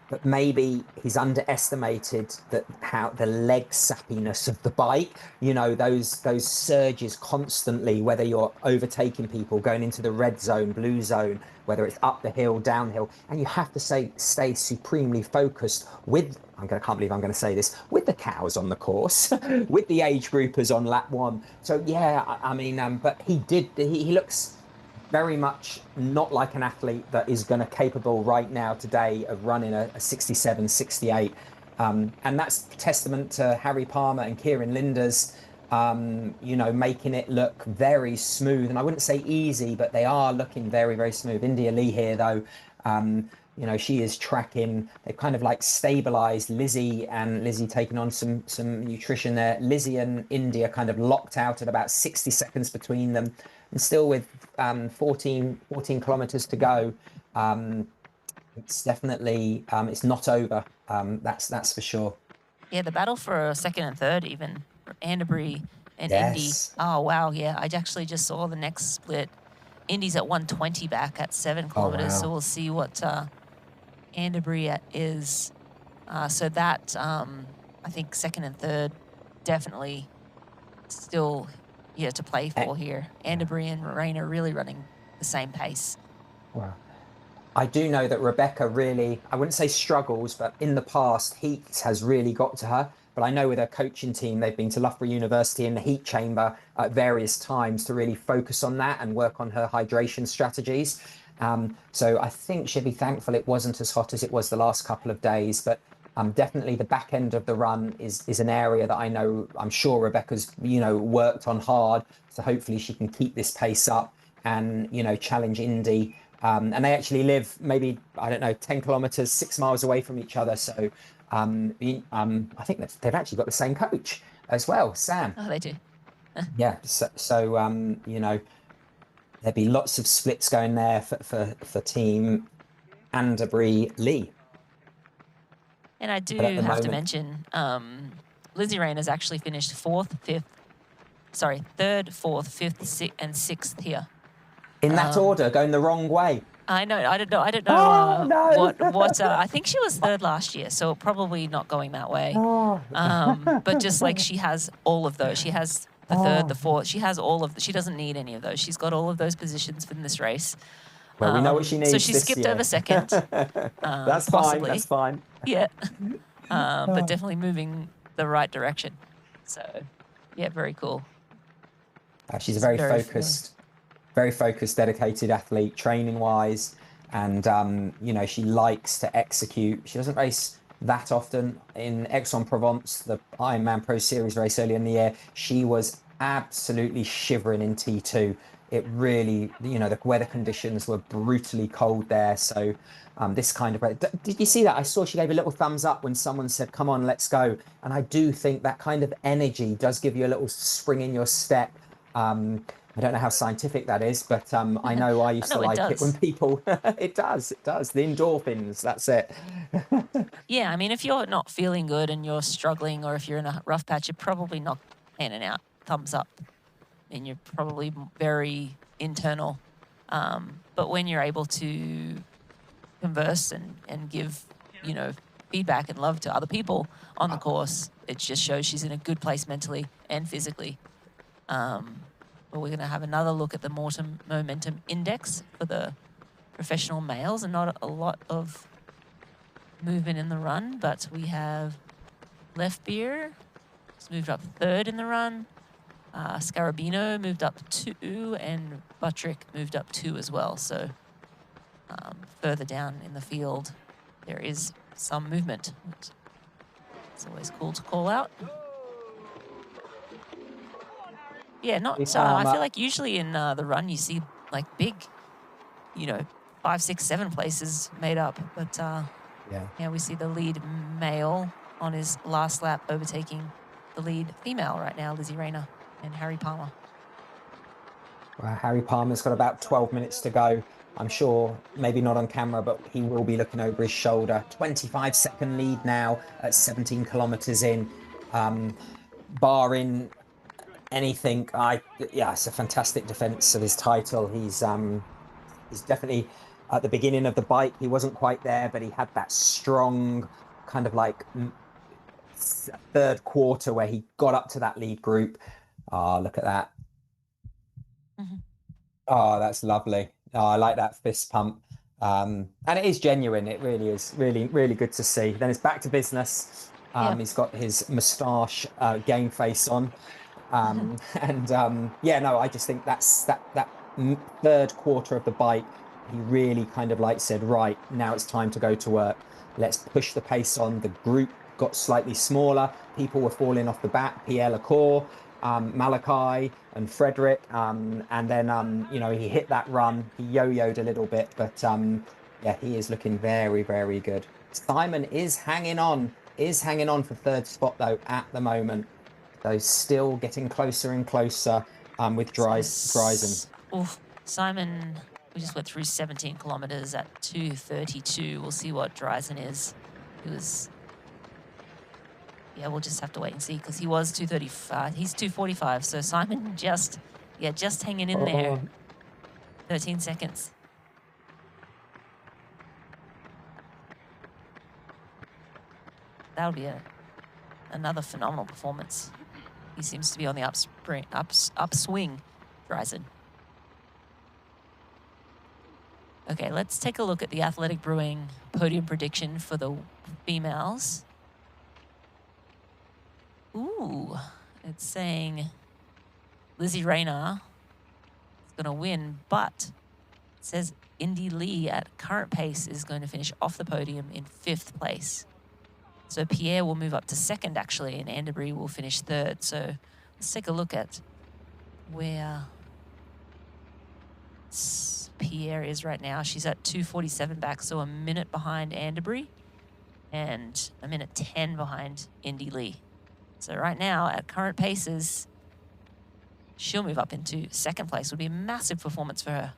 But maybe he's underestimated how the leg sappiness of the bike, you know, those surges constantly, whether you're overtaking people, going into the red zone, blue zone, whether it's up the hill, downhill, and you have to stay supremely focused with, can't believe I'm going to say this, with the cows on the course, with the age groupers on lap 1. So yeah, I mean, but he looks very much not like an athlete that is going to capable right now today of running a 67, 68. And that's testament to Harry Palmer and Kieran Linders, you know, making it look very smooth. And I wouldn't say easy, but they are looking very, very smooth. India Lee here, though, you know, she is tracking. They've kind of like stabilized Lizzie taking on some nutrition there. Lizzie and India kind of locked out at about 60 seconds between them. And still with 14 kilometers to go, it's definitely, it's not over. That's for sure. Yeah, the battle for second and third, even for Anderbury and Indy. Yes. Oh, wow. Yeah, I actually just saw the next split. Indy's at 120 back at 7 kilometers. wow. So we'll see what Anderbury is. So that, I think second and third, definitely still to play for here. Anderbury and Rain are really running the same pace. Wow. I do know that Rebecca really, I wouldn't say struggles, but in the past, heat has really got to her. But I know with her coaching team, they've been to Loughborough University in the heat chamber at various times to really focus on that and work on her hydration strategies. So I think she'll be thankful it wasn't as hot as it was the last couple of days. But definitely the back end of the run is an area that I know, I'm sure Rebecca's, you know, worked on hard. So hopefully she can keep this pace up and, you know, challenge Indy. And they actually live maybe, I don't know, 10 kilometers, 6 miles away from each other. So I think they've actually got the same coach as well, Sam. Oh, they do. Yeah. So you know, there'd be lots of splits going there for team Anderbury Lee. And I do have to mention, Lizzie Rain has actually finished third, fourth, fifth, and sixth here. In that order, going the wrong way. I know. I don't know. What. I think she was third last year, so probably not going that way. But just like she has all of those. She has the third, the fourth. She has all of. She doesn't need any of those. She's got all of those positions in this race. Well, we know what she needs. So she skipped over second. That's possibly. fine. That's fine. Yeah. But definitely moving the right direction. So, yeah, very cool. She's a very focused, dedicated athlete, training-wise, and you know, she likes to execute. She doesn't race that often. In Aix-en-Provence, the Ironman Pro Series race earlier in the year, she was absolutely shivering in T2. It really, you know, the weather conditions were brutally cold there. So this kind of, did you see that? I saw she gave a little thumbs up when someone said, "Come on, let's go." And I do think that kind of energy does give you a little spring in your step. I don't know how scientific that is, but I know I used to like it when people, it does, the endorphins, that's it. Yeah, I mean, if you're not feeling good and you're struggling, or if you're in a rough patch, you're probably not handing out thumbs up. And you're probably very internal. But when you're able to converse and give, you know, feedback and love to other people on the course, it just shows she's in a good place mentally and physically. But we're going to have another look at the momentum index for the professional males, and not a lot of movement in the run, but we have Lefbeer, who's moved up third in the run. Scarabino moved up 2, and Buttrick moved up 2 as well. So further down in the field, there is some movement. It's always cool to call out. Yeah, not. I feel like usually in the run you see like big, you know, 5, 6, 7 places made up, but yeah, we see the lead male on his last lap overtaking the lead female right now, Lizzie Rayner and Harry Palmer. Well, Harry Palmer's got about 12 minutes to go. I'm sure, maybe not on camera, but he will be looking over his shoulder. 25-second lead now at 17 kilometers in. Barring anything. Yeah, it's a fantastic defense of his title. He's definitely at the beginning of the bike. He wasn't quite there, but he had that strong kind of like third quarter where he got up to that lead group. Oh, look at that. Oh, that's lovely. Oh, I like that fist pump. And it is genuine. It really is really good to see. Then it's back to business. He's got his moustache game face on. Yeah, no, I just think that's that third quarter of the bike. He really kind of like said, right, now it's time to go to work. Let's push the pace on. The group got slightly smaller. People were falling off the back. Pierre Lacour, Malachi and Frederick. And then, you know, he hit that run. He yo-yoed a little bit, but yeah, he is looking very, very good. Simon is hanging on for third spot though at the moment. So still getting closer and closer with DAZN. Simon, we just went through 17 kilometers at 2:32. We'll see what DAZN is. He was, yeah, we'll just have to wait and see because he was 2:35. He's 2:45. So Simon just hanging in there. 13 seconds. That'll be another phenomenal performance. He seems to be on the upswing, DAZN. Okay, let's take a look at the Athletic Brewing podium prediction for the females. Ooh, it's saying Lizzie Rayner is going to win, but it says Indy Lee at current pace is going to finish off the podium in 5th place. So Pierre will move up to 2nd, actually, and Anderbury will finish 3rd. So let's take a look at where Pierre is right now. She's at 2:47 back, so a minute behind Anderbury and a minute 10 behind Indy Lee. So right now, at current paces, she'll move up into 2nd place. Would be a massive performance for her.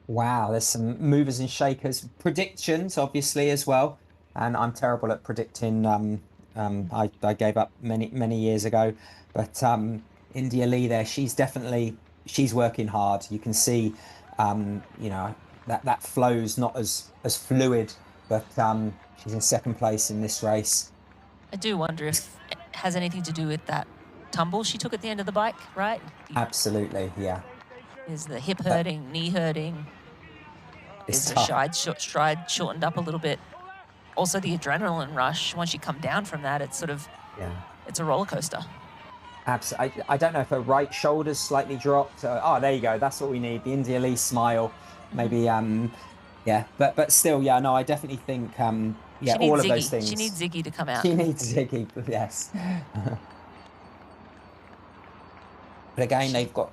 Wow, there's some movers and shakers. Predictions, obviously, as well. And I'm terrible at predicting. I gave up many years ago. But India Lee there, she's working hard. You can see, you know, that flow's not as fluid, but she's in 2nd place in this race. I do wonder if it has anything to do with that tumble she took at the end of the bike, right? Absolutely, yeah. Is the hip hurting, knee hurting? Is the stride shortened up a little bit? Also, the adrenaline rush, once you come down from that, it's sort of, it's a roller coaster. Absolutely. I don't know if her right shoulder's slightly dropped. Oh, there you go. That's what we need. The India Lee smile. Maybe, yeah. But still, yeah, no, I definitely think, yeah, all of those things. She needs Ziggy to come out. She needs Ziggy, yes. But again, they've got...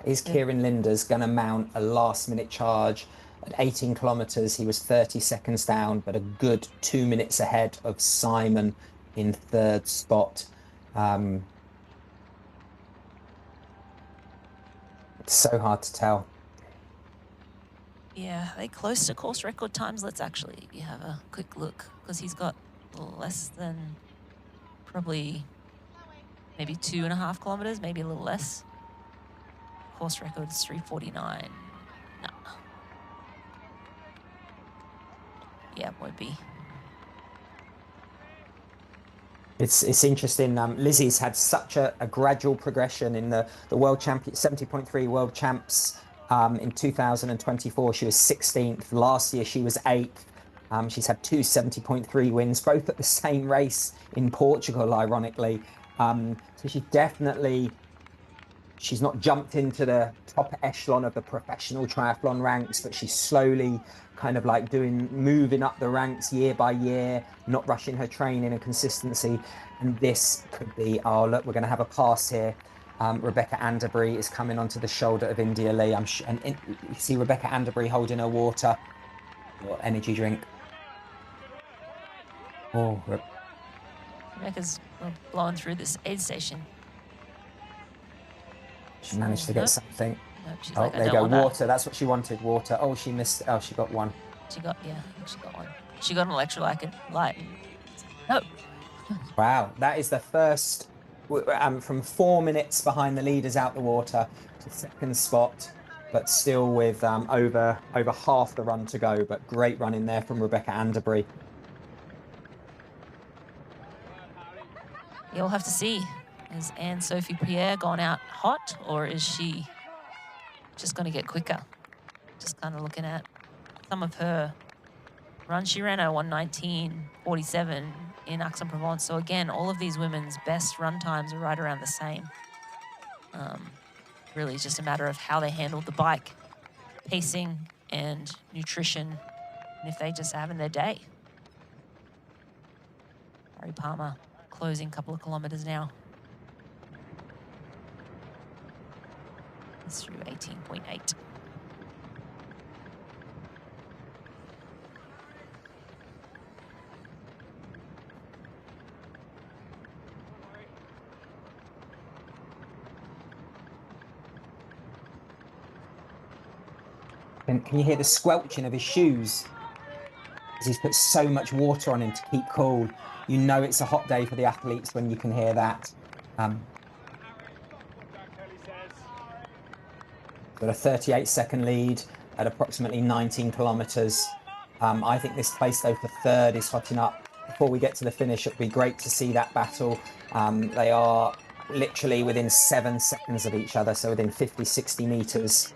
Is Kieran Linders going to mount a last-minute charge? At 18 kilometres, he was 30 seconds down, but a good 2 minutes ahead of Simon in 3rd spot. It's so hard to tell. Yeah, are they close to course record times? Let's actually have a quick look, because he's got less than probably maybe 2.5 kilometres, maybe a little less. Course record is 3:49. No. Yeah, won't be. It's interesting. Lizzie's had such a gradual progression in the world champion 70.3 world champs. In 2024, she was 16th. Last year, she was 8th. She's had 2 70.3 wins, both at the same race in Portugal, ironically. So she's not jumped into the top echelon of the professional triathlon ranks, but she's slowly kind of like moving up the ranks year by year, not rushing her training and consistency. And this could be, oh, look, we're going to have a pass here. Rebecca Anderbury is coming onto the shoulder of India Lee. You see Rebecca Anderbury holding her water or energy drink. Oh, Rebecca's blowing through this aid station. She managed to get something. She's oh, like, there you go, water. That's what she wanted, water. Oh, she missed. Oh, she got one. She got one. She got an electrolyte light. No. Wow, that is the first from 4 minutes behind the leaders out the water to second spot, but still with over half the run to go. But great run in there from Rebecca Anderbury. You'll have to see. Is Anne-Sophie Pierre gone out hot, or is she just going to get quicker? Just kind of looking at some of her runs. She ran a 1:19.47 in Aix-en-Provence. So again, all of these women's best run times are right around the same. Really just a matter of how they handled the bike, pacing and nutrition, and if they just having their day. Harry Palmer closing a couple of kilometers now. It's through 18.8. Can you hear the squelching of his shoes? As he's put so much water on him to keep cool. You know it's a hot day for the athletes when you can hear that. Got a 38-second lead at approximately 19 kilometres. I think this place, though, for third is hotting up. Before we get to the finish, it'll be great to see that battle. They are literally within 7 seconds of each other, so within 50, 60 metres.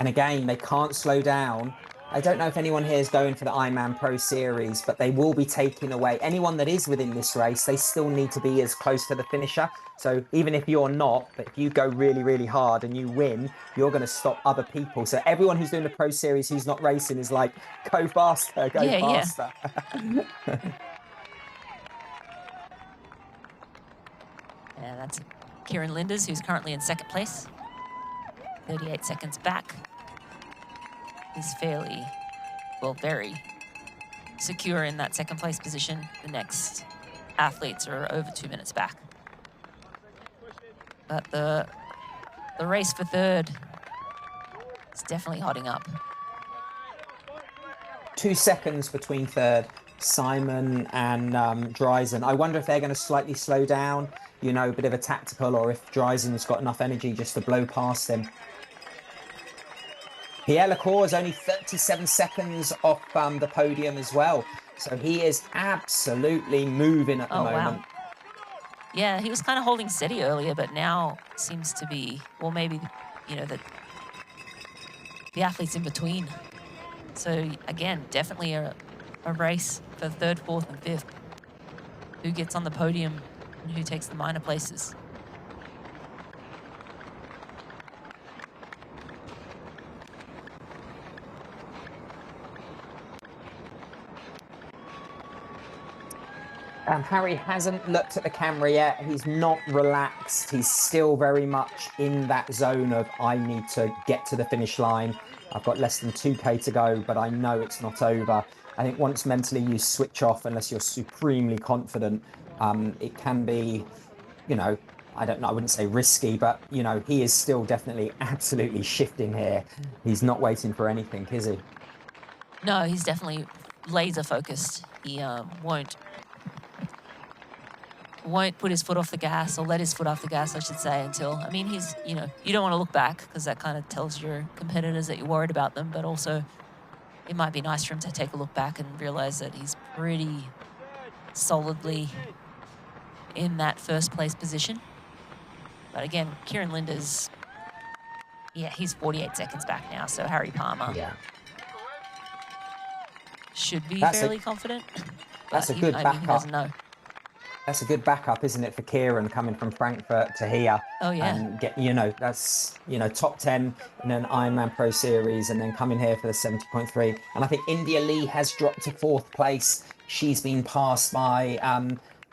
And again, they can't slow down. I don't know if anyone here is going for the Ironman Pro Series, but they will be taking away anyone that is within this race. They still need to be as close to the finisher. So even if you're not, but if you go really, really hard and you win, you're going to stop other people. So everyone who's doing the Pro Series who's not racing is like, go faster, go faster. Yeah, that's Kieran Linders, who's currently in second place. 38 seconds back. He's fairly, well, very secure in that second place position. The next athletes are over 2 minutes back. But the race for third is definitely hotting up. 2 seconds between third, Simon and DAZN. I wonder if they're going to slightly slow down, you know, a bit of a tactical, or if DAZN's got enough energy just to blow past him. Pierre Lecour is only 37 seconds off the podium as well. So he is absolutely moving at the moment. Wow. Yeah, he was kind of holding steady earlier, but now seems to be, well, maybe, you know, the athletes in between. So again, definitely a race for third, fourth and fifth. Who gets on the podium and who takes the minor places. Harry hasn't looked at the camera yet. He's not relaxed. He's still very much in that zone of, I need to get to the finish line. I've got less than 2K to go, but I know it's not over. I think once mentally you switch off, unless you're supremely confident, it can be, you know, I don't know, I wouldn't say risky, but, you know, he is still definitely absolutely shifting here. He's not waiting for anything, is he? No, he's definitely laser focused. He won't put his foot off the gas, or let his foot off the gas, I should say, until, I mean, he's, you know, you don't want to look back because that kind of tells your competitors that you're worried about them, but also it might be nice for him to take a look back and realize that he's pretty solidly in that first place position. But again, Kieran Linders, yeah, he's 48 seconds back now, so Harry Palmer should be fairly confident. That's a good backup. He doesn't know. That's a good backup, isn't it, for Kieran coming from Frankfurt to here? Oh, yeah. And get, you know, that's, you know, top 10 in an Ironman Pro Series and then coming here for the 70.3. And I think India Lee has dropped to fourth place. She's been passed by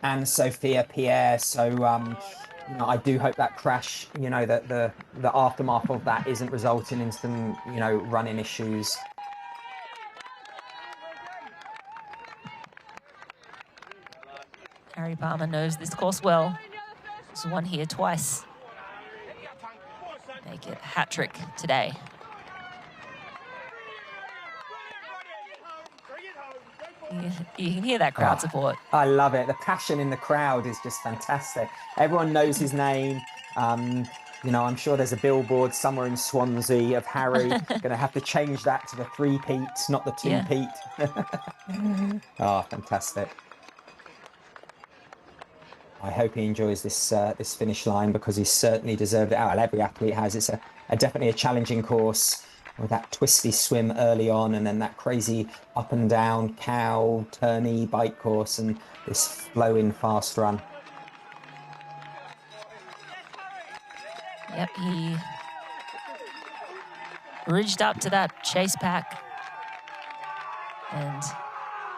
Anne-Sophie Pierre. So, you know, I do hope that crash, you know, that the aftermath of that isn't resulting in some, you know, running issues. Harry Palmer knows this course well. He's won here twice. Make it a hat trick today. You can hear that crowd support. I love it. The passion in the crowd is just fantastic. Everyone knows his name. You know, I'm sure there's a billboard somewhere in Swansea of Harry. Going to have to change that to the 3-peat, not the 2-peat. Oh, fantastic. I hope he enjoys this this finish line, because he certainly deserved it. Well, every athlete has. It's definitely a challenging course, with that twisty swim early on, and then that crazy up and down cow turny bike course, and this flowing fast run. Yep, he ridged up to that chase pack, and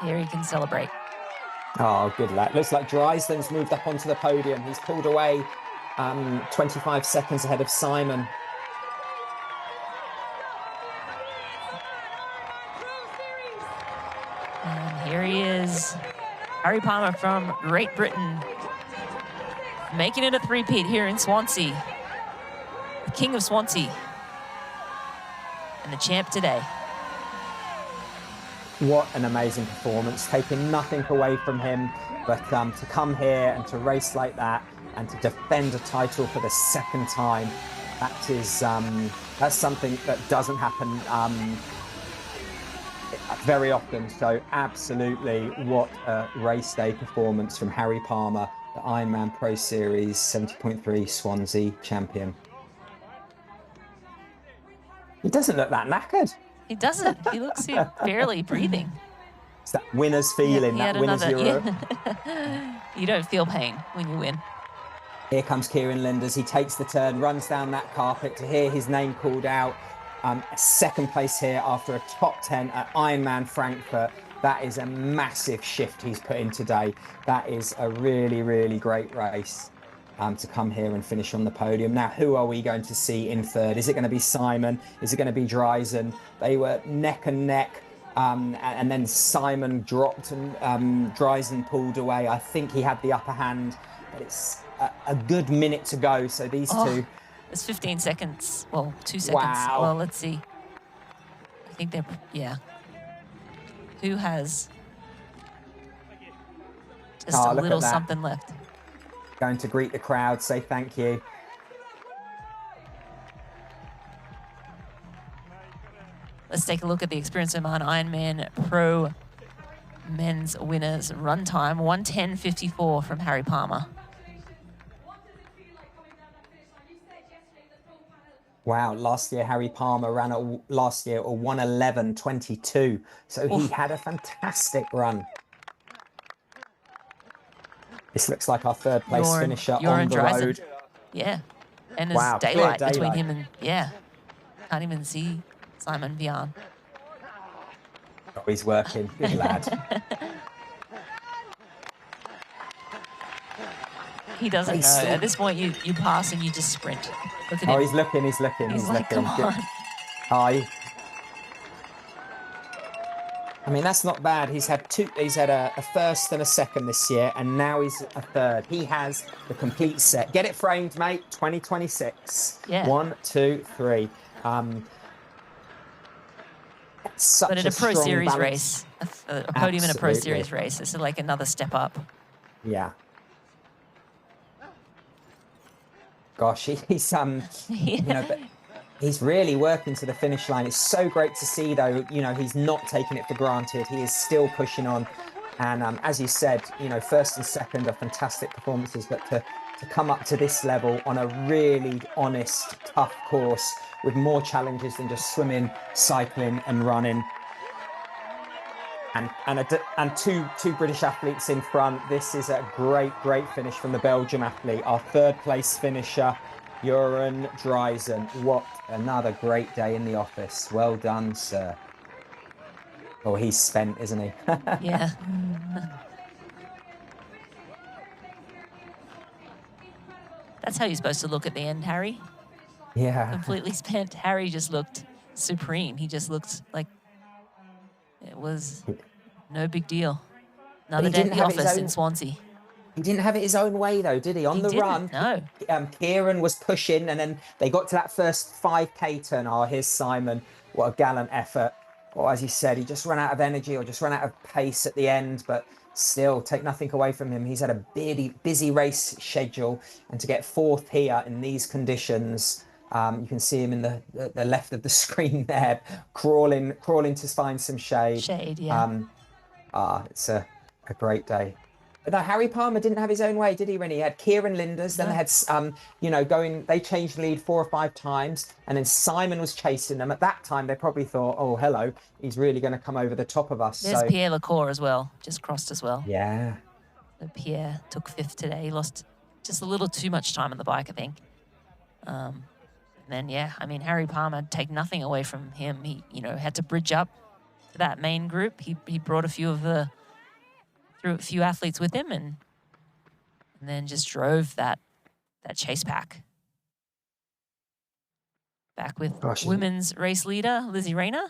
here he can celebrate. Oh, good lad. Looks like DAZN's moved up onto the podium. He's pulled away 25 seconds ahead of Simon. And here he is, Harry Palmer from Great Britain, making it a 3-peat here in Swansea. The King of Swansea and the champ today. What an amazing performance, taking nothing away from him, but to come here and to race like that and to defend a title for the second time, that is that's something that doesn't happen very often. So absolutely, what a race day performance from Harry Palmer, the Ironman Pro Series 70.3 Swansea champion. He doesn't look that knackered. He doesn't. He looks barely breathing. It's that winner's feeling, that winner's euro. You don't feel pain when you win. Here comes Kieran Linders. He takes the turn, runs down that carpet to hear his name called out. Second place here after a top 10 at Ironman Frankfurt. That is a massive shift he's put in today. That is a really, really great race. To come here and finish on the podium. Now, who are we going to see in third? Is it going to be Simon? Is it going to be DAZN? They were neck and neck, and then Simon dropped and DAZN pulled away. I think he had the upper hand, but it's a good minute to go. So these two... It's 15 seconds. Well, 2 seconds. Wow. Well, let's see. I think they're... Yeah. Who has just a little something left? Going to greet the crowd, say thank you. Let's take a look at the Experience Oman Ironman Pro men's winners run time. 1:10.54 from Harry Palmer. Wow, last year Harry Palmer ran a 1:11.22. So he had a fantastic run. This looks like our third place finisher on the road. Yeah, and there's daylight between him and, can't even see Simon Vian. Oh, he's working, good lad. He doesn't know. At this point, you pass and you just sprint. Look at him. Oh, he's looking. He's like, looking. come on. I mean, that's not bad. He's had a first and a second this year, and now he's a third. He has the complete set. Get it framed, mate. 2026. Yeah. 1, 2, 3. Such but in a Pro strong Series balance. race, a podium in a Pro Series race, it's like another step up. Yeah. Gosh, he's you know, but he's really working to the finish line. It's so great to see, though. You know, he's not taking it for granted. He is still pushing on, and as you said, you know, first and second are fantastic performances, but to come up to this level on a really honest, tough course with more challenges than just swimming, cycling, and running. And two British athletes in front. This is a great finish from the Belgium athlete, our third place finisher, Jeroen DAZN. What another great day in the office. Well done, sir. Oh, he's spent, isn't he? Yeah. That's how you're supposed to look at the end, Harry. Yeah. Completely spent. Harry just looked supreme. He just looked like it was no big deal. Another day at the office in Swansea. He didn't have it his own way, though, did he? On the run, no. Kieran was pushing, and then they got to that first 5K turn. Oh, here's Simon. What a gallant effort. or as you said, he just ran out of energy or just ran out of pace at the end, but still take nothing away from him. He's had a busy race schedule, and to get fourth here in these conditions, you can see him in the left of the screen there, crawling to find some shade. Shade, yeah. It's a great day. But no, Harry Palmer didn't have his own way, did he, Rennie? He had Kieran Linders, then they had, they changed lead 4 or 5 times, and then Simon was chasing them. At that time, they probably thought, oh, hello, he's really going to come over the top of us. There's Pierre Lacour as well, just crossed as well. Yeah. So Pierre took 5th today. He lost just a little too much time on the bike, I think. And then, yeah, I mean, Harry Palmer, take nothing away from him. He, had to bridge up to that main group. He brought a few athletes with him, and then just drove that chase pack. Back with women's race leader, Lizzie Rayner.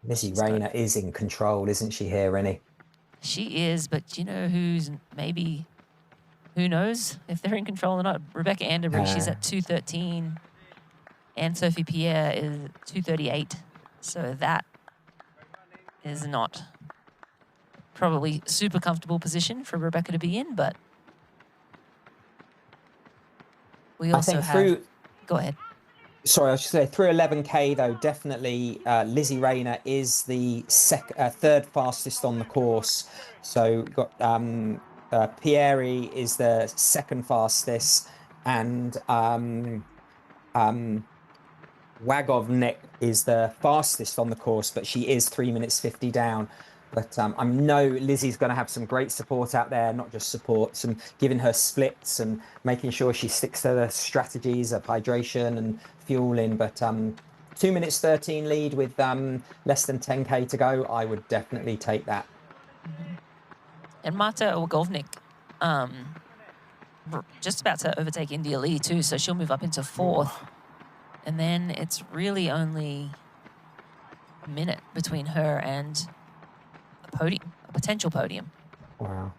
Lizzie Rayner is in control, isn't she, here, Rennie? She is, but who knows if they're in control or not? Rebecca Anderbury, she's at 2:13, and Sophie Pierre is 2:38. So that is not probably super comfortable position for Rebecca to be in, but we also go ahead. Sorry, I was just saying, through 11K though, definitely Lizzie Rayner is the third fastest on the course. So we've got Pierre is the second fastest, and Wagovnik is the fastest on the course, but she is 3 minutes 50 down. But I know Lizzie's going to have some great support out there, not just support, some giving her splits and making sure she sticks to the strategies of hydration and fueling. But 2 minutes 13 lead with less than 10K to go, I would definitely take that. And Marta Wagovnik, just about to overtake India Lee too, so she'll move up into 4th. And then it's really only a minute between her and a potential podium. Wow.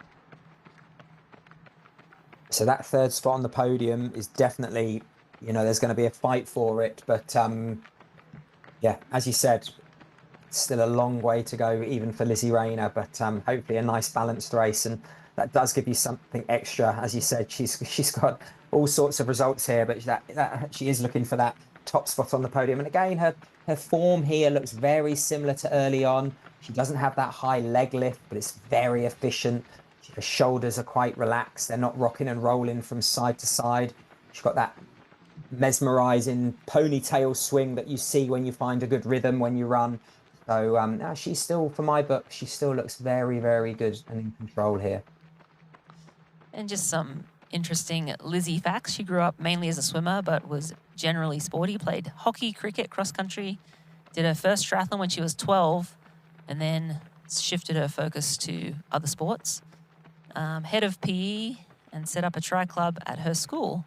So that third spot on the podium is definitely, there's going to be a fight for it. But yeah, as you said, it's still a long way to go, even for Lizzie Rayner. But hopefully a nice balanced race, and that does give you something extra. As you said, she's got all sorts of results here, but that she is looking for that top spot on the podium. And again, her form here looks very similar to early on. She doesn't have that high leg lift, but it's very efficient. Her shoulders are quite relaxed. They're not rocking and rolling from side to side. She's got that mesmerizing ponytail swing that you see when you find a good rhythm when you run. So she's still, for my book, she still looks very, very good and in control here. And just some interesting Lizzie facts. She grew up mainly as a swimmer, but was generally sporty, played hockey, cricket, cross country, did her first triathlon when she was 12, and then shifted her focus to other sports. Head of PE, and set up a tri club at her school.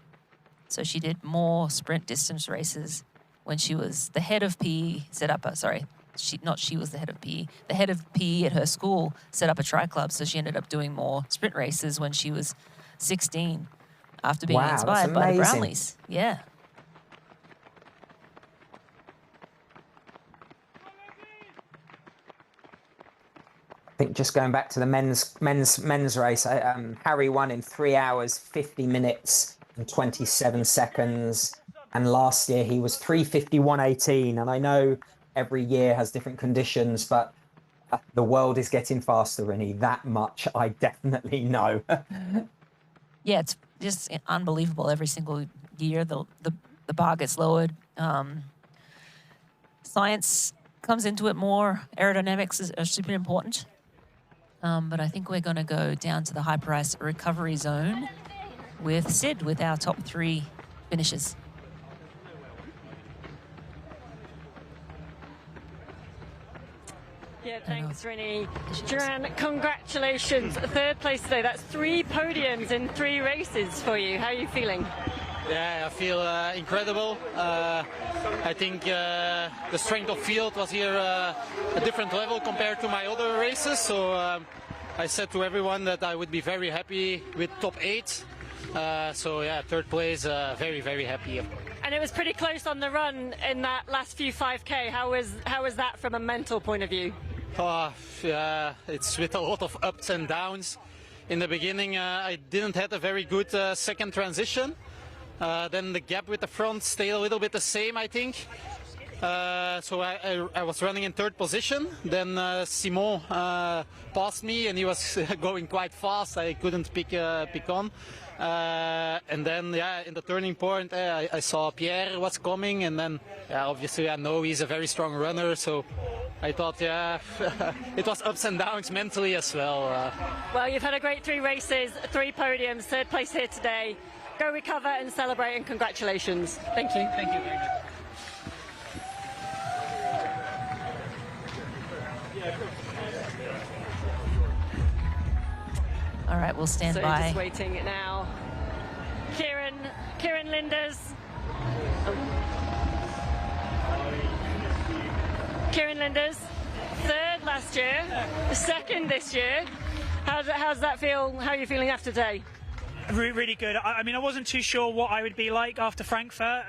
So she did more sprint distance races when she was the head of PE, she was the head of PE. The head of PE at her school set up a tri club, so she ended up doing more sprint races when she was 16 after being inspired by the Brownlees. Yeah. I think just going back to the men's race, Harry won in 3 hours, 50 minutes and 27 seconds. And last year he was 3:51.18. And I know every year has different conditions, but the world is getting faster, Rennie. That much I definitely know. Yeah, it's just unbelievable. Every single year the bar gets lowered. Science comes into it more. Aerodynamics are super important. But I think we're going to go down to the high price recovery zone with Sid with our top 3 finishes. Yeah, thanks, Rennie. Duran, congratulations. 3rd place today. That's 3 podiums in 3 races for you. How are you feeling? Yeah, I feel incredible. I think the strength of field was here a different level compared to my other races. So I said to everyone that I would be very happy with top 8. So yeah, 3rd place, very, very happy. And it was pretty close on the run in that last few 5K. How was that from a mental point of view? It's with a lot of ups and downs. In the beginning, I didn't have a very good second transition. Then the gap with the front stayed a little bit the same, I think. So I was running in third position. Then Simon passed me, and he was going quite fast. I couldn't pick on. And then, in the turning point, I saw Pierre was coming, and then, obviously I know he's a very strong runner, so I thought, it was ups and downs mentally as well. Well, you've had a great 3 races, 3 podiums, 3rd place here today. Go recover and celebrate, and congratulations. Thank you. Thank you very much. All right, we'll stand so by. Just waiting now. Kieran Linders. Kieran Linders, 3rd last year, 2nd this year. How's that feel? How are you feeling after today? Really good. I mean, I wasn't too sure what I would be like after Frankfurt.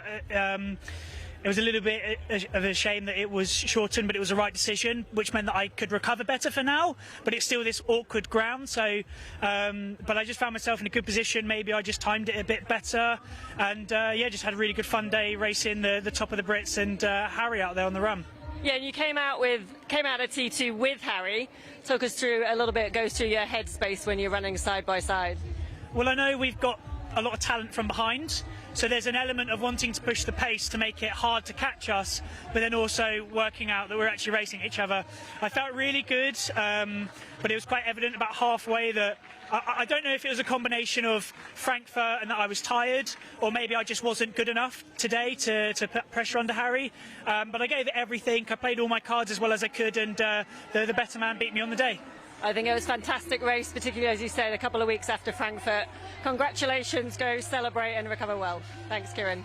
It was a little bit of a shame that it was shortened, but it was the right decision, which meant that I could recover better for now. But it's still this awkward ground, so. But I just found myself in a good position. Maybe I just timed it a bit better, and just had a really good fun day racing the top of the Brits and Harry out there on the run. Yeah, and you came out at T2 with Harry. Talk us through a little bit. Goes through your headspace when you're running side by side. Well, I know we've got a lot of talent from behind, so there's an element of wanting to push the pace to make it hard to catch us, but then also working out that we're actually racing each other. I felt really good, but it was quite evident about halfway that I don't know if it was a combination of Frankfurt and that I was tired, or maybe I just wasn't good enough today to put pressure onto Harry, but I gave it everything. I played all my cards as well as I could, and the better man beat me on the day. I think it was a fantastic race, particularly, as you said, a couple of weeks after Frankfurt. Congratulations, go celebrate and recover well. Thanks, Kieran.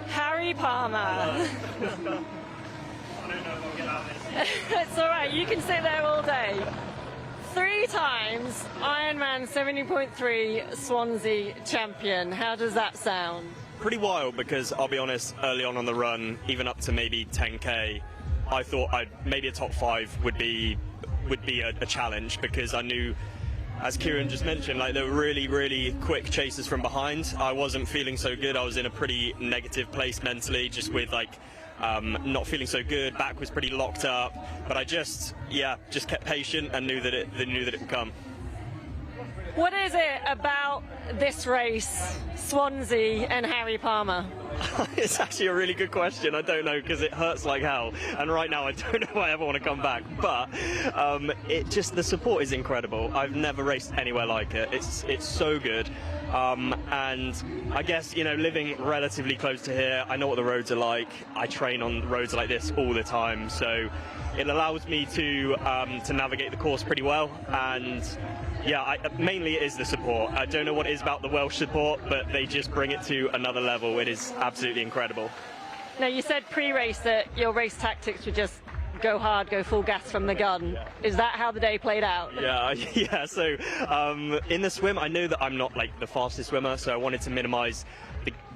Harry Palmer. It's all right, you can sit there all day. 3 times Ironman 70.3 Swansea champion. How does that sound? Pretty wild, because I'll be honest, early on the run, even up to maybe 10k, I thought maybe a top 5 would be a challenge, because I knew, as Kieran just mentioned, like there were really quick chases from behind. I wasn't feeling so good. I was in a pretty negative place mentally, just with not feeling so good. Back was pretty locked up, but I just kept patient and knew that it would come. What is it about this race, Swansea and Harry Palmer? It's actually a really good question. I don't know, because it hurts like hell, and right now I don't know if I ever want to come back, but the support is incredible. I've never raced anywhere like it. It's so good, and I guess, living relatively close to here, I know what the roads are like. I train on roads like this all the time, so it allows me to navigate the course pretty well. And mainly it is the support. I don't know what it is about the Welsh support, but they just bring it to another level. It is absolutely incredible. Now, you said pre-race that your race tactics were just go hard, go full gas from the gun. Is that how the day played out? Yeah. So in the swim, I know that I'm not the fastest swimmer, so I wanted to minimise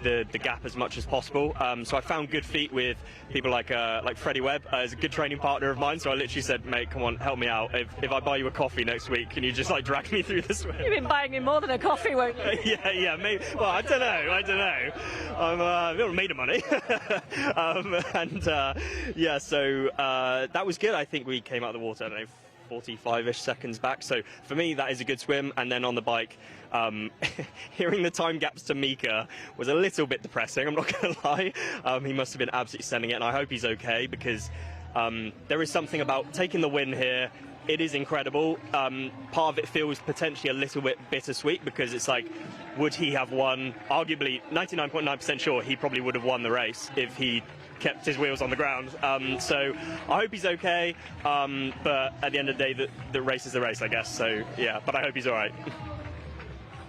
the gap as much as possible. So I found good feet with people like Freddie Webb as a good training partner of mine. So I literally said, mate, come on, help me out. If I buy you a coffee next week, can you just drag me through the swim? You've been buying me more than a coffee, won't you? Yeah, maybe. Well, I don't know. I'm made of money. So that was good. I think we came out of the water, I don't know, 45-ish seconds back. So for me, that is a good swim. And then on the bike, hearing the time gaps to Mika was a little bit depressing, I'm not going to lie. He must have been absolutely sending it, and I hope he's okay, because there is something about taking the win here. It is incredible. Part of it feels potentially a little bit bittersweet, because it's would he have won? Arguably, 99.9% sure he probably would have won the race if he kept his wheels on the ground. So I hope he's okay, but at the end of the day, the race is the race, I guess. So yeah, but I hope he's all right.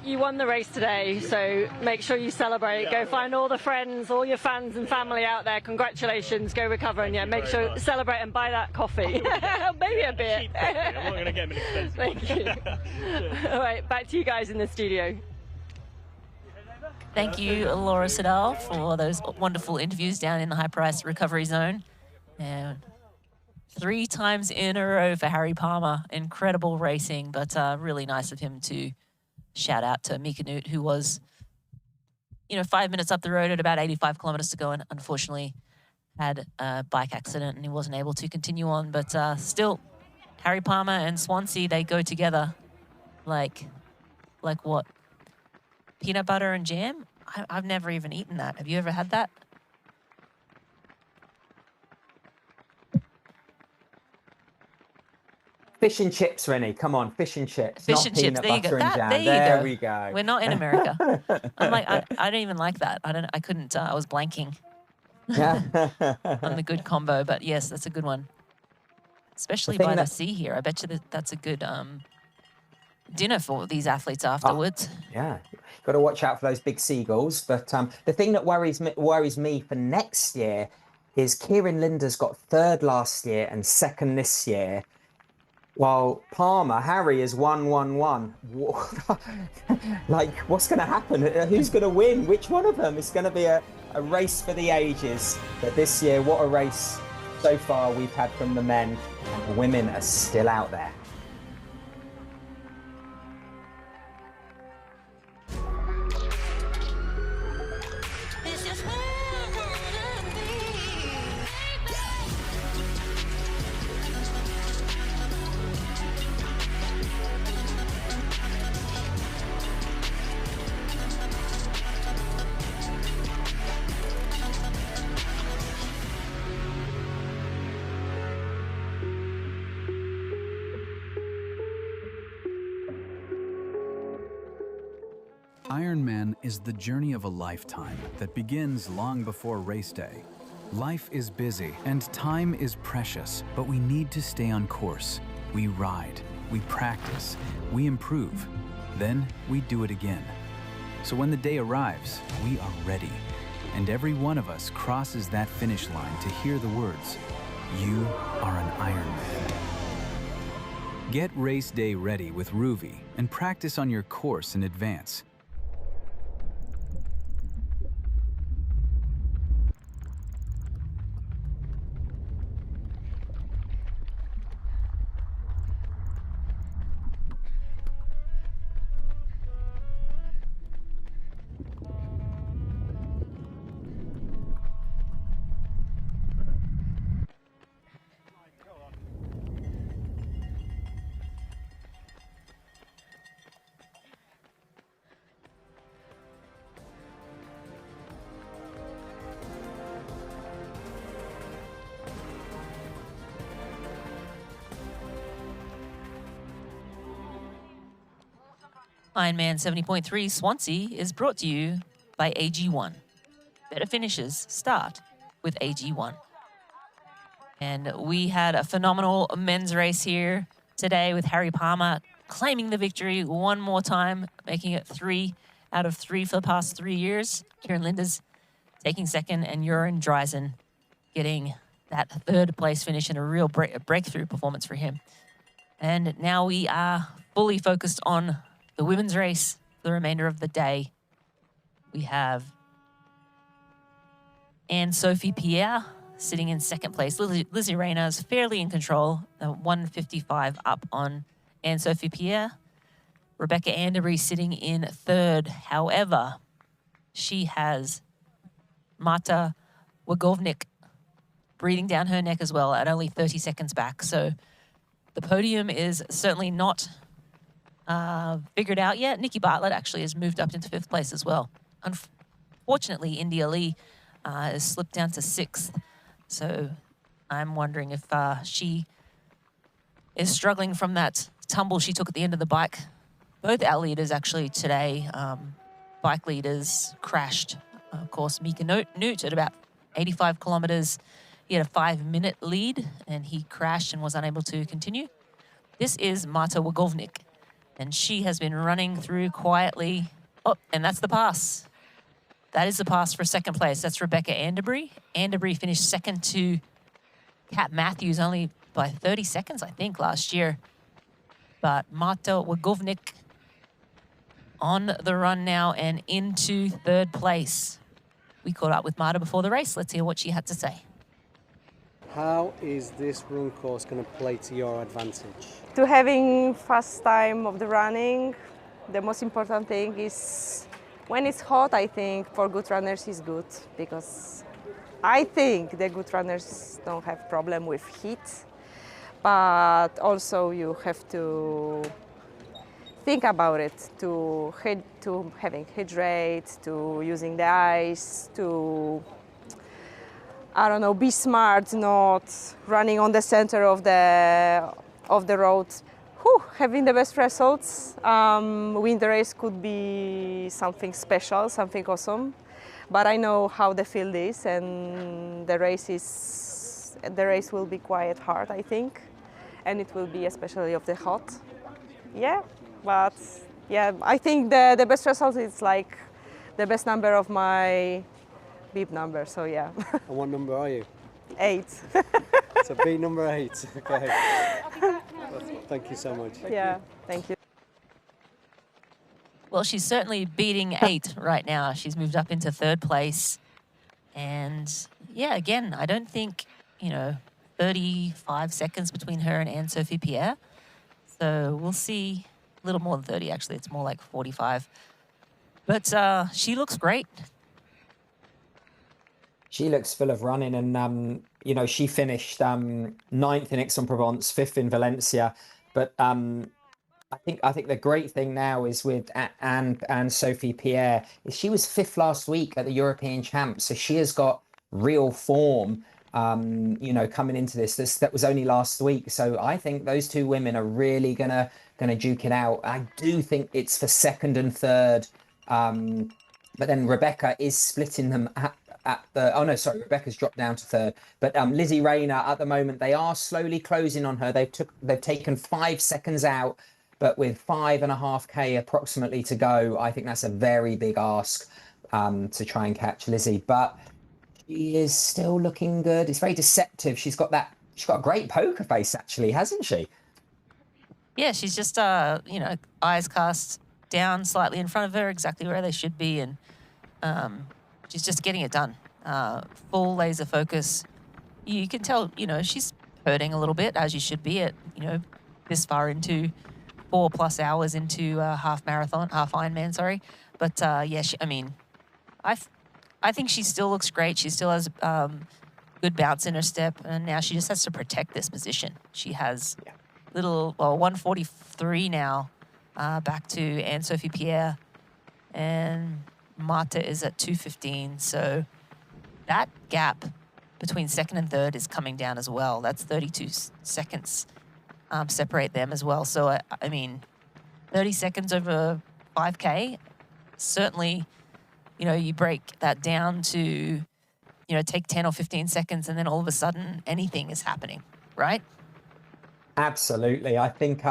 you won the race today, so make sure you celebrate. Go find all the friends, all your fans and family out there. Congratulations. Go recover, and make sure celebrate and buy that coffee. Maybe a beer. I'm not going to get an expensive Thank you. All right, back to you guys in the studio. Thank you, Laura Siddall, for those wonderful interviews down in the high-price recovery zone. And 3 times in a row for Harry Palmer. Incredible racing, but really nice of him to shout out to Mika Newt, who was, 5 minutes up the road at about 85 kilometers to go, and unfortunately had a bike accident and he wasn't able to continue on. But still, Harry Palmer and Swansea, they go together like what? Peanut butter and jam? I've never even eaten that. Have you ever had that? Fish and chips, Rennie. Come on, fish and chips. Fish not and chips. peanut There you go. butter and jam. There you There go. we go. We're not in America. I'm like, I don't even like that. I couldn't. I was blanking on the good combo. But yes, that's a good one. Especially by the sea here. I bet you that's a good dinner for these athletes afterwards. Yeah, got to watch out for those big seagulls. But the thing that worries me for next year is Kieran Linder's got 3rd last year and 2nd this year, while Harry is 1-1-1. Like, what's going to happen? Who's going to win? Which one of them? It's going to be a race for the ages. But this year, what a race so far we've had from the men, and the women are still out there. Ironman is the journey of a lifetime that begins long before race day. Life is busy and time is precious, but we need to stay on course. We ride, we practice, we improve, then we do it again. So when the day arrives, we are ready, and every one of us crosses that finish line to hear the words, "You are an Ironman." Get race day ready with Ruvi and practice on your course in advance. Ironman 70.3 Swansea is brought to you by AG1. Better finishes start with AG1. And we had a phenomenal men's race here today with Harry Palmer claiming the victory one more time, making it 3 out of 3 for the past 3 years. Kieran Linder's taking 2nd, and Joran DAZN getting that 3rd place finish and a real breakthrough performance for him. And now we are fully focused on the women's race for the remainder of the day. We have Anne-Sophie Pierre sitting in 2nd place. Lizzie Rayner is fairly in control, 155 up on Anne-Sophie Pierre. Rebecca Anderbury sitting in 3rd. However, she has Marta Wagovnik breathing down her neck as well at only 30 seconds back. So the podium is certainly not figured out yet. Nikki Bartlett actually has moved up into 5th place as well. Unfortunately, India Lee has slipped down to 6th. So I'm wondering if she is struggling from that tumble she took at the end of the bike. Both our leaders actually today, bike leaders, crashed. Of course, Mika Newt at about 85 kilometers. He had a 5-minute lead and he crashed and was unable to continue. This is Marta Wagovnik. And she has been running through quietly. Oh, and that's the pass. That is the pass for second place. That's Rebecca Anderbury. Anderbury finished second to Kat Matthews only by 30 seconds, I think, last year. But Marta Wagovnik on the run now and into third place. We caught up with Marta before the race. Let's hear what she had to say. How is this run course going to play to your advantage? To having fast time of the running, the most important thing is when it's hot, I think for good runners is good, because I think the good runners don't have problem with heat, but also you have to think about it, to having hydrate, to using the ice, to, I don't know, be smart, not running on the center of the road. Having the best results, win the race could be something special, something awesome. But I know how the field is, and the race will be quite hard, I think, and it will be especially of the hot. Yeah, but yeah, I think the best result is like the best number of my bib number. So yeah. And what number are you? 8. So beat number 8. Okay. Thank you so much. Thank you. Well, she's certainly beating 8 right now. She's moved up into third place. And yeah, again, I don't think, 35 seconds between her and Anne-Sophie Pierre. So we'll see a little more than 30, actually. It's more like 45. But she looks great. She looks full of running, and she finished 9th in Aix-en-Provence, 5th in Valencia. But I think the great thing now is with Anne-Sophie Pierre is she was 5th last week at the European Champs, so she has got real form. Coming into this. That was only last week, so I think those two women are really gonna duke it out. I do think it's for second and third, but then Rebecca is splitting them at the. Oh no, sorry, Rebecca's dropped down to third. But Lizzie Rayner at the moment, they are slowly closing on her. They've taken 5 seconds out, but with 5.5K approximately to go, I think that's a very big ask to try and catch Lizzie. But she is still looking good. It's very deceptive. She's got a great poker face, actually, hasn't she? Yeah, she's just, eyes cast down slightly in front of her, exactly where they should be. And she's just getting it done. Full laser focus. You can tell, she's hurting a little bit, as you should be at, this far into 4+ hours into half Ironman, sorry. But yeah, I think she still looks great. She still has good bounce in her step, and now she just has to protect this position. She has 1:43 now, back to Anne-Sophie Pierre, and Marta is at 2:15. So that gap between second and third is coming down as well. That's 32 seconds separate them as well. So, 30 seconds over 5K, certainly, you break that down to, take 10 or 15 seconds, and then all of a sudden anything is happening, right? Absolutely. I think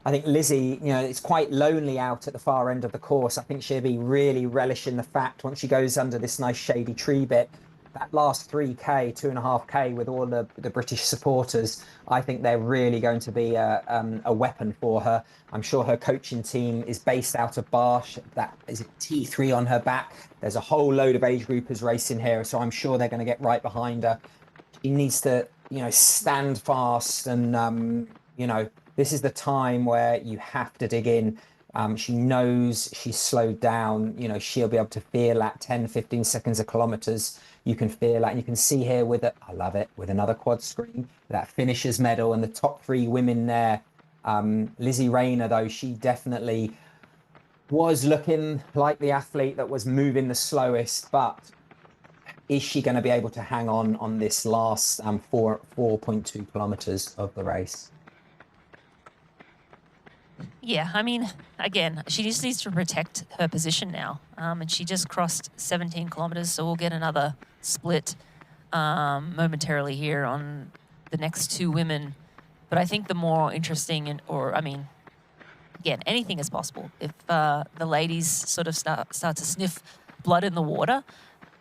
Lizzie, it's quite lonely out at the far end of the course. I think she'll be really relishing the fact once she goes under this nice shady tree bit, that last 3K, 2.5K with all the British supporters, I think they're really going to be a weapon for her. I'm sure her coaching team is based out of Barsh. That is a T3 on her back. There's a whole load of age groupers racing here, so I'm sure they're going to get right behind her. She needs to, stand fast, and this is the time where you have to dig in. She knows she's slowed down. She'll be able to feel that 10, 15 seconds of kilometers. You can feel that, and you can see here with it. I love it, with another quad screen, that finisher's medal and the top 3 women there. Lizzie Rayner, though, she definitely was looking like the athlete that was moving the slowest, but is she going to be able to hang on this last 4.2 kilometers of the race? Yeah, again, she just needs to protect her position now. And she just crossed 17 kilometers, so we'll get another split momentarily here on the next 2 women. But I think the more interesting, again, anything is possible. If the ladies sort of start to sniff blood in the water,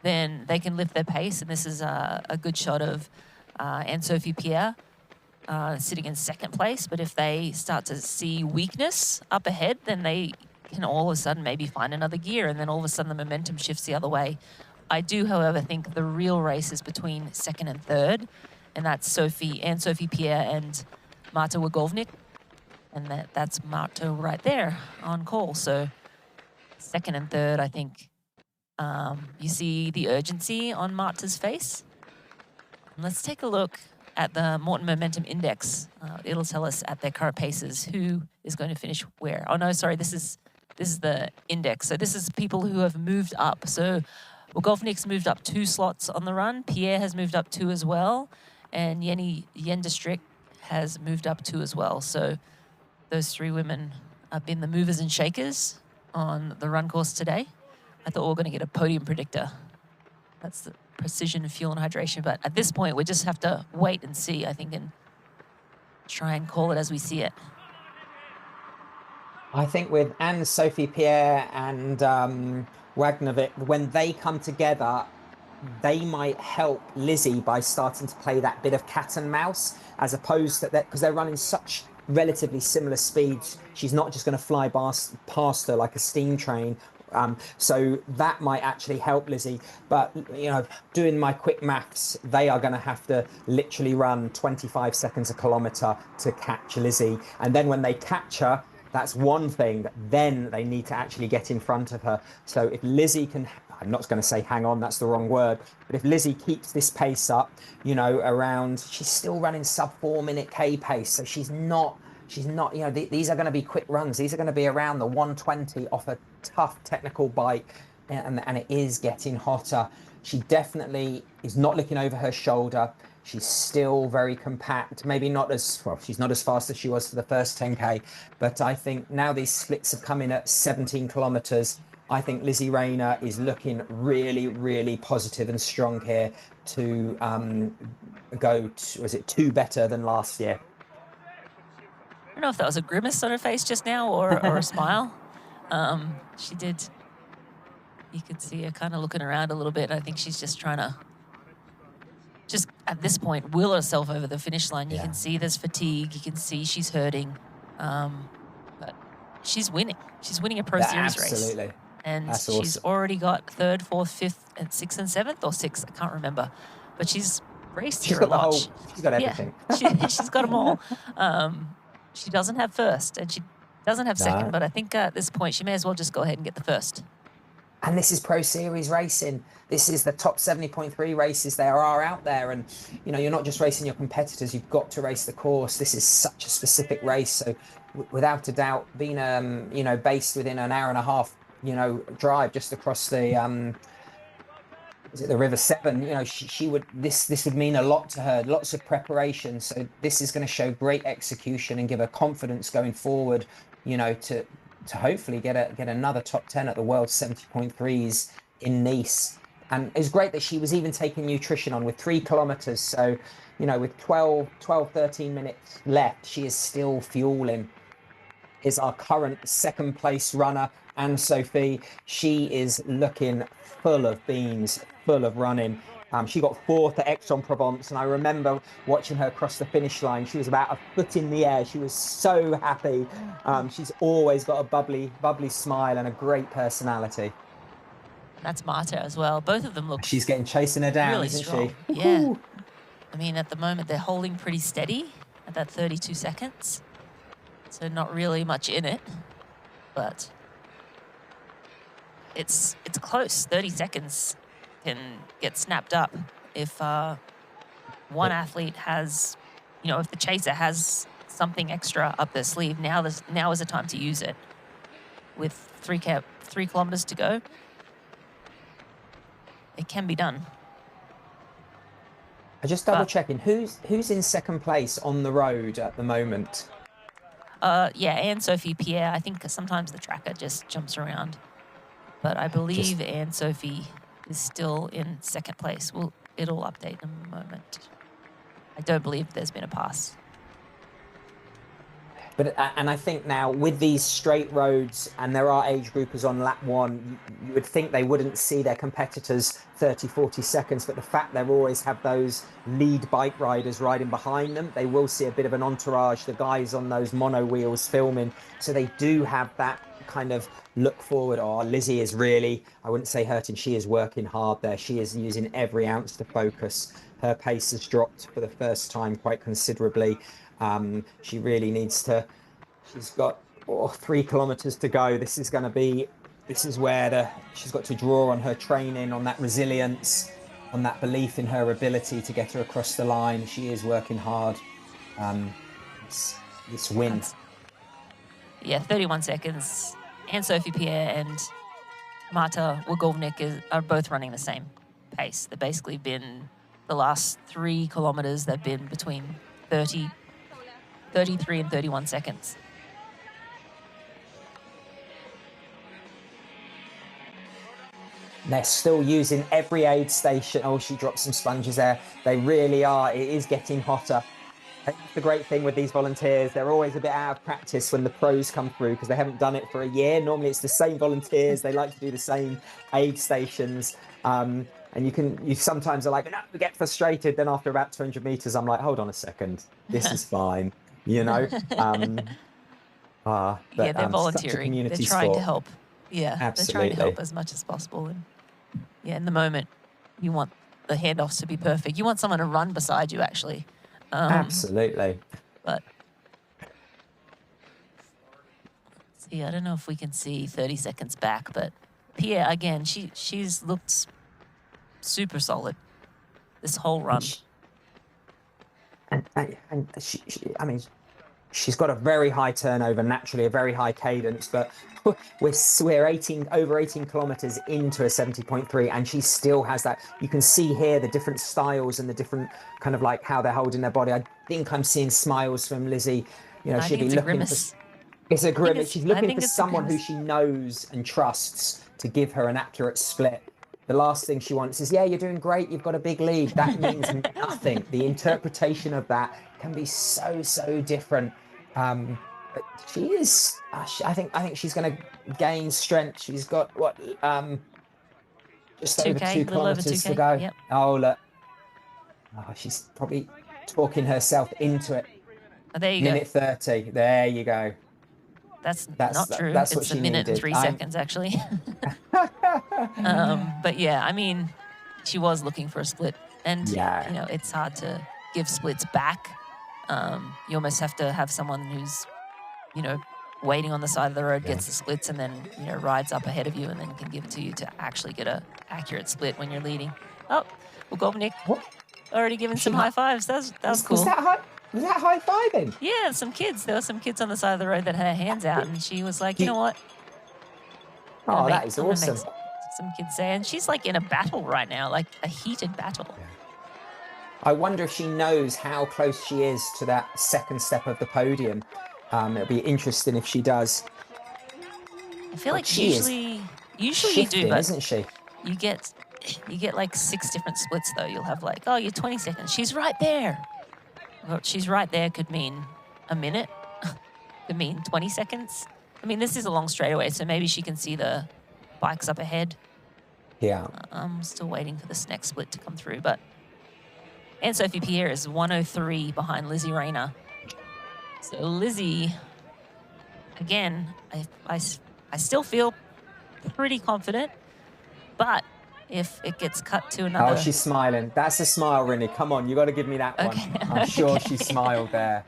then they can lift their pace. And this is a good shot of Anne-Sophie Pierre sitting in second place. But if they start to see weakness up ahead, then they can all of a sudden maybe find another gear, and then all of a sudden the momentum shifts the other way. I do, however, think the real race is between second and third, and that's Anne-Sophie Pierre and Marta Wagovnik. And that's Marta right there on call. So second and third, I think you see the urgency on Marta's face. And let's take a look at the Morton Momentum Index. It'll tell us at their current paces who is going to finish where. Oh, no, sorry, this is the index. So this is people who have moved up. So Wagovnik's moved up 2 slots on the run. Pierre has moved up 2 as well. And Jendestrick has moved up 2 as well. So those 3 women have been the movers and shakers on the run course today. I thought we were going to get a podium predictor. That's the precision, fuel, and hydration. But at this point, we just have to wait and see, I think, and try and call it as we see it. I think with Anne-Sophie Pierre and Wagnovic, when they come together, they might help Lizzie by starting to play that bit of cat and mouse, as opposed to that, because they're running such relatively similar speeds. She's not just going to fly past her like a steam train. So that might actually help Lizzie. But, you know, doing my quick maths, they are going to have to literally run 25 seconds a kilometre to catch Lizzie. And then when they catch her, that's one thing. Then they need to actually get in front of her. So if Lizzie can, I'm not going to say hang on, that's the wrong word. But if Lizzie keeps this pace up, you know, around, she's still running sub 4 minute K pace. So she's not, you know, these are going to be quick runs. These are going to be around the 120 off a tough technical bike. And it is getting hotter. She definitely is not looking over her shoulder. She's still very compact, maybe not as, well, she's not as fast as she was for the first 10K, but I think now these splits have come in at 17 kilometers. I think Lizzie Rayner is looking really, really positive and strong here to go to, was it 2 better than last year? I don't know if that was a grimace on her face just now or a smile. She did, you could see her kind of looking around a little bit. I think she's just trying to, just at this point, will herself over the finish line. You can see there's fatigue. You can see she's hurting. But she's winning. She's winning a Pro Series race. Absolutely. And That's she's awesome. already got 3rd, 4th, 5th, and 6th and 7th, or 6th, I can't remember. But she's raced She's here a got the lot. whole, she's got everything. Yeah, she's got them all. She doesn't have 1st, and she doesn't have 2nd, but I think at this point she may as well just go ahead and get the 1st. And this is Pro Series racing. This is the top 70.3 races there are out there. And, you know, you're not just racing your competitors, you've got to race the course. This is such a specific race. So without a doubt, being, you know, based within an hour and a half, you know, drive just across the, is it the River Severn, you know, she would, this would mean a lot to her, lots of preparation. So this is going to show great execution and give her confidence going forward, you know, to hopefully get another top 10 at the World 70.3s in Nice. And it's great that she was even taking nutrition on with 3 kilometers. So, you know, with 12, 13 minutes left, she is still fueling. Is our current 2nd place runner, Anne-Sophie. She is looking full of beans, full of running. She got 4th at Aix-en-Provence, and I remember watching her cross the finish line. She was about a foot in the air. She was so happy. She's always got a bubbly smile and a great personality. That's Marta as well. Both of them look. She's getting chasing her down, really isn't strong. she? Yeah. Ooh. I mean, at the moment they're holding pretty steady at that 32 seconds, so not really much in it, but it's close. 30 seconds can get snapped up if one athlete has, you know, if the chaser has something extra up their sleeve. Now is the time to use it. With 3 kilometers to go, it can be done. I just double checking who's in 2nd place on the road at the moment. Yeah, Anne-Sophie Pierre. I think sometimes the tracker just jumps around, but I believe Anne-Sophie is still in 2nd place. Well, it'll update in a moment. I don't believe there's been a pass. But and I think now with these straight roads, and there are age groupers on lap 1, you would think they wouldn't see their competitors 30, 40 seconds, but the fact they always have those lead bike riders riding behind them, they will see a bit of an entourage, the guys on those mono wheels filming. So they do have that kind of look forward. Oh, Lizzie is really, I wouldn't say hurting, she is working hard there. She is using every ounce to focus. Her pace has dropped for the first time quite considerably. She really needs to, she's got 3 kilometers to go. This is where she's got to draw on her training, on that resilience, on that belief in her ability to get her across the line. She is working hard. This win. Yeah, 31 seconds. And Sophie Pierre and Marta Wagovnik are both running the same pace. They've basically been, the last 3 kilometers, they've been between 33 and 31 seconds. They're still using every aid station. Oh, she dropped some sponges there. They really are. It is getting hotter. That's the great thing with these volunteers. They're always a bit out of practice when the pros come through because they haven't done it for a year. Normally it's the same volunteers. They like to do the same aid stations. And you sometimes are like, no, we get frustrated. Then after about 200 meters, I'm like, hold on a second. This is fine. You know? Yeah, they're volunteering. They're trying to help. Yeah, absolutely. They're trying to help as much as possible. And yeah, in the moment, you want the handoffs to be perfect. You want someone to run beside you, actually. Absolutely. But see, I don't know if we can see 30 seconds back, but Pierre, again, she's looked super solid this whole run. And I mean, she's got a very high turnover, naturally a very high cadence, but we're over 18 kilometers into a 70.3 and she still has that. You can see here the different styles and the different kind of like how they're holding their body. I think I'm seeing smiles from Lizzie. You know, she'll be looking for, it's a grimace. She's looking for someone who she knows and trusts to give her an accurate split. The last thing she wants is, yeah, you're doing great, you've got a big lead. That means nothing. The interpretation of that can be so different. But she is, I think she's going to gain strength. She's got, what, just over 2 kilometers to go. Yep. Oh, look. Oh, she's probably talking herself into it. Oh, there you Minute go. 30. There you go. That's not true. That's it's a minute and 3 seconds, actually. But yeah, I mean, she was looking for a split. And, you know, it's hard to give splits back. You almost have to have someone who's, you know, waiting on the side of the road, gets the splits, and then, you know, rides up ahead of you and then can give it to you to actually get a accurate split when you're leading. Oh, well, Gobnik already giving some high fives. That was cool. Was that high fiving? Yeah, some kids. There were some kids on the side of the road that had their hands out, and she was like, you know what? Oh, that is awesome. Some kids say, and she's like in a battle right now, like a heated battle. I wonder if she knows how close she is to that second step of the podium. It'll be interesting if she does. I feel like usually you do, but isn't she? You get like 6 different splits though. You'll have like, oh, you're 20 seconds. She's right there. Well, she's right there could mean a minute, could mean 20 seconds. I mean, this is a long straightaway, so maybe she can see the bikes up ahead. Yeah. I'm still waiting for this next split to come through, but. And Sophie Pierre is 103 behind Lizzie Rayner. So Lizzie, again, I still feel pretty confident, but if it gets cut to another... Oh, she's smiling. That's a smile, Rinny. Come on, you got to give me that one. I'm sure she smiled there.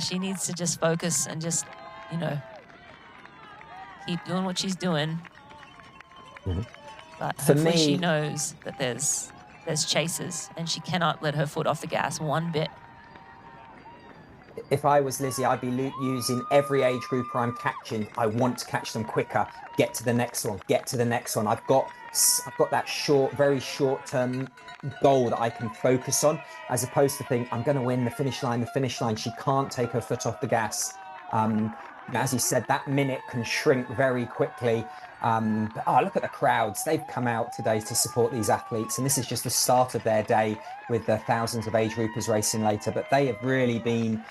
She needs to just focus and just, you know, keep doing what she's doing. But hopefully she knows that there's chasers and she cannot let her foot off the gas one bit. If I was Lizzie, I'd be using every age group I'm catching. I want to catch them quicker. Get to the next one. Get to the next one. I've got that very short-term goal that I can focus on, as opposed to think I'm going to win the finish line. She can't take her foot off the gas. as you said, that minute can shrink very quickly. But look at the crowds. They've come out today to support these athletes, and this is just the start of their day with the thousands of age groupers racing later. But they have really been,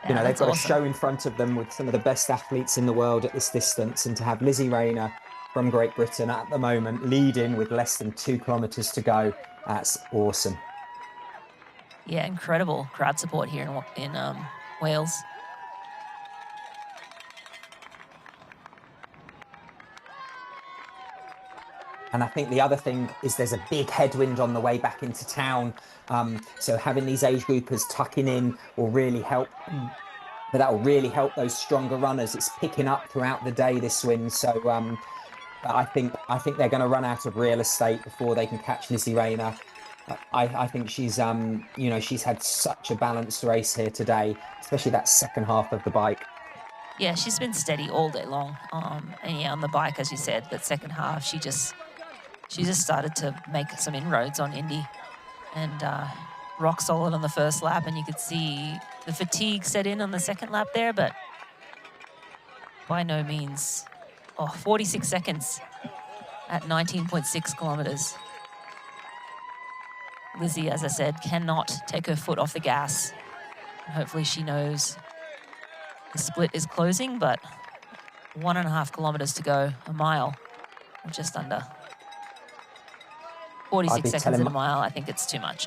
you know, they've got awesome. a show in front of them with some of the best athletes in the world at this distance, and to have Lizzie Rayner from Great Britain at the moment leading with less than 2 kilometres to go, that's awesome. Yeah, incredible crowd support here in Wales. And I think the other thing is there's a big headwind on the way back into town. So having these age groupers tucking in will really help. But that will really help those stronger runners. It's picking up throughout the day, this wind. So I think they're going to run out of real estate before they can catch Lizzie Rayner. I think she's, you know, she's had such a balanced race here today, especially that second half of the bike. Yeah, she's been steady all day long. And yeah, on the bike, as you said, that second half, she just started to make some inroads on Indy, and rock solid on the first lap. And you could see the fatigue set in on the second lap there, but by no means. 46 seconds at 19.6 kilometers. Lizzie, as I said, cannot take her foot off the gas. Hopefully she knows the split is closing, but 1.5 kilometers to go, a mile, or just under. 46 seconds in a mile, I think it's too much.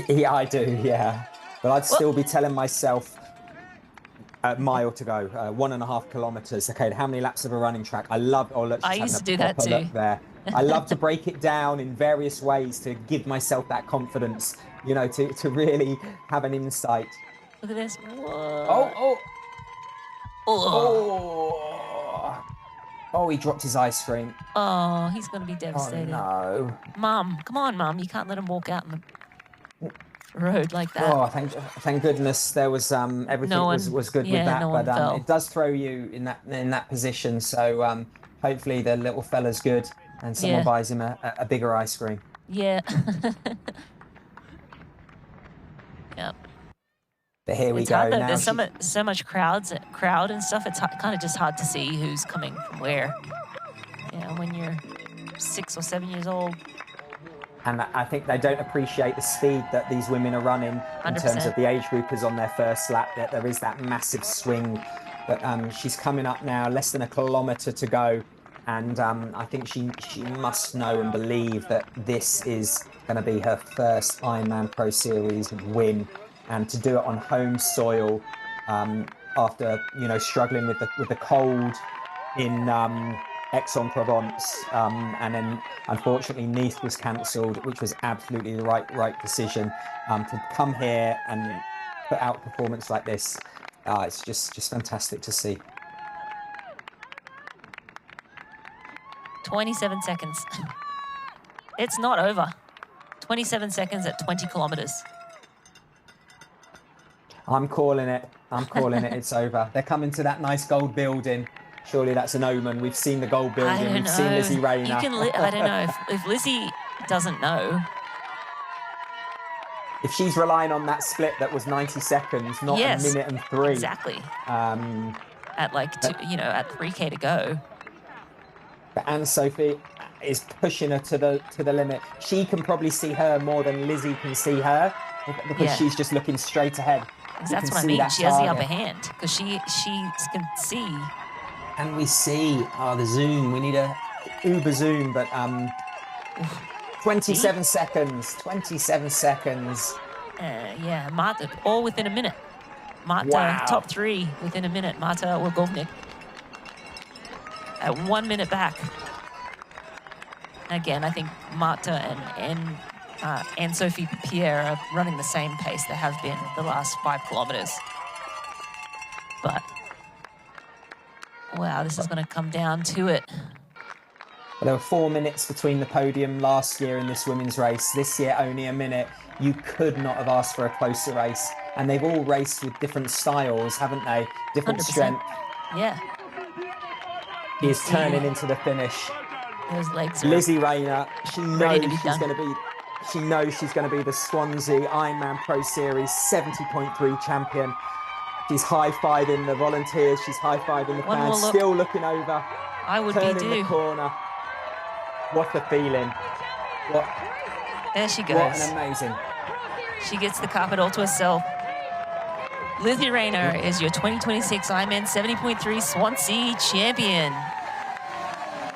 Yeah, I do, yeah. But I'd still be telling myself a mile to go, 1.5 kilometers. Okay, how many laps of a running track? I love, I used to do that too. There. I love to break it down in various ways to give myself that confidence, you know, to really have an insight. Look at this. Whoa. Oh, he dropped his ice cream. Oh, he's going to be devastated. Oh, no. Mum, come on, Mum. You can't let him walk out in the road like that. Oh, thank goodness there was everything was good with that. But it does throw you in that position. So hopefully the little fella's good and someone buys him a bigger ice cream. Yeah. Yep. But here we go. Hard, now there's so much crowd and stuff. It's kind of just hard to see who's coming from where. You know, when you're 6 or 7 years old. And I think they don't appreciate the speed that these women are running 100%. In terms of the age groupers on their first lap. That there is that massive swing. But she's coming up now, less than 1 kilometre to go. And I think she must know and believe that this is going to be her first Ironman Pro Series win. And to do it on home soil after, you know, struggling with the cold in Aix-en-Provence, and then unfortunately Nice was cancelled, which was absolutely the right decision. To come here and put out a performance like this, it's just fantastic to see. 27 seconds. It's not over. 27 seconds at 20 kilometers. I'm calling it. It's over. They're coming to that nice gold building. Surely that's an omen. We've seen the gold building. We've seen Lizzie Rayner. I don't know if Lizzie doesn't know. If she's relying on that split that was 90 seconds, not a minute and 3. Exactly. At like at 3K to go. But Anne-Sophie is pushing her to the limit. She can probably see her more than Lizzie can see her because she's just looking straight ahead. That's what I mean. She has the upper hand because she can see. And we see the zoom. We need a uber zoom, but 27 seconds. 27 seconds. Yeah, Marta, all within a minute. Marta, top 3 within a minute. Marta Łagodnik at 1 minute back. Again, I think Marta and Sophie Pierre are running the same pace they have been the last 5 kilometers. But, wow, this is going to come down to it. Well, there were 4 minutes between the podium last year in this women's race. This year, only a minute. You could not have asked for a closer race. And they've all raced with different styles, haven't they? Different 100%. Strength. Yeah. He is turning into the finish. Those legs Lizzie Rayner, she knows she's going to be the Swansea Ironman Pro Series 70.3 champion. She's high-fiving the volunteers. She's high-fiving the One more fans. look. Still looking over. I would be Turning the too. corner. What a feeling. There she goes. What an amazing. She gets the carpet all to herself. Lizzie Rayner is your 2026 Ironman 70.3 Swansea champion.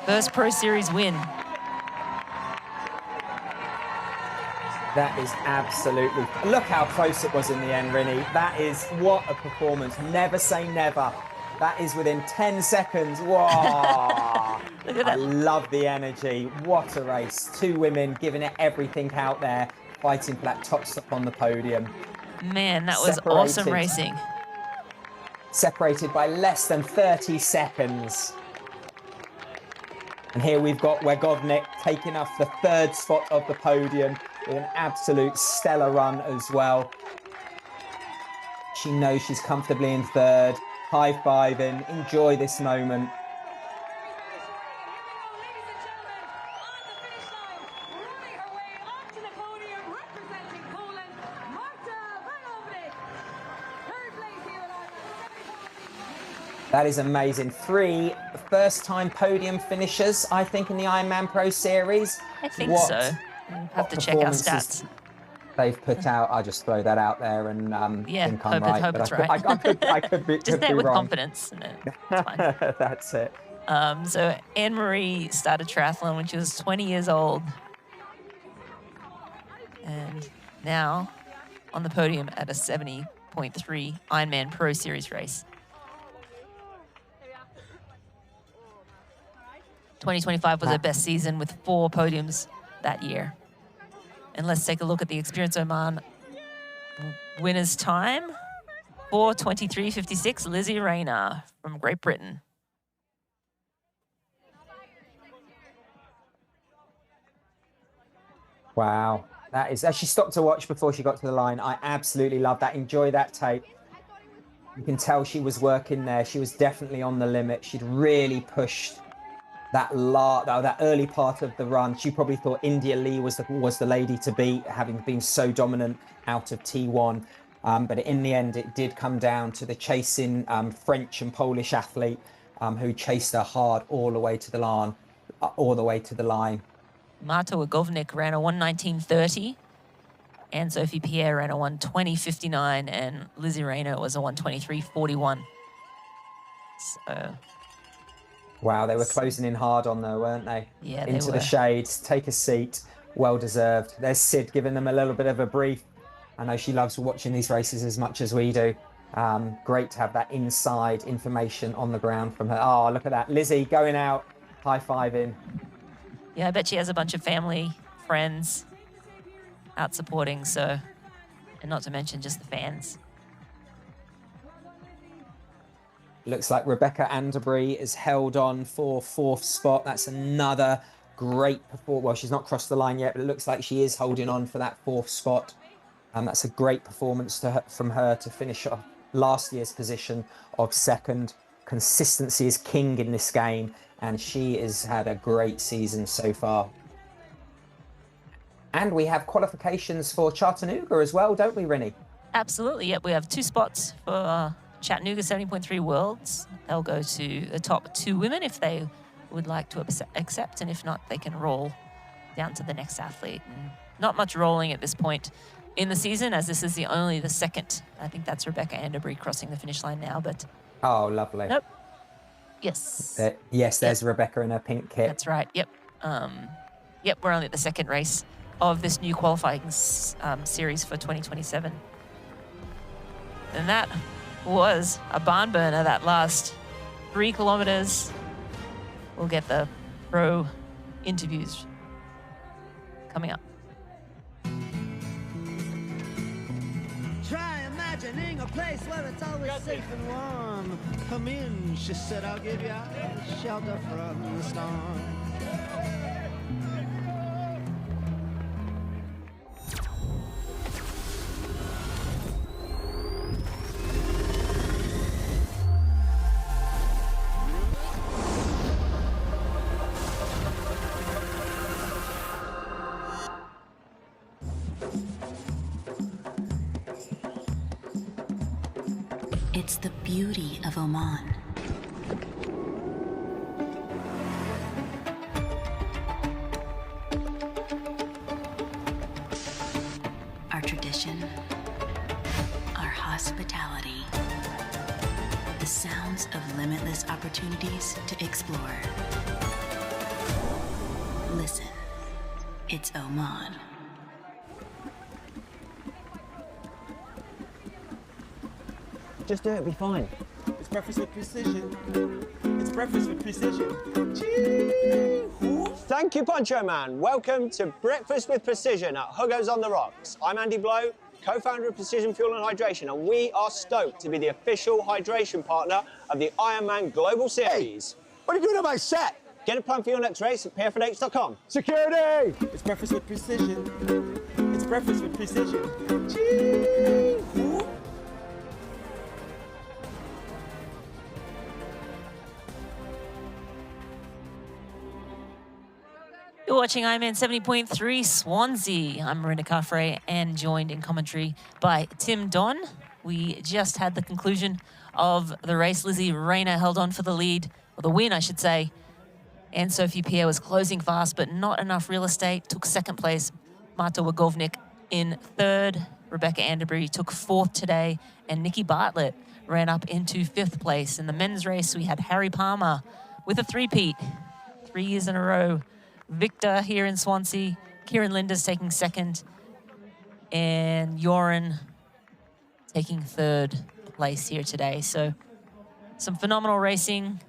First Pro Series win. That is absolutely... Look how close it was in the end, Rinny. That is... What a performance. Never say never. That is within 10 seconds. Whoa! Look at I that. love the energy. What a race. 2 women giving it everything out there, fighting for that top spot on the podium. Man, that was awesome Separated. racing. Separated by less than 30 seconds. And here we've got Wegovnik taking off the 3rd spot of the podium with an absolute stellar run as well. She knows she's comfortably in 3rd. High-fiving. Enjoy this moment. That is amazing. 3 first-time podium finishers, I think, in the Ironman Pro Series. I think so. We'll have to check our stats. They've put out. I'll just throw that out there and Yeah, think I'm right. hope But it's I could be, Just could there be with wrong. confidence. No, it's fine. That's it. So Anne-Marie started triathlon when she was 20 years old. And now on the podium at a 70.3 Ironman Pro Series race. 2025 was her best season with 4 podiums that year. And let's take a look at the Experience Oman winner's time. 4:23.56, Lizzie Rayner from Great Britain. Wow. That is... She stopped to watch before she got to the line. I absolutely love that. Enjoy that tape. You can tell she was working there. She was definitely on the limit. She'd really pushed that early part of the run. She probably thought India Lee was the lady to beat, having been so dominant out of T1. But in the end, it did come down to the chasing French and Polish athlete who chased her hard all the way to the line. Marta Wagovnik ran a 1:19.30, and Sophie Pierre ran a 1:20.59, and Lizzie Rayner was a 1:23.41. So. Wow, they were closing in hard on her, weren't they? Yeah, they Into were. the shades, take a seat, well deserved. There's Sid giving them a little bit of a brief. I know she loves watching these races as much as we do. Great to have that inside information on the ground from her. Oh, look at that. Lizzie going out, high-fiving. Yeah, I bet she has a bunch of family, friends out supporting, so, and not to mention just the fans. Looks like Rebecca Anderbury is held on for 4th spot. That's another great performance. Well, she's not crossed the line yet, but it looks like she is holding on for that 4th spot. That's a great performance from her to finish off last year's position of 2nd. Consistency is king in this game, and she has had a great season so far. And we have qualifications for Chattanooga as well, don't we, Rinny? Absolutely, yep. We have 2 spots for Chattanooga 70.3 Worlds. They'll go to the top 2 women if they would like to accept, and if not, they can roll down to the next athlete. And not much rolling at this point in the season, as this is only the 2nd. I think that's Rebecca Anderbury crossing the finish line now, but... Oh, lovely. Nope. Yes. Yes, there's Rebecca in her pink kit. That's right, yep. Yep, we're only at the 2nd race of this new qualifying series for 2027. And that was a barn burner, that last 3 kilometers. We'll get the pro interviews coming up. Try imagining a place where it's always safe and warm. Come in, she said, I'll give you shelter from the storm. It's It's the beauty of Oman. Our tradition, our hospitality, the sounds of limitless opportunities to explore. Listen, it's Oman. Just do it, be fine. It's breakfast with precision. It's breakfast with precision. Thank you, Poncho Man. Welcome to Breakfast with Precision at Hugo's on the Rocks. I'm Andy Blow, co-founder of Precision Fuel and Hydration, and we are stoked to be the official hydration partner of the Ironman Global Series. Hey, what are you doing on my set? Get a plan for your next race at pfnh.com. Security! It's breakfast with precision. It's breakfast with precision. You're watching Ironman 70.3 Swansea. I'm Marina Carfrey and joined in commentary by Tim Don. We just had the conclusion of the race. Lizzie Rayner held on for the lead, or the win, I should say. And Sophie Pierre was closing fast, but not enough real estate. Took second place. Marta Wagovnik in third. Rebecca Anderbury took fourth today. And Nikki Bartlett ran up into fifth place. In the men's race, we had Harry Palmer with a three-peat, 3 years in a row. Victor here in Swansea. Kieran Linders taking second. And Joran taking third place here today. So some phenomenal racing.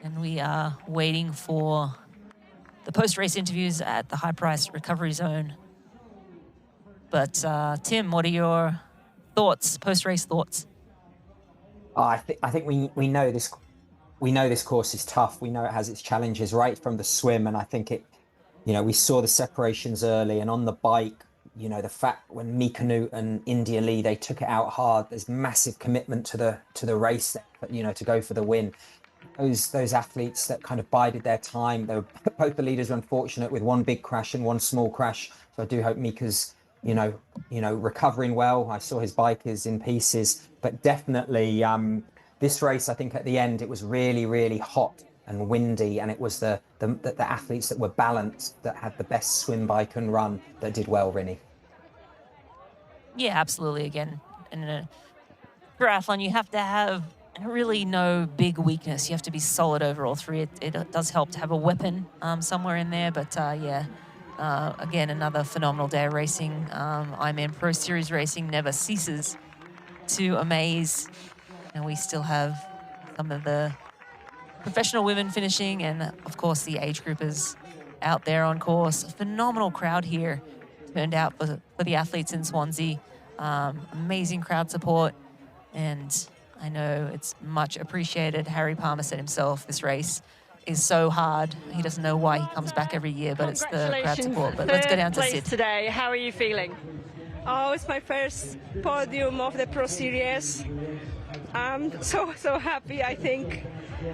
And we are waiting for the post-race interviews at the High Price Recovery Zone. But Tim, what are your thoughts, post-race thoughts? I think we know this. We know this course is tough. We know it has its challenges right from the swim, and I think it. You know, we saw the separations early, and on the bike, you know, the fact when Mika Newt and India Lee, they took it out hard. There's massive commitment to the race, you know, to go for the win. Those athletes that kind of bided their time. They were, both the leaders were unfortunate with one big crash and one small crash. So I do hope Mika's, you know, recovering well. I saw his bike is in pieces, but definitely this race, I think at the end, it was really, really hot and windy, and it was the athletes that were balanced, that had the best swim, bike and run, that did well, Rinny. Yeah, absolutely. Again, in a triathlon, you have to have really no big weakness. You have to be solid over all three. It does help to have a weapon somewhere in there, but yeah, again, another phenomenal day of racing. Ironman Pro Series racing never ceases to amaze, and we still have some of the professional women finishing, and of course the age groupers out there on course. A phenomenal crowd here turned out for the athletes in Swansea. Amazing crowd support, and I know it's much appreciated. Harry Palmer said himself, this race is so hard. He doesn't know why he comes back every year, but it's the crowd support. But let's go down to Sid. Today, how are you feeling? Oh, it's my first podium of the Pro Series. I'm so happy. I think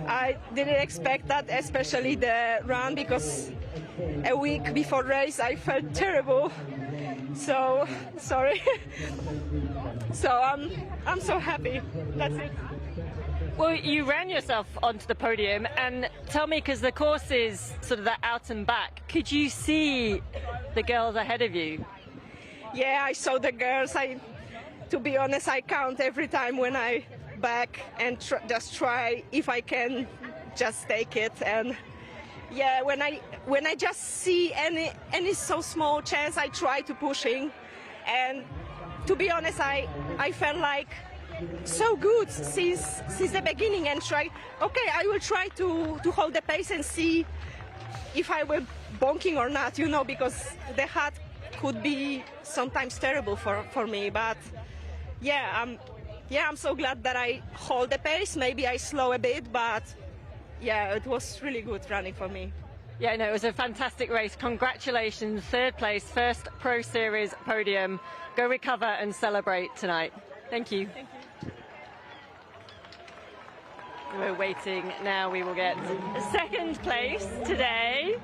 I didn't expect that, especially the run, because a week before race I felt terrible. So sorry. So I'm so happy. That's it. Well, you ran yourself onto the podium, and tell me, because the course is sort of that out and back, could you see the girls ahead of you? Yeah, I saw the girls. To be honest, I count every time when I back and just try if I can just take it. And yeah, when I just see any so small chance, I try to pushing. And to be honest, I felt like so good since the beginning, and try. Okay, I will try to hold the pace and see if I will bonking or not. You know, because the hat could be sometimes terrible for me. But yeah, I'm so glad that I hold the pace. Maybe I slow a bit, but yeah, it was really good running for me. Yeah, no, it was a fantastic race. Congratulations, third place, first Pro Series podium. Go recover and celebrate tonight. Thank you. Thank you. We're waiting now. We will get second place today.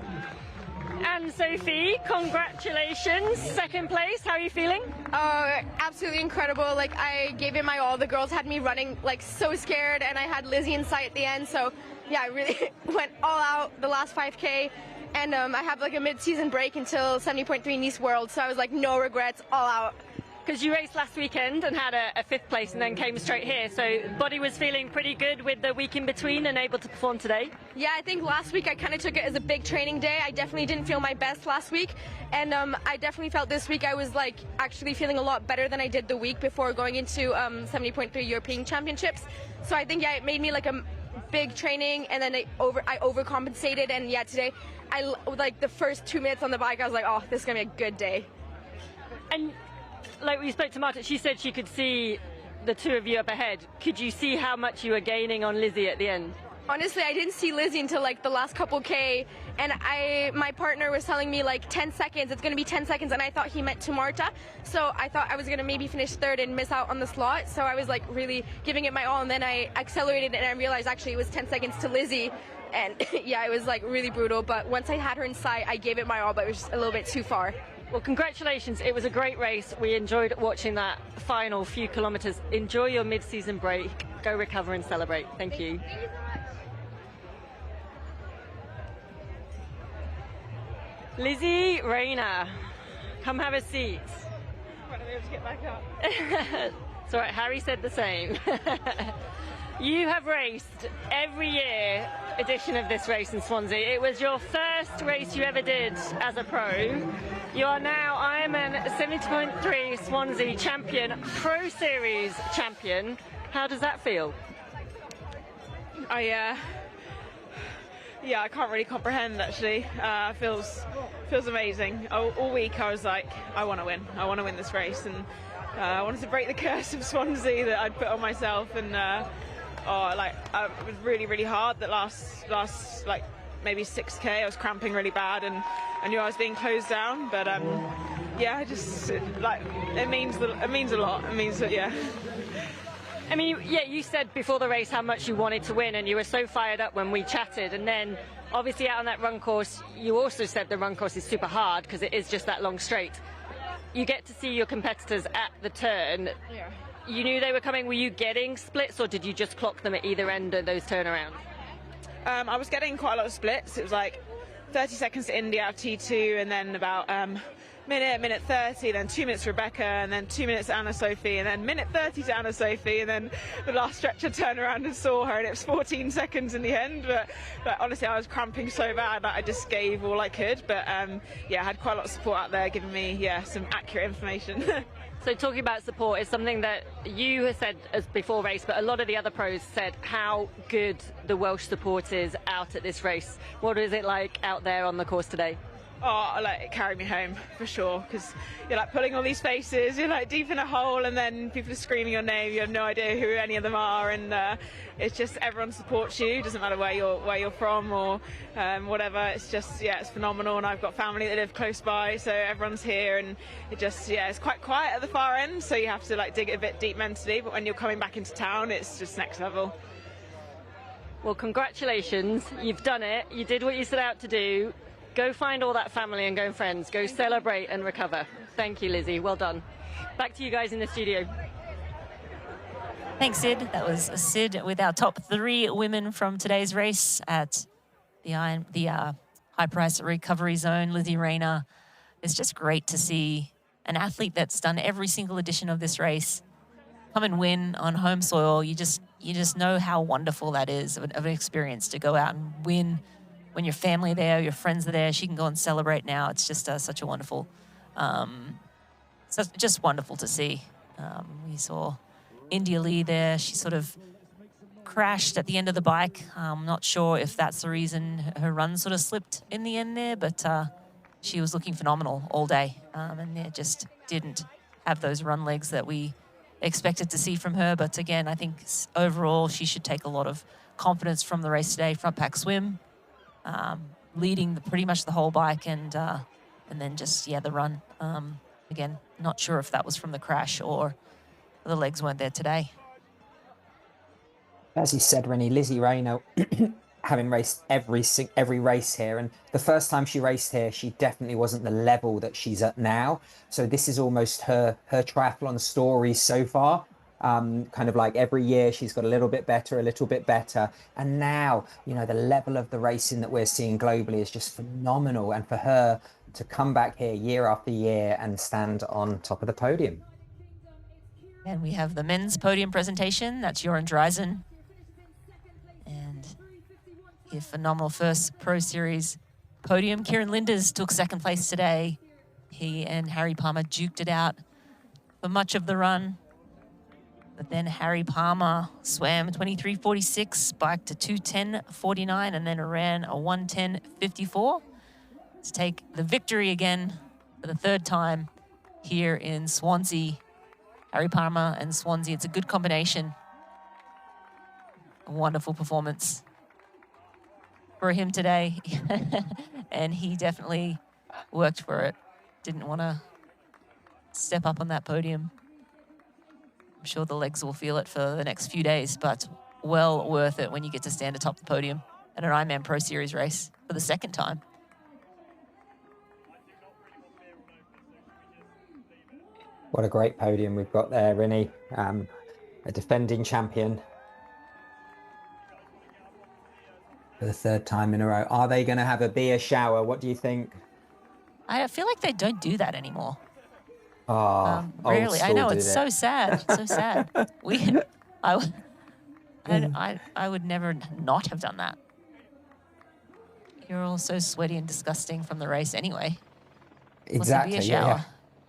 And Sophie, congratulations, second place. How are you feeling? Absolutely incredible. Like, I gave it my all. The girls had me running like so scared, and I had Lizzie in sight at the end. So yeah, I really went all out the last 5K. And I have like a mid-season break until 70.3 Nice World. So I was like, no regrets, all out. Because you raced last weekend and had a 5th place and then came straight here. So body was feeling pretty good with the week in between and able to perform today? Yeah, I think last week I kind of took it as a big training day. I definitely didn't feel my best last week. And I definitely felt this week I was like actually feeling a lot better than I did the week before going into 70.3 European Championships. So I think, yeah, it made me like a big training, and then I overcompensated. And yeah, today, like the first 2 minutes on the bike, I was like, oh, this is going to be a good day. And like we spoke to Marta, she said she could see the two of you up ahead. Could you see how much you were gaining on Lizzie at the end? Honestly, I didn't see Lizzie until like the last couple K, and my partner was telling me like 10 seconds, it's going to be 10 seconds, and I thought he meant to Marta, so I thought I was going to maybe finish 3rd and miss out on the slot, so I was like really giving it my all, and then I accelerated and I realized actually it was 10 seconds to Lizzie, and yeah, it was like really brutal, but once I had her in sight, I gave it my all, but it was just a little bit too far. Well, congratulations. It was a great race. We enjoyed watching that final few kilometres. Enjoy your mid-season break. Go recover and celebrate. Thank you. Lizzie Rayner, come have a seat. I'm going to be able to get back up. It's all right, Harry said the same. You have raced every year edition of this race in Swansea. It was your first race you ever did as a pro. You are now Ironman 70.3 Swansea champion, Pro Series champion. How does that feel? Yeah, I can't really comprehend actually. Feels amazing. All week I was like, I want to win. I want to win this race, and I wanted to break the curse of Swansea that I'd put on myself. And it was really hard that last like maybe 6K. I was cramping really bad, and I knew I was being closed down. But yeah, I just like it means a lot. It means that, yeah. I mean, yeah, you said before the race how much you wanted to win, and you were so fired up when we chatted. And then, obviously, out on that run course, you also said the run course is super hard because it is just that long straight. You get to see your competitors at the turn. Yeah. You knew they were coming. Were you getting splits, or did you just clock them at either end of those turnarounds? I was getting quite a lot of splits. It was like 30 seconds to India out of T2, and then about minute 30, then 2 minutes to Rebecca, and then 2 minutes to Anna Sophie, and then minute 30 to Anna Sophie, and then the last stretcher turned around and saw her, and it was 14 seconds in the end. But honestly, I was cramping so bad that I just gave all I could. But yeah, I had quite a lot of support out there giving me some accurate information. So talking about support is something that you have said as before race, but a lot of the other pros said how good the Welsh support is out at this race. What is it like out there on the course today? Oh, like it carried me home for sure, because you're like pulling all these faces, you're like deep in a hole, and then people are screaming your name, you have no idea who any of them are, and it's just everyone supports you, doesn't matter where you're from or whatever. It's just, yeah, it's phenomenal, and I've got family that live close by, so everyone's here, and it just, yeah, it's quite quiet at the far end, so you have to like dig it a bit deep mentally, but when you're coming back into town, it's just next level. Well, congratulations, you've done it, you did what you set out to do. Go find all that family and go friends. Go celebrate and recover. Thank you, Lizzie. Well done. Back to you guys in the studio. Thanks, Sid. That was Sid with our top 3 women from today's race at the High Price Recovery Zone. Lizzie Rayner. It's just great to see an athlete that's done every single edition of this race come and win on home soil. You just know how wonderful that is of an experience to go out and win. When your family are there, your friends are there, she can go and celebrate now. It's just such a wonderful, just wonderful to see. We saw India Lee there. She sort of crashed at the end of the bike. I'm not sure if that's the reason her run sort of slipped in the end there, but she was looking phenomenal all day. And it just didn't have those run legs that we expected to see from her. But again, I think overall she should take a lot of confidence from the race today. Front pack swim. Leading pretty much the whole bike, and then just, yeah, the run. Again, not sure if that was from the crash or the legs weren't there today. As you said, Rennie, Lizzie Rayner having raced every race here, and the first time she raced here, she definitely wasn't the level that she's at now. So this is almost her triathlon story so far. Kind of like every year she's got a little bit better, and now, you know, the level of the racing that we're seeing globally is just phenomenal, and for her to come back here year after year and stand on top of the podium. And we have the men's podium presentation. That's Joran DAZN. And his phenomenal first Pro Series podium. Kieran Linders took second place today. He and Harry Palmer duked it out for much of the run. But then Harry Palmer swam 23.46, biked a 2:10.49, and then ran a 1:10.54 to take the victory again for the third time here in Swansea. Harry Palmer and Swansea, it's a good combination. A wonderful performance for him today. And he definitely worked for it. Didn't want to step up on that podium. I'm sure the legs will feel it for the next few days, but well worth it when you get to stand atop the podium at an Ironman Pro Series race for the second time. What a great podium we've got there, Rinny. A defending champion for the third time in a row. Are they going to have a beer shower? What do you think? I feel like they don't do that anymore. Oh, really? I know, it's so sad. So sad. I would never not have done that. You're all so sweaty and disgusting from the race anyway. Exactly, yeah.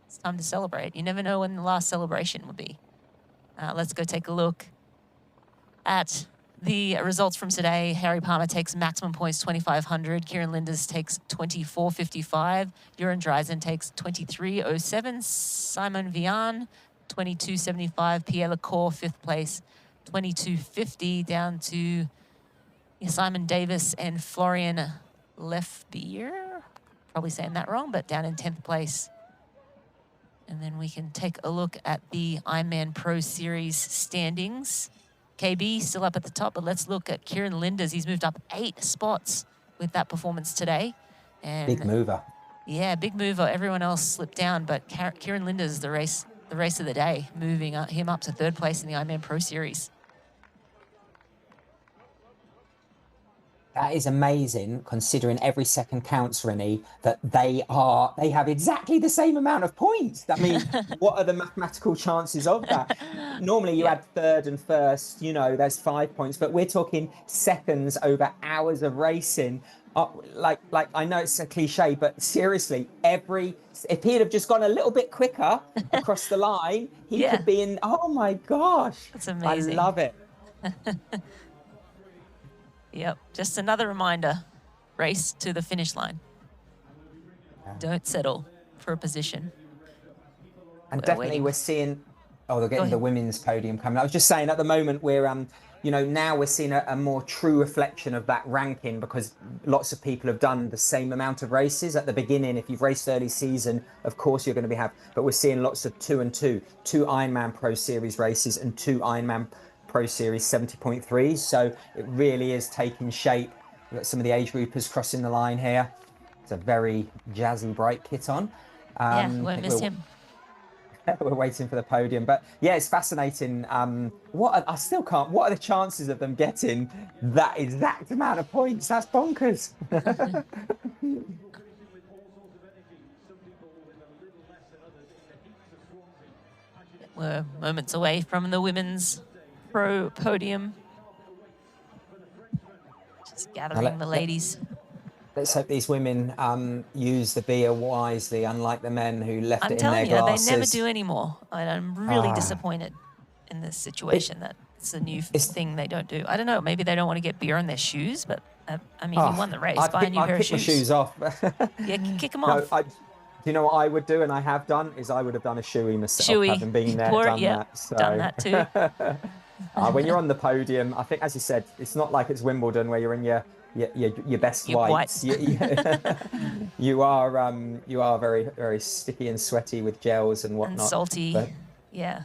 It's time to celebrate. You never know when the last celebration will be. Let's go take a look at the results from today. Harry Palmer takes maximum points 2,500. Kieran Linders takes 24.55. Joran DAZN takes 23.07. Simon Vian 22.75. Pierre Lecour fifth place 22.50. Down to Simon Davis and Florian Lefbier. Probably saying that wrong, but down in 10th place. And then we can take a look at the Ironman Pro Series standings. KB still up at the top, but let's look at Kieran Linders. He's moved up 8 spots with that performance today. And big mover. Yeah, big mover. Everyone else slipped down, but Kieran Linders, the race of the day, moving him up to 3rd place in the Ironman Pro Series. That is amazing, considering every second counts, Rennie, that they have exactly the same amount of points. I mean, what are the mathematical chances of that? Normally you add 3rd and 1st, you know, there's 5 points, but we're talking seconds over hours of racing. Like I know it's a cliche, but seriously, if he'd have just gone a little bit quicker across the line, he could be in, oh my gosh. That's amazing. I love it. Yep, just another reminder, race to the finish line. Don't settle for a position. And definitely we're seeing, they're getting the women's podium coming. I was just saying at the moment we're, you know, now we're seeing a more true reflection of that ranking because lots of people have done the same amount of races at the beginning. If you've raced early season, of course you're going to but we're seeing lots of 2 and 2 Ironman Pro Series races and 2 Ironman Pro Series 70.3s, so it really is taking shape. We've got some of the age groupers crossing the line here. It's a very jazzy, bright kit on. Won't miss him. We're waiting for the podium, but yeah, it's fascinating. What are the chances of them getting that exact amount of points? That's bonkers. We're moments away from the women's Pro podium. Just gathering the ladies. Let's hope these women use the beer wisely, unlike the men who left it in their I'm telling glasses. you, they never do anymore. I'm really disappointed in this situation that it's a new thing they don't do. I don't know, maybe they don't want to get beer on their shoes, but I mean, you won the race. Buy a new pair of shoes. I'd kick my shoes off. Yeah, kick them off. Do you know what I would do, and I have done, is I would have done a shoey myself, having been there, done that. So. Done that too. When you're on the podium, I think, as you said, it's not like it's Wimbledon where you're in your best whites. You are very, very sticky and sweaty with gels and whatnot. And salty, yeah.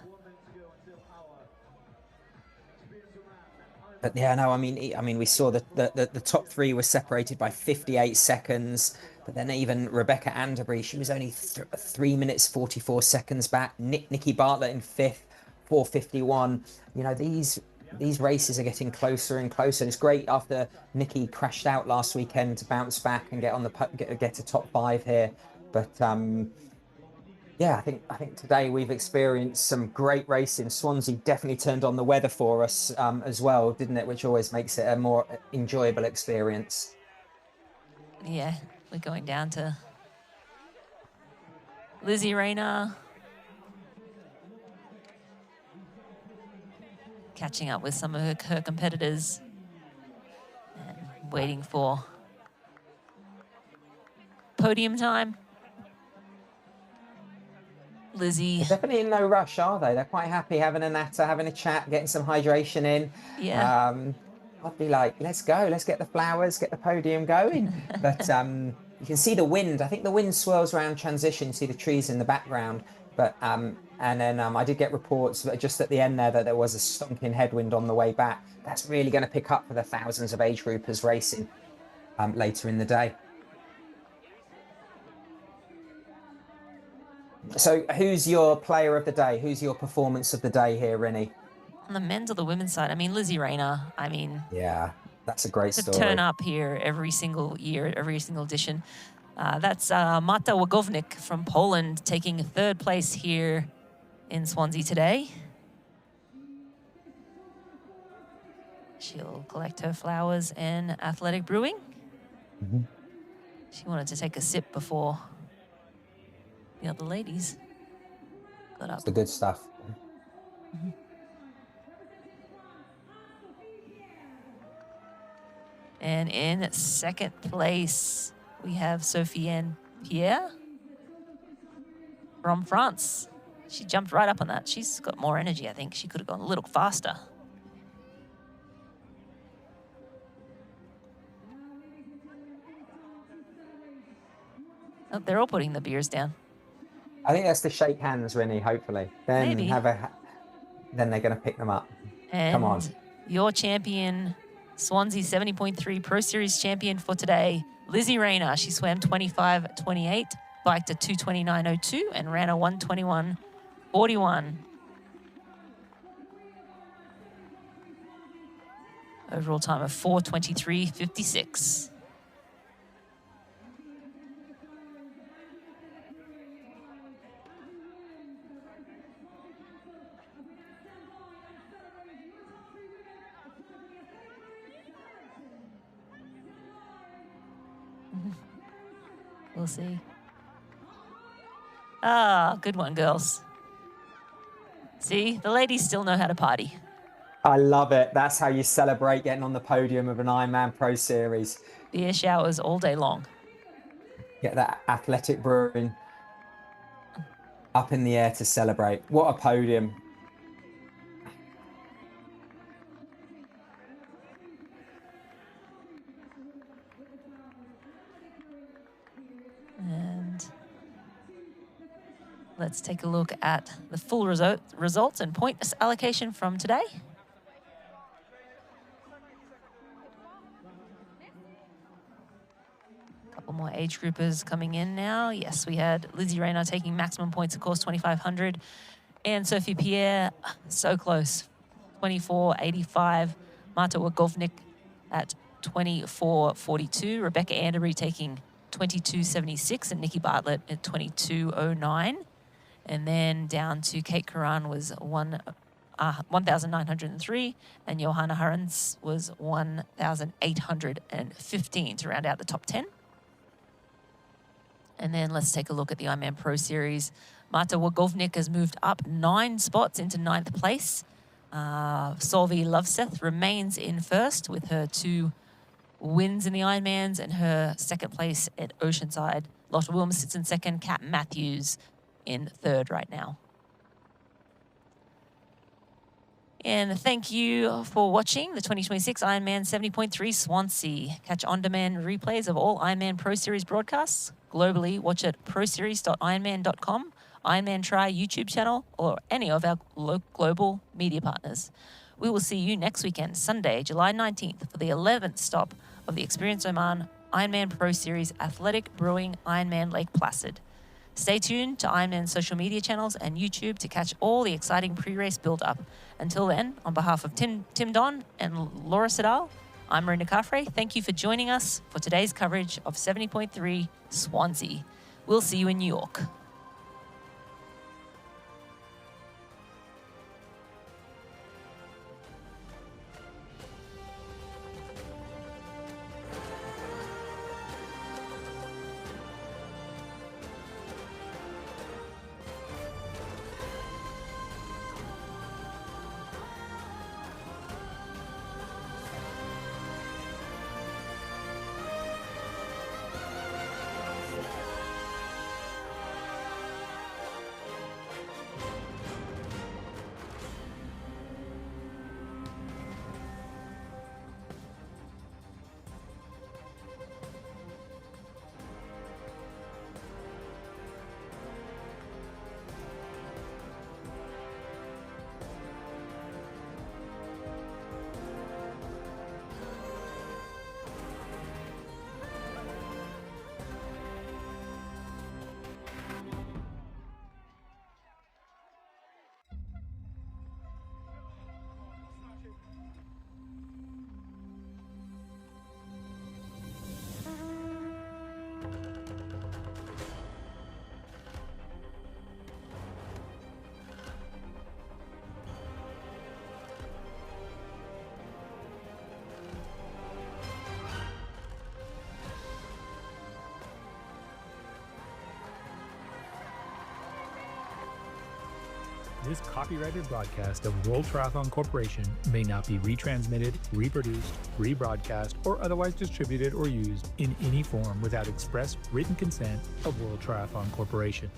But yeah, no, I mean, we saw that the top three were separated by 58 seconds. But then even Rebecca Anderbury, she was only 3 minutes 44 seconds back. Nikki Bartlett in fifth, 4:51. You know, these races are getting closer and closer. And it's great after Nikki crashed out last weekend to bounce back and get on the get to top five here. But yeah, I think today we've experienced some great racing. Swansea definitely turned on the weather for us as well, didn't it? Which always makes it a more enjoyable experience. Yeah, we're going down to Lizzie Rayner. Catching up with some of her competitors and waiting for podium time. Lizzie. They're definitely in no rush, are they? They're quite happy having a natter, having a chat, getting some hydration in. Yeah. I'd be like, let's go, let's get the flowers, get the podium going. But you can see the wind. I think the wind swirls around transition. You see the trees in the background. But and then I did get reports just at the end there that there was a stonking headwind on the way back. That's really going to pick up for the thousands of age groupers racing later in the day. So who's your player of the day? Who's your performance of the day here, Rinny? On the men's or the women's side, I mean, Lizzie Rayner, I mean... Yeah, that's a great story. To turn up here every single year, every single edition. That's Marta Wagovnik from Poland taking third place here in Swansea today. She'll collect her flowers and Athletic Brewing. Mm-hmm. She wanted to take a sip before the other ladies got up. That's the good stuff. Mm-hmm. And in second place, we have Sophie-Anne Pierre from France. She jumped right up on that. She's got more energy, I think. She could have gone a little faster. Oh, they're all putting the beers down. I think that's to shake hands, Rinny, hopefully. Then Maybe. Then they're going to pick them up. And come on. Your champion, Swansea 70.3 Pro Series champion for today, Lizzie Rayner. She swam 25:28, biked a 2:29:02, and ran a 1:21:41. Overall time of 4:23:56. We'll see. Ah, good one, girls. See, the ladies still know how to party. I love it. That's how you celebrate getting on the podium of an Ironman Pro Series. Beer showers all day long. Get that Athletic Brewing up in the air to celebrate. What a podium. And let's take a look at the full results and points allocation from today. Couple more age groupers coming in now. Yes, we had Lizzie Rayner taking maximum points, of course, 2,500. And Sophie Pierre, so close, 24.85. Marta Wagovnik at 24.42. Rebecca Anderbury taking 22.76, and Nikki Bartlett at 22.09. And then down to Kate Curran was 1,903, and Johanna Harrens was 1,815 to round out the top 10. And then let's take a look at the Ironman Pro Series. Marta Wagovnik has moved up 9 spots into 9th place. Solveig Loveseth remains in first with her 2 wins in the Ironmans and her second place at Oceanside. Lotte Wilms sits in second, Kat Matthews in third right now. And thank you for watching the 2026 Ironman 70.3 Swansea. Catch on-demand replays of all Ironman Pro Series broadcasts globally. Watch at proseries.ironman.com, Ironman Try YouTube channel, or any of our global media partners. We will see you next weekend, Sunday, July 19th, for the 11th stop of the Experience Oman Ironman Pro Series Athletic Brewing Ironman Lake Placid. Stay tuned to Ironman's social media channels and YouTube to catch all the exciting pre-race build-up. Until then, on behalf of Tim Don and Laura Sedal, I'm Marina Carfrey. Thank you for joining us for today's coverage of 70.3 Swansea. We'll see you in New York. This copyrighted broadcast of World Triathlon Corporation may not be retransmitted, reproduced, rebroadcast, or otherwise distributed or used in any form without express written consent of World Triathlon Corporation.